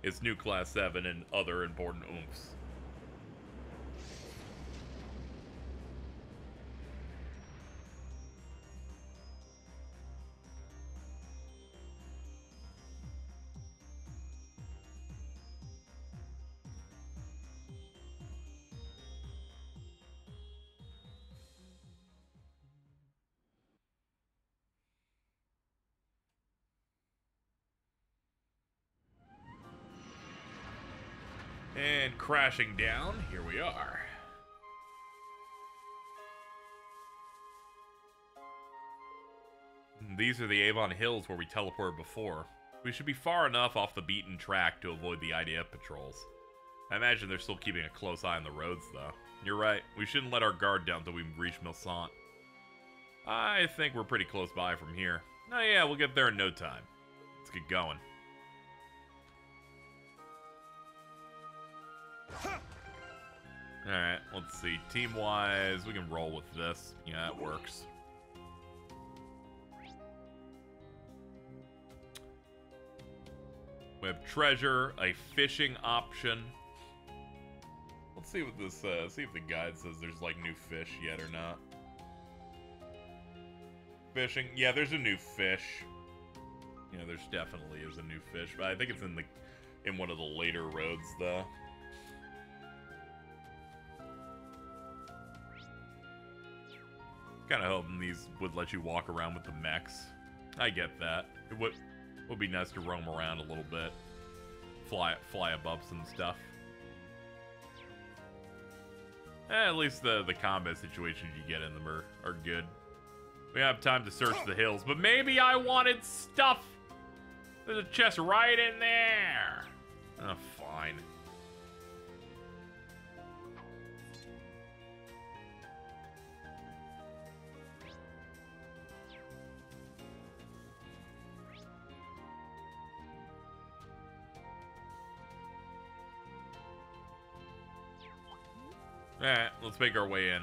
Speaker 1: It's new Class 7 and other important oomphs. And crashing down, here we are. These are the Avon Hills where we teleported before. We should be far enough off the beaten track to avoid the IDF patrols. I imagine they're still keeping a close eye on the roads, though. You're right, we shouldn't let our guard down till we reach Milsant. I think we're pretty close by from here. Oh yeah, we'll get there in no time. Let's get going. Alright, let's see. Team-wise, we can roll with this. Yeah, that works. We have treasure, a fishing option. Let's see what this says. See if the guide says there's like new fish yet or not. Fishing. Yeah, there's a new fish. Yeah, there's definitely is a new fish, but I think it's in one of the later roads though. Kind of hoping these would let you walk around with the mechs. I get that. It would be nice to roam around a little bit. Fly above some stuff. At least the combat situations you get in them are good. We have time to search the hills, but maybe I wanted stuff! There's a chest right in there! Oh, fine. Alright, let's make our way in.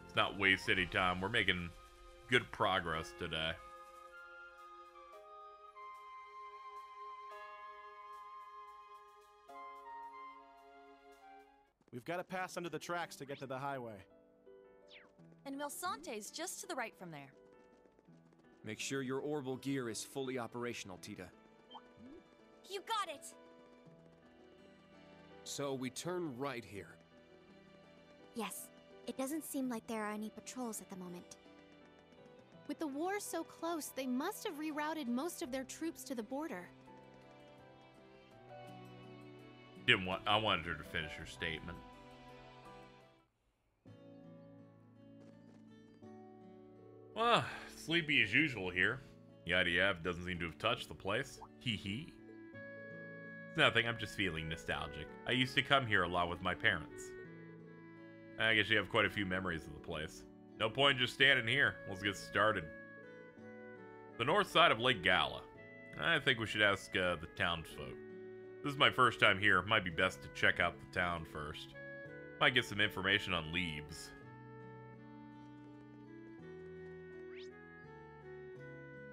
Speaker 1: Let's not waste any time. We're making good progress today.
Speaker 15: We've got to pass under the tracks to get to the highway.
Speaker 4: And Milsante's just to the right from there.
Speaker 8: Make sure your orbital gear is fully operational, Tita.
Speaker 10: You got it!
Speaker 8: So we turn right here.
Speaker 5: Yes. It doesn't seem like there are any patrols at the moment.
Speaker 22: With the war so close, they must have rerouted most of their troops to the border.
Speaker 1: I wanted her to finish her statement. Well, sleepy as usual here. The IDF doesn't seem to have touched the place. Hee hee. It's nothing, I'm just feeling nostalgic. I used to come here a lot with my parents. I guess you have quite a few memories of the place. No point just standing here. Let's get started. The north side of Lake Gala. I think we should ask the townsfolk. This is my first time here. Might be best to check out the town first. Might get some information on Leaves.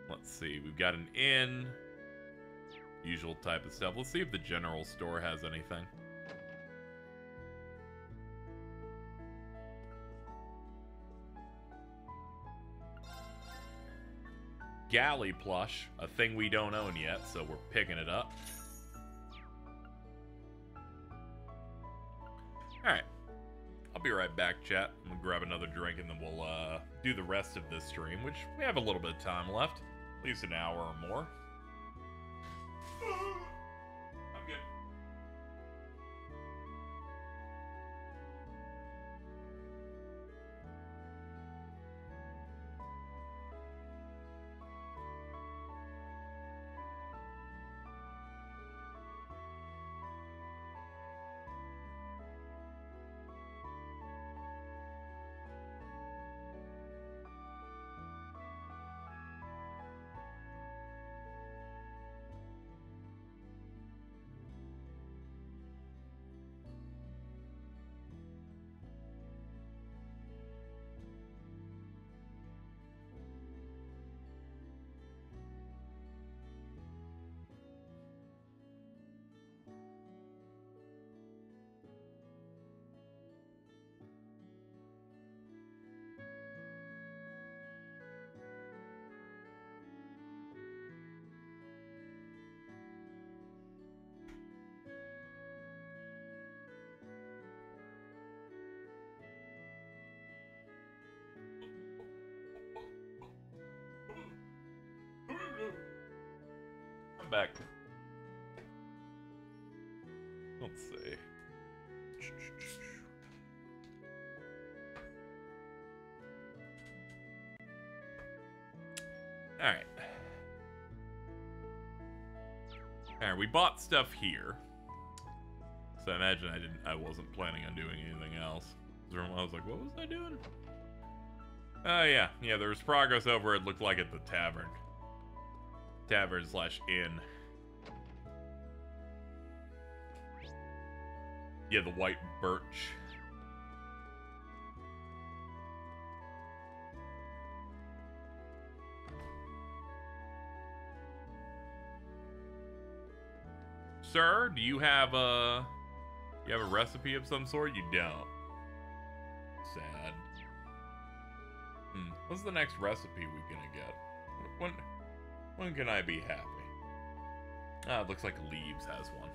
Speaker 1: Let's see. We've got an inn. Usual type of stuff. Let's see if the general store has anything. Galley plush, a thing we don't own yet, so we're picking it up. Alright. A be right back, chat. I'm gonna grab another drink and then we'll do the rest of this stream, which we have a little bit of time left. At least an hour or more. I'm good. I'm back. Let's see. Alright. Alright, we bought stuff here. So I imagine I wasn't planning on doing anything else. I was like, what was I doing? Oh yeah, there was progress over, it looked like at the tavern. Tavern/inn. Yeah, the white birch. Sir, do you have a recipe of some sort? You don't. Sad. What's the next recipe we're gonna get? When can I be happy? Ah, it looks like Leaves has one.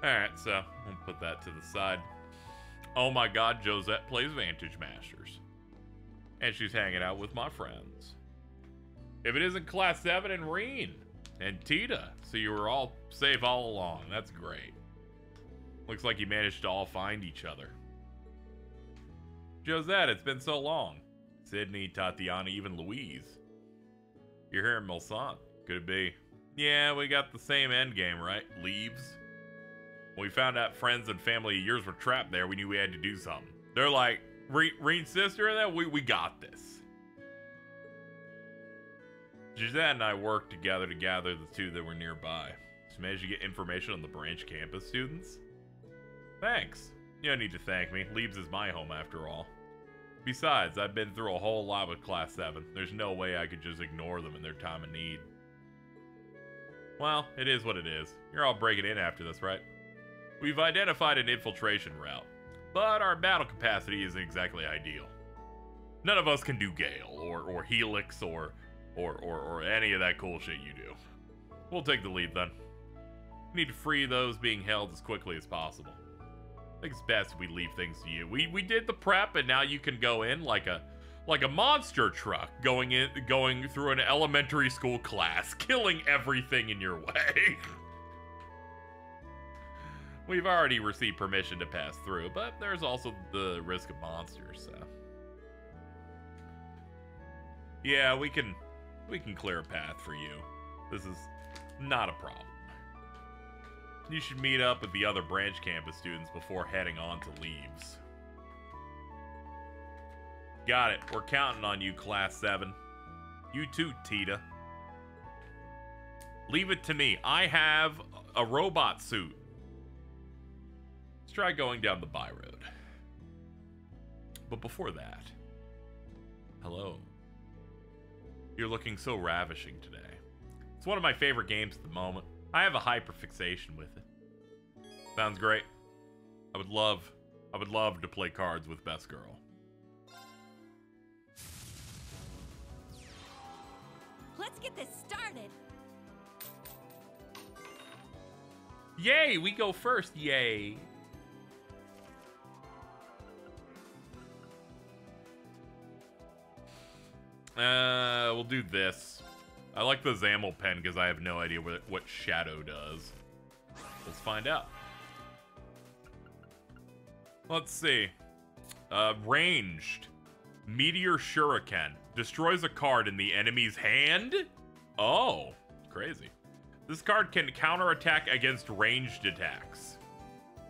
Speaker 1: Alright, so I'll put that to the side. Oh my god, Josette plays Vantage Masters. And she's hanging out with my friends. If it isn't Class 7 and Reen and Tita, so you were all safe all along. That's great. Looks like you managed to all find each other. Josette, it's been so long. Sydney, Tatiana, even Louise. You're here in Mulsanne. Could it be? Yeah, we got the same endgame, right? Leaves. When we found out friends and family of yours were trapped there, we knew we had to do something. They're like, Reen's sister and that? We got this. Gisette and I worked together to gather the two that were nearby. Just managed to get information on the branch campus students. Thanks. You don't need to thank me. Leaves is my home after all. Besides, I've been through a whole lot with Class 7. There's no way I could just ignore them in their time of need. Well, it is what it is. You're all breaking in after this, right? We've identified an infiltration route, but our battle capacity isn't exactly ideal. None of us can do Gale, or Helix, or any of that cool shit you do. We'll take the lead then. We need to free those being held as quickly as possible. I think it's best if we leave things to you. We did the prep, and now you can go in like a monster truck going through an elementary school class, killing everything in your way. We've already received permission to pass through, but there's also the risk of monsters, so. Yeah, we can clear a path for you. This is not a problem. You should meet up with the other branch campus students before heading on to Leaves. Got it. We're counting on you, Class 7. You too, Tita. Leave it to me. I have a robot suit. Let's try going down the by road. But before that, hello. You're looking so ravishing today. It's one of my favorite games at the moment. I have a hyperfixation with it. Sounds great. I would love to play cards with Best Girl.
Speaker 10: Let's get this started.
Speaker 1: Yay, we go first. Yay. We'll do this. I like the Zamel pen because I have no idea what Shadow does. Let's find out. Let's see. Ranged. Meteor Shuriken. Destroys a card in the enemy's hand? Oh, crazy. This card can counterattack against ranged attacks.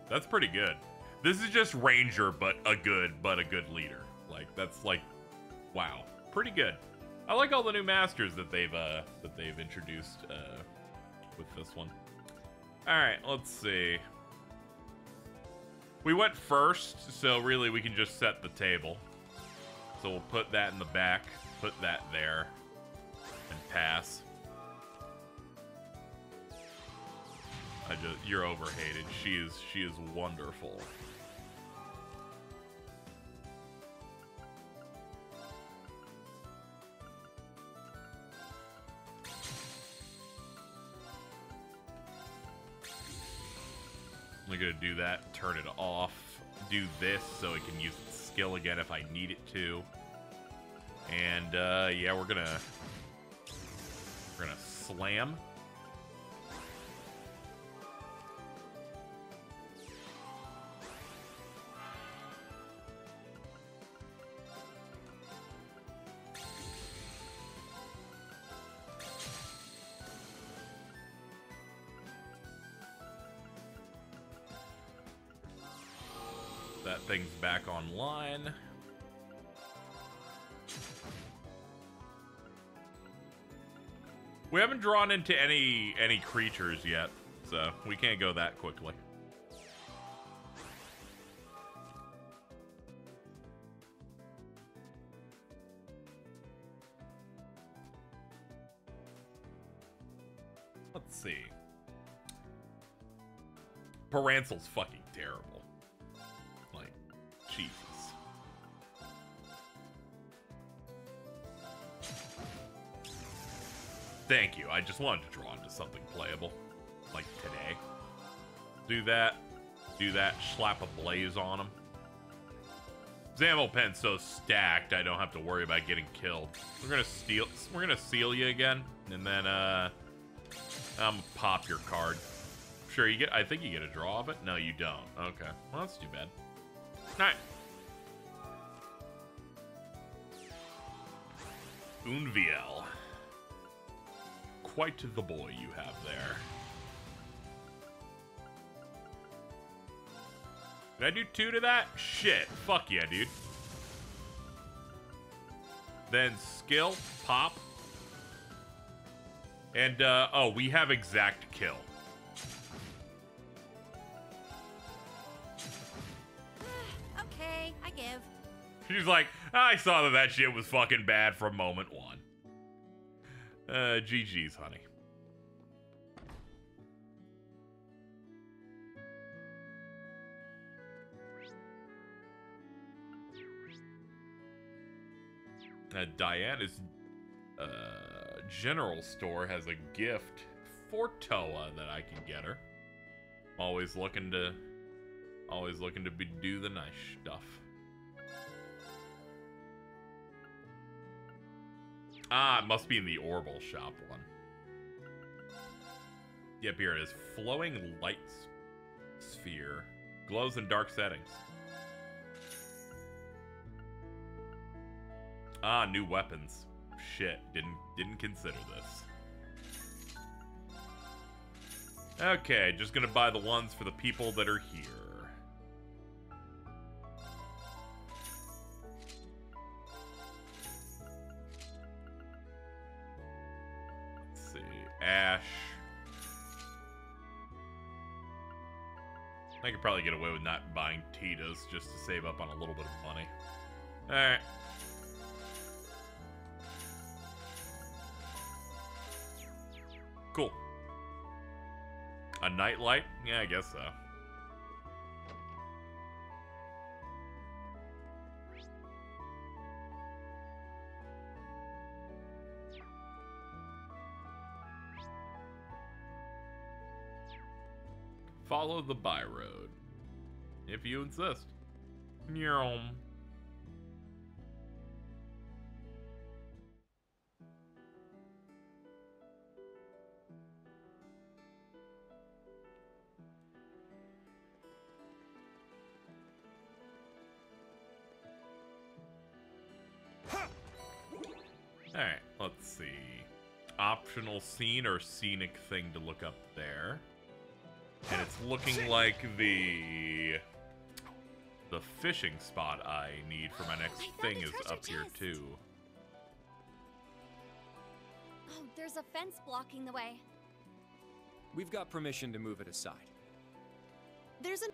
Speaker 1: That's pretty good. This is just Ranger, but a good leader. Like, that's like, wow. Pretty good. I like all the new masters that they've introduced with this one. All right, let's see. We went first, so really we can just set the table. So we'll put that in the back, put that there, and pass. You're overhated. She is wonderful. I'm gonna do that, turn it off, do this so it can use its skill again if I need it to. And yeah, we're gonna slam. That thing's back online. We haven't drawn into any creatures yet, so we can't go that quickly. Let's see. Parancel's fucking terrible. Like, Jesus. Thank you. I just wanted to draw into something playable. Like today. Do that. Do that. Slap a blaze on him. Zamel pen's so stacked I don't have to worry about getting killed. We're gonna seal you again. And then I'm gonna pop your card. Sure, you get I think you get a draw of it? No, you don't. Okay. Well, that's too bad. Alright. Unviel. Quite the boy you have there. Did I do 2 to that? Shit. Fuck yeah, dude. Then skill, pop. And, oh, we have exact kill.
Speaker 10: Okay, I give.
Speaker 1: She's like, I saw that shit was fucking bad from moment 1. GG's, honey. Diana's general store has a gift for Toa that I can get her. Always looking to do the nice stuff. Ah, it must be in the Orbital shop one. Yep, here it is. Flowing light sphere. Glows in dark settings. Ah, new weapons. Shit, didn't consider this. Okay, just gonna buy the ones for the people that are here. Ash. I could probably get away with not buying Tita's just to save up on a little bit of money. Alright. Cool. A nightlight? Yeah, I guess so. Follow the by road, if you insist. Nyom. see. Optional scene or scenic thing to look up there. And it's looking like the fishing spot I need for my next thing is up here too.
Speaker 11: Oh, there's a fence blocking the way.
Speaker 13: We've got permission to move it aside.
Speaker 21: There's a...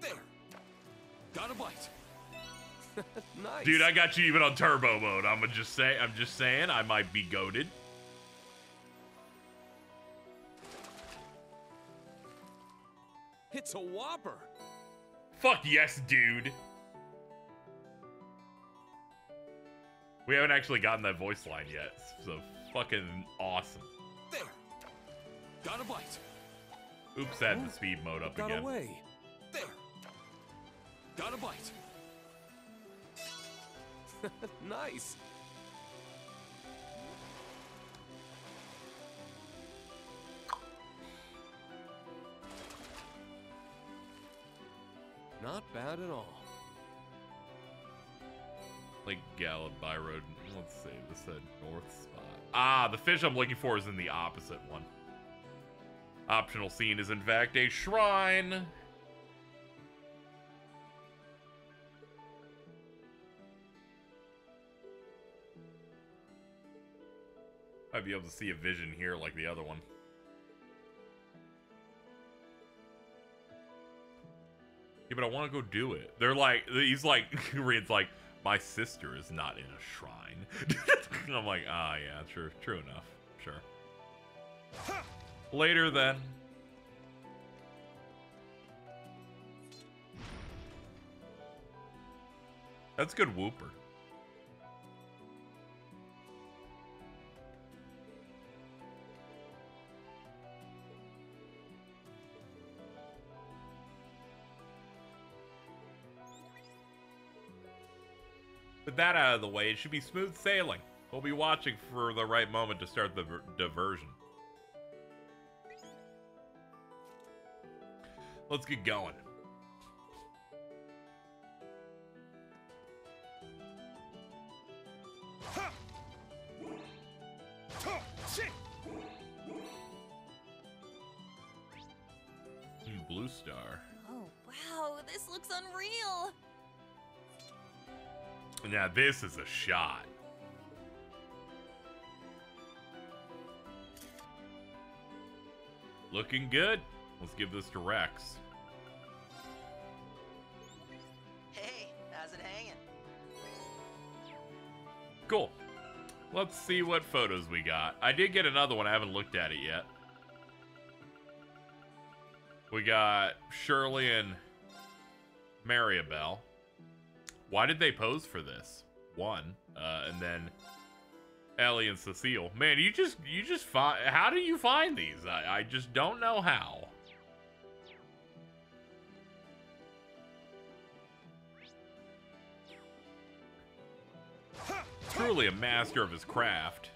Speaker 8: There! Got a bite! Nice!
Speaker 1: Dude, I got you even on turbo mode. I'm just saying, I might be goated.
Speaker 8: It's a whopper!
Speaker 1: Fuck yes, dude. We haven't actually gotten that voice line yet, so fucking awesome.
Speaker 8: There! Got a bite!
Speaker 1: Oops, I had the speed mode up
Speaker 8: Got
Speaker 1: again.
Speaker 8: away! There! Got a bite! Nice! Not bad at all.
Speaker 1: Like Gallup by road. Let's see, this said north spot. Ah, the fish I'm looking for is in the opposite one. Optional scene is in fact a shrine. I'd be able to see a vision here like the other one. Yeah, but I want to go do it. They're like, he's like, Korean's like, my sister is not in a shrine. I'm like, ah, yeah, true enough. Sure. Later then. That's good whooper. With that out of the way, it should be smooth sailing. We'll be watching for the right moment to start the diversion. Let's get going. Blue star.
Speaker 4: Oh, wow, this looks unreal.
Speaker 1: Now this is a shot. Looking good. Let's give this to Rex.
Speaker 7: Hey, how's it hanging?
Speaker 1: Cool. Let's see what photos we got. I did get another one. I haven't looked at it yet. We got Shirley and Maribel. Why did they pose for this? One, and then Ellie and Cecile. Man, you just find. How do you find these? I just don't know how. Truly a master of his craft.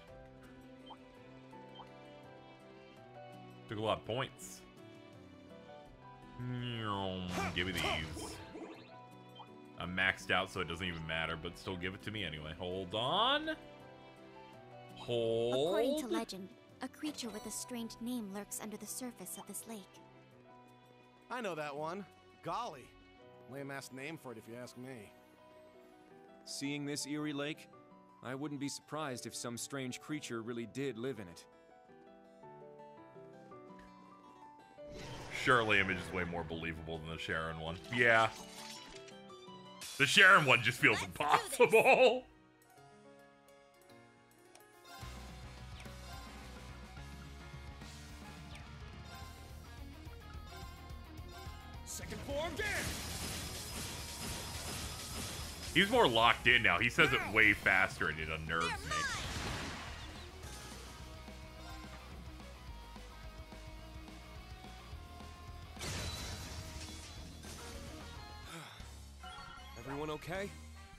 Speaker 1: Took a lot of points. Give me these. I'm maxed out, so it doesn't even matter, but still give it to me anyway. Hold on. Hold.
Speaker 19: According to legend, a creature with a strange name lurks under the surface of this lake.
Speaker 15: I know that one. Golly. Lame-ass name for it, if you ask me.
Speaker 13: Seeing this eerie lake, I wouldn't be surprised if some strange creature really did live in it.
Speaker 1: Shirley image is way more believable than the Sharon one. Yeah. The Sharon one just feels impossible.
Speaker 14: Second form down.
Speaker 1: He's more locked in now. He says it way faster and it unnerves me.
Speaker 13: Everyone okay?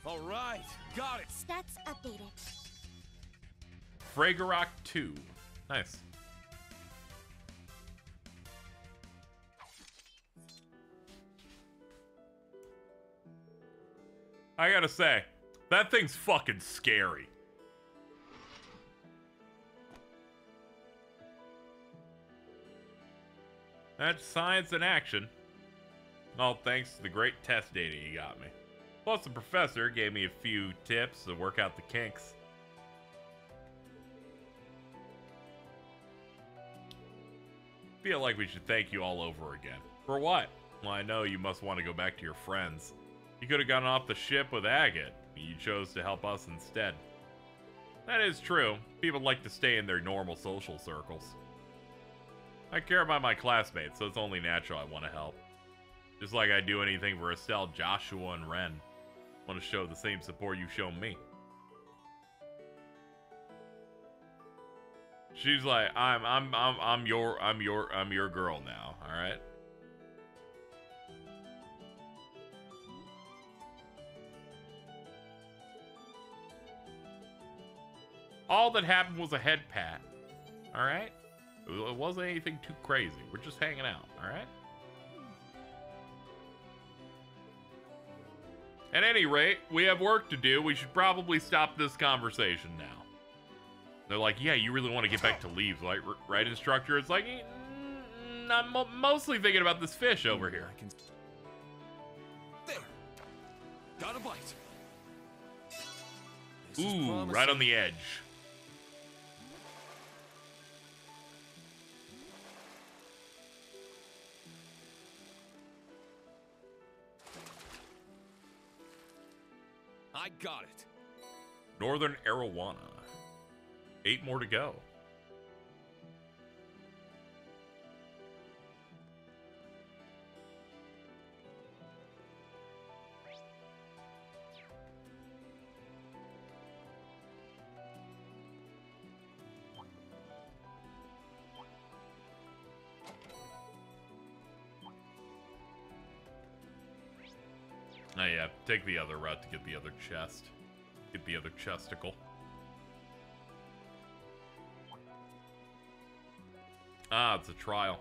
Speaker 14: All right, got it.
Speaker 19: Stats updated.
Speaker 1: Fragorok 2. Nice. I gotta say, that thing's fucking scary. That's science in action. All thanks to the great test data you got me. Plus, the professor gave me a few tips to work out the kinks. Feel like we should thank you all over again. For what? Well, I know you must want to go back to your friends. You could have gone off the ship with Agate. You chose to help us instead. That is true. People like to stay in their normal social circles. I care about my classmates, so it's only natural I want to help. Just like I do anything for Estelle, Joshua, and Ren. I want to show the same support you've shown me. She's like, I'm your girl now, alright? All that happened was a head pat, alright? It wasn't anything too crazy. We're just hanging out, alright? At any rate, we have work to do. We should probably stop this conversation now. They're like, yeah, you really want to get back to leaves, right, instructor? It's like, I'm mostly thinking about this fish over here.
Speaker 8: There! Got a bite.
Speaker 1: Ooh, right on the edge.
Speaker 8: I got it.
Speaker 1: Northern Arowana. 8 more to go. Oh yeah, take the other route to get the other chest. Get the other chesticle. Ah, it's a trial.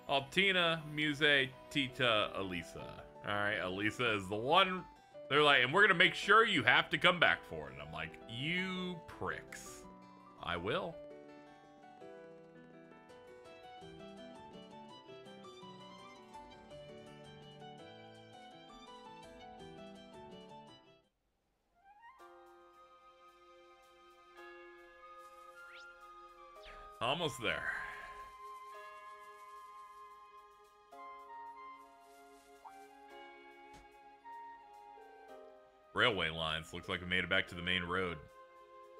Speaker 1: Altina, Musse, Tita, Elisa. Alright, Elisa is the one. They're like, and we're gonna make sure you have to come back for it. And I'm like, you pricks. I will. Almost there. Railway lines. Looks like we made it back to the main road.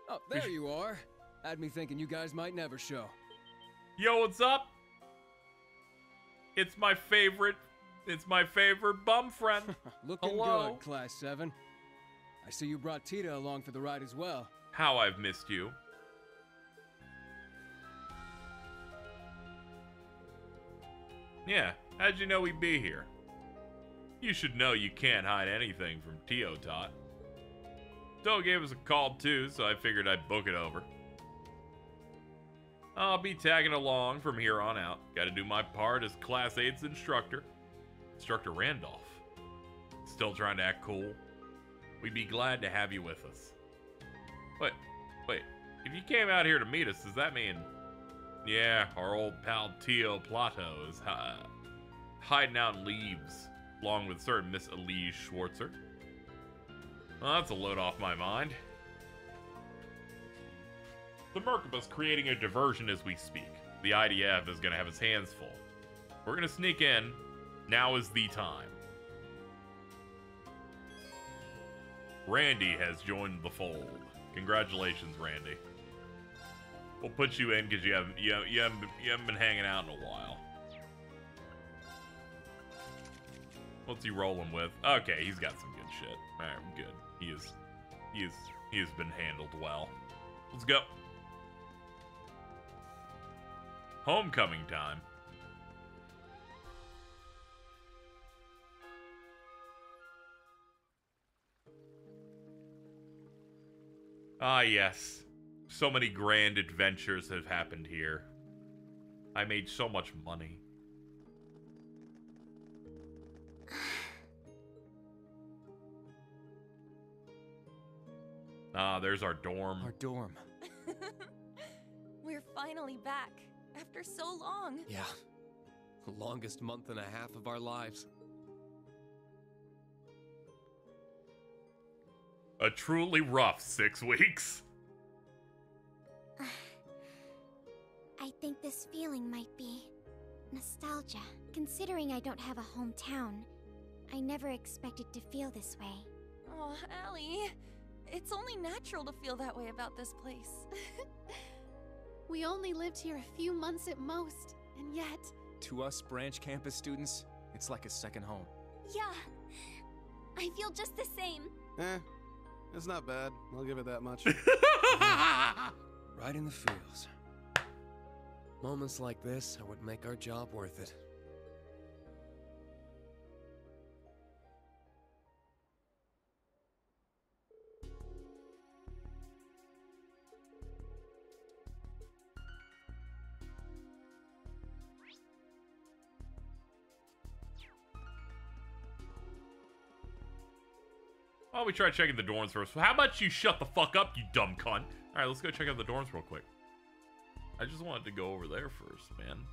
Speaker 13: Oh, there you are. Had me thinking you guys might never show.
Speaker 1: Yo, what's up? It's my favorite bum friend.
Speaker 13: Looking
Speaker 1: Hello.
Speaker 13: good, Class 7. I see you brought Tita along for the ride as well.
Speaker 1: How I've missed you. Yeah, how'd you know we'd be here? You should know you can't hide anything from Teotot. Doe gave us a call too, so I figured I'd book it over. I'll be tagging along from here on out. Gotta do my part as Class 8's instructor. Instructor Randolph. Still trying to act cool? We'd be glad to have you with us. Wait. If you came out here to meet us, does that mean... Yeah, our old pal Teo Plato is hiding out in Leaves, along with certain Miss Elise Schwartzer. Well, that's a load off my mind. The Merkabah's creating a diversion as we speak. The IDF is going to have its hands full. We're going to sneak in. Now is the time. Randy has joined the fold. Congratulations, Randy. We'll put you in because you haven't been hanging out in a while. What's he rolling with? Okay, he's got some good shit. All right, good. He has been handled well. Let's go. Homecoming time. Ah, yes. So many grand adventures have happened here. I made so much money. Ah, there's our dorm.
Speaker 13: Our dorm.
Speaker 4: We're finally back, after so long.
Speaker 8: Yeah. The longest month and a half of our lives.
Speaker 1: A truly rough 6 weeks.
Speaker 19: I think this feeling might be nostalgia. Considering I don't have a hometown, I never expected to feel this way.
Speaker 4: Oh, Allie, it's only natural to feel that way about this place.
Speaker 22: We only lived here a few months at most, and yet...
Speaker 13: To us branch campus students, it's like a second home.
Speaker 5: Yeah, I feel just the same.
Speaker 15: It's not bad. I'll give it that much.
Speaker 8: Right in the feels. Moments like this are what make our job worth it.
Speaker 1: Well, we tried checking the dorms first. How about you shut the fuck up, you dumb cunt? Alright, let's go check out the dorms real quick. I just wanted to go over there first, man.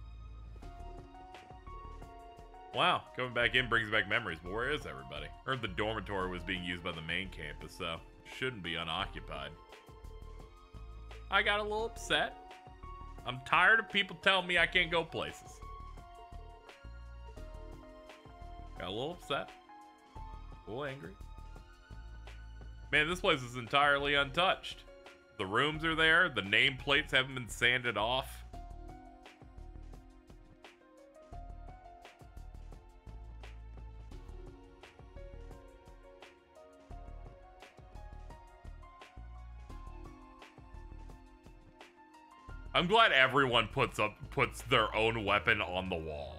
Speaker 1: Wow, coming back in brings back memories, but where is everybody? Heard the dormitory was being used by the main campus, so shouldn't be unoccupied. I got a little upset. I'm tired of people telling me I can't go places. Got a little upset. A little angry. Man, this place is entirely untouched. The rooms are there. The nameplates haven't been sanded off. I'm glad everyone puts their own weapon on the wall.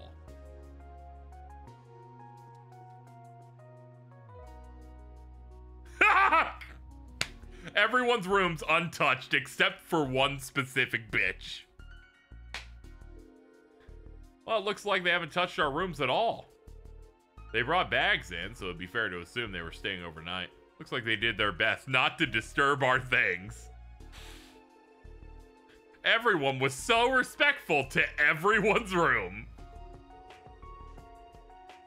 Speaker 1: Everyone's room's untouched except for one specific bitch. Well, it looks like they haven't touched our rooms at all. They brought bags in, so it'd be fair to assume they were staying overnight. Looks like they did their best not to disturb our things. Everyone was so respectful to everyone's room.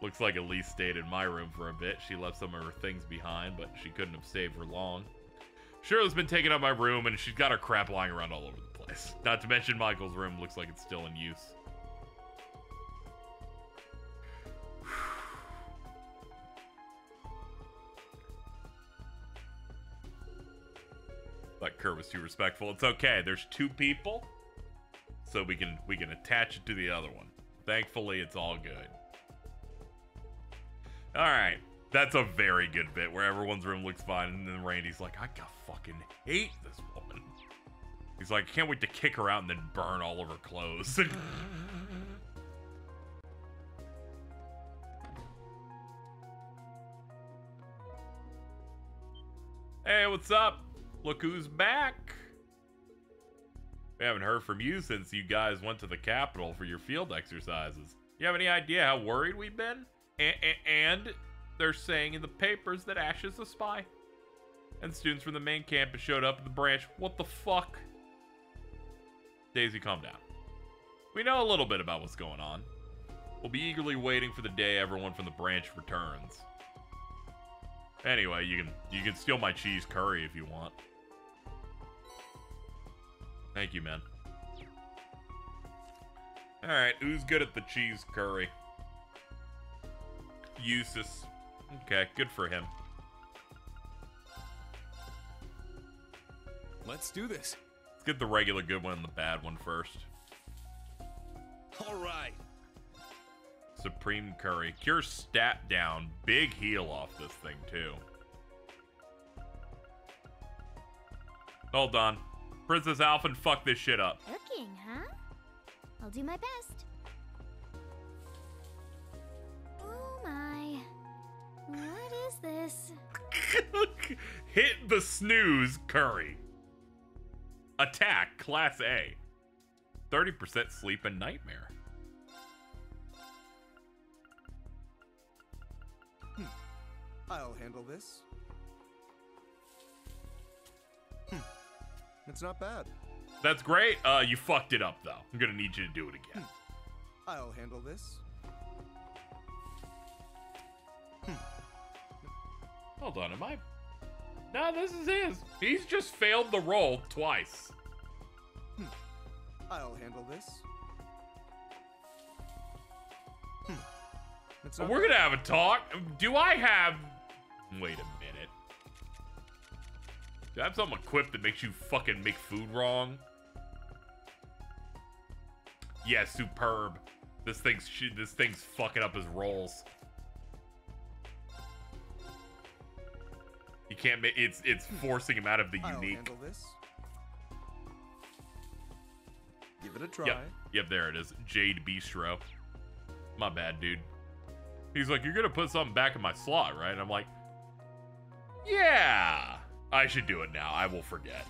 Speaker 1: Looks like Elise stayed in my room for a bit. She left some of her things behind, but she couldn't have stayed for long. Shirley's been taking up my room, and she's got her crap lying around all over the place. Not to mention Michael's room looks like it's still in use. That Kurt was too respectful. It's okay. There's 2 people, so we can attach it to the other one. Thankfully, it's all good. All right. That's a very good bit where everyone's room looks fine, and then Randy's like, I fucking hate this woman. He's like, I can't wait to kick her out and then burn all of her clothes. Hey, what's up? Look who's back. We haven't heard from you since you guys went to the Capitol for your field exercises. You have any idea how worried we've been? And they're saying in the papers that Ash is a spy. And students from the main campus showed up at the branch. What the fuck? Daisy, calm down. We know a little bit about what's going on. We'll be eagerly waiting for the day everyone from the branch returns. Anyway, you can steal my cheese curry if you want. Thank you, man. Alright, who's good at the cheese curry? Eustace. Okay, good for him.
Speaker 8: Let's do this.
Speaker 1: Let's get the regular good one and the bad one first.
Speaker 8: All right.
Speaker 1: Supreme curry. Cure stat down. Big heal off this thing, too. Hold on. Princess Alphen, fuck this shit up.
Speaker 5: Cooking, huh? I'll do my best. Oh my. What is this?
Speaker 1: Hit the snooze curry. Attack, Class A. 30% sleep and nightmare.
Speaker 15: I'll handle this. It's not bad.
Speaker 1: That's great. You fucked it up, though. I'm gonna need you to do it again.
Speaker 15: I'll handle this.
Speaker 1: Hold on, am I? No, this is his. He's just failed the roll twice.
Speaker 15: I'll handle this.
Speaker 1: We're gonna have a talk. Do I have... Wait a minute. Do I have something equipped that makes you fucking make food wrong? Yeah, superb. This thing's fucking up his rolls. You can't make it's
Speaker 15: forcing him out of the
Speaker 1: unique.
Speaker 15: I'll handle this. Give it a try.
Speaker 1: Yep, there it is. Jade Bistro. My bad, dude. He's like, you're gonna put something back in my slot, right? And I'm like, yeah, I should do it now. I will forget.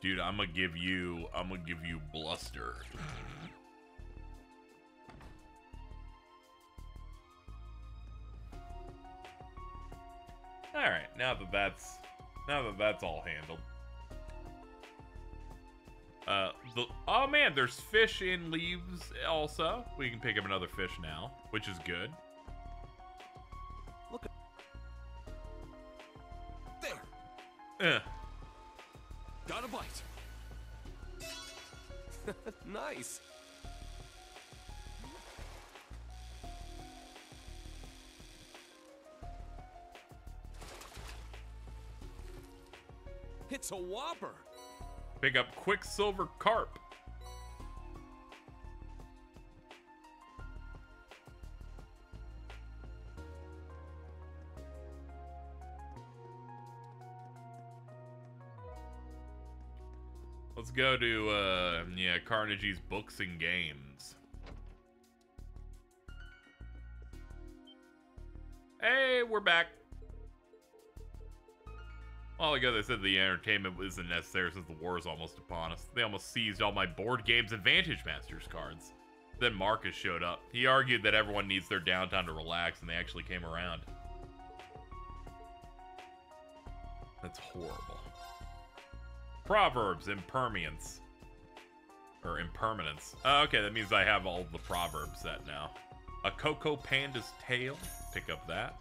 Speaker 1: Dude, I'm gonna give you bluster. All right, now that that's all handled. Oh man, there's fish in leaves also. We can pick up another fish now, which is good.
Speaker 15: Look at there.
Speaker 8: Got a bite. Nice. It's a whopper.
Speaker 1: Pick up Quicksilver Carp. Let's go to, yeah, Carnegie's Books and Games. Hey, we're back. A while ago, they said the entertainment isn't necessary since the war is almost upon us. They almost seized all my board games and Vantage Masters cards. Then Marcus showed up. He argued that everyone needs their downtime to relax, and they actually came around. That's horrible. Proverbs, impermanence. Or impermanence. Oh, okay, that means I have all the proverbs set now. A Cocoa Panda's Tail. Pick up that.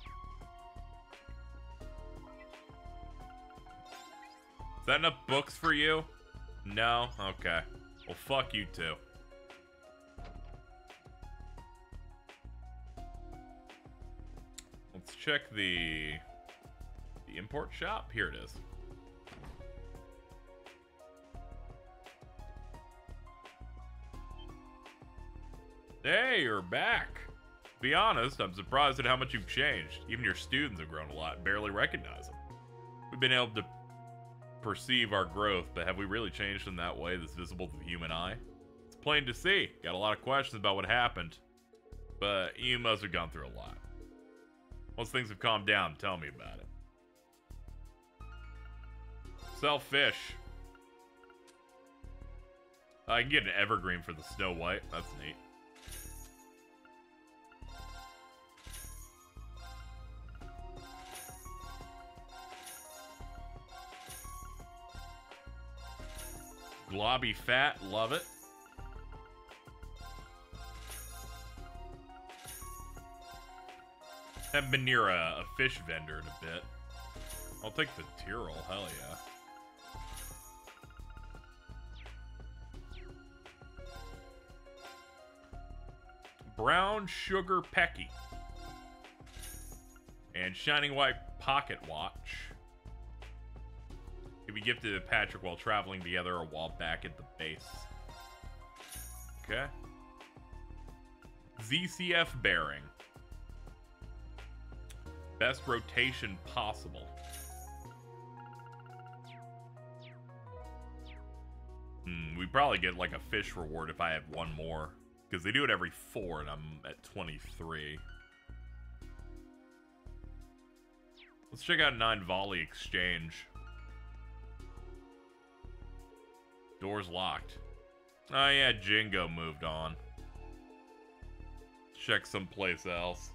Speaker 1: Is that enough books for you? No? Okay. Well, fuck you too. Let's check the import shop. Here it is. Hey, you're back. To be honest, I'm surprised at how much you've changed. Even your students have grown a lot. Barely recognize them. We've been able to perceive our growth, but have we really changed in that way that's visible to the human eye? It's plain to see. Got a lot of questions about what happened, but you must have gone through a lot. Once things have calmed down, tell me about it. Sell fish. I can get an evergreen for the Snow White. That's neat. Globby fat, love it. Haven't been near a fish vendor in a bit. I'll take the Tyrrell, hell yeah. Brown Sugar Pecky. And Shining White Pocket Watch. Can be gifted to Patrick while traveling together or while back at the base. Okay. ZCF bearing. Best rotation possible. We probably get like a fish reward if I have one more. Because they do it every 4 and I'm at 23. Let's check out 9 Volley Exchange. Door's locked. Oh yeah, Jingo moved on. check someplace else.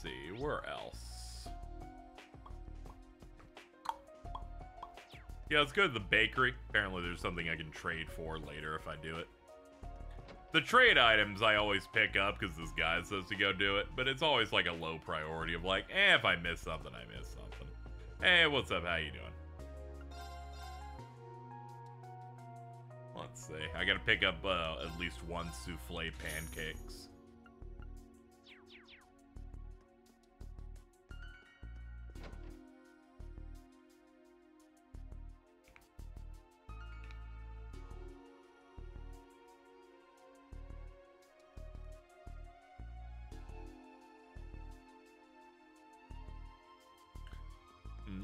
Speaker 1: See, where else? Yeah, let's go to the bakery. Apparently there's something I can trade for later if I do it. The trade items I always pick up because this guy says to go do it, but it's always like a low priority of like, if I miss something, I miss something. Hey, what's up? How you doing? Let's see. I gotta pick up at least one souffle pancakes.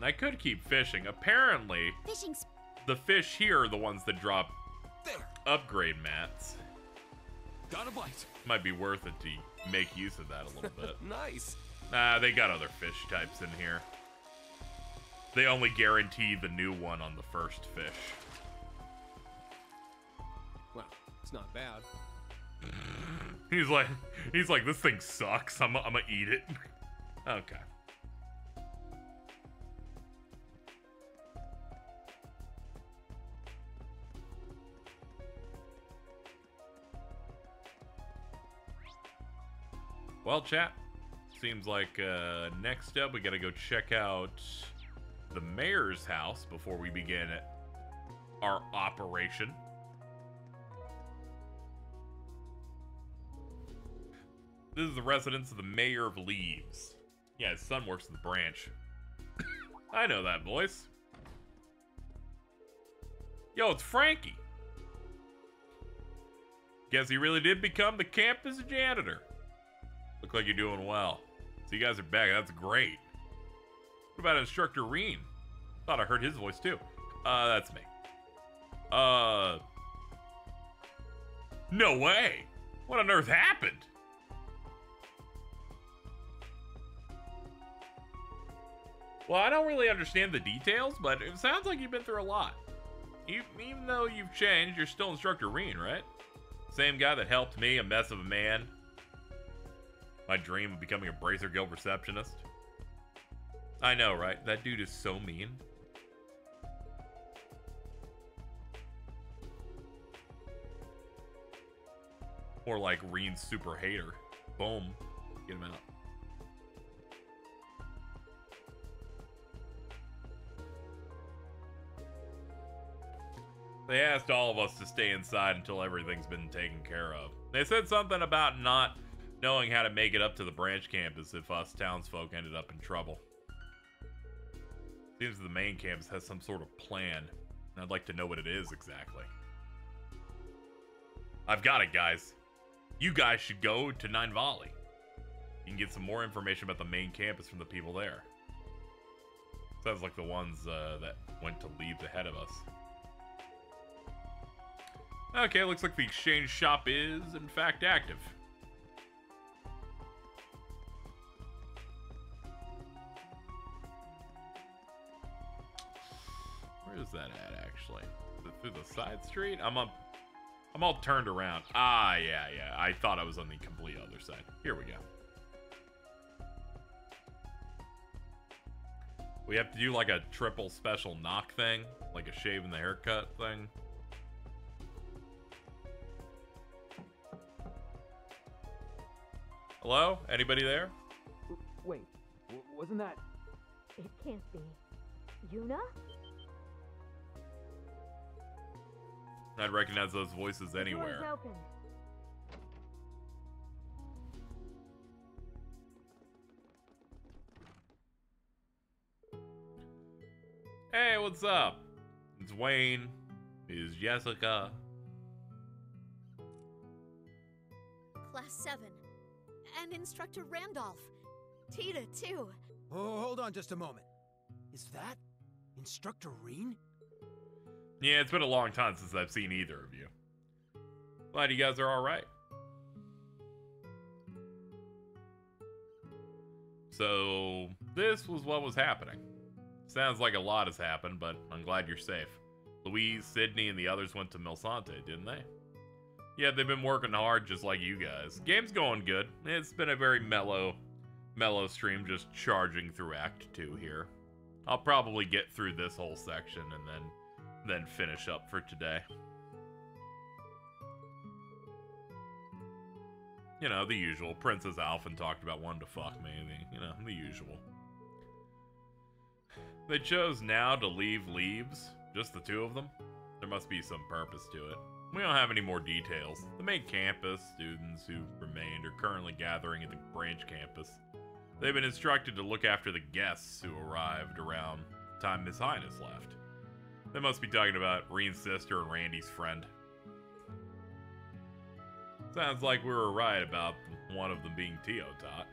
Speaker 1: I could keep fishing. Apparently, the fish here are the ones that drop upgrade mats.
Speaker 8: Got a bite.
Speaker 1: Might be worth it to make use of that a little bit.
Speaker 8: Nice.
Speaker 1: Nah, they got other fish types in here. They only guarantee the new one on the first fish.
Speaker 13: Well, it's not bad.
Speaker 1: He's like, this thing sucks. I'm gonna eat it. Okay. Well, chat, seems like next up we gotta go check out the mayor's house before we begin our operation. This is the residence of the mayor of Leaves. Yeah, his son works at the branch. I know that voice. Yo, it's Frankie. Guess he really did become the campus janitor. Look like you're doing well. So you guys are back. That's great. What about Instructor Reen? Thought I heard his voice too. That's me. No way. What on earth happened? Well, I don't really understand the details, but it sounds like you've been through a lot. Even though you've changed, you're still Instructor Reen, right? Same guy that helped me, a mess of a man. My dream of becoming a Bracer Guild receptionist. I know, right? That dude is so mean. Or like Reen's super hater. Boom. Get him out. They asked all of us to stay inside until everything's been taken care of. They said something about not knowing how to make it up to the branch campus if us townsfolk ended up in trouble. Seems the main campus has some sort of plan, and I'd like to know what it is exactly. I've got it, guys. You guys should go to Nine Valley. You can get some more information about the main campus from the people there. Sounds like the ones that went to Leaves ahead of us. Okay, looks like the exchange shop is, in fact, active. Where is that at, actually? Is it through the side street? I'm all turned around. Ah, yeah. I thought I was on the complete other side. Here we go. We have to do like a triple special knock thing, like a shave and the haircut thing. Hello? Anybody there?
Speaker 16: Wait, wasn't that... It can't be. Yuna?
Speaker 1: I'd recognize those voices anywhere.
Speaker 16: Door's open.
Speaker 1: Hey, what's up? It's Wayne. It's Jessica.
Speaker 22: Class 7. And Instructor Randolph.
Speaker 16: Tita, too.
Speaker 17: Oh, hold on just a moment. Is that Instructor Reen?
Speaker 1: Yeah, it's been a long time since I've seen either of you. Glad you guys are alright. So, this was what was happening. Sounds like a lot has happened, but I'm glad you're safe. Louise, Sydney, and the others went to Milsante, didn't they? Yeah, they've been working hard just like you guys. Game's going good. It's been a very mellow stream, just charging through Act 2 here. I'll probably get through this whole section and then finish up for today. You know, the usual. Princess Alphen talked about wanting to fuck me. The usual. They chose now to leave Leaves. Just the two of them? There must be some purpose to it. We don't have any more details. The main campus students who remained are currently gathering at the branch campus. They've been instructed to look after the guests who arrived around the time Miss Highness left. They must be talking about Reen's sister and Randy's friend. Sounds like we were right about one of them being Teotot.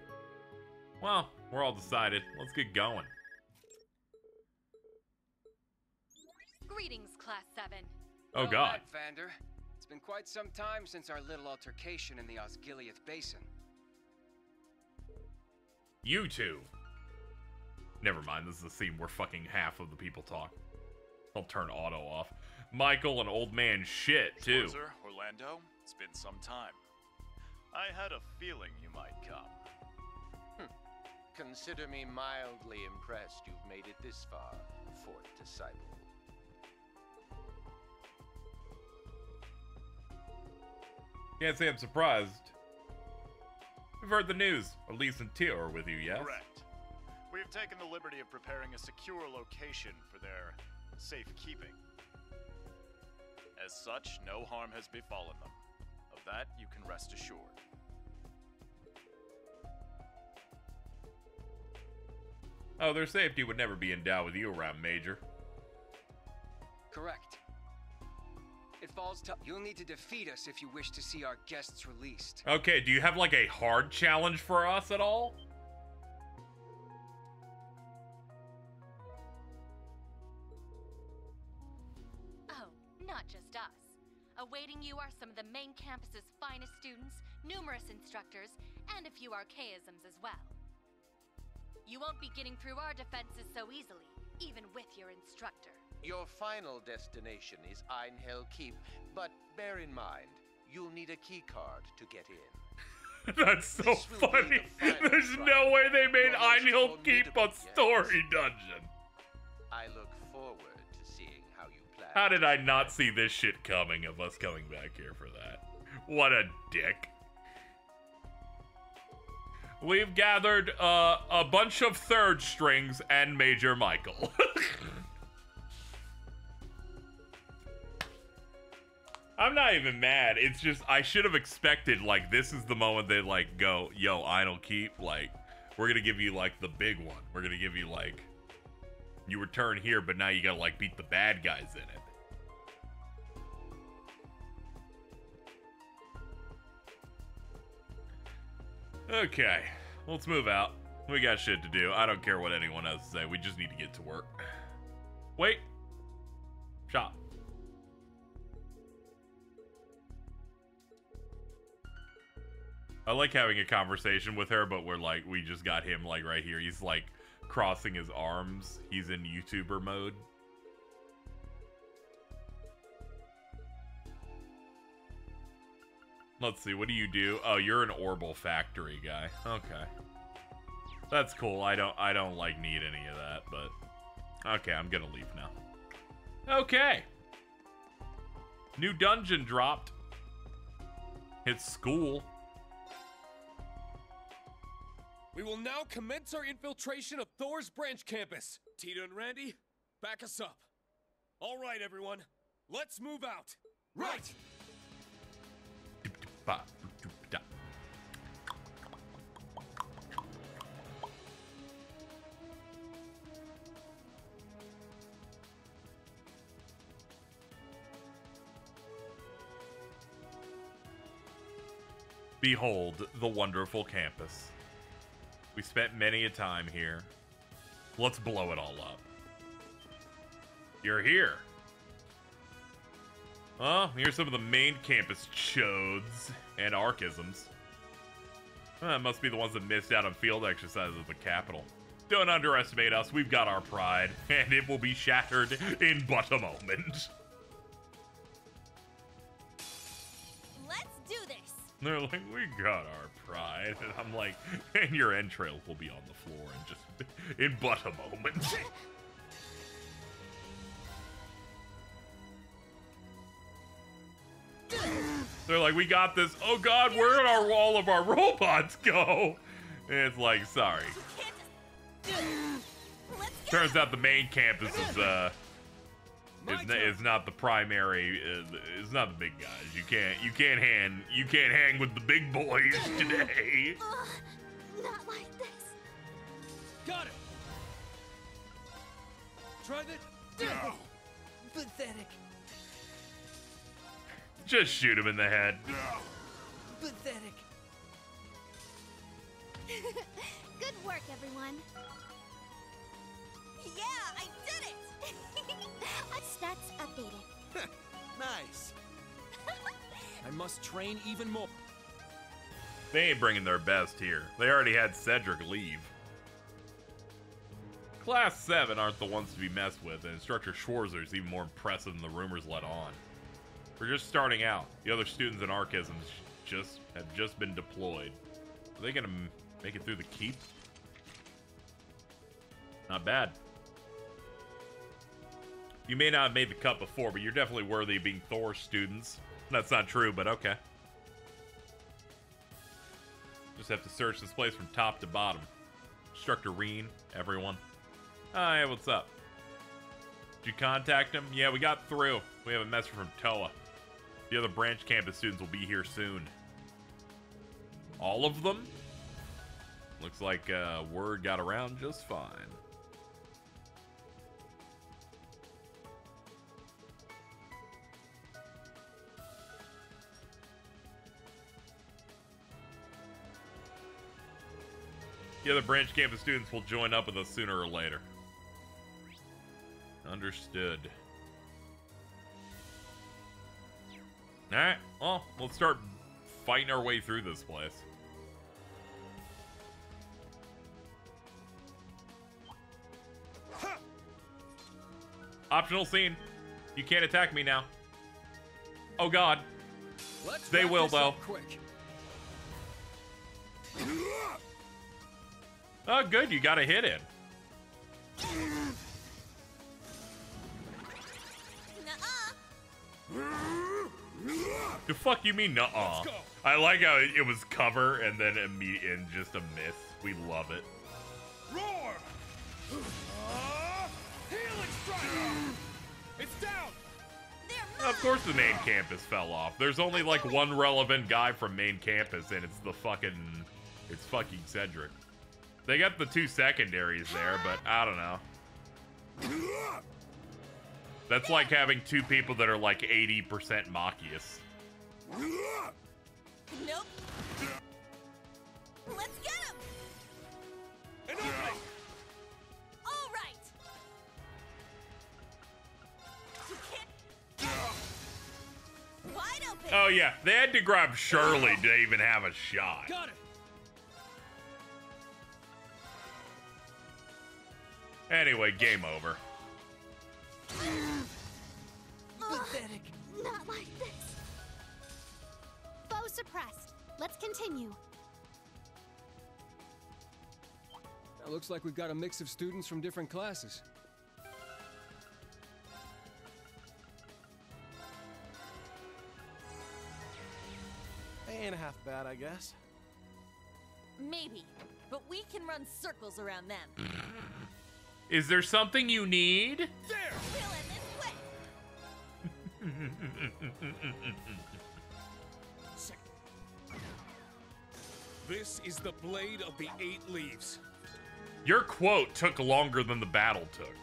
Speaker 1: Well, we're all decided. Let's get going.
Speaker 18: Greetings, Class 7.
Speaker 1: Oh, God.
Speaker 23: Vander. It's been quite some time since our little altercation in the Osgiliath Basin.
Speaker 1: You two. Never mind, this is a scene where fucking half of the people talk. I'll turn auto off. Michael and old man shit, too.
Speaker 24: Schwarzer, Orlando, it's been some time. I had a feeling you might come.
Speaker 25: Consider me mildly impressed you've made it this far, fourth disciple.
Speaker 1: Can't say I'm surprised. We've heard the news. Elise and Tio are with you, yes?
Speaker 24: Correct. We have taken the liberty of preparing a secure location for their safekeeping. As such, no harm has befallen them. Of that, you can rest assured.
Speaker 1: Oh, their safety would never be in doubt with you around, Major.
Speaker 23: Correct. It falls to... You'll need to defeat us if you wish to see our guests released.
Speaker 1: Okay, do you have like a hard challenge for us at all?
Speaker 18: Oh, not just us. Awaiting you are some of the main campus's finest students, numerous instructors, and a few archaisms as well. You won't be getting through our defenses so easily, even with your instructor.
Speaker 25: Your final destination is Einhell Keep, but bear in mind, you'll need a key card to get in.
Speaker 1: That's so funny. There's no way they made Einhell Keep a story dungeon.
Speaker 25: I look forward to seeing how you plan.
Speaker 1: How did I not see this shit coming of us coming back here for that? What a dick. We've gathered a bunch of third strings and Major Michael. I'm not even mad. It's just, I should have expected, like, this is the moment they, like, go, yo, Einhell Keep, like, we're gonna give you, like, the big one. We're gonna give you, like, you return here, but now you gotta, like, beat the bad guys in it. Okay, let's move out. We got shit to do. I don't care what anyone else say. We just need to get to work. Wait. Shop. I like having a conversation with her, but we're like, we just got him like right here. He's like crossing his arms. He's in YouTuber mode. Let's see, what do you do? Oh, you're an Orbital Factory guy. Okay. That's cool. I don't like need any of that, but okay, I'm gonna leave now. Okay. New dungeon dropped. It's school.
Speaker 13: We will now commence our infiltration of Thor's branch campus. Tita and Randy, back us up. All right, everyone. Let's move out. Right!
Speaker 1: Behold the wonderful campus. We spent many a time here. Let's blow it all up. You're here. Oh, here's some of the main campus chodes and archisms. Must be the ones that missed out on field exercises at the Capitol. Don't underestimate us. We've got our pride, and it will be shattered in but a moment.
Speaker 10: Let's do this.
Speaker 1: They're like, we got our pride. And I'm like, and your entrails will be on the floor in just in but a moment. They're like, we got this. Oh God, where did all of our robots go? And it's like, sorry. Turns out the main campus is not the primary. Is not the big guys. You can't hang with the big boys today.
Speaker 5: Not like this.
Speaker 13: Got it. Try that.
Speaker 17: No.
Speaker 13: Pathetic.
Speaker 1: Just shoot him in the head.
Speaker 13: Pathetic.
Speaker 5: Good work, everyone.
Speaker 10: Yeah, I did it.
Speaker 5: Stats updated.
Speaker 17: Nice.
Speaker 13: I must train even more.
Speaker 1: They ain't bringing their best here. They already had Cedric leave. Class 7 aren't the ones to be messed with, and Instructor Schwarzer is even more impressive than the rumors let on. We're just starting out. The other students in Archisms have just been deployed. Are they gonna make it through the keep? Not bad. You may not have made the cut before, but you're definitely worthy of being Thor students. That's not true, but okay. Just have to search this place from top to bottom. Instructor Reen, everyone. Hi, what's up? Did you contact him? Yeah, we got through. We have a message from Toa. The other branch campus students will be here soon. All of them? Looks like word got around just fine. The other branch campus students will join up with us sooner or later. Understood. Alright, well, let's start fighting our way through this place. Optional scene. You can't attack me now. Oh God. They will though.
Speaker 13: Quick.
Speaker 1: Oh good, you got a hit in. The fuck you mean nuh-uh? I like how it was cover and then and just a miss. We love it.
Speaker 14: Roar! Healing strike! It's down!
Speaker 1: Of course the main campus fell off. There's only like one relevant guy from main campus and it's fucking Cedric. They got the two secondaries there, but I don't know. That's like having two people that are like 80% Machias.
Speaker 10: Nope. Let's get him. All right. You can't. Wide open.
Speaker 1: Oh yeah, they had to grab Shirley to even have a shot.
Speaker 13: Got it.
Speaker 1: Anyway, game over.
Speaker 13: Pathetic.
Speaker 5: Not like this.
Speaker 22: Foe suppressed. Let's continue.
Speaker 13: Now looks like we've got a mix of students from different classes.
Speaker 15: Ain't half bad, I guess.
Speaker 4: Maybe, but we can run circles around them.
Speaker 1: Is there something you need?
Speaker 10: There. We'll end this quick.
Speaker 13: This is the blade of the 8 leaves.
Speaker 1: Your quote took longer than the battle took.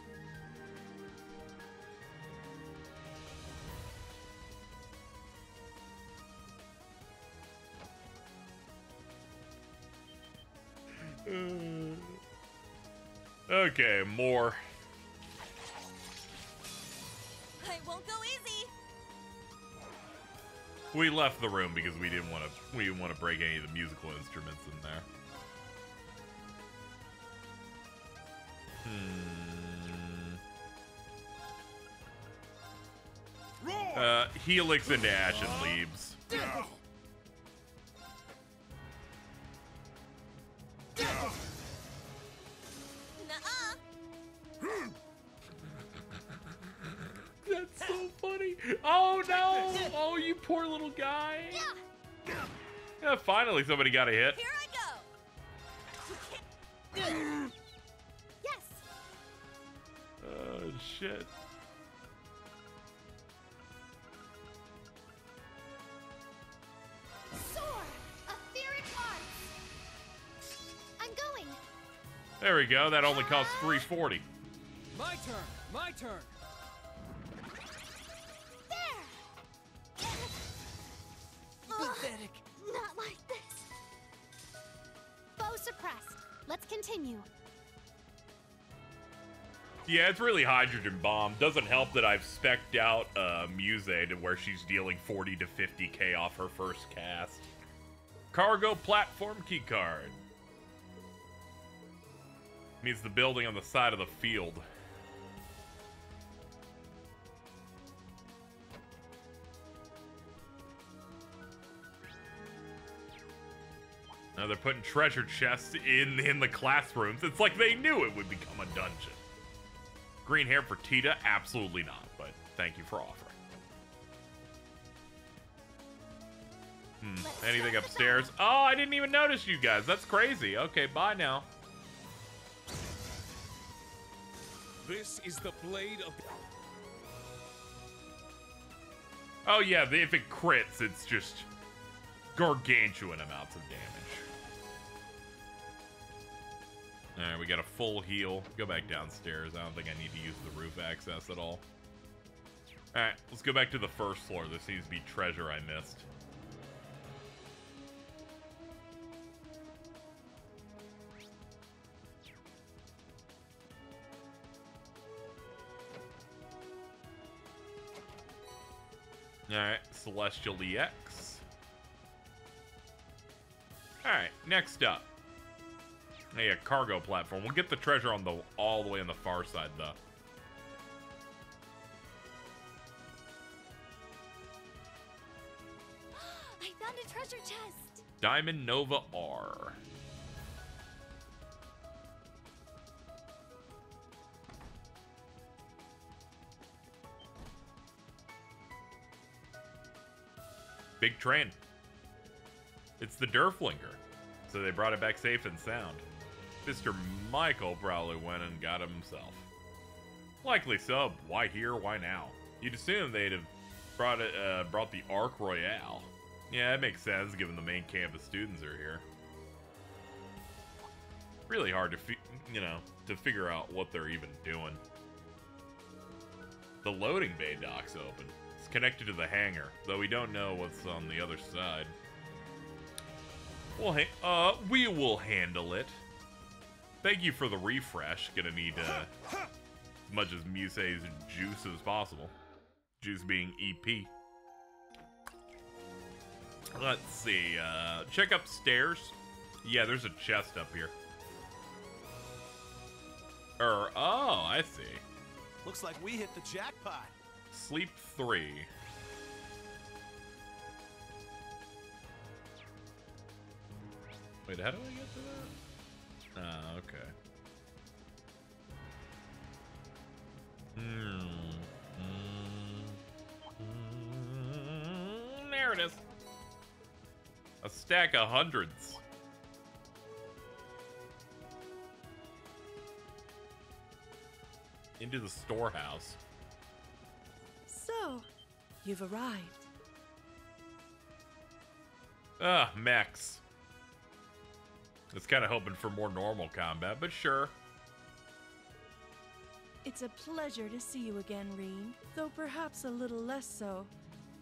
Speaker 1: Okay, more.
Speaker 10: I won't go easy.
Speaker 1: We left the room because we didn't want to break any of the musical instruments in there. Helix into Ashen leaves. That's so funny. Oh no! Oh, you poor little guy. Yeah, finally somebody got a hit.
Speaker 10: Here I go.
Speaker 22: Yes.
Speaker 1: Oh shit.
Speaker 22: Soar! Etheric arts! I'm going!
Speaker 1: There we go. That only costs $340.
Speaker 13: My turn! My turn!
Speaker 22: Pathetic. Not like this. Foe suppressed. Let's continue.
Speaker 1: Yeah, it's really Hydrogen Bomb. Doesn't help that I've spec'd out Musse to where she's dealing 40 to 50k off her first cast. Cargo platform keycard. Means the building on the side of the field. Now they're putting treasure chests in the classrooms. It's like they knew it would become a dungeon. Green hair for Tita? Absolutely not, but thank you for offering. Anything upstairs? Oh, I didn't even notice you guys. That's crazy. Okay, bye now.
Speaker 13: This is the blade of...
Speaker 1: Oh yeah, if it crits, it's just gargantuan amounts of damage. Alright, we got a full heal. Go back downstairs. I don't think I need to use the roof access at all. Alright, let's go back to the first floor. There seems to be treasure I missed. Alright, Celestial EX. Alright, next up. Hey, a cargo platform. We'll get the treasure on the all the way on the far side, though.
Speaker 11: I found a treasure chest.
Speaker 1: Diamond Nova R. Big train. It's the Derflinger. So they brought it back safe and sound. Mr. Michael probably went and got him himself. Likely so. Why here? Why now? You'd assume they'd have brought the Arc Royale. Yeah, that makes sense given the main campus students are here. Really hard to figure out what they're even doing. The loading bay dock's open. It's connected to the hangar, though we don't know what's on the other side. We will handle it. Thank you for the refresh. Gonna need as much as Musse's juice as possible. Juice being EP. Let's see. Check upstairs. Yeah, there's a chest up here. Oh, I see.
Speaker 15: Looks like we hit the jackpot.
Speaker 1: Sleep 3. Wait, how do I get to that? Ah, okay. There it is. A stack of hundreds. Into the storehouse.
Speaker 2: So, you've arrived.
Speaker 1: Ah, mechs. I was kind of hoping for more normal combat, but sure.
Speaker 2: It's a pleasure to see you again, Reen, though perhaps a little less so,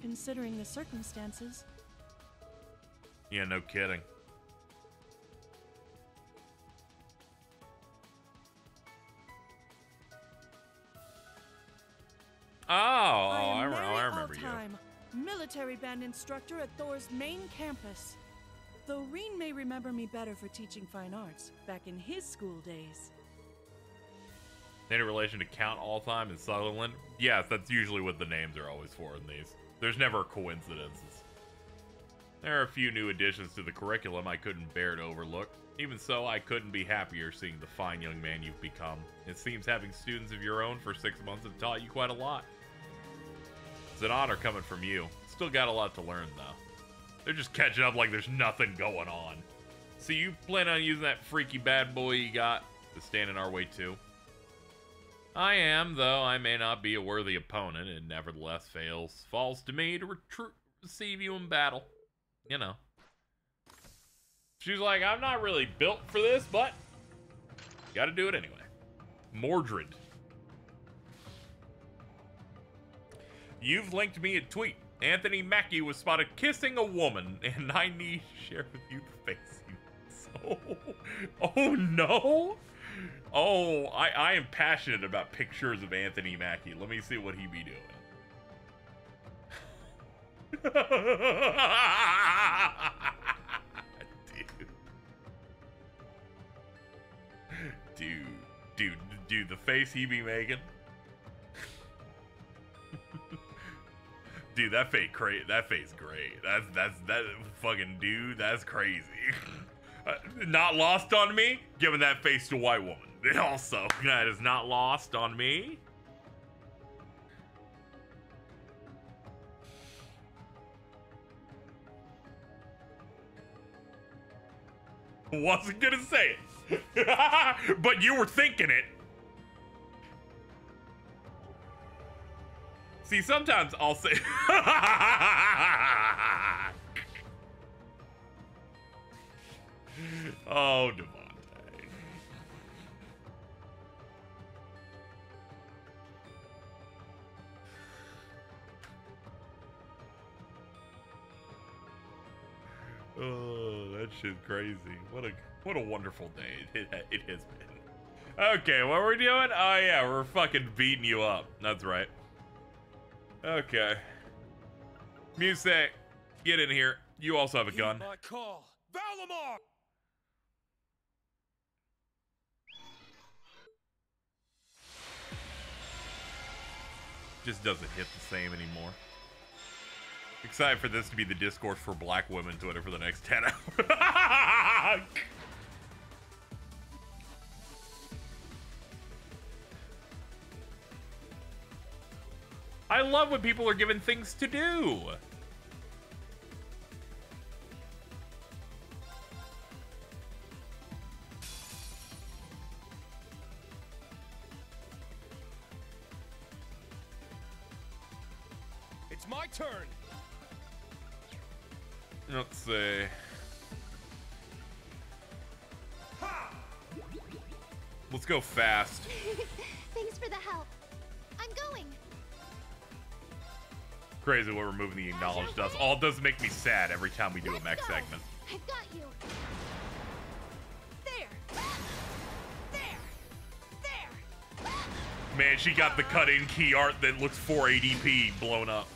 Speaker 2: considering the circumstances.
Speaker 1: Yeah, no kidding.
Speaker 2: military band instructor at Thor's main campus. Though Reen may remember me better for teaching fine arts back in his school days.
Speaker 1: Any relation to Count Altheim and Sutherland? Yes, that's usually what the names are always for in these. There's never coincidences. There are a few new additions to the curriculum I couldn't bear to overlook. Even so, I couldn't be happier seeing the fine young man you've become. It seems having students of your own for 6 months have taught you quite a lot. It's an honor coming from you. Still got a lot to learn, though. They're just catching up like there's nothing going on. So you plan on using that freaky bad boy you got to stand in our way, too? I am, though I may not be a worthy opponent. It nevertheless falls to me to receive you in battle. You know. She's like, I'm not really built for this, but gotta do it anyway. Mordred. You've linked me a tweet. Anthony Mackie was spotted kissing a woman, and I need to share with you the face he was. Oh no! Oh, I am passionate about pictures of Anthony Mackie. Let me see what he be doing. Dude, the face he be making. Dude, that face great. That's fucking dude. That's crazy. Not lost on me. Giving that face to a white woman. Also, that is not lost on me. Wasn't gonna say it, but you were thinking it. See, sometimes I'll say. Oh, Devontae. Oh, that shit's crazy. What a wonderful day it has been. Okay, what are we doing? Oh yeah, we're fucking beating you up. That's right. Okay. Musse, get in here. You also have a gun.
Speaker 13: My call. Valimar!
Speaker 1: Just doesn't hit the same anymore. Excited for this to be the discourse for black women Twitter for the next 10 hours. I love when people are given things to do.
Speaker 13: It's my turn.
Speaker 1: Let's see. Let's go fast.
Speaker 5: Thanks for the help. I'm going.
Speaker 1: Crazy we're removing the acknowledged us. All it does make me sad every time we do a mech segment.
Speaker 5: I've got you. There. There.
Speaker 1: Man, she got the cut-in key art that looks 480p blown up.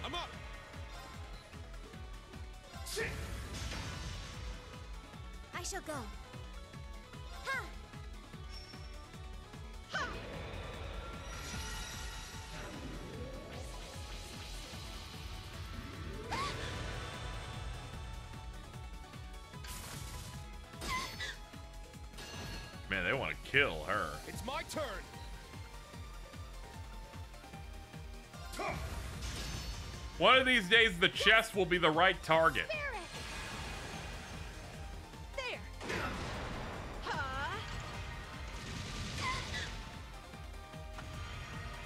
Speaker 13: I'm up.
Speaker 5: I shall go.
Speaker 1: Man, they want to kill her.
Speaker 13: It's my turn.
Speaker 1: One of these days, the chest will be the right target.
Speaker 5: There.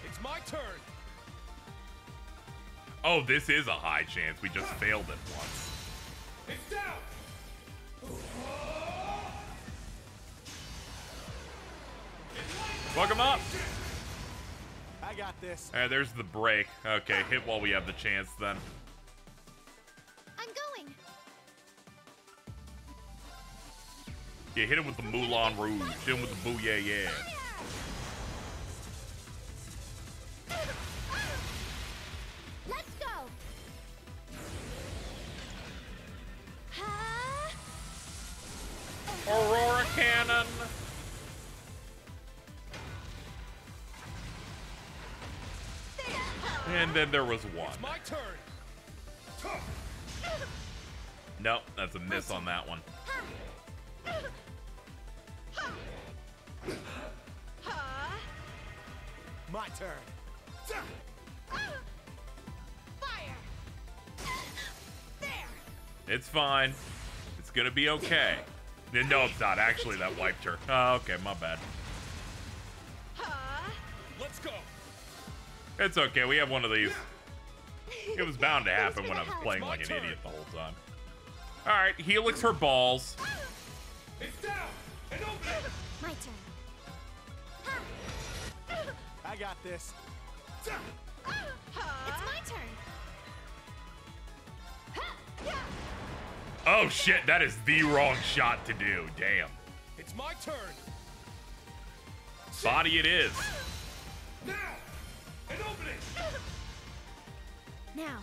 Speaker 13: It's my turn.
Speaker 1: Oh, this is a high chance. We just failed it once.
Speaker 13: It's down.
Speaker 1: Welcome up.
Speaker 15: I got this.
Speaker 1: All right, there's the break. Okay, hit while we have the chance then.
Speaker 5: I'm going.
Speaker 1: Yeah, hit him with the Moulin Rouge. Hit him with the Booyah, yeah.
Speaker 5: Let's go.
Speaker 1: Aurora Cannon! And then there was one.
Speaker 13: It's my turn.
Speaker 1: Nope, that's a miss on that one.
Speaker 17: My turn.
Speaker 10: Fire! There!
Speaker 1: It's fine. It's gonna be okay. No, it's not. Actually, that wiped her. Oh, okay, my bad.
Speaker 13: Let's go.
Speaker 1: It's okay. We have one of these. It was bound to happen when I was playing like an idiot the whole time. All right, Helix her balls.
Speaker 13: It's down and open it.
Speaker 5: My turn.
Speaker 17: I got this.
Speaker 5: It's my turn.
Speaker 1: Oh shit, that is the wrong shot to do. Damn.
Speaker 13: It's my turn.
Speaker 1: Body it is.
Speaker 13: Now and open it.
Speaker 5: Now.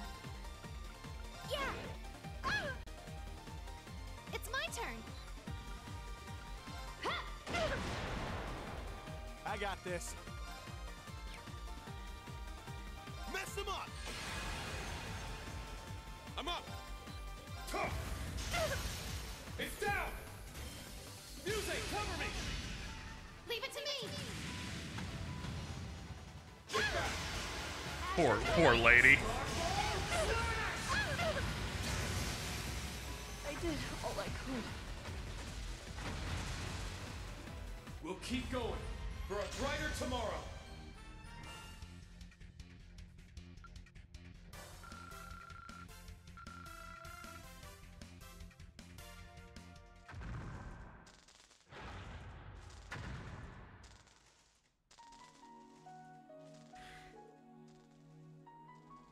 Speaker 5: Yeah. It's my turn.
Speaker 17: I got this. Mess them up.
Speaker 13: I'm up. It's down. Musse, cover me.
Speaker 5: Leave it to me.
Speaker 1: Poor lady.
Speaker 2: I did all I could.
Speaker 13: We'll keep going for a brighter tomorrow.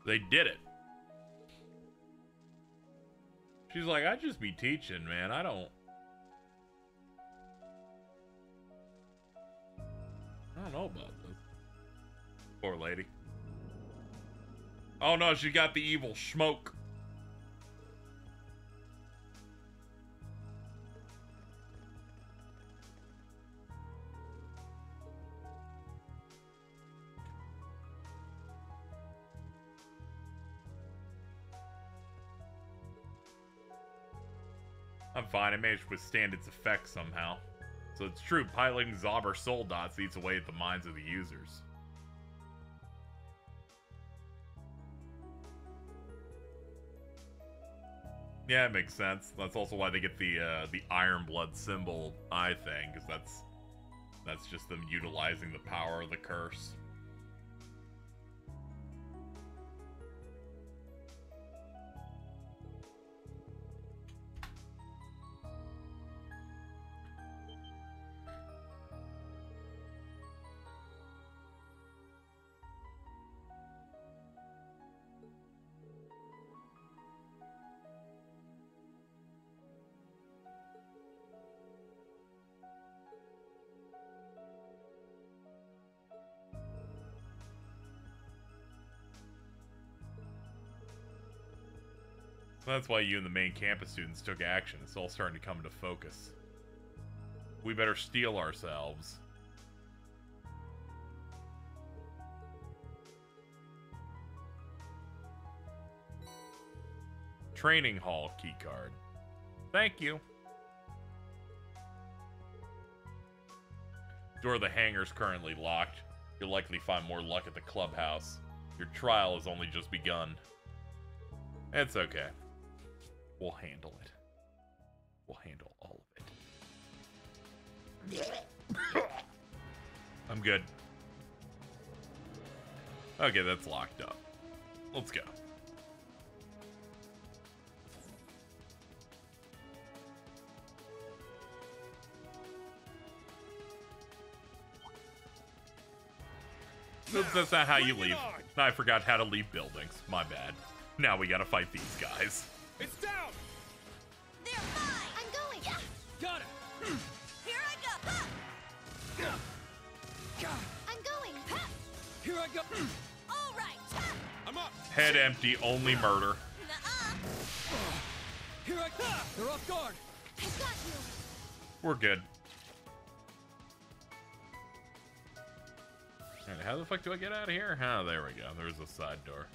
Speaker 1: They did it. She's like, I just be teaching, man. I don't know about this. Poor lady. Oh no, she got the evil smoke. I'm fine. I managed to withstand its effects somehow. So it's true, piloting Zauber soul dots eats away at the minds of the users. Yeah, it makes sense. That's also why they get the Iron Blood symbol eye thing, because that's just them utilizing the power of the curse. That's why you and the main campus students took action. It's all starting to come into focus. We better steel ourselves. Training hall keycard. Thank you. Door of the hangar's currently locked. You'll likely find more luck at the clubhouse. Your trial has only just begun. It's okay. We'll handle it. We'll handle all of it. I'm good. Okay, that's locked up. Let's go. That's not how you leave. I forgot how to leave buildings. My bad. Now we gotta fight these guys.
Speaker 13: It's down!
Speaker 10: They're mine!
Speaker 5: I'm going!
Speaker 10: Yeah.
Speaker 13: Got it!
Speaker 10: Here I go! Ha.
Speaker 5: I'm going!
Speaker 13: Here I go!
Speaker 10: All right! Ha.
Speaker 13: I'm up!
Speaker 1: Head empty, only murder.
Speaker 10: Nuh-uh.
Speaker 13: Here I go! They're off guard!
Speaker 5: I got you!
Speaker 1: We're good. Alright, how the fuck do I get out of here? Oh, there we go. There's a side door.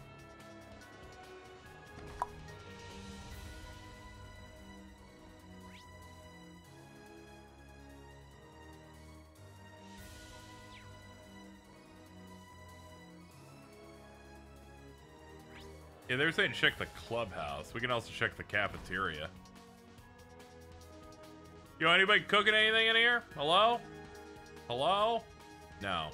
Speaker 1: Yeah, they were saying check the clubhouse. We can also check the cafeteria. Yo, anybody cooking anything in here? Hello? Hello? No.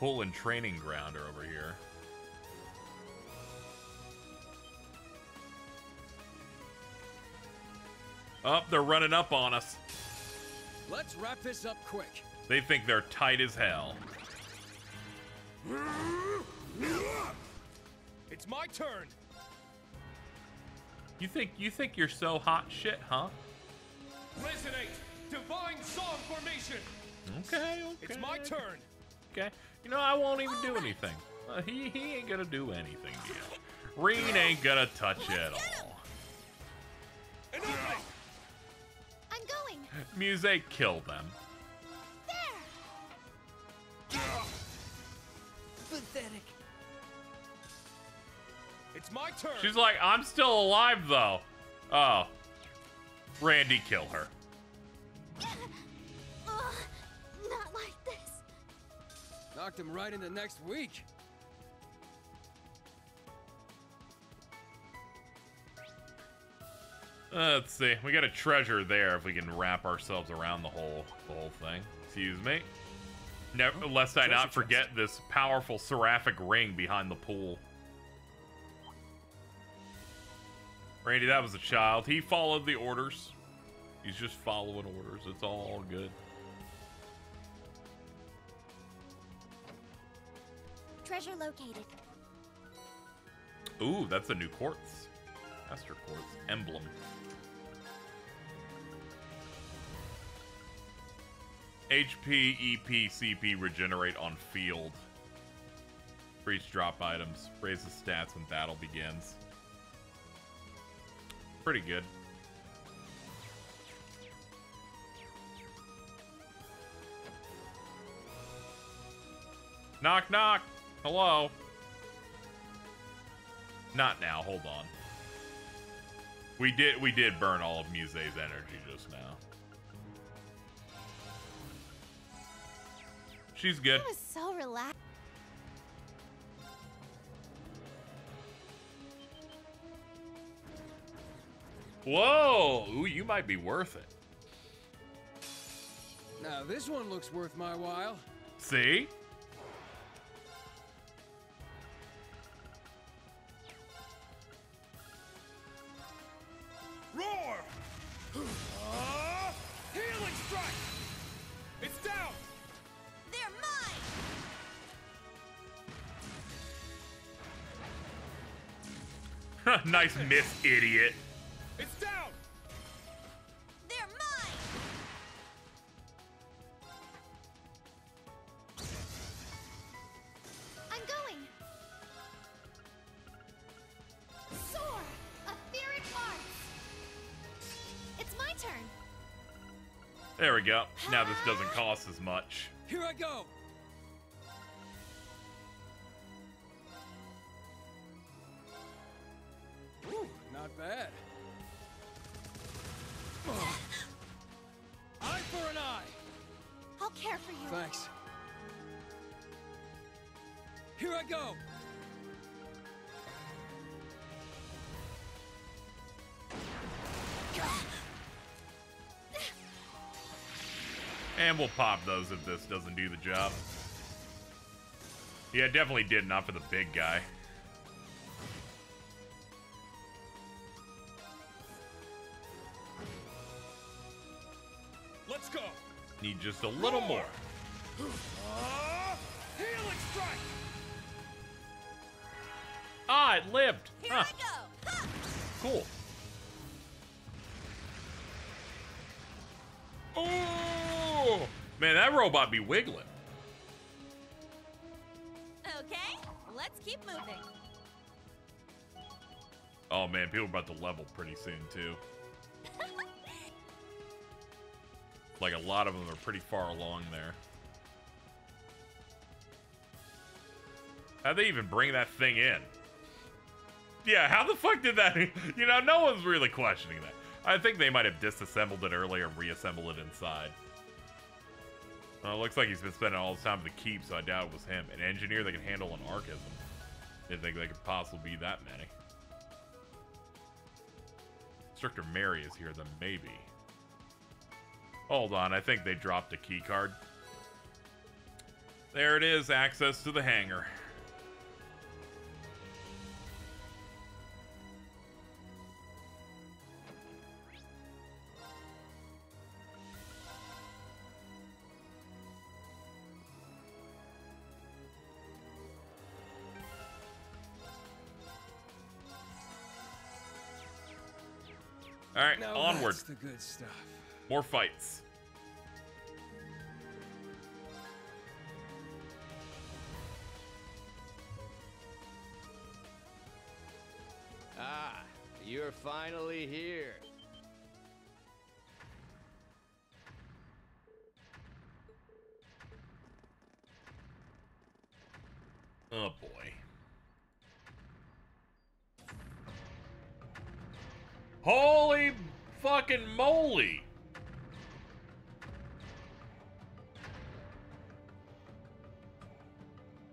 Speaker 1: Pool and training ground are over here. Oh, they're running up on us.
Speaker 13: Let's wrap this up quick.
Speaker 1: They think they're tight as hell.
Speaker 13: It's my turn.
Speaker 1: You think you're so hot shit, huh?
Speaker 13: Resonate. Divine song formation.
Speaker 1: Okay.
Speaker 13: It's my turn.
Speaker 1: Okay. You know, I won't even do anything. He ain't gonna do anything to you. Reen ain't gonna touch you at all.
Speaker 22: I'm going.
Speaker 1: Musse, kill them.
Speaker 22: There.
Speaker 13: Pathetic. It's my turn.
Speaker 1: She's like, I'm still alive though. Oh. Randy, kill her.
Speaker 22: Not like this.
Speaker 8: Knocked him right into next week.
Speaker 1: Let's see. We got a treasure there if we can wrap ourselves around the whole thing. Excuse me. Never, lest I not forget this powerful seraphic ring behind the pool. Randy, that was a child. He followed the orders. He's just following orders. It's all good.
Speaker 19: Treasure located.
Speaker 1: Ooh, that's a new quartz. Master quartz. Emblem. HP, EP, CP regenerate on field. For each drop items. Raises stats when battle begins. Pretty good. Knock, knock. Hello. Not now. Hold on. We did burn all of Musse's energy just now. She's good.
Speaker 22: I was so relaxed.
Speaker 1: Whoa! Ooh, you might be worth it.
Speaker 8: Now this one looks worth my while.
Speaker 1: See?
Speaker 13: Roar! Healing strike! It's down!
Speaker 10: They're mine!
Speaker 1: Nice miss, idiot.
Speaker 13: It's down!
Speaker 10: They're mine!
Speaker 22: I'm going. Soar! Etheric arts. It's my turn.
Speaker 1: There we go. Now this doesn't cost as much.
Speaker 8: Here I go. Ooh, not bad. Eye for an eye.
Speaker 22: I'll care for you.
Speaker 8: Thanks. Here I go.
Speaker 1: And we'll pop those if this doesn't do the job. Yeah, it definitely did, not for the big guy.
Speaker 13: Let's go.
Speaker 1: Need just a little more.
Speaker 13: Healing strike!
Speaker 1: Ah, it lived.
Speaker 10: Here
Speaker 1: Huh.
Speaker 10: I go! Ha!
Speaker 1: Cool. Man, that robot be wiggling.
Speaker 4: Okay, let's keep moving.
Speaker 1: Oh man, people are about to level pretty soon too. Like a lot of them are pretty far along there. How'd they even bring that thing in? Yeah, how the fuck did that? You know, no one's really questioning that. I think they might have disassembled it earlier and reassembled it inside. Well, it looks like he's been spending all his time at the keep, so I doubt it was him. An engineer that can handle an archism. Didn't think they could possibly be that many. Instructor Mary is here, then maybe. Hold on, I think they dropped a key card. There it is, access to the hangar. All right,
Speaker 13: Now
Speaker 1: onward.
Speaker 13: that's the good stuff.
Speaker 1: More fights.
Speaker 3: Ah, you're finally here.
Speaker 1: Oh boy. Holy fucking moly!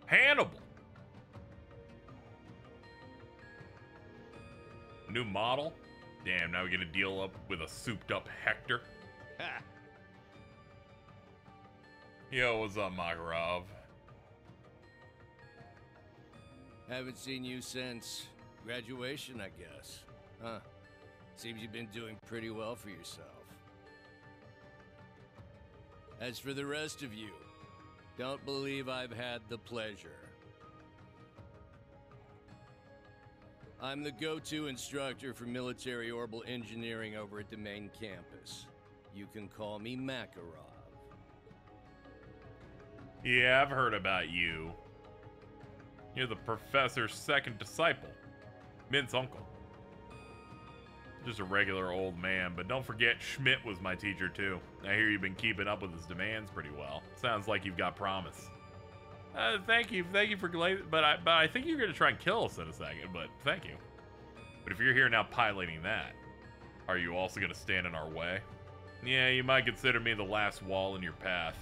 Speaker 1: Hannibal. New model? Damn, now we get to deal up with a souped up Hector.
Speaker 3: Ha!
Speaker 1: Yo, what's up, Makarov?
Speaker 3: Haven't seen you since graduation, I guess. Huh. Seems you've been doing pretty well for yourself. As for the rest of you, don't believe I've had the pleasure. I'm the go-to instructor for military orbital engineering over at the main campus. You can call me Makarov.
Speaker 1: Yeah, I've heard about you. You're the professor's second disciple. Mint's uncle. Just a regular old man, but don't forget Schmidt was my teacher too. I hear you've been keeping up with his demands pretty well. Sounds like you've got promise. Thank you for but I think you're gonna try and kill us in a second, but thank you. But if you're here now piloting that, are you also gonna stand in our way? Yeah, you might consider me the last wall in your path.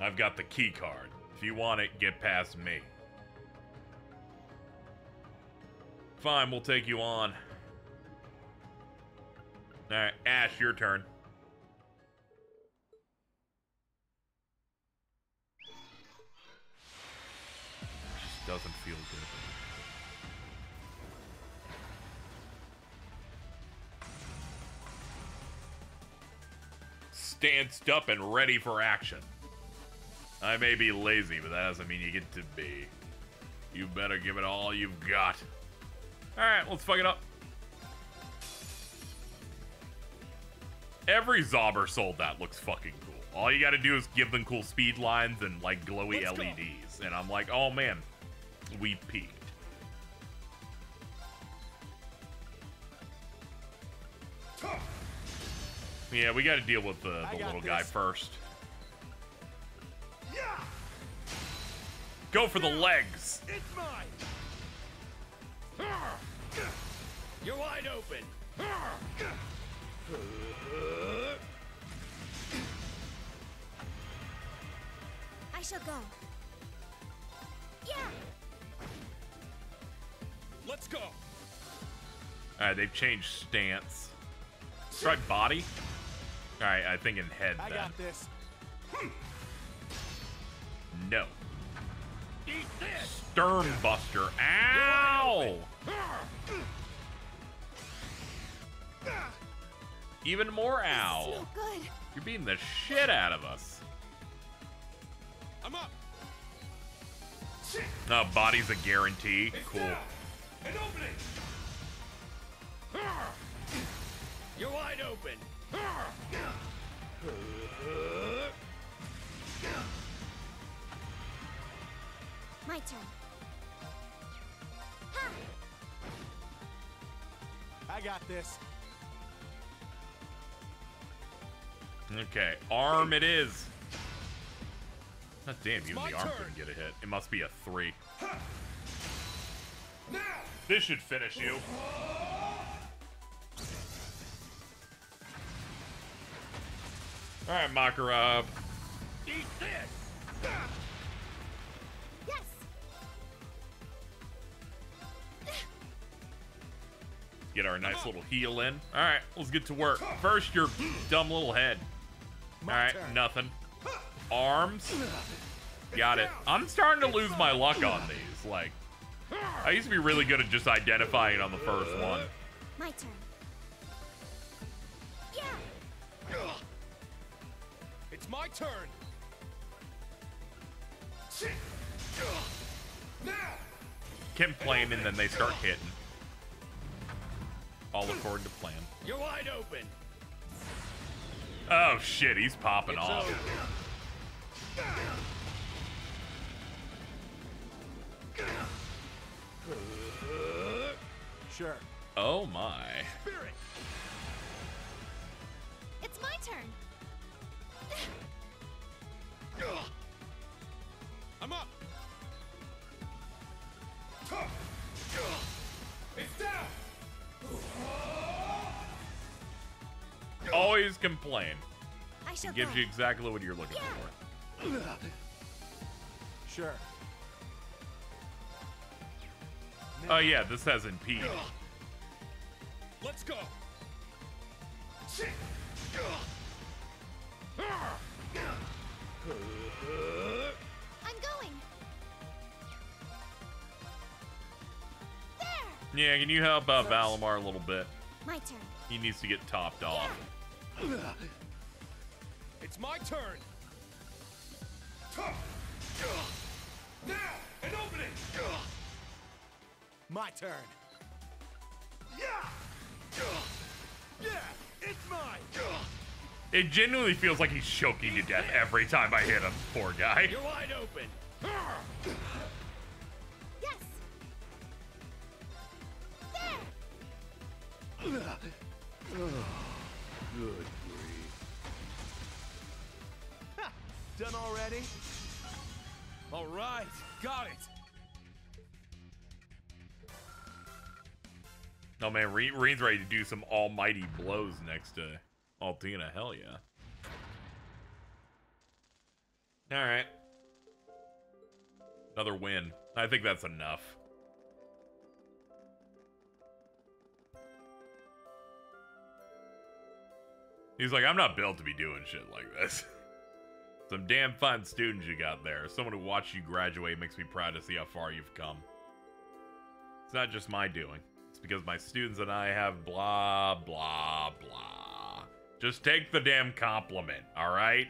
Speaker 1: I've got the key card. If you want it, get past me. Fine, we'll take you on. Alright, Ash, your turn. Just doesn't feel good. Stanced up and ready for action. I may be lazy, but that doesn't mean you get to be. You better give it all you've got. Alright, let's fuck it up. Every Zobber sold that looks fucking cool. All you gotta do is give them cool speed lines and like glowy LEDs. And I'm like, oh man, we peaked. Yeah, we gotta deal with the little guy first. Go for the legs.
Speaker 3: It's mine. You're wide open.
Speaker 5: I shall go. Yeah.
Speaker 13: Let's go.
Speaker 1: Alright, they've changed stance. Try body. Alright, I think in head then.
Speaker 15: I got this.
Speaker 1: No.
Speaker 3: Eat this.
Speaker 1: Stern Buster. Ow! Even more ow.
Speaker 5: No good.
Speaker 1: You're beating the shit out of us.
Speaker 13: I'm up.
Speaker 1: Body's a guarantee. Cool.
Speaker 3: An opening. You're wide open.
Speaker 19: My turn.
Speaker 15: I got this.
Speaker 1: Okay, arm it is. God damn, even the arm couldn't get a hit. It must be a 3. This should finish you. Alright, Makarov.
Speaker 3: Eat this!
Speaker 19: Yes!
Speaker 1: Get our nice little heal in. Alright, let's get to work. First, your dumb little head. Alright, nothing. Arms. Got it. I'm starting to lose my luck on these. Like, I used to be really good at just identifying on the first one.
Speaker 19: My turn.
Speaker 3: It's my turn.
Speaker 1: Complain and then they start hitting. All according to plan.
Speaker 3: You're wide open.
Speaker 1: Oh shit, he's popping off.
Speaker 15: Sure.
Speaker 1: Oh my.
Speaker 22: It's my turn.
Speaker 3: I'm up.
Speaker 14: It's down.
Speaker 1: Always complain.
Speaker 19: I shall
Speaker 1: It gives
Speaker 19: go.
Speaker 1: you exactly what you're looking for.
Speaker 15: Sure.
Speaker 1: Oh yeah, this has impede.
Speaker 3: Let's go.
Speaker 22: I'm going.
Speaker 1: Yeah, can you help out Valimar a little bit?
Speaker 19: My turn.
Speaker 1: He needs to get topped off.
Speaker 3: It's my turn.
Speaker 14: Now, an opening.
Speaker 15: My turn.
Speaker 14: Yeah, it's mine.
Speaker 1: It genuinely feels like he's choking to death every time I hit him. Poor guy.
Speaker 3: You're wide open.
Speaker 22: Yes.
Speaker 15: Good grief. Done already?
Speaker 3: All right, got it.
Speaker 1: Oh man, Reen's ready to do some almighty blows next to Altina. Hell yeah. Alright. Another win. I think that's enough. He's like, I'm not built to be doing shit like this. Some damn fine students you got there. Someone who watched you graduate makes me proud to see how far you've come. It's not just my doing. It's because my students and I have blah, blah, blah. Just take the damn compliment, alright?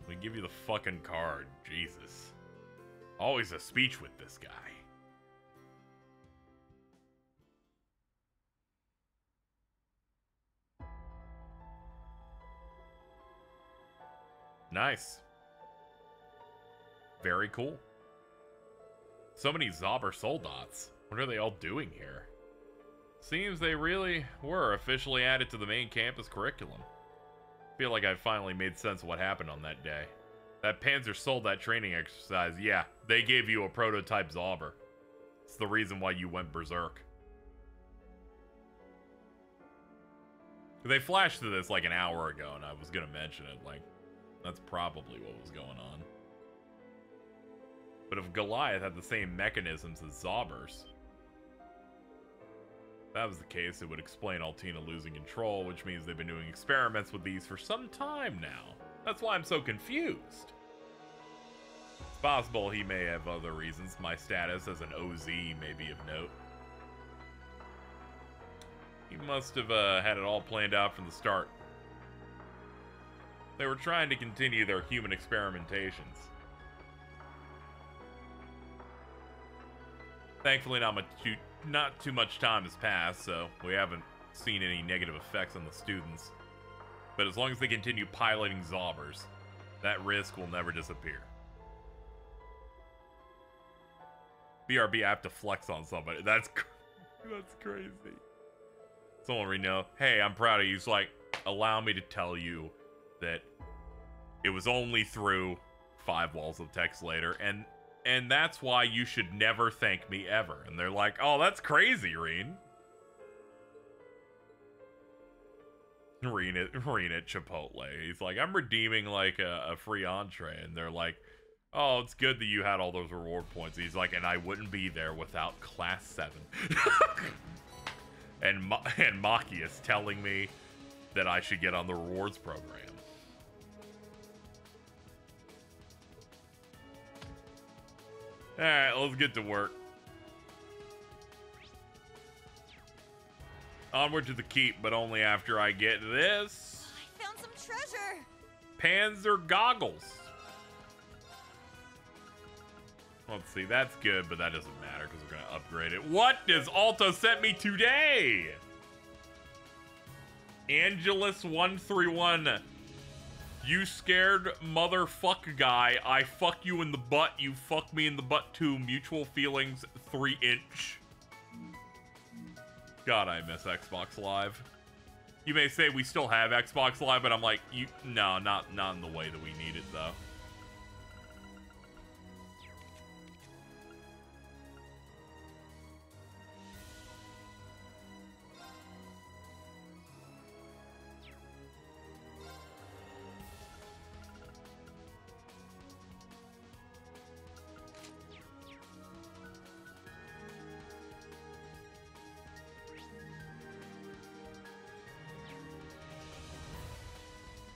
Speaker 1: We give you the fucking card. Jesus. Always a speech with this guy. Nice. Very cool. So many Zauber Soldats. What are they all doing here? Seems they really were officially added to the main campus curriculum. Feel like I finally made sense of what happened on that day. That Panzer Soldat training exercise, yeah, they gave you a prototype Zauber. It's the reason why you went berserk. They flashed to this like an hour ago, and I was gonna mention it, like, that's probably what was going on. But if Goliath had the same mechanisms as Zaubers, if that was the case, it would explain Altina losing control, which means they've been doing experiments with these for some time now. That's why I'm so confused. It's possible he may have other reasons. My status as an OZ may be of note. He must have had it all planned out from the start. They were trying to continue their human experimentations. Thankfully, not not too much time has passed, so we haven't seen any negative effects on the students. But as long as they continue piloting zombers, that risk will never disappear. BRB, I have to flex on somebody. That's crazy. Someone we know, hey, I'm proud of you. It's like, allow me to tell you that it was only through 5 walls of text later, and that's why you should never thank me ever. And they're like, oh, that's crazy, Reen. Reen at Chipotle. He's like, I'm redeeming like a free entree. And they're like, oh, it's good that you had all those reward points. He's like, and I wouldn't be there without class 7. and Maki is telling me that I should get on the rewards program. Alright, let's get to work. Onward to the keep, but only after I get this.
Speaker 4: I found some treasure.
Speaker 1: Panzer goggles. Let's see, that's good, but that doesn't matter because we're going to upgrade it. What does Alta sent me today? Angelus131. You scared motherfuck guy. I fuck you in the butt. You fuck me in the butt too. Mutual feelings 3-inch. God, I miss Xbox Live. You may say we still have Xbox Live, but I'm like, no, not in the way that we need it though.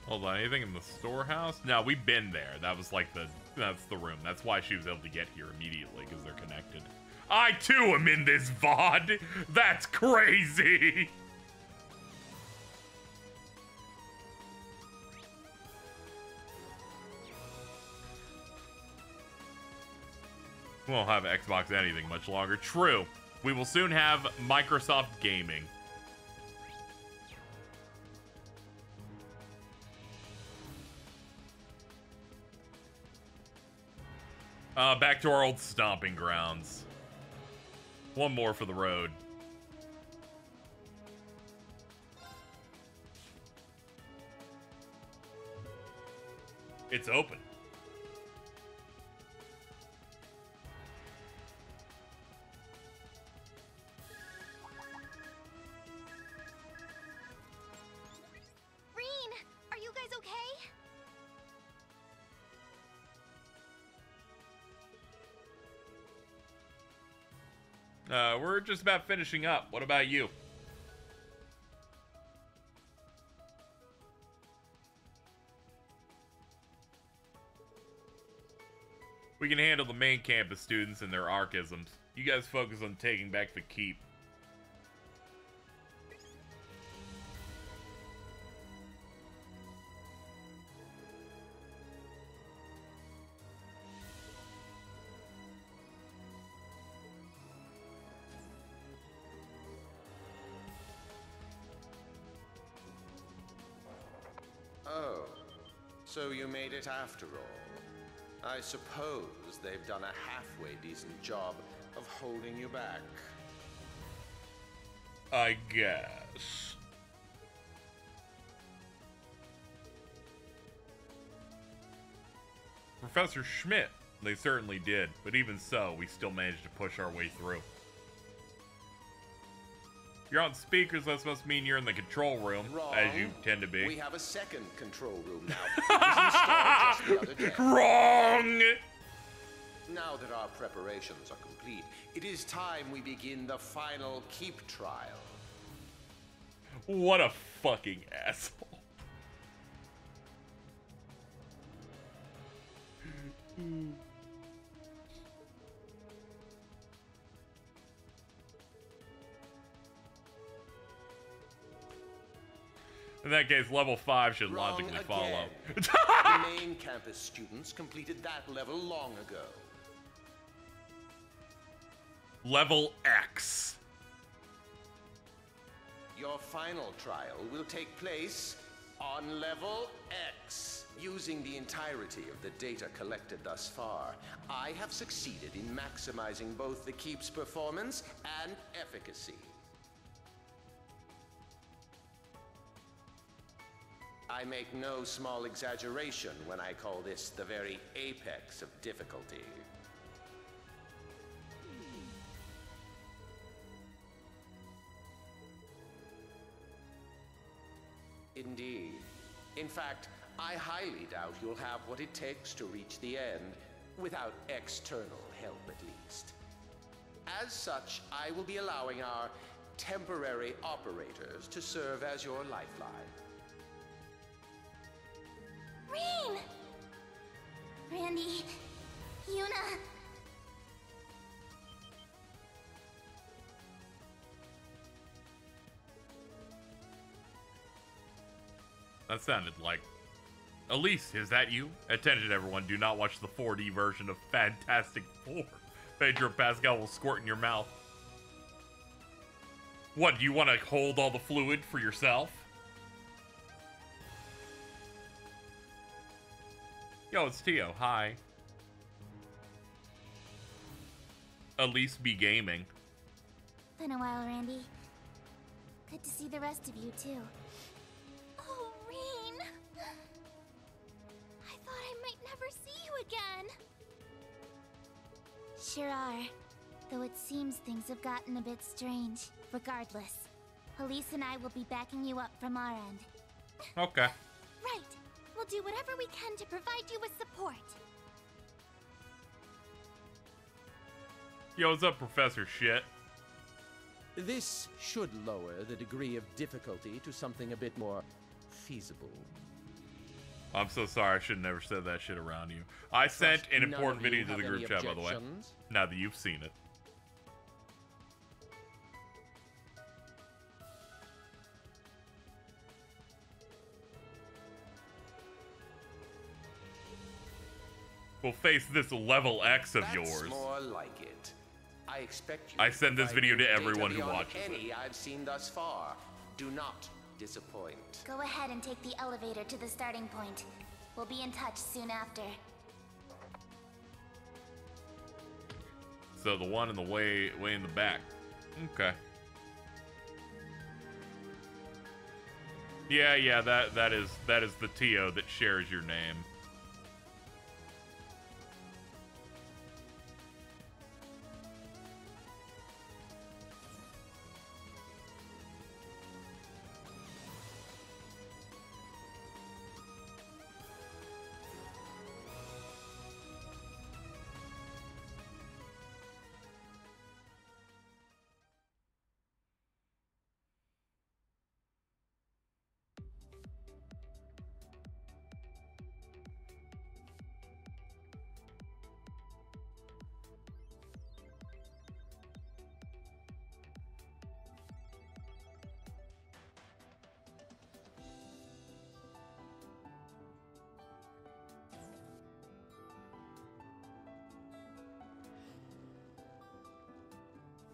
Speaker 1: Hold on, anything in the storehouse? No, we've been there. That was like that's the room. That's why she was able to get here immediately, because they're connected. I too am in this VOD! That's crazy! We won't have Xbox anything much longer. True. We will soon have Microsoft Gaming. Back to our old stomping grounds. One more for the road. It's open.
Speaker 10: Reen, are you guys okay?
Speaker 1: We're just about finishing up. What about you? We can handle the main campus students and their archisms. You guys focus on taking back the keep.
Speaker 25: Oh, so you made it after all. I suppose they've done a halfway decent job of holding you back.
Speaker 1: I guess. Professor Schmidt, they certainly did, but even so, we still managed to push our way through. You're on speakers, that must mean you're in the control room,
Speaker 25: Wrong.
Speaker 1: as you tend to be.
Speaker 25: We have a second control room now. It was installed just the other day.
Speaker 1: Wrong!
Speaker 25: Now that our preparations are complete, it is time we begin the final keep trial.
Speaker 1: What a fucking asshole. In that case, level 5 should logically follow.
Speaker 25: The main campus students completed that level long ago.
Speaker 1: Level X.
Speaker 25: Your final trial will take place on level X. Using the entirety of the data collected thus far, I have succeeded in maximizing both the keep's performance and efficacy. I make no small exaggeration when I call this the very apex of difficulty. Indeed. In fact, I highly doubt you'll have what it takes to reach the end, without external help at least. As such, I will be allowing our temporary operators to serve as your lifeline.
Speaker 19: Reen! Randy, Yuna.
Speaker 1: That sounded like... Elise, is that you? Attention everyone, do not watch the 4D version of Fantastic Four. Pedro Pascal will squirt in your mouth. What, do you want to hold all the fluid for yourself? Yo, it's Tio, hi. Elise be gaming.
Speaker 19: Been a while, Randy. Good to see the rest of you, too. Oh, Reen! I thought I might never see you again. Sure are. Though it seems things have gotten a bit strange. Regardless, Elise and I will be backing you up from our end.
Speaker 1: Okay.
Speaker 19: Right. We'll do whatever we can to provide you with support.
Speaker 1: Yo, what's up, Professor Shit?
Speaker 6: This should lower the degree of difficulty to something a bit more feasible.
Speaker 1: I'm so sorry, I should have never said that shit around you. I sent an important video to the group chat, by the way. Now that you've seen it. We'll face this level X of yours.
Speaker 25: That's more like it. I expect you.
Speaker 1: I send this video to everyone who watches
Speaker 25: any
Speaker 1: it.
Speaker 25: I've seen thus far. Do not disappoint.
Speaker 19: Go ahead and take the elevator to the starting point. We'll be in touch soon after.
Speaker 1: So the one in the way in the back. Okay. Yeah, that is the Tio that shares your name.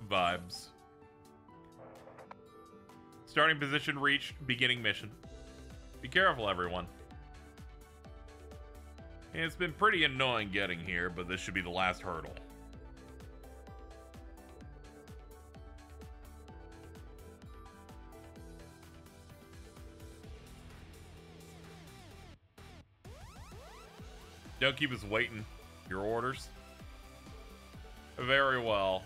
Speaker 1: Vibes. Starting position reached. Beginning mission. Be careful, everyone. It's been pretty annoying getting here, but this should be the last hurdle. Don't keep us waiting. Your orders? Very well.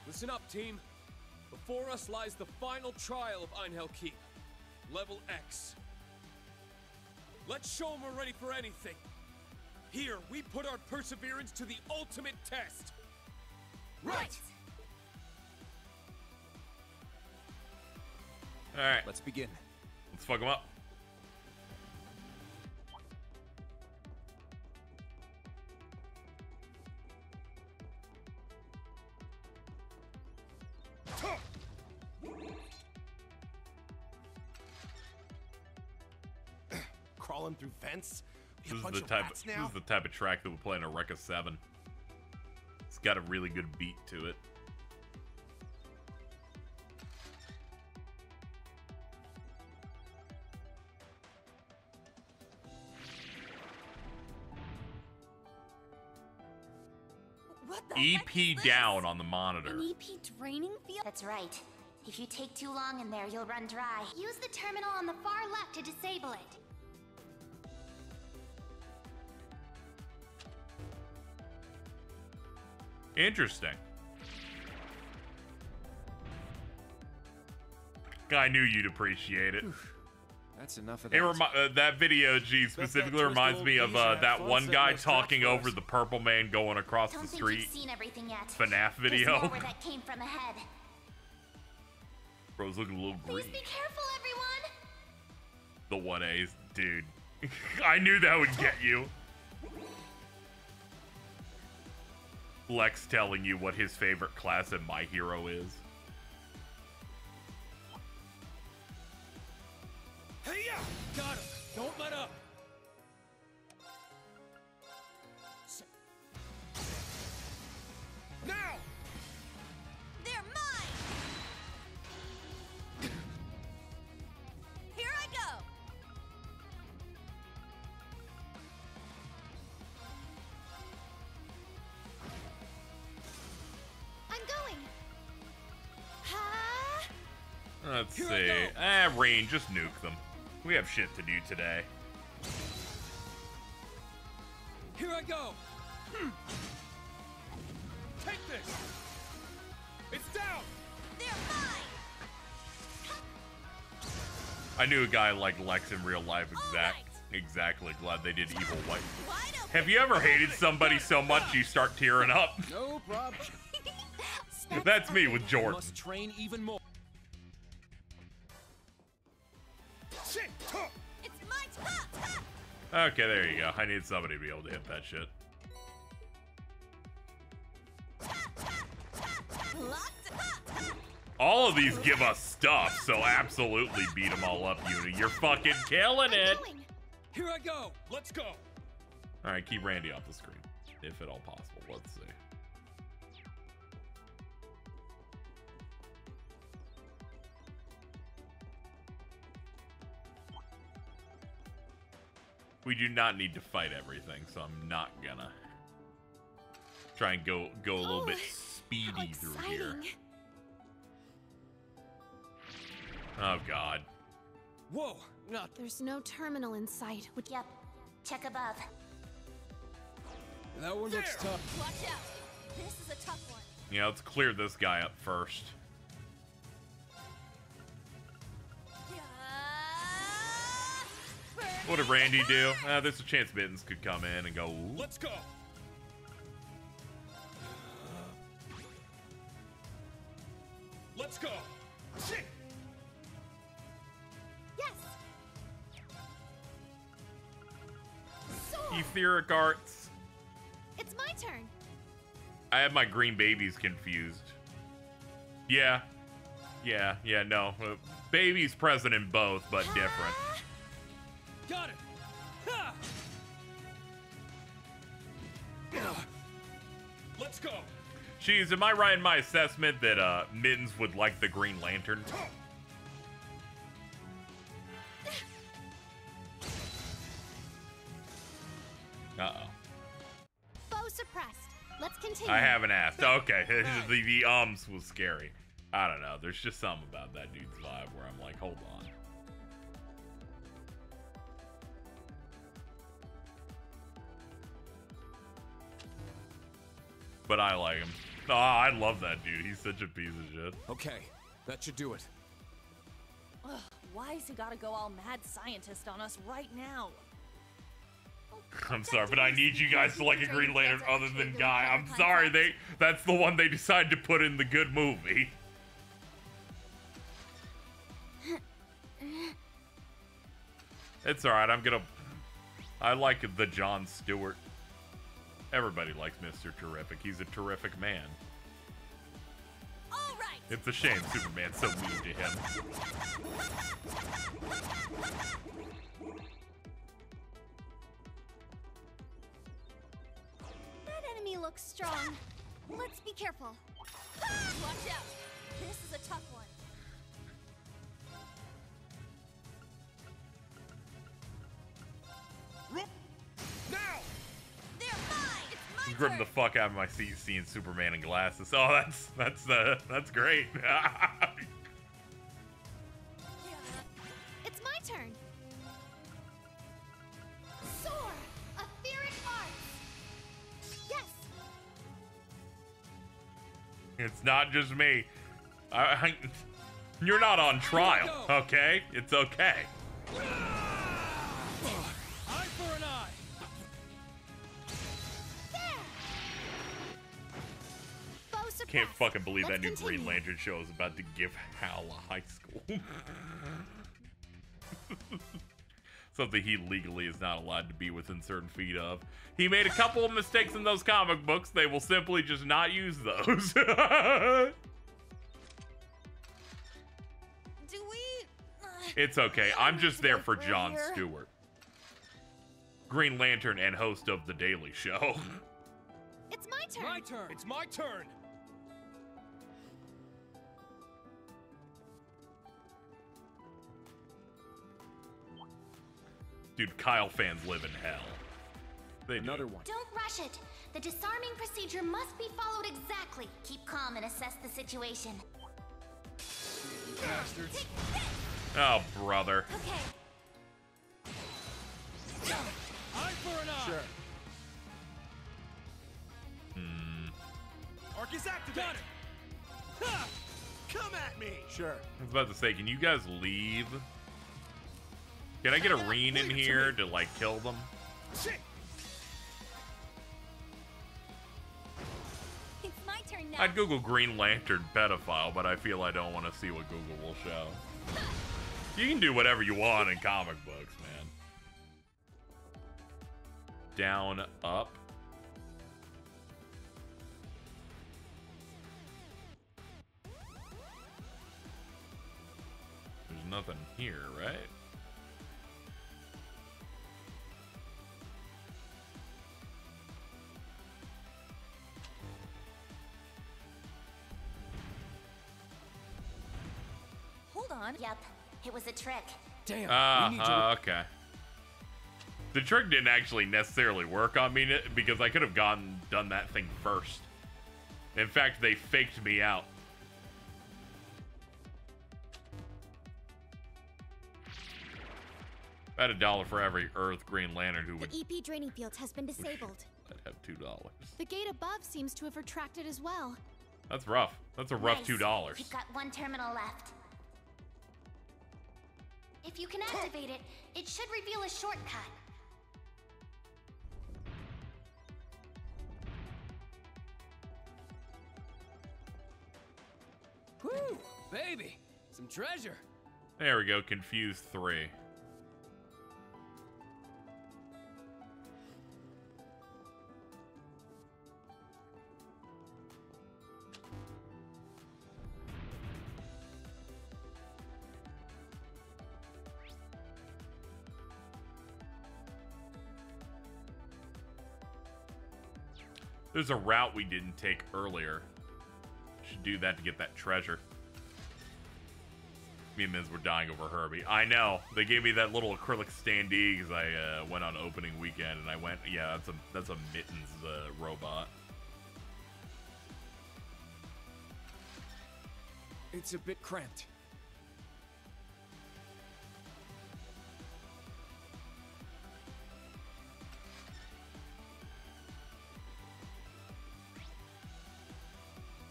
Speaker 13: Listen up, team. Before us lies the final trial of Einhell Keep. Level X. Let's show them we're ready for anything. Here, we put our perseverance to the ultimate test.
Speaker 10: Right!
Speaker 1: Alright.
Speaker 13: Let's begin.
Speaker 1: Let's fuck them up.
Speaker 15: Crawling through vents?
Speaker 1: This is the type of track that would play in a Rekka 7. It's got a really good beat to it. EP down on the monitor.
Speaker 19: An EP draining field? That's right. If you take too long in there, you'll run dry. Use the terminal on the far left to disable it.
Speaker 1: Interesting. I knew you'd appreciate it.
Speaker 13: That's enough of
Speaker 1: It
Speaker 13: that.
Speaker 1: that video, G, specifically reminds me of that one guy talking over the purple man going across the street.
Speaker 19: Seen everything yet.
Speaker 1: FNAF video.
Speaker 19: There's more where that came from ahead.
Speaker 1: Bro's looking a little green.
Speaker 19: Please be careful, everyone.
Speaker 1: The 1As, dude. I knew that would get you. Lex telling you what his favorite class in My Hero is.
Speaker 13: Hey, yeah! Got him! Don't let up! Now!
Speaker 10: They're mine! Here I go!
Speaker 19: I'm going.
Speaker 1: Let's see. Rain, just nuke them. We have shit to do today.
Speaker 13: Here I go! Take this! It's down!
Speaker 10: They're mine!
Speaker 1: I knew a guy like Lex in real life. Exactly. Glad they did Evil White. Have you ever hated somebody so much you start tearing up?
Speaker 13: No problem.
Speaker 1: That's me with Jordan.
Speaker 13: Must train even more.
Speaker 10: It's my turn!
Speaker 1: Okay, there you go. I need somebody to be able to hit that shit. All of these give us stuff, so absolutely beat them all up, Uni. You're fucking killing it!
Speaker 13: Here I go! Let's go!
Speaker 1: Alright, keep Randy off the screen, if at all possible. Let's see. We do not need to fight everything, so I'm not gonna try and go a little bit speedy through here. Oh god.
Speaker 13: Whoa!
Speaker 22: There's no terminal in sight.
Speaker 19: Yep. Check above.
Speaker 13: That one looks tough.
Speaker 10: Watch out! This is a tough one.
Speaker 1: Yeah, let's clear this guy up first. What did Randy do? There's a chance Mittens could come in and go, ooh.
Speaker 13: Let's go! Let's go!
Speaker 22: Yes!
Speaker 1: Etheric Arts.
Speaker 22: It's my turn.
Speaker 1: I have my green babies confused. Yeah, no. Baby's present in both, but different.
Speaker 13: Got it! Ha! Let's go!
Speaker 1: Jeez, am I right in my assessment that Mittens would like the Green Lantern? Uh-oh.
Speaker 22: Foe suppressed. Let's continue.
Speaker 1: I haven't asked. Okay, the ums was scary. I don't know. There's just something about that dude's vibe where I'm like, hold on. But I like him. Oh, I love that dude. He's such a piece of shit.
Speaker 13: Okay, that should do it.
Speaker 2: Ugh, why's he gotta go all mad scientist on us right now?
Speaker 1: I'm sorry, but I need you guys to like a Green Lantern other than Guy. I'm sorry, that's the one they decided to put in the good movie. It's alright, I like the Jon Stewart. Everybody likes Mr. Terrific. He's a terrific man.
Speaker 10: All right.
Speaker 1: It's a shame Superman's so mean to him.
Speaker 19: That enemy looks strong. Let's be careful.
Speaker 10: Watch out! This is a tough one.
Speaker 13: Now!
Speaker 10: They're mine! It's my
Speaker 1: Just gripping the fuck out of my seat seeing Superman in glasses. Oh, that's great.
Speaker 22: It's my turn. Soar! Etheric arts! Yes!
Speaker 1: It's not just me. You're not on trial, okay? It's okay.
Speaker 13: Eye for an eye.
Speaker 1: Can't fucking believe that new Green Lantern show is about to give Hal a high school. Something he legally is not allowed to be within certain feet of. He made a couple of mistakes in those comic books. They will simply just not use those.
Speaker 4: Do we?
Speaker 1: It's okay. I'm just there for Jon Stewart. Green Lantern and host of The Daily Show.
Speaker 22: It's my turn.
Speaker 13: My turn. It's my turn.
Speaker 1: Dude, Kyle fans live in hell. They do.
Speaker 13: Another one.
Speaker 10: Don't rush it. The disarming procedure must be followed exactly. Keep calm and assess the situation.
Speaker 13: Bastards.
Speaker 1: Oh, brother.
Speaker 10: Okay.
Speaker 13: Eye for an eye.
Speaker 15: Sure.
Speaker 13: Arc is activated. Got it. Ha! Come at me.
Speaker 15: Sure.
Speaker 1: I was about to say, can you guys leave? Can I get a Reen in here to, like, kill them?
Speaker 10: It's my turn now.
Speaker 1: I'd Google Green Lantern pedophile, but I feel I don't want to see what Google will show. You can do whatever you want in comic books, man. Down, up. There's nothing here, right?
Speaker 10: Hold on. Yep, it was a trick.
Speaker 13: Damn.
Speaker 1: Okay. The trick didn't actually necessarily work on me because I could have done that thing first. In fact, they faked me out. I had $1 for every Earth Green Lantern who would.
Speaker 22: The EP draining field has been disabled.
Speaker 1: I'd have $2.
Speaker 22: The gate above seems to have retracted as well.
Speaker 1: That's rough. That's a rough
Speaker 10: Nice.
Speaker 1: $2.
Speaker 10: You've got one terminal left. If you can activate it, it should reveal a shortcut.
Speaker 13: Woo, baby, some treasure.
Speaker 1: There we go. Confused 3. There's a route we didn't take earlier. Should do that to get that treasure. Me and Miz were dying over Herbie. I know. They gave me that little acrylic standee because I went on opening weekend and I went, yeah, that's a Mittens robot.
Speaker 13: It's a bit cramped.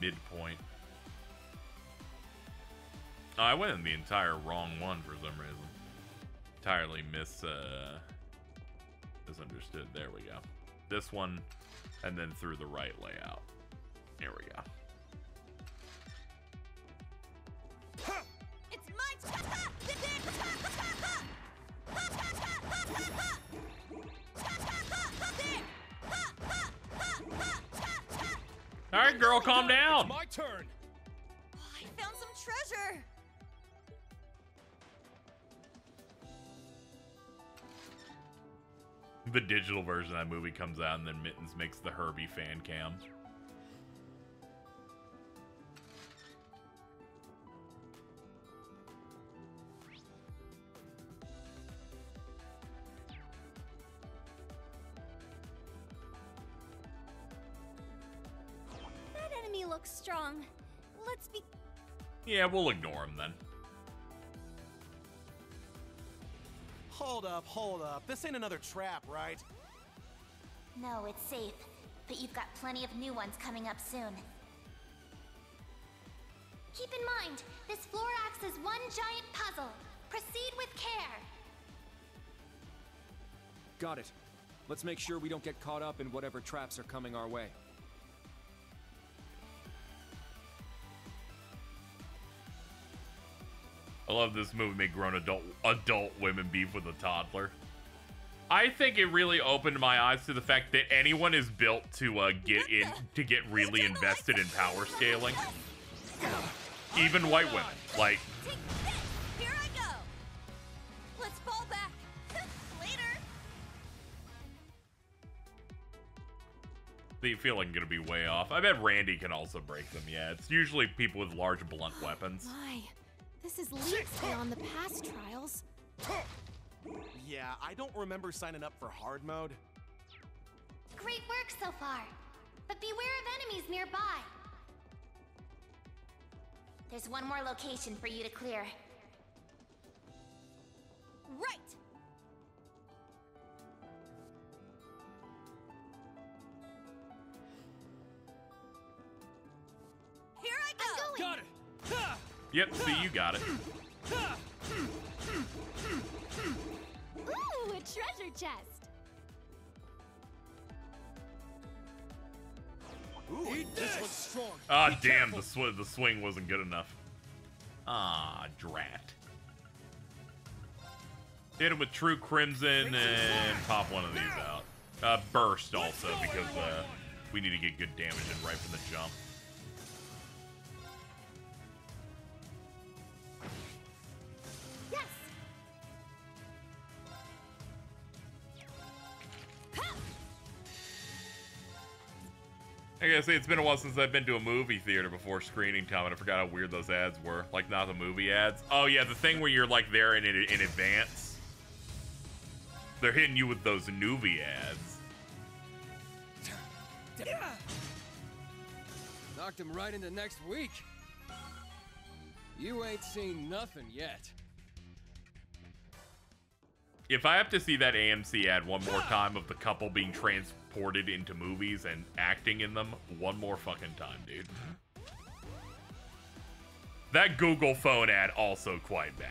Speaker 1: Midpoint. Oh, I went in the entire wrong one for some reason. Entirely misunderstood. There we go. This one, and then through the right layout. There we go.
Speaker 10: It's my
Speaker 1: All right, girl, calm down.
Speaker 13: It's my turn.
Speaker 4: Oh, I found some treasure.
Speaker 1: The digital version of that movie comes out, and then Mittens makes the Herbie fan cam.
Speaker 5: look strong. Let's be.
Speaker 1: Yeah, we'll ignore him then.
Speaker 15: Hold up. This ain't another trap, right?
Speaker 19: No, it's safe. But you've got plenty of new ones coming up soon. Keep in mind, this floor acts as one giant puzzle. Proceed with care.
Speaker 13: Got it. Let's make sure we don't get caught up in whatever traps are coming our way.
Speaker 1: I love this movie made grown adult women beef with a toddler. I think it really opened my eyes to the fact that anyone is built to get really invested in power scaling. Even white women, like.
Speaker 10: Here I go. Let's fall back. Later.
Speaker 1: They feel like I'm gonna be way off. I bet Randy can also break them. Yeah, it's usually people with large blunt weapons.
Speaker 22: My, this is leaps beyond the past trials.
Speaker 15: Yeah, I don't remember signing up for hard mode.
Speaker 19: Great work so far. But beware of enemies nearby. There's one more location for you to clear.
Speaker 10: Right. Here I go.
Speaker 13: Got it.
Speaker 1: Yep, see, you got it.
Speaker 22: Ooh, a treasure chest.
Speaker 15: Ooh, this one's strong.
Speaker 1: Ah, damn, the swing wasn't good enough. Ah, drat. Hit him with True Crimson and pop one of these out. Burst also, because we need to get good damage in right from the jump.
Speaker 22: Yes.
Speaker 1: I gotta say, it's been a while since I've been to a movie theater before screening time, and I forgot how weird those ads were. Like, not the movie ads. Oh, yeah, the thing where you're, like, there in advance. They're hitting you with those Nuvi ads.
Speaker 3: Knocked him right into next week. You ain't seen nothing yet.
Speaker 1: If I have to see that AMC ad one more time of the couple being transported into movies and acting in them one more fucking time, dude. That Google phone ad also quite bad.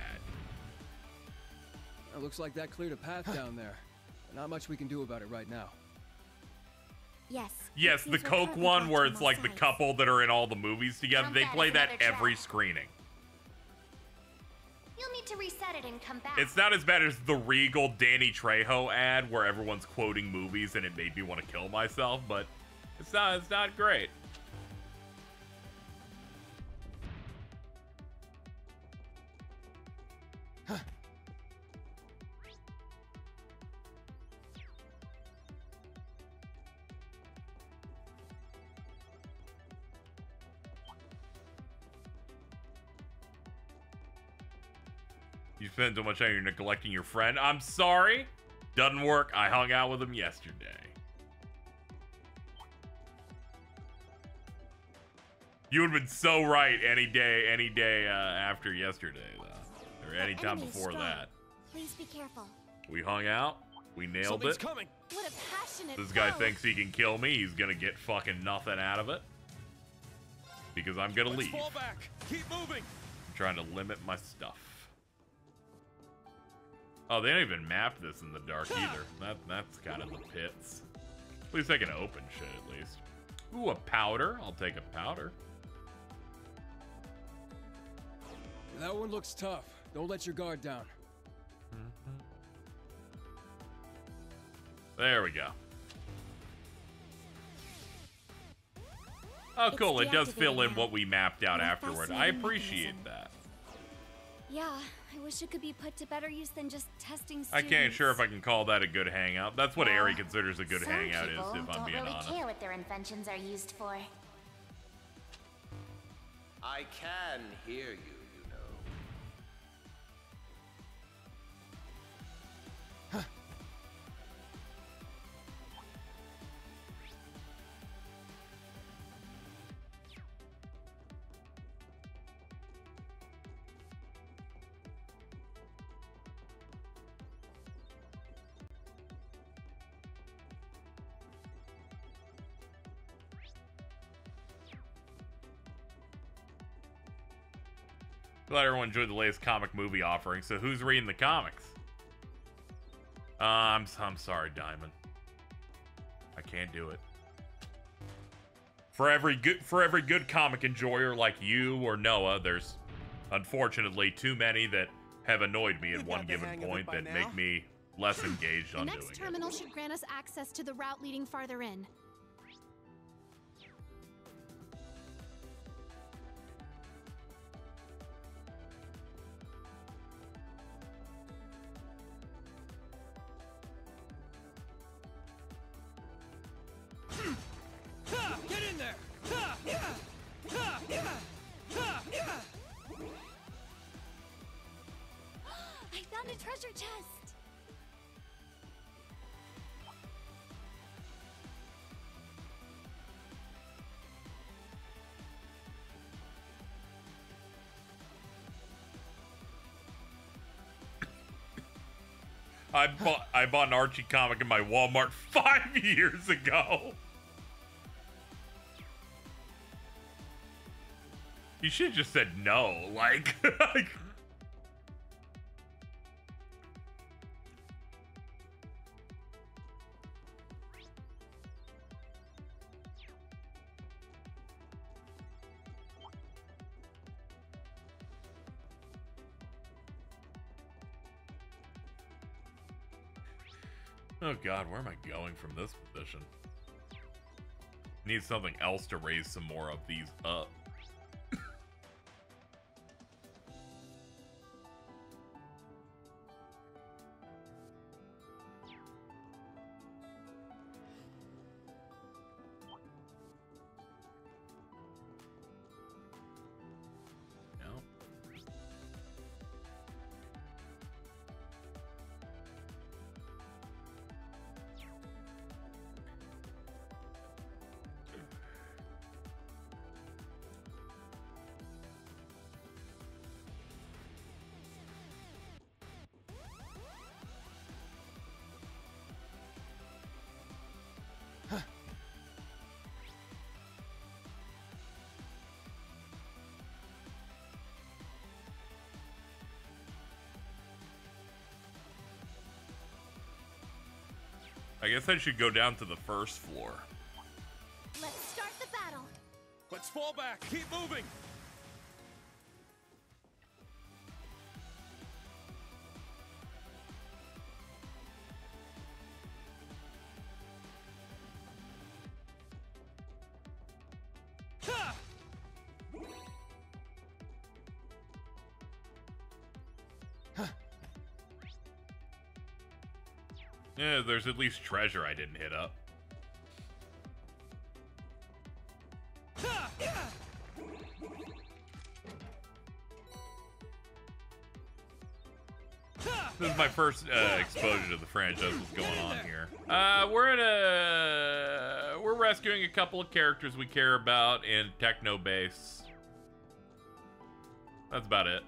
Speaker 3: It looks like that cleared a path down there. Not much we can do about it right now.
Speaker 19: Yes.
Speaker 1: Yes, the Coke one where it's like the couple that are in all the movies together. They play that every screening.
Speaker 19: You'll need to reset it and come back.
Speaker 1: It's not as bad as the Regal Danny Trejo ad where everyone's quoting movies and it made me want to kill myself, but it's not great. You spend so much time you're neglecting your friend. I'm sorry. Doesn't work. I hung out with him yesterday. You would have been so right any day after yesterday, though. Or any time before that.
Speaker 19: Please be careful.
Speaker 1: We hung out. We nailed it.
Speaker 15: Coming.
Speaker 19: What a passionate
Speaker 1: This guy
Speaker 19: foe.
Speaker 1: thinks he can kill me. He's gonna get fucking nothing out of it. Because I'm gonna leave.
Speaker 15: Fall back. Keep moving.
Speaker 1: I'm trying to limit my stuff. Oh, they don't even map this in the dark either. That's kind of the pits. At least I can open shit, at least. Ooh, a powder. I'll take a powder.
Speaker 3: That one looks tough. Don't let your guard down.
Speaker 1: There we go. Oh, cool. It does fill in what we mapped out afterward. I appreciate that.
Speaker 5: Yeah, I wish it could be put to better use than just testing students.
Speaker 1: I can't sure if I can call that a good hangout. That's what Ari considers a good hangout is, if I'm being
Speaker 19: don't really
Speaker 1: honest.
Speaker 19: care what their inventions are used for.
Speaker 25: I can hear you, you know.
Speaker 1: Glad everyone enjoyed the latest comic movie offering. So who's reading the comics? I'm sorry, Diamond. I can't do it. For every good comic enjoyer like you or Noah, there's unfortunately too many that have annoyed me at one given point that make me less engaged on doing it.
Speaker 22: The next terminal should grant us access to the route leading farther in.
Speaker 13: Get in there!
Speaker 11: I found a treasure chest!
Speaker 1: I bought an Archie comic in my Walmart 5 years ago. You should have just said no, like... Oh god, where am I going from this position? Need something else to raise some more of these up. I guess I should go down to the first floor.
Speaker 22: Let's start the battle.
Speaker 13: Let's fall back. Keep moving.
Speaker 1: Yeah, there's at least treasure I didn't hit up. This is my first exposure to the franchise. What's going on here? We're rescuing a couple of characters we care about in Techno Base. That's about it.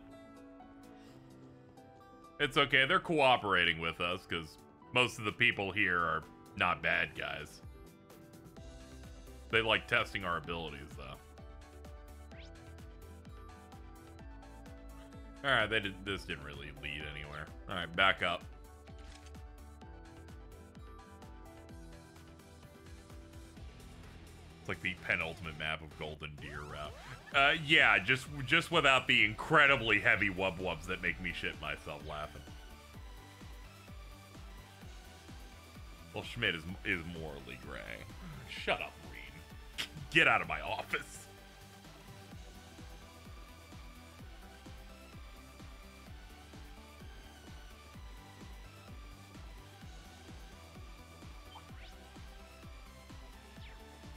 Speaker 1: It's okay. They're cooperating with us because most of the people here are not bad guys. They like testing our abilities, though. Alright, this didn't really lead anywhere. Alright, back up. It's like the penultimate map of Golden Deer route. Yeah, just without the incredibly heavy wub-wubs that make me shit myself laughing. Well, Schmidt is morally gray. Shut up, Reen. Get out of my office.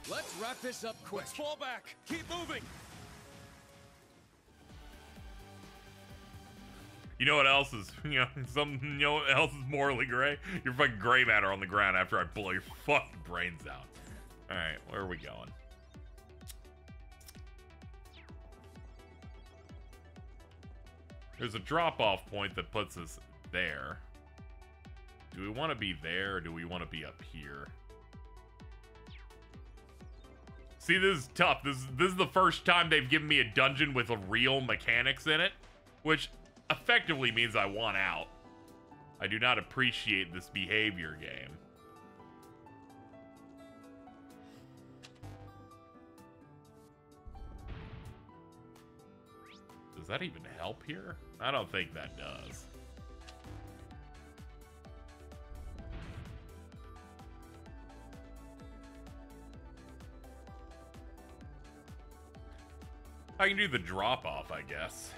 Speaker 13: Let's wrap this up quick. Let's fall back. Keep moving.
Speaker 1: You know what else is, you know what else is morally gray? Your fucking gray matter on the ground after I blow your fucking brains out. Alright, where are we going? There's a drop-off point that puts us there. Do we want to be there, or do we want to be up here? See, this is tough. This is the first time they've given me a dungeon with a real mechanics in it. which effectively means I want out. I do not appreciate this behavior, game. Does that even help here? I don't think that does. I can do the drop-off, I guess.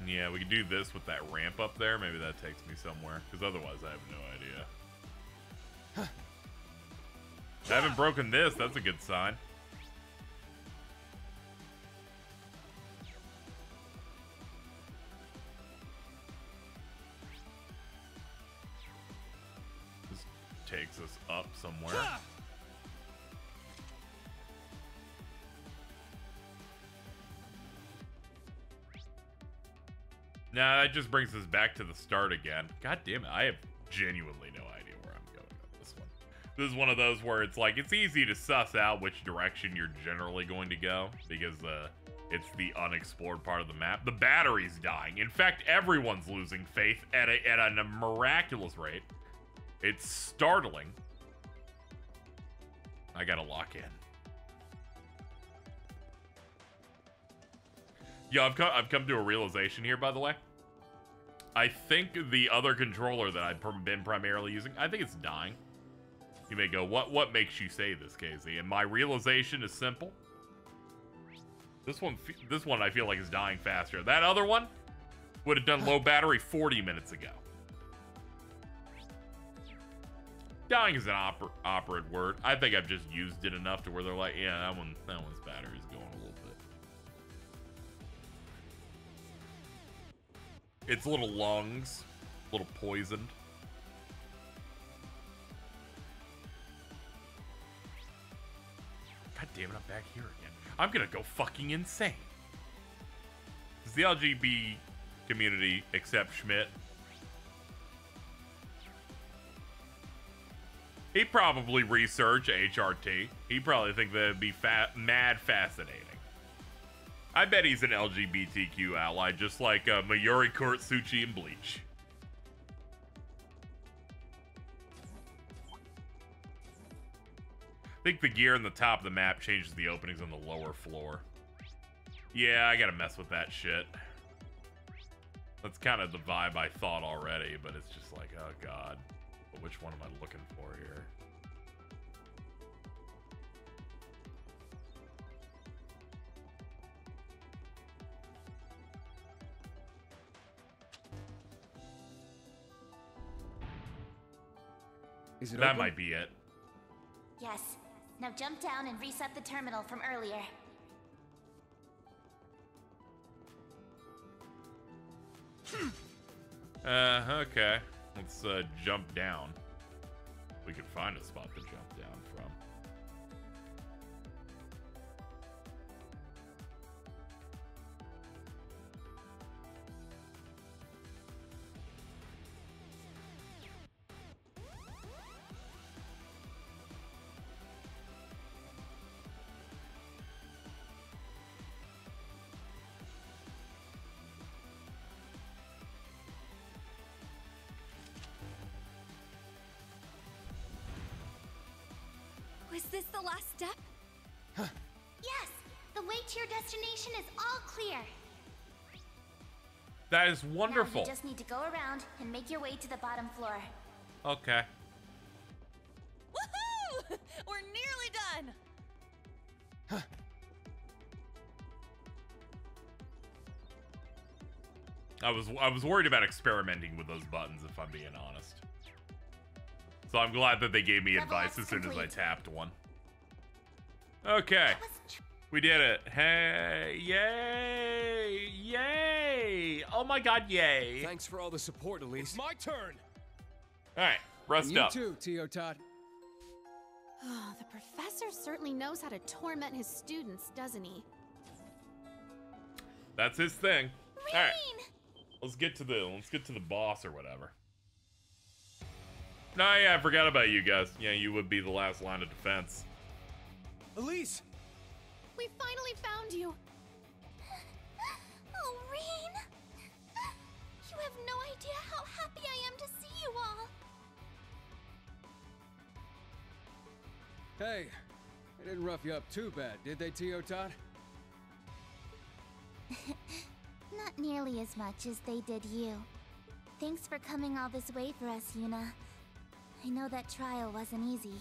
Speaker 1: Yeah, we can do this with that ramp up there. Maybe that takes me somewhere, because otherwise I have no idea. I haven't broken this. That's a good sign. This takes us up somewhere. Nah, that just brings us back to the start again. God damn it, I have genuinely no idea where I'm going with this one. This is one of those where it's like, it's easy to suss out which direction you're generally going to go, because it's the unexplored part of the map. The battery's dying. In fact, everyone's losing faith at a miraculous rate. It's startling. I gotta lock in. Yeah, I've come to a realization here, by the way. I think the other controller that I've been primarily using, I think it's dying. You may go, what makes you say this, KZ? And my realization is simple. This one I feel like is dying faster. That other one would have done low battery 40 minutes ago. Dying is an operative word. I think I've just used it enough to where they're like, yeah, that one's battery's going a little bit. Its little lungs, a little poisoned. God damn it, I'm back here again. I'm gonna go fucking insane. Does the LGB community accept Schmidt? He'd probably research HRT. He'd probably think that'd be mad fascinating. I bet he's an LGBTQ ally, just like Mayuri Kurtsuchi in Bleach. I think the gear in the top of the map changes the openings on the lower floor. Yeah, I gotta mess with that shit. That's kind of the vibe I thought already, but it's just like, oh god. But which one am I looking for here?
Speaker 13: Is it
Speaker 1: that
Speaker 13: open?
Speaker 1: might be it.
Speaker 10: Yes. Now jump down and reset the terminal from earlier.
Speaker 1: Okay. Let's jump down. We can find a spot to jump down from.
Speaker 11: Was this the last step?
Speaker 19: Yes! The way to your destination is all clear.
Speaker 1: That is wonderful.
Speaker 10: Now you just need to go around and make your way to the bottom floor.
Speaker 1: Okay.
Speaker 4: Woohoo! We're nearly done.
Speaker 1: I was worried about experimenting with those buttons, if I'm being honest. So I'm glad that they gave me advice as soon as I tapped one. Okay. We did it. Hey, yay! Yay! Oh my god, yay!
Speaker 13: Thanks for all the support, Elise.
Speaker 17: It's my turn.
Speaker 1: Alright, rest
Speaker 13: you
Speaker 1: up.
Speaker 13: You too, Tio Tot.
Speaker 22: Oh, the professor certainly knows how to torment his students, doesn't he?
Speaker 1: That's his thing. Alright. Let's get to the boss or whatever. No, yeah, I forgot about you guys. Yeah, you would be the last line of defense.
Speaker 17: Elise!
Speaker 22: We finally found you!
Speaker 5: Oh, Reen! You have no idea how happy I am to see you all!
Speaker 7: Hey, they didn't rough you up too bad, did they, Teotot?
Speaker 19: Not nearly as much as they did you. Thanks for coming all this way for us, Yuna. I know that trial wasn't easy.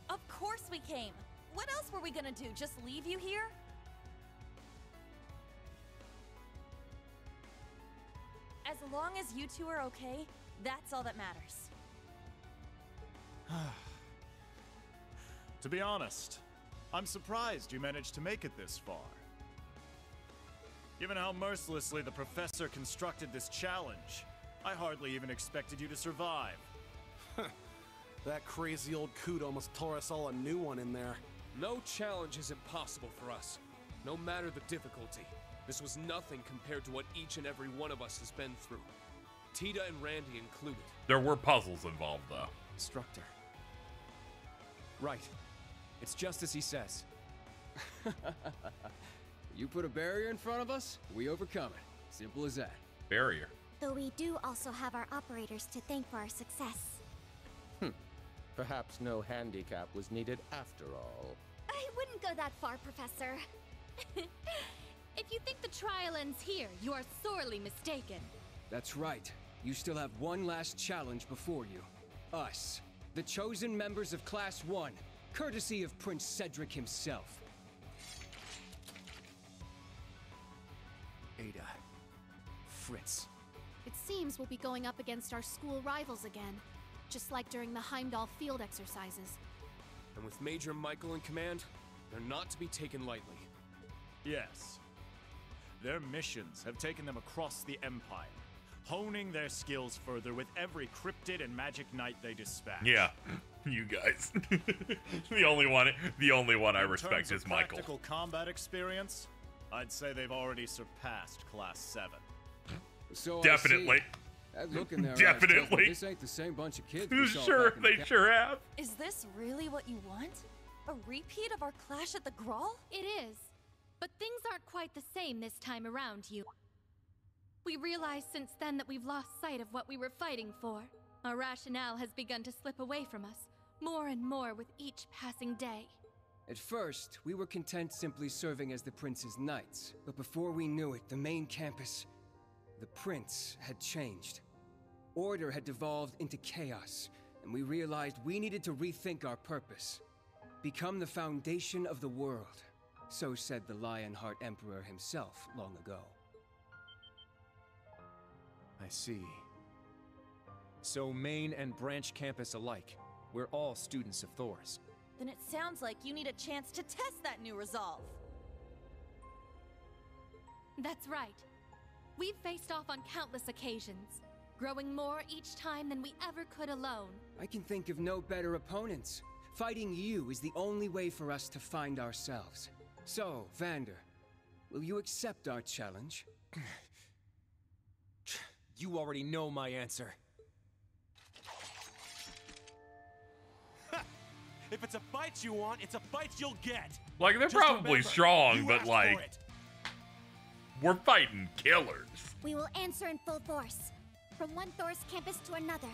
Speaker 4: Of course we came! What else were we gonna do? Just leave you here? As long as you two are okay, that's all that matters.
Speaker 24: To be honest, I'm surprised you managed to make it this far. Given how mercilessly the professor constructed this challenge, I hardly even expected you to survive.
Speaker 15: That crazy old coot almost tore us all a new one in there.
Speaker 13: No challenge is impossible for us, no matter the difficulty. This was nothing compared to what each and every one of us has been through. Tita and Randy included.
Speaker 1: There were puzzles involved, though.
Speaker 13: Instructor. Right. It's just as he says.
Speaker 7: You put a barrier in front of us, we overcome it. Simple as that.
Speaker 1: Barrier.
Speaker 19: Though we do also have our operators to thank for our success.
Speaker 6: Perhaps no handicap was needed after all.
Speaker 11: I wouldn't go that far, Professor. If you think the trial ends here, you are sorely mistaken.
Speaker 7: That's right. You still have one last challenge before you. Us, the chosen members of Class 1, courtesy of Prince Cedric himself.
Speaker 13: Ada. Fritz.
Speaker 22: It seems we'll be going up against our school rivals again, just like during the Heimdall field exercises.
Speaker 13: And with Major Michael in command, they're not to be taken lightly.
Speaker 24: Yes. Their missions have taken them across the Empire, honing their skills further with every cryptid and magic knight they dispatch.
Speaker 1: Yeah, you guys. the only one I respect is Michael. In
Speaker 24: practical combat experience, I'd say they've already surpassed Class 7.
Speaker 7: So
Speaker 1: definitely.
Speaker 7: That look in their eyes
Speaker 1: definitely.
Speaker 7: tells me this ain't the same bunch of kids we saw
Speaker 1: Sure,
Speaker 7: back in the
Speaker 1: they sure have.
Speaker 4: Is this really what you want? A repeat of our clash at the Grawl?
Speaker 11: It is. But things aren't quite the same this time around, you. We realized since then that we've lost sight of what we were fighting for. Our rationale has begun to slip away from us, more and more with each passing day.
Speaker 7: At first, we were content simply serving as the Prince's knights. But before we knew it, the main campus, the Prince, had changed. Order had devolved into chaos, and we realized we needed to rethink our purpose. Become the foundation of the world. So said the Lionheart Emperor himself long ago.
Speaker 13: I see. So main and branch campus alike, we're all students of Thor's.
Speaker 4: Then it sounds like you need a chance to test that new resolve.
Speaker 11: That's right. We've faced off on countless occasions, growing more each time than we ever could alone.
Speaker 7: I can think of no better opponents. Fighting you is the only way for us to find ourselves. So, Vander, will you accept our challenge?
Speaker 13: You already know my answer.
Speaker 17: If it's a fight you want, it's a fight you'll get.
Speaker 1: Like, they're
Speaker 17: Just
Speaker 1: probably
Speaker 17: remember,
Speaker 1: strong,
Speaker 17: you
Speaker 1: but
Speaker 17: asked
Speaker 1: like,
Speaker 17: for it.
Speaker 1: we're fighting killers.
Speaker 19: We will answer in full force. From one Thor's campus to another.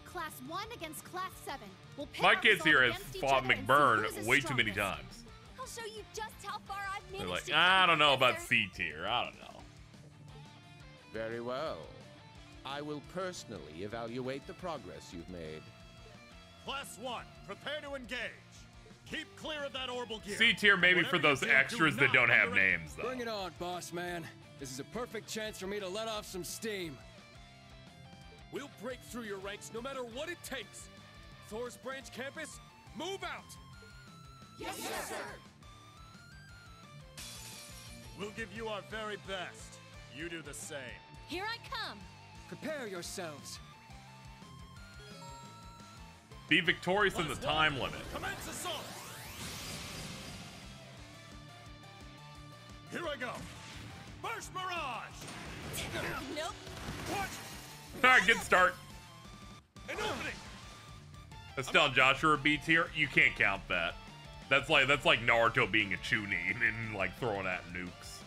Speaker 22: Class 1 against Class 7. We'll pit
Speaker 1: My
Speaker 22: our
Speaker 1: kids here have
Speaker 22: results against each
Speaker 1: fought
Speaker 22: other and see
Speaker 1: McBurn
Speaker 22: who's the
Speaker 1: way too many
Speaker 22: strongest.
Speaker 1: times.
Speaker 10: I'll show you just how far I've
Speaker 1: They're
Speaker 10: managed
Speaker 1: like,
Speaker 10: to
Speaker 1: I
Speaker 10: get,
Speaker 1: don't know about
Speaker 10: Professor."
Speaker 1: C tier. I don't know.
Speaker 6: Very well. I will personally evaluate the progress you've made.
Speaker 24: Class 1, prepare to engage. Keep clear of that orbital gear.
Speaker 1: C tier maybe for
Speaker 24: Whatever you
Speaker 1: those
Speaker 24: do,
Speaker 1: extras
Speaker 24: do
Speaker 1: that
Speaker 24: not
Speaker 1: don't have
Speaker 24: underestimate-
Speaker 1: names, though.
Speaker 7: Bring it on, boss man. This is a perfect chance for me to let off some steam.
Speaker 13: We'll break through your ranks no matter what it takes. Thor's branch campus, move out!
Speaker 10: Yes, sir.
Speaker 24: We'll give you our very best. You do the same.
Speaker 11: Here I come!
Speaker 7: Prepare yourselves.
Speaker 1: Be victorious in the time limit.
Speaker 24: Commence assault! Here I go. Burst barrage!
Speaker 4: Nope.
Speaker 24: Watch!
Speaker 1: All right, good start.
Speaker 24: An opening!
Speaker 1: Estelle and Joshua beats here. You can't count that. That's like Naruto being a Chunin and like throwing out nukes.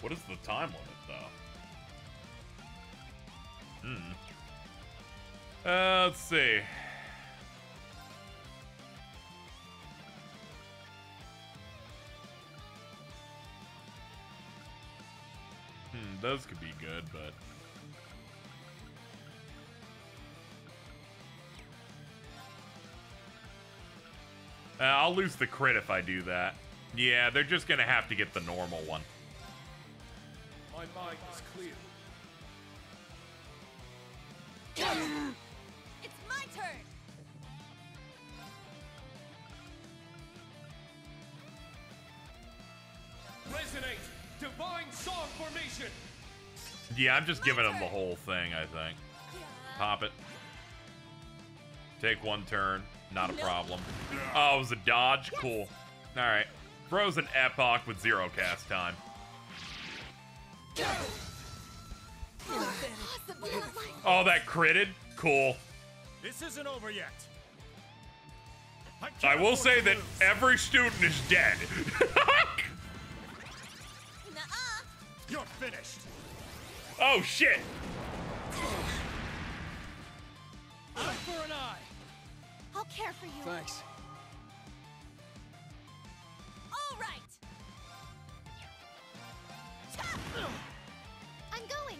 Speaker 1: What is the time limit though? Let's see. Those could be good, but I'll lose the crit if I do that. Yeah, they're just gonna have to get the normal one.
Speaker 13: My mind is clear.
Speaker 10: It's my turn!
Speaker 13: Resonate! Divine Song Formation!
Speaker 1: Yeah, I'm just giving him the whole thing, I think. Pop it. Take one turn. Not a problem. Oh, it was a dodge? Cool. Alright. Frozen Epoch with 0 cast time. Oh, that critted? Cool.
Speaker 14: This isn't over yet.
Speaker 1: I will say that every student is dead.
Speaker 14: You're finished.
Speaker 1: Oh, shit.
Speaker 13: Eye for an eye.
Speaker 22: I'll care for you.
Speaker 7: Thanks.
Speaker 10: All right.
Speaker 22: I'm going.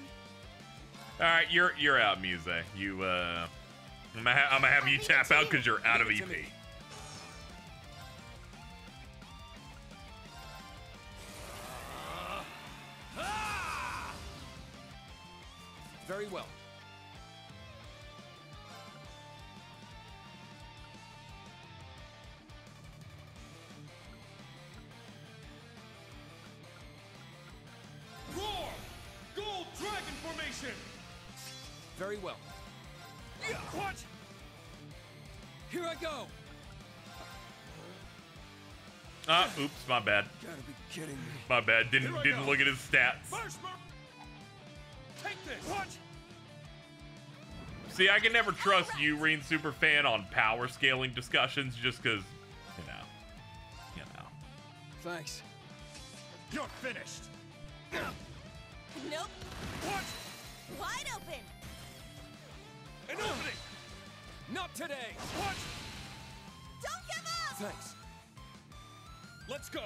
Speaker 1: All right, you're out, Musse. You I'm gonna have you tap out because you're out of EP.
Speaker 13: Very well. Roar! Gold Dragon Formation! Very well. What? Here I go!
Speaker 1: Oops, my bad.
Speaker 7: Gotta be kidding me.
Speaker 1: My bad. Didn't look at his stats.
Speaker 13: Take this! What?
Speaker 1: See, I can never trust you, Reen Superfan, on power scaling discussions just because, you know.
Speaker 7: Thanks.
Speaker 14: You're finished.
Speaker 10: Nope.
Speaker 13: What?
Speaker 10: Wide open.
Speaker 13: An opening! Not today! What?
Speaker 10: Don't give up!
Speaker 13: Thanks. Let's go!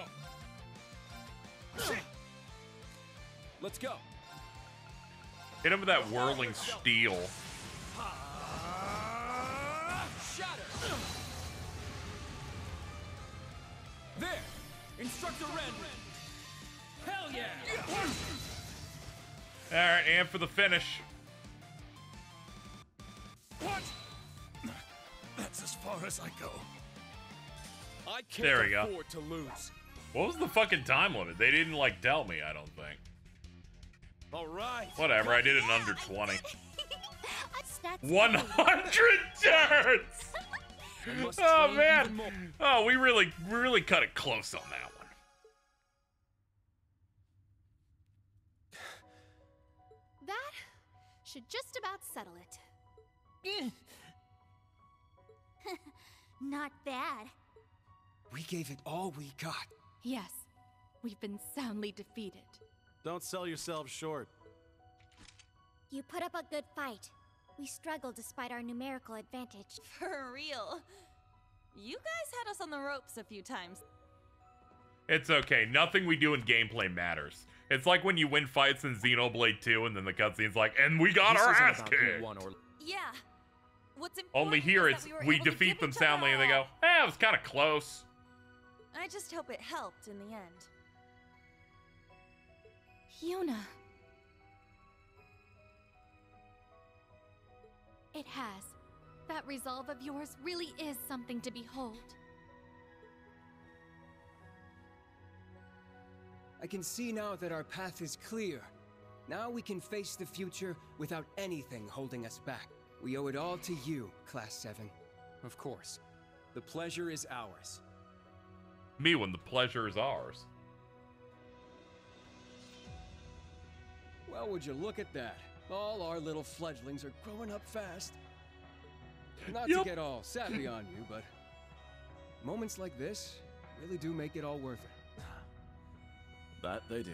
Speaker 13: Let's go.
Speaker 1: Hit him with that whirling steel.
Speaker 13: Shatter! There! Instructor Ren! Hell yeah!
Speaker 1: Alright, and for the finish.
Speaker 13: What? That's as far as I go. I can't
Speaker 1: There we go.
Speaker 13: afford to lose.
Speaker 1: What was the fucking time limit? They didn't, like, tell me, I don't think.
Speaker 13: All right.
Speaker 1: Whatever, I did it in under 20.
Speaker 22: That's
Speaker 1: 100 turns! Oh, man. Oh, we really cut it close on that one.
Speaker 22: That should just about settle it.
Speaker 11: Not bad.
Speaker 7: We gave it all we got.
Speaker 22: Yes, we've been soundly defeated.
Speaker 15: Don't sell yourselves short.
Speaker 19: You put up a good fight. We struggled despite our numerical advantage.
Speaker 4: For real. You guys had us on the ropes a few times.
Speaker 1: It's okay. Nothing we do in gameplay matters. It's like when you win fights in Xenoblade 2 and then the cutscene's like, and we got our ass kicked.
Speaker 4: Yeah. What's important
Speaker 1: Only here
Speaker 4: is
Speaker 1: it's
Speaker 4: that
Speaker 1: we
Speaker 4: able to
Speaker 1: defeat
Speaker 4: give
Speaker 1: them
Speaker 4: each other
Speaker 1: soundly and they
Speaker 4: all.
Speaker 1: go, it was kind of close.
Speaker 4: I just hope it helped in the end.
Speaker 22: Yuna. It has. That resolve of yours really is something to behold.
Speaker 7: I can see now that our path is clear. Now we can face the future without anything holding us back. We owe it all to you, Class 7.
Speaker 13: Of course. The pleasure is ours.
Speaker 1: Me when the pleasure is ours.
Speaker 7: Well, would you look at that? All our little fledglings are growing up fast. Not to get all sappy on you, but moments like this really do make it all worth it.
Speaker 15: That they do.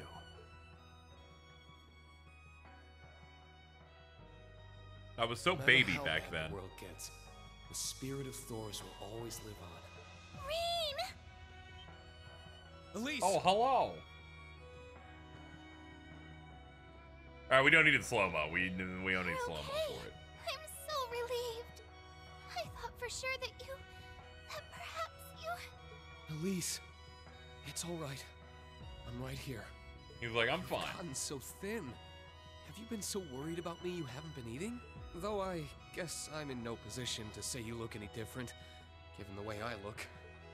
Speaker 1: I was so
Speaker 8: No matter
Speaker 1: baby
Speaker 8: how
Speaker 1: back
Speaker 8: bad
Speaker 1: then.
Speaker 8: The world gets, the spirit of Thor's will always live on.
Speaker 5: Reen!
Speaker 13: Elise!
Speaker 1: Oh, hello. All right, we don't need it slow-mo. We don't need slow-mo for it.
Speaker 5: I'm so relieved. I thought for sure that perhaps you...
Speaker 8: Elise, it's all right. I'm right here.
Speaker 1: He's like, I'm fine.
Speaker 8: You've gotten so thin. Have you been so worried about me you haven't been eating? Though I guess I'm in no position to say you look any different, given the way I look.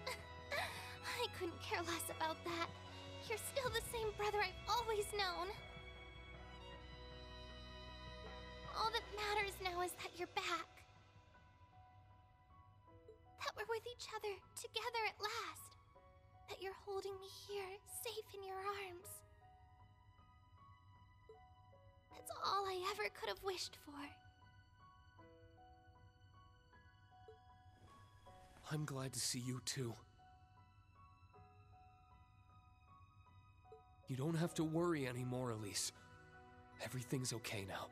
Speaker 5: I couldn't care less about that. You're still the same brother I've always known. All that matters now is that you're back. That we're with each other, together at last. That you're holding me here, safe in your arms. That's all I ever could have wished for.
Speaker 8: I'm glad to see you too. You don't have to worry anymore, Elise. Everything's okay now.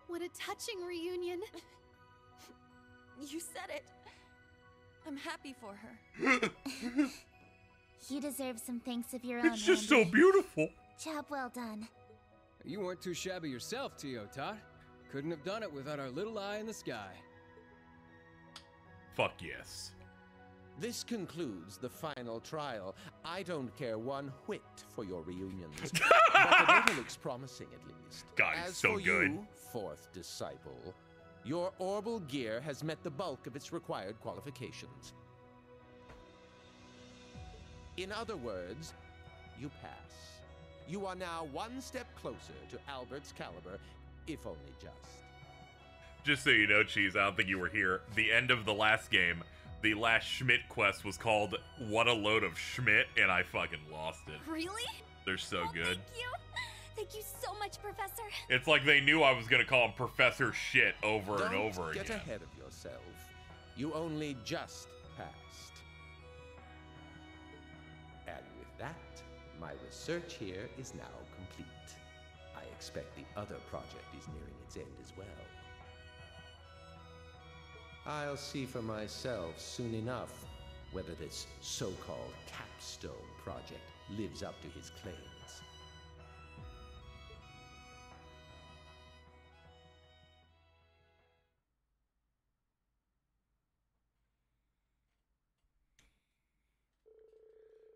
Speaker 22: What a touching reunion.
Speaker 4: You said it. I'm happy for her.
Speaker 19: You deserve some thanks of your own.
Speaker 1: It's just so beautiful.
Speaker 19: Job well done.
Speaker 7: You weren't too shabby yourself, Teotot. Couldn't have done it without our little eye in the sky.
Speaker 1: Fuck yes.
Speaker 25: This concludes the final trial. I don't care one whit for your reunions. But the data looks promising, at least.
Speaker 1: God,
Speaker 25: As
Speaker 1: so
Speaker 25: for
Speaker 1: good.
Speaker 25: You, fourth disciple, your orbital gear has met the bulk of its required qualifications. In other words, you pass. You are now one step closer to Albert's caliber, if only just.
Speaker 1: Just so you know, Cheese, I don't think you were here. The end of the last game, the last Schmidt quest was called What a Load of Schmidt, and I fucking lost it.
Speaker 11: Really?
Speaker 1: They're so good.
Speaker 11: Thank you. Thank you so much, Professor.
Speaker 1: It's like they knew I was gonna call him Professor Shit over and over
Speaker 25: Don't
Speaker 1: again.
Speaker 25: get ahead of yourself. You only just passed. And with that, my research here is now complete. I expect the other project is nearing its end as well. I'll see for myself soon enough whether this so-called capstone project lives up to his claims.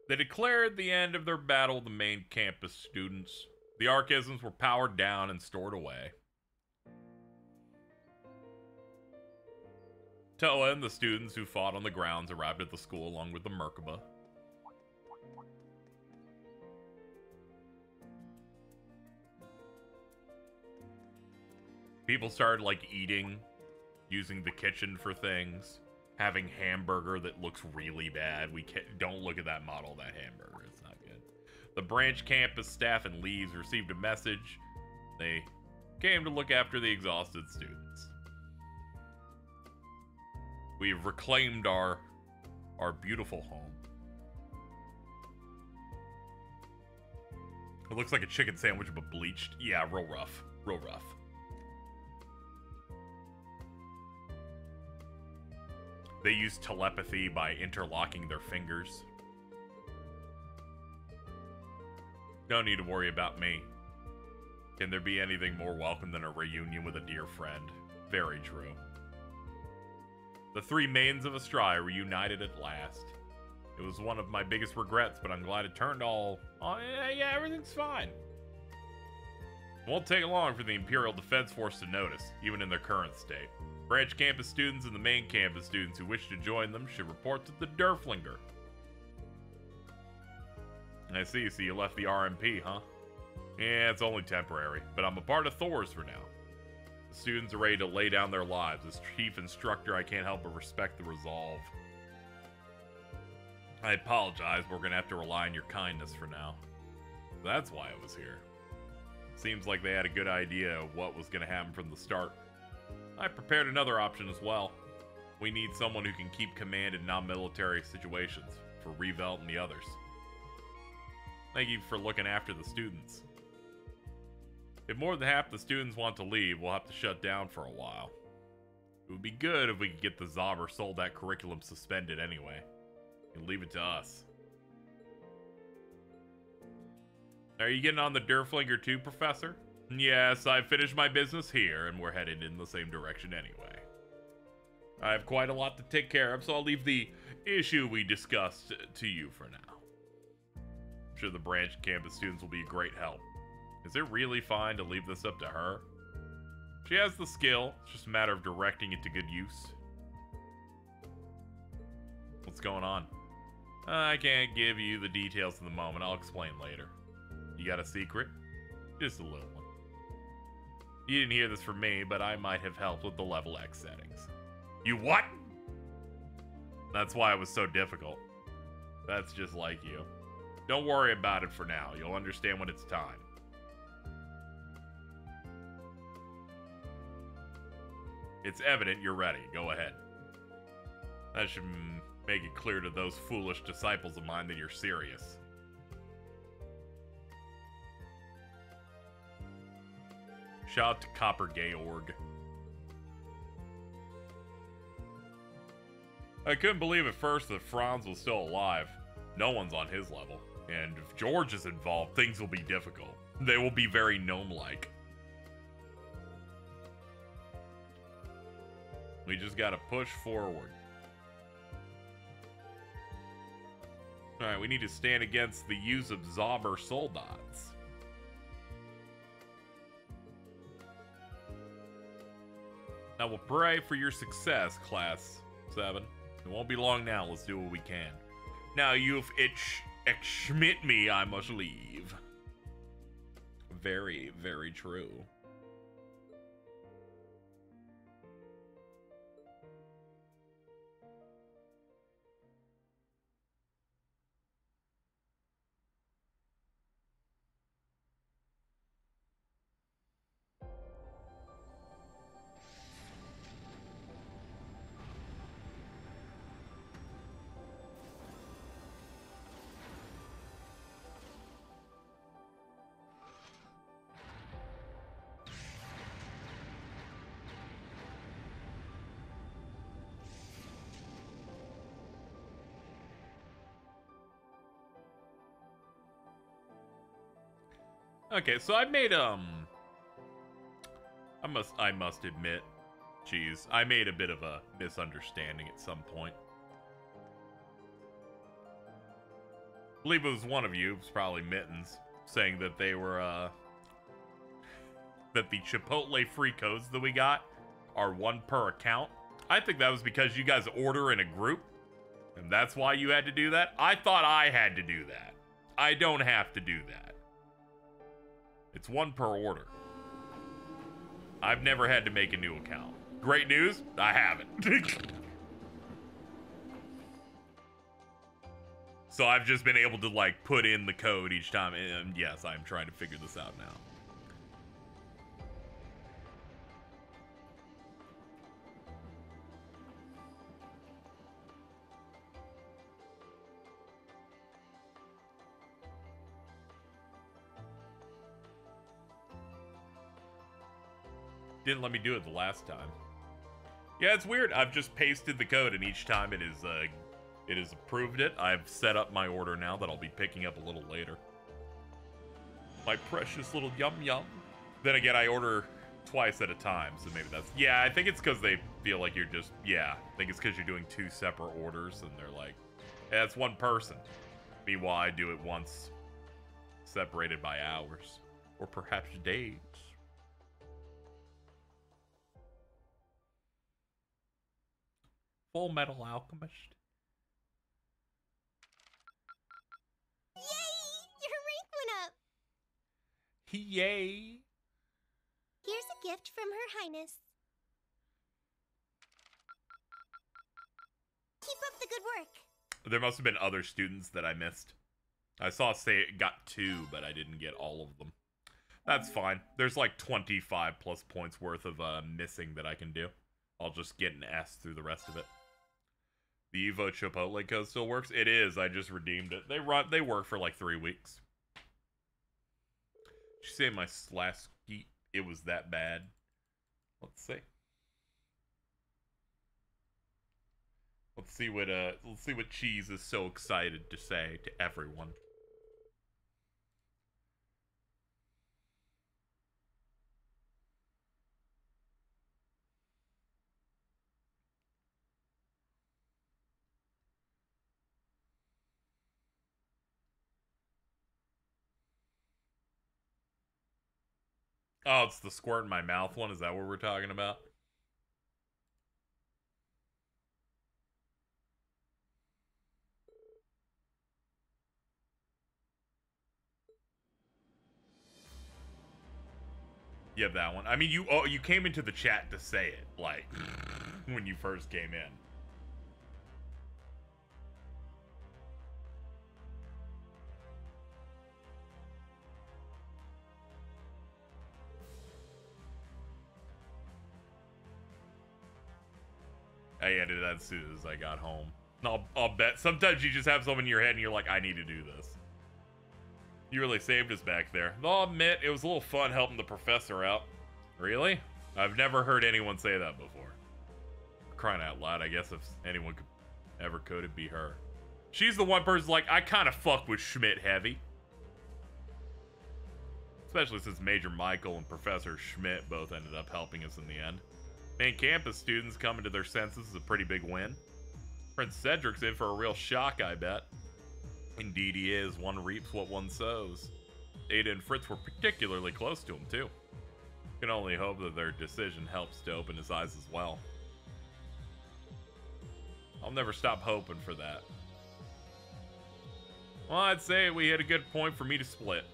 Speaker 1: They declared the end of their battle with the main campus students. The archisms were powered down and stored away. Toa and the students who fought on the grounds arrived at the school along with the Merkaba. People started, like, eating, using the kitchen for things, having hamburger that looks really bad. Don't look at that model of that hamburger. It's not good. The branch campus staff and leaves received a message. They came to look after the exhausted students. We've reclaimed our beautiful home. It looks like a chicken sandwich, but bleached. Yeah, real rough. Real rough. They use telepathy by interlocking their fingers. No need to worry about me. Can there be anything more welcome than a reunion with a dear friend? Very true. The three maidens of Astria reunited at last. It was one of my biggest regrets, but I'm glad it turned all... yeah, everything's fine. It won't take long for the Imperial Defense Force to notice, even in their current state. Branch campus students and the main campus students who wish to join them should report to the Derflinger. I see, so you left the RMP, huh? Yeah, it's only temporary, but I'm a part of Thor's for now. The students are ready to lay down their lives. As chief instructor, I can't help but respect the resolve. I apologize, but we're gonna have to rely on your kindness for now. That's why it was here. Seems like they had a good idea of what was going to happen from the start. I prepared another option as well. We need someone who can keep command in non-military situations, for Revelt and the others. Thank you for looking after the students. If more than half the students want to leave, we'll have to shut down for a while. It would be good if we could get the Zauber Soldat curriculum suspended anyway. And leave it to us. Are you getting on the Derflinger too, Professor? Yes, I've finished my business here, and we're headed in the same direction anyway. I have quite a lot to take care of, so I'll leave the issue we discussed to you for now. I'm sure the branch campus students will be a great help. Is it really fine to leave this up to her? She has the skill, it's just a matter of directing it to good use. What's going on? I can't give you the details in the moment, I'll explain later. You got a secret? Just a little one. You didn't hear this from me, but I might have helped with the level X settings. You what? That's why it was so difficult. That's just like you. Don't worry about it for now. You'll understand when it's time. It's evident you're ready. Go ahead. That should make it clear to those foolish disciples of mine that you're serious. Shout out to Copper Georg. I couldn't believe at first that Franz was still alive. No one's on his level. And if George is involved, things will be difficult. They will be very gnome-like. We just gotta push forward. Alright, we need to stand against the use of Zauber Soldats. Now we'll pray for your success, Class 7. It won't be long now. Let's do what we can. Now you've Schmidt me, I must leave. Very, very true. Okay, so I made, I must admit, geez, I made a bit of a misunderstanding at some point. I believe it was one of you, it was probably Mittens, saying that they were, that the Chipotle free codes that we got are one per account. I think that was because you guys order in a group, and that's why you had to do that. I thought I had to do that. I don't have to do that. It's one per order. I've never had to make a new account. Great news, I haven't. So I've just been able to like put in the code each time, and yes, I'm trying to figure this out now. Didn't let me do it the last time. Yeah, it's weird. I've just pasted the code, and each time it has approved it. I've set up my order now that I'll be picking up a little later. My precious little yum yum. Then again, I order twice at a time, so maybe that's... Yeah, I think it's because they feel like you're just... Yeah, I think it's because you're doing two separate orders, and they're like, yeah, it's one person. Meanwhile, I do it once, separated by hours, or perhaps days. Full Metal Alchemist.
Speaker 10: Yay! Your rank went up!
Speaker 1: Yay!
Speaker 10: Here's a gift from Her Highness. Keep up the good work.
Speaker 1: There must have been other students that I missed. I saw say it got 2, but I didn't get all of them. That's fine. There's like 25 plus points worth of missing that I can do. I'll just get an S through the rest of it. The Evo Chipotle code still works? It is. I just redeemed it. They work for like 3 weeks. Did you say my Slasky, it was that bad? Let's see. Let's see what Cheese is so excited to say to everyone. Oh, it's the squirt in my mouth one. Is that what we're talking about? You have that one. I mean, you came into the chat to say it, like, when you first came in. I edited that as soon as I got home. I'll bet. Sometimes you just have something in your head and you're like, I need to do this. You really saved us back there. Though I'll admit, it was a little fun helping the professor out. Really? I've never heard anyone say that before. Crying out loud, I guess if anyone could, it'd be her. She's the one person like, I kind of fuck with Schmidt heavy. Especially since Major Michael and Professor Schmidt both ended up helping us in the end. Main campus students coming to their senses is a pretty big win. Prince Cedric's in for a real shock, I bet. Indeed he is. One reaps what one sows. Ada and Fritz were particularly close to him, too. Can only hope that their decision helps to open his eyes as well. I'll never stop hoping for that. Well, I'd say we hit a good point for me to split.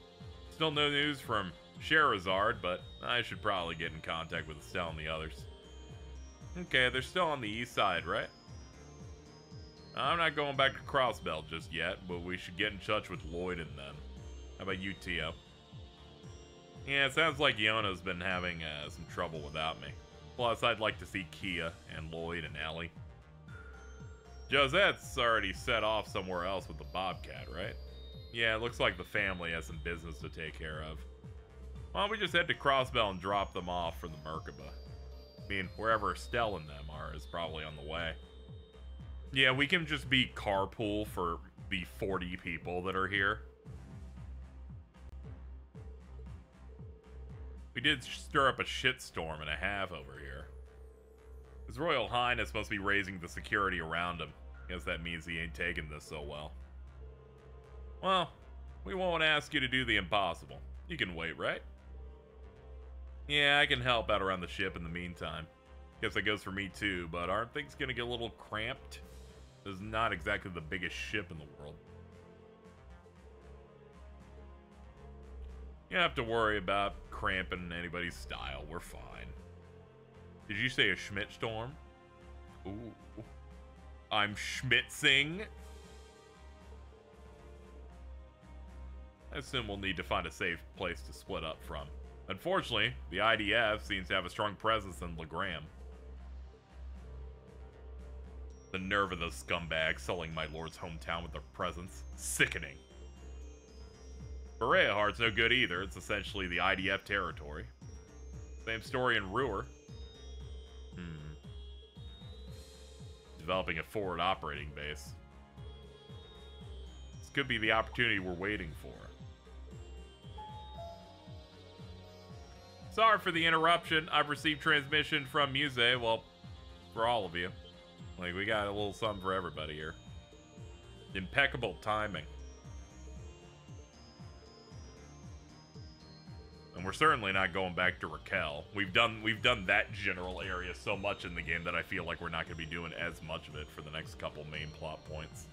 Speaker 1: Still no news from Scheherazade, but I should probably get in contact with Estelle and the others. Okay, they're still on the east side, right? I'm not going back to Crossbell just yet, but we should get in touch with Lloyd and them. How about you, Tio? Yeah, it sounds like Yona's been having some trouble without me. Plus, I'd like to see Kia and Lloyd and Ellie. Josette's already set off somewhere else with the Bobcat, right? Yeah, it looks like the family has some business to take care of. Why don't we just head to Crossbell and drop them off for the Merkaba? I mean, wherever Estelle and them are is probably on the way. Yeah, we can just be carpool for the 40 people that are here. We did stir up a shitstorm and a half over here. His Royal Highness must be raising the security around him. Guess that means he ain't taking this so well. Well, we won't ask you to do the impossible. You can wait, right? Yeah, I can help out around the ship in the meantime. Guess that goes for me too, but aren't things gonna get a little cramped? This is not exactly the biggest ship in the world. You don't have to worry about cramping anybody's style. We're fine. Did you say a Schmidt storm? Ooh. I'm Schmitzing. I assume we'll need to find a safe place to split up from. Unfortunately, the IDF seems to have a strong presence in Legram. The nerve of those scumbags sullying my lord's hometown with their presence. Sickening. Berea Heart's no good either. It's essentially the IDF territory. Same story in Ruhr. Developing a forward operating base. This could be the opportunity we're waiting for. Sorry for the interruption. I've received transmission from Musse. Well, for all of you. Like, we got a little something for everybody here. Impeccable timing. And we're certainly not going back to Raquel. We've done that general area so much in the game that I feel like we're not going to be doing as much of it for the next couple main plot points.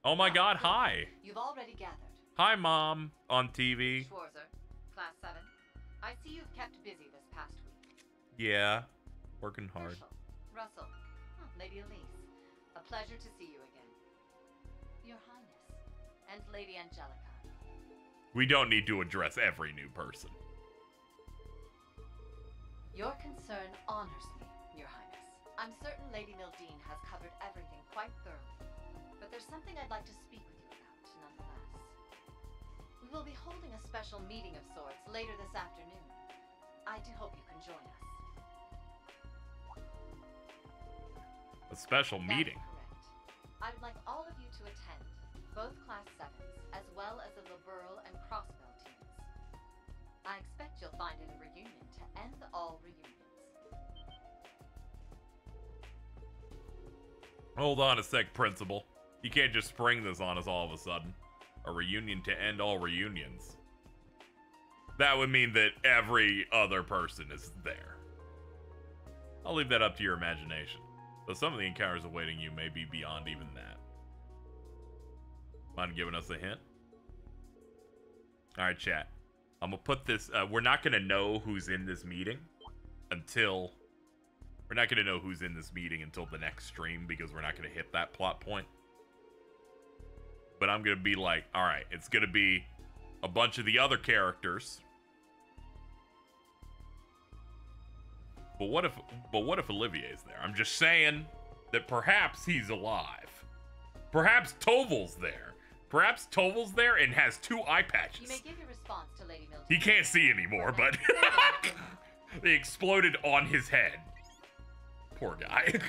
Speaker 1: Oh my god, hi!
Speaker 18: You've already gathered.
Speaker 1: Hi, Mom, on TV.
Speaker 18: Schwarzer, Class 7. I see you've kept busy this past week.
Speaker 1: Yeah, working hard.
Speaker 18: Russell. Oh, Lady Elise. A pleasure to see you again. Your Highness, and Lady Angelica.
Speaker 1: We don't need to address every new person.
Speaker 18: Your concern honors me, Your Highness. I'm certain Lady Mildine has covered everything quite thoroughly, but there's something I'd like to speak with you about, nonetheless. We will be holding a special meeting of sorts later this afternoon. I do hope you can join us.
Speaker 1: A special meeting?
Speaker 18: Correct. I would like all of you to attend, both Class 7s, as well as the Liberal and Crossbell teams. I expect you'll find it a reunion to end all reunions.
Speaker 1: Hold on a sec, Principal. You can't just spring this on us all of a sudden. A reunion to end all reunions. That would mean that every other person is there. I'll leave that up to your imagination. Though some of the encounters awaiting you may be beyond even that. Mind giving us a hint? Alright, chat. I'm gonna put this... we're not gonna know who's in this meeting until... We're not gonna know who's in this meeting until the next stream because we're not gonna hit that plot point. But I'm gonna be like, alright, it's gonna be a bunch of the other characters. But what if Olivier's there? I'm just saying that perhaps he's alive. Perhaps Toval's there. Perhaps Toval's there and has 2 eye patches.
Speaker 18: You may give your response to Lady Mildine.
Speaker 1: He can't see anymore, but they exploded on his head. Poor guy.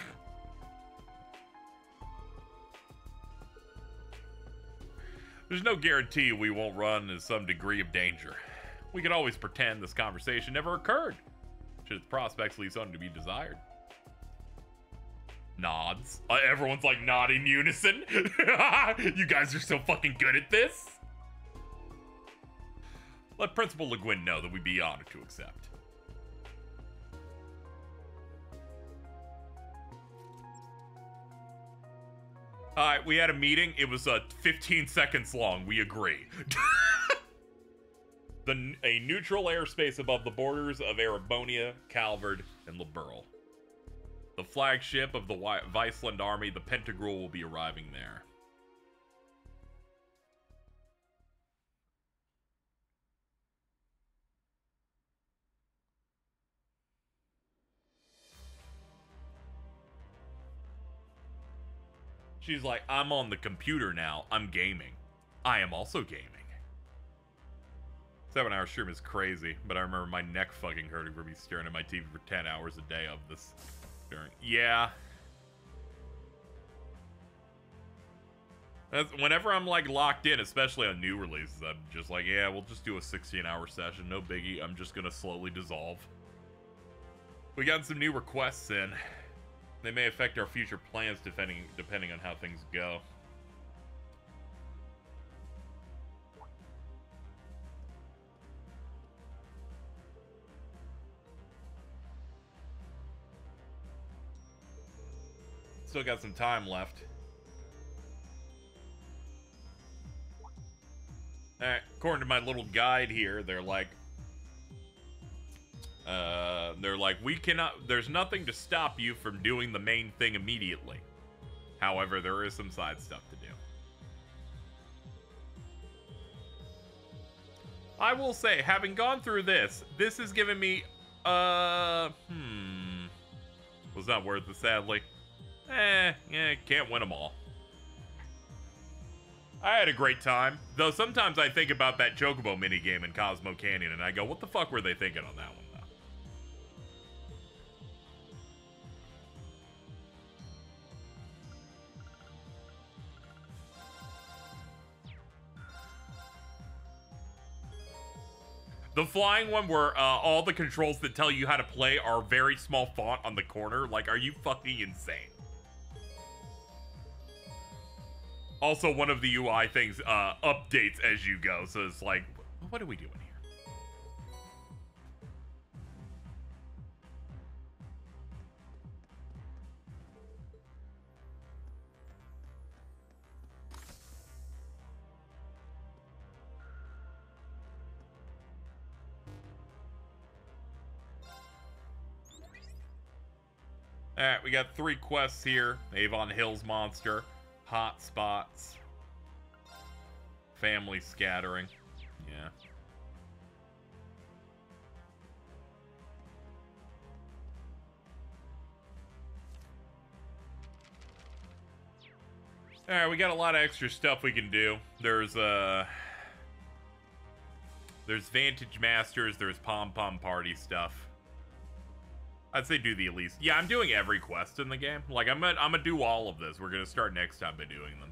Speaker 1: There's no guarantee we won't run into some degree of danger. We can always pretend this conversation never occurred, should its prospects leave something to be desired. Nods. Everyone's like nodding unison. You guys are so fucking good at this. Let Principal Le Guin know that we'd be honored to accept. Alright, we had a meeting. It was 15 seconds long. We agree. A neutral airspace above the borders of Erebonia, Calvard, and Liberl. The flagship of the Viceland Army, the Pentagrel, will be arriving there. She's like, I'm on the computer now. I'm gaming. I am also gaming. 7-hour stream is crazy, but I remember my neck fucking hurting for me staring at my TV for 10 hours a day of this. Yeah. Whenever I'm like locked in, especially on new releases, I'm just like, yeah, we'll just do a 16-hour session. No biggie. I'm just gonna slowly dissolve. We got some new requests in. They may affect our future plans depending on how things go. Still got some time left. Alright, according to my little guide here, they're like, we cannot, there's nothing to stop you from doing the main thing immediately. However, there is some side stuff to do. I will say, having gone through this has given me, was not worth it, sadly. Can't win them all. I had a great time, though sometimes I think about that Chocobo minigame in Cosmo Canyon and I go, what the fuck were they thinking on that one, though? The flying one where all the controls that tell you how to play are very small font on the corner, like, are you fucking insane? Also, one of the UI things updates as you go, so it's like, what are we doing here? Alright, we got 3 quests here. Avon Hills Monster, Hot Spots, Family Scattering. Yeah. Alright, we got a lot of extra stuff we can do. There's Vantage Masters, there's Pom Pom Party stuff. I'd say do the at least. Yeah, I'm doing every quest in the game. Like, I'm gonna do all of this. We're gonna start next time by doing them.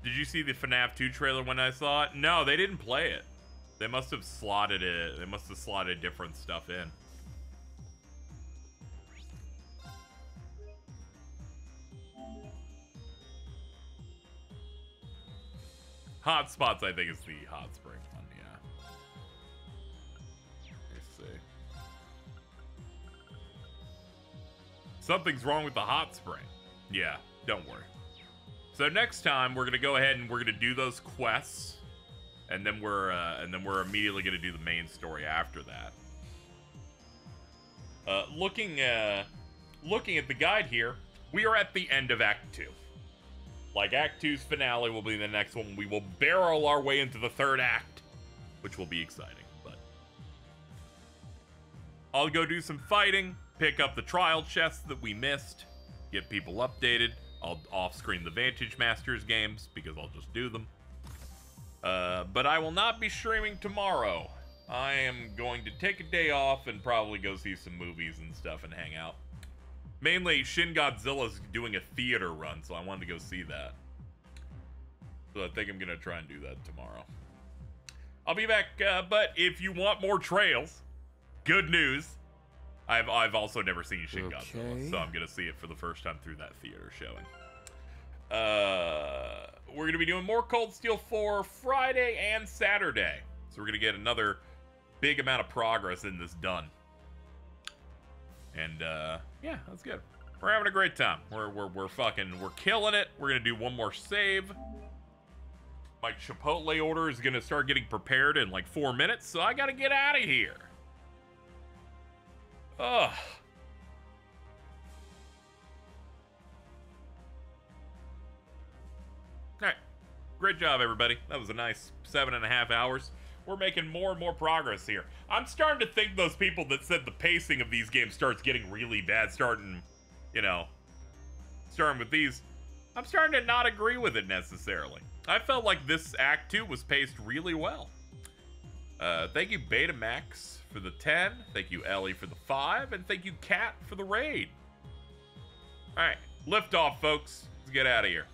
Speaker 1: Did you see the FNAF 2 trailer when I saw it? No, they didn't play it. They must have slotted it. They must have slotted different stuff in. Hot Spots, I think, is the hot spring one, yeah. Let's see. Something's wrong with the hot spring. Yeah, don't worry. So next time we're gonna go ahead and we're gonna do those quests, and then we're immediately gonna do the main story after that. Looking at the guide here, we are at the end of Act 2. Like, Act 2's finale will be the next one. We will barrel our way into the 3rd act, which will be exciting, but I'll go do some fighting, pick up the trial chests that we missed, get people updated. I'll off-screen the Vantage Masters games, because I'll just do them. But I will not be streaming tomorrow. I am going to take a day off and probably go see some movies and stuff and hang out. Mainly, Shin Godzilla's doing a theater run, so I wanted to go see that. So I think I'm going to try and do that tomorrow. I'll be back, but if you want more trails, good news. I've also never seen Shin Godzilla, so I'm going to see it for the first time through that theater showing. We're going to be doing more Cold Steel 4 Friday and Saturday. So we're going to get another big amount of progress in this done. And, yeah, that's good. We're having a great time. We're killing it. We're gonna do one more save. My Chipotle order is gonna start getting prepared in like 4 minutes, so I gotta get out of here. Ugh. Alright. Great job, everybody. That was a nice 7.5 hours. We're making more and more progress here. I'm starting to think those people that said the pacing of these games starts getting really bad, starting with these, I'm starting to not agree with it necessarily. I felt like this Act 2 was paced really well. Thank you, Betamax, for the 10. Thank you, Ellie, for the 5. And thank you, Kat, for the raid. All right, lift off, folks. Let's get out of here.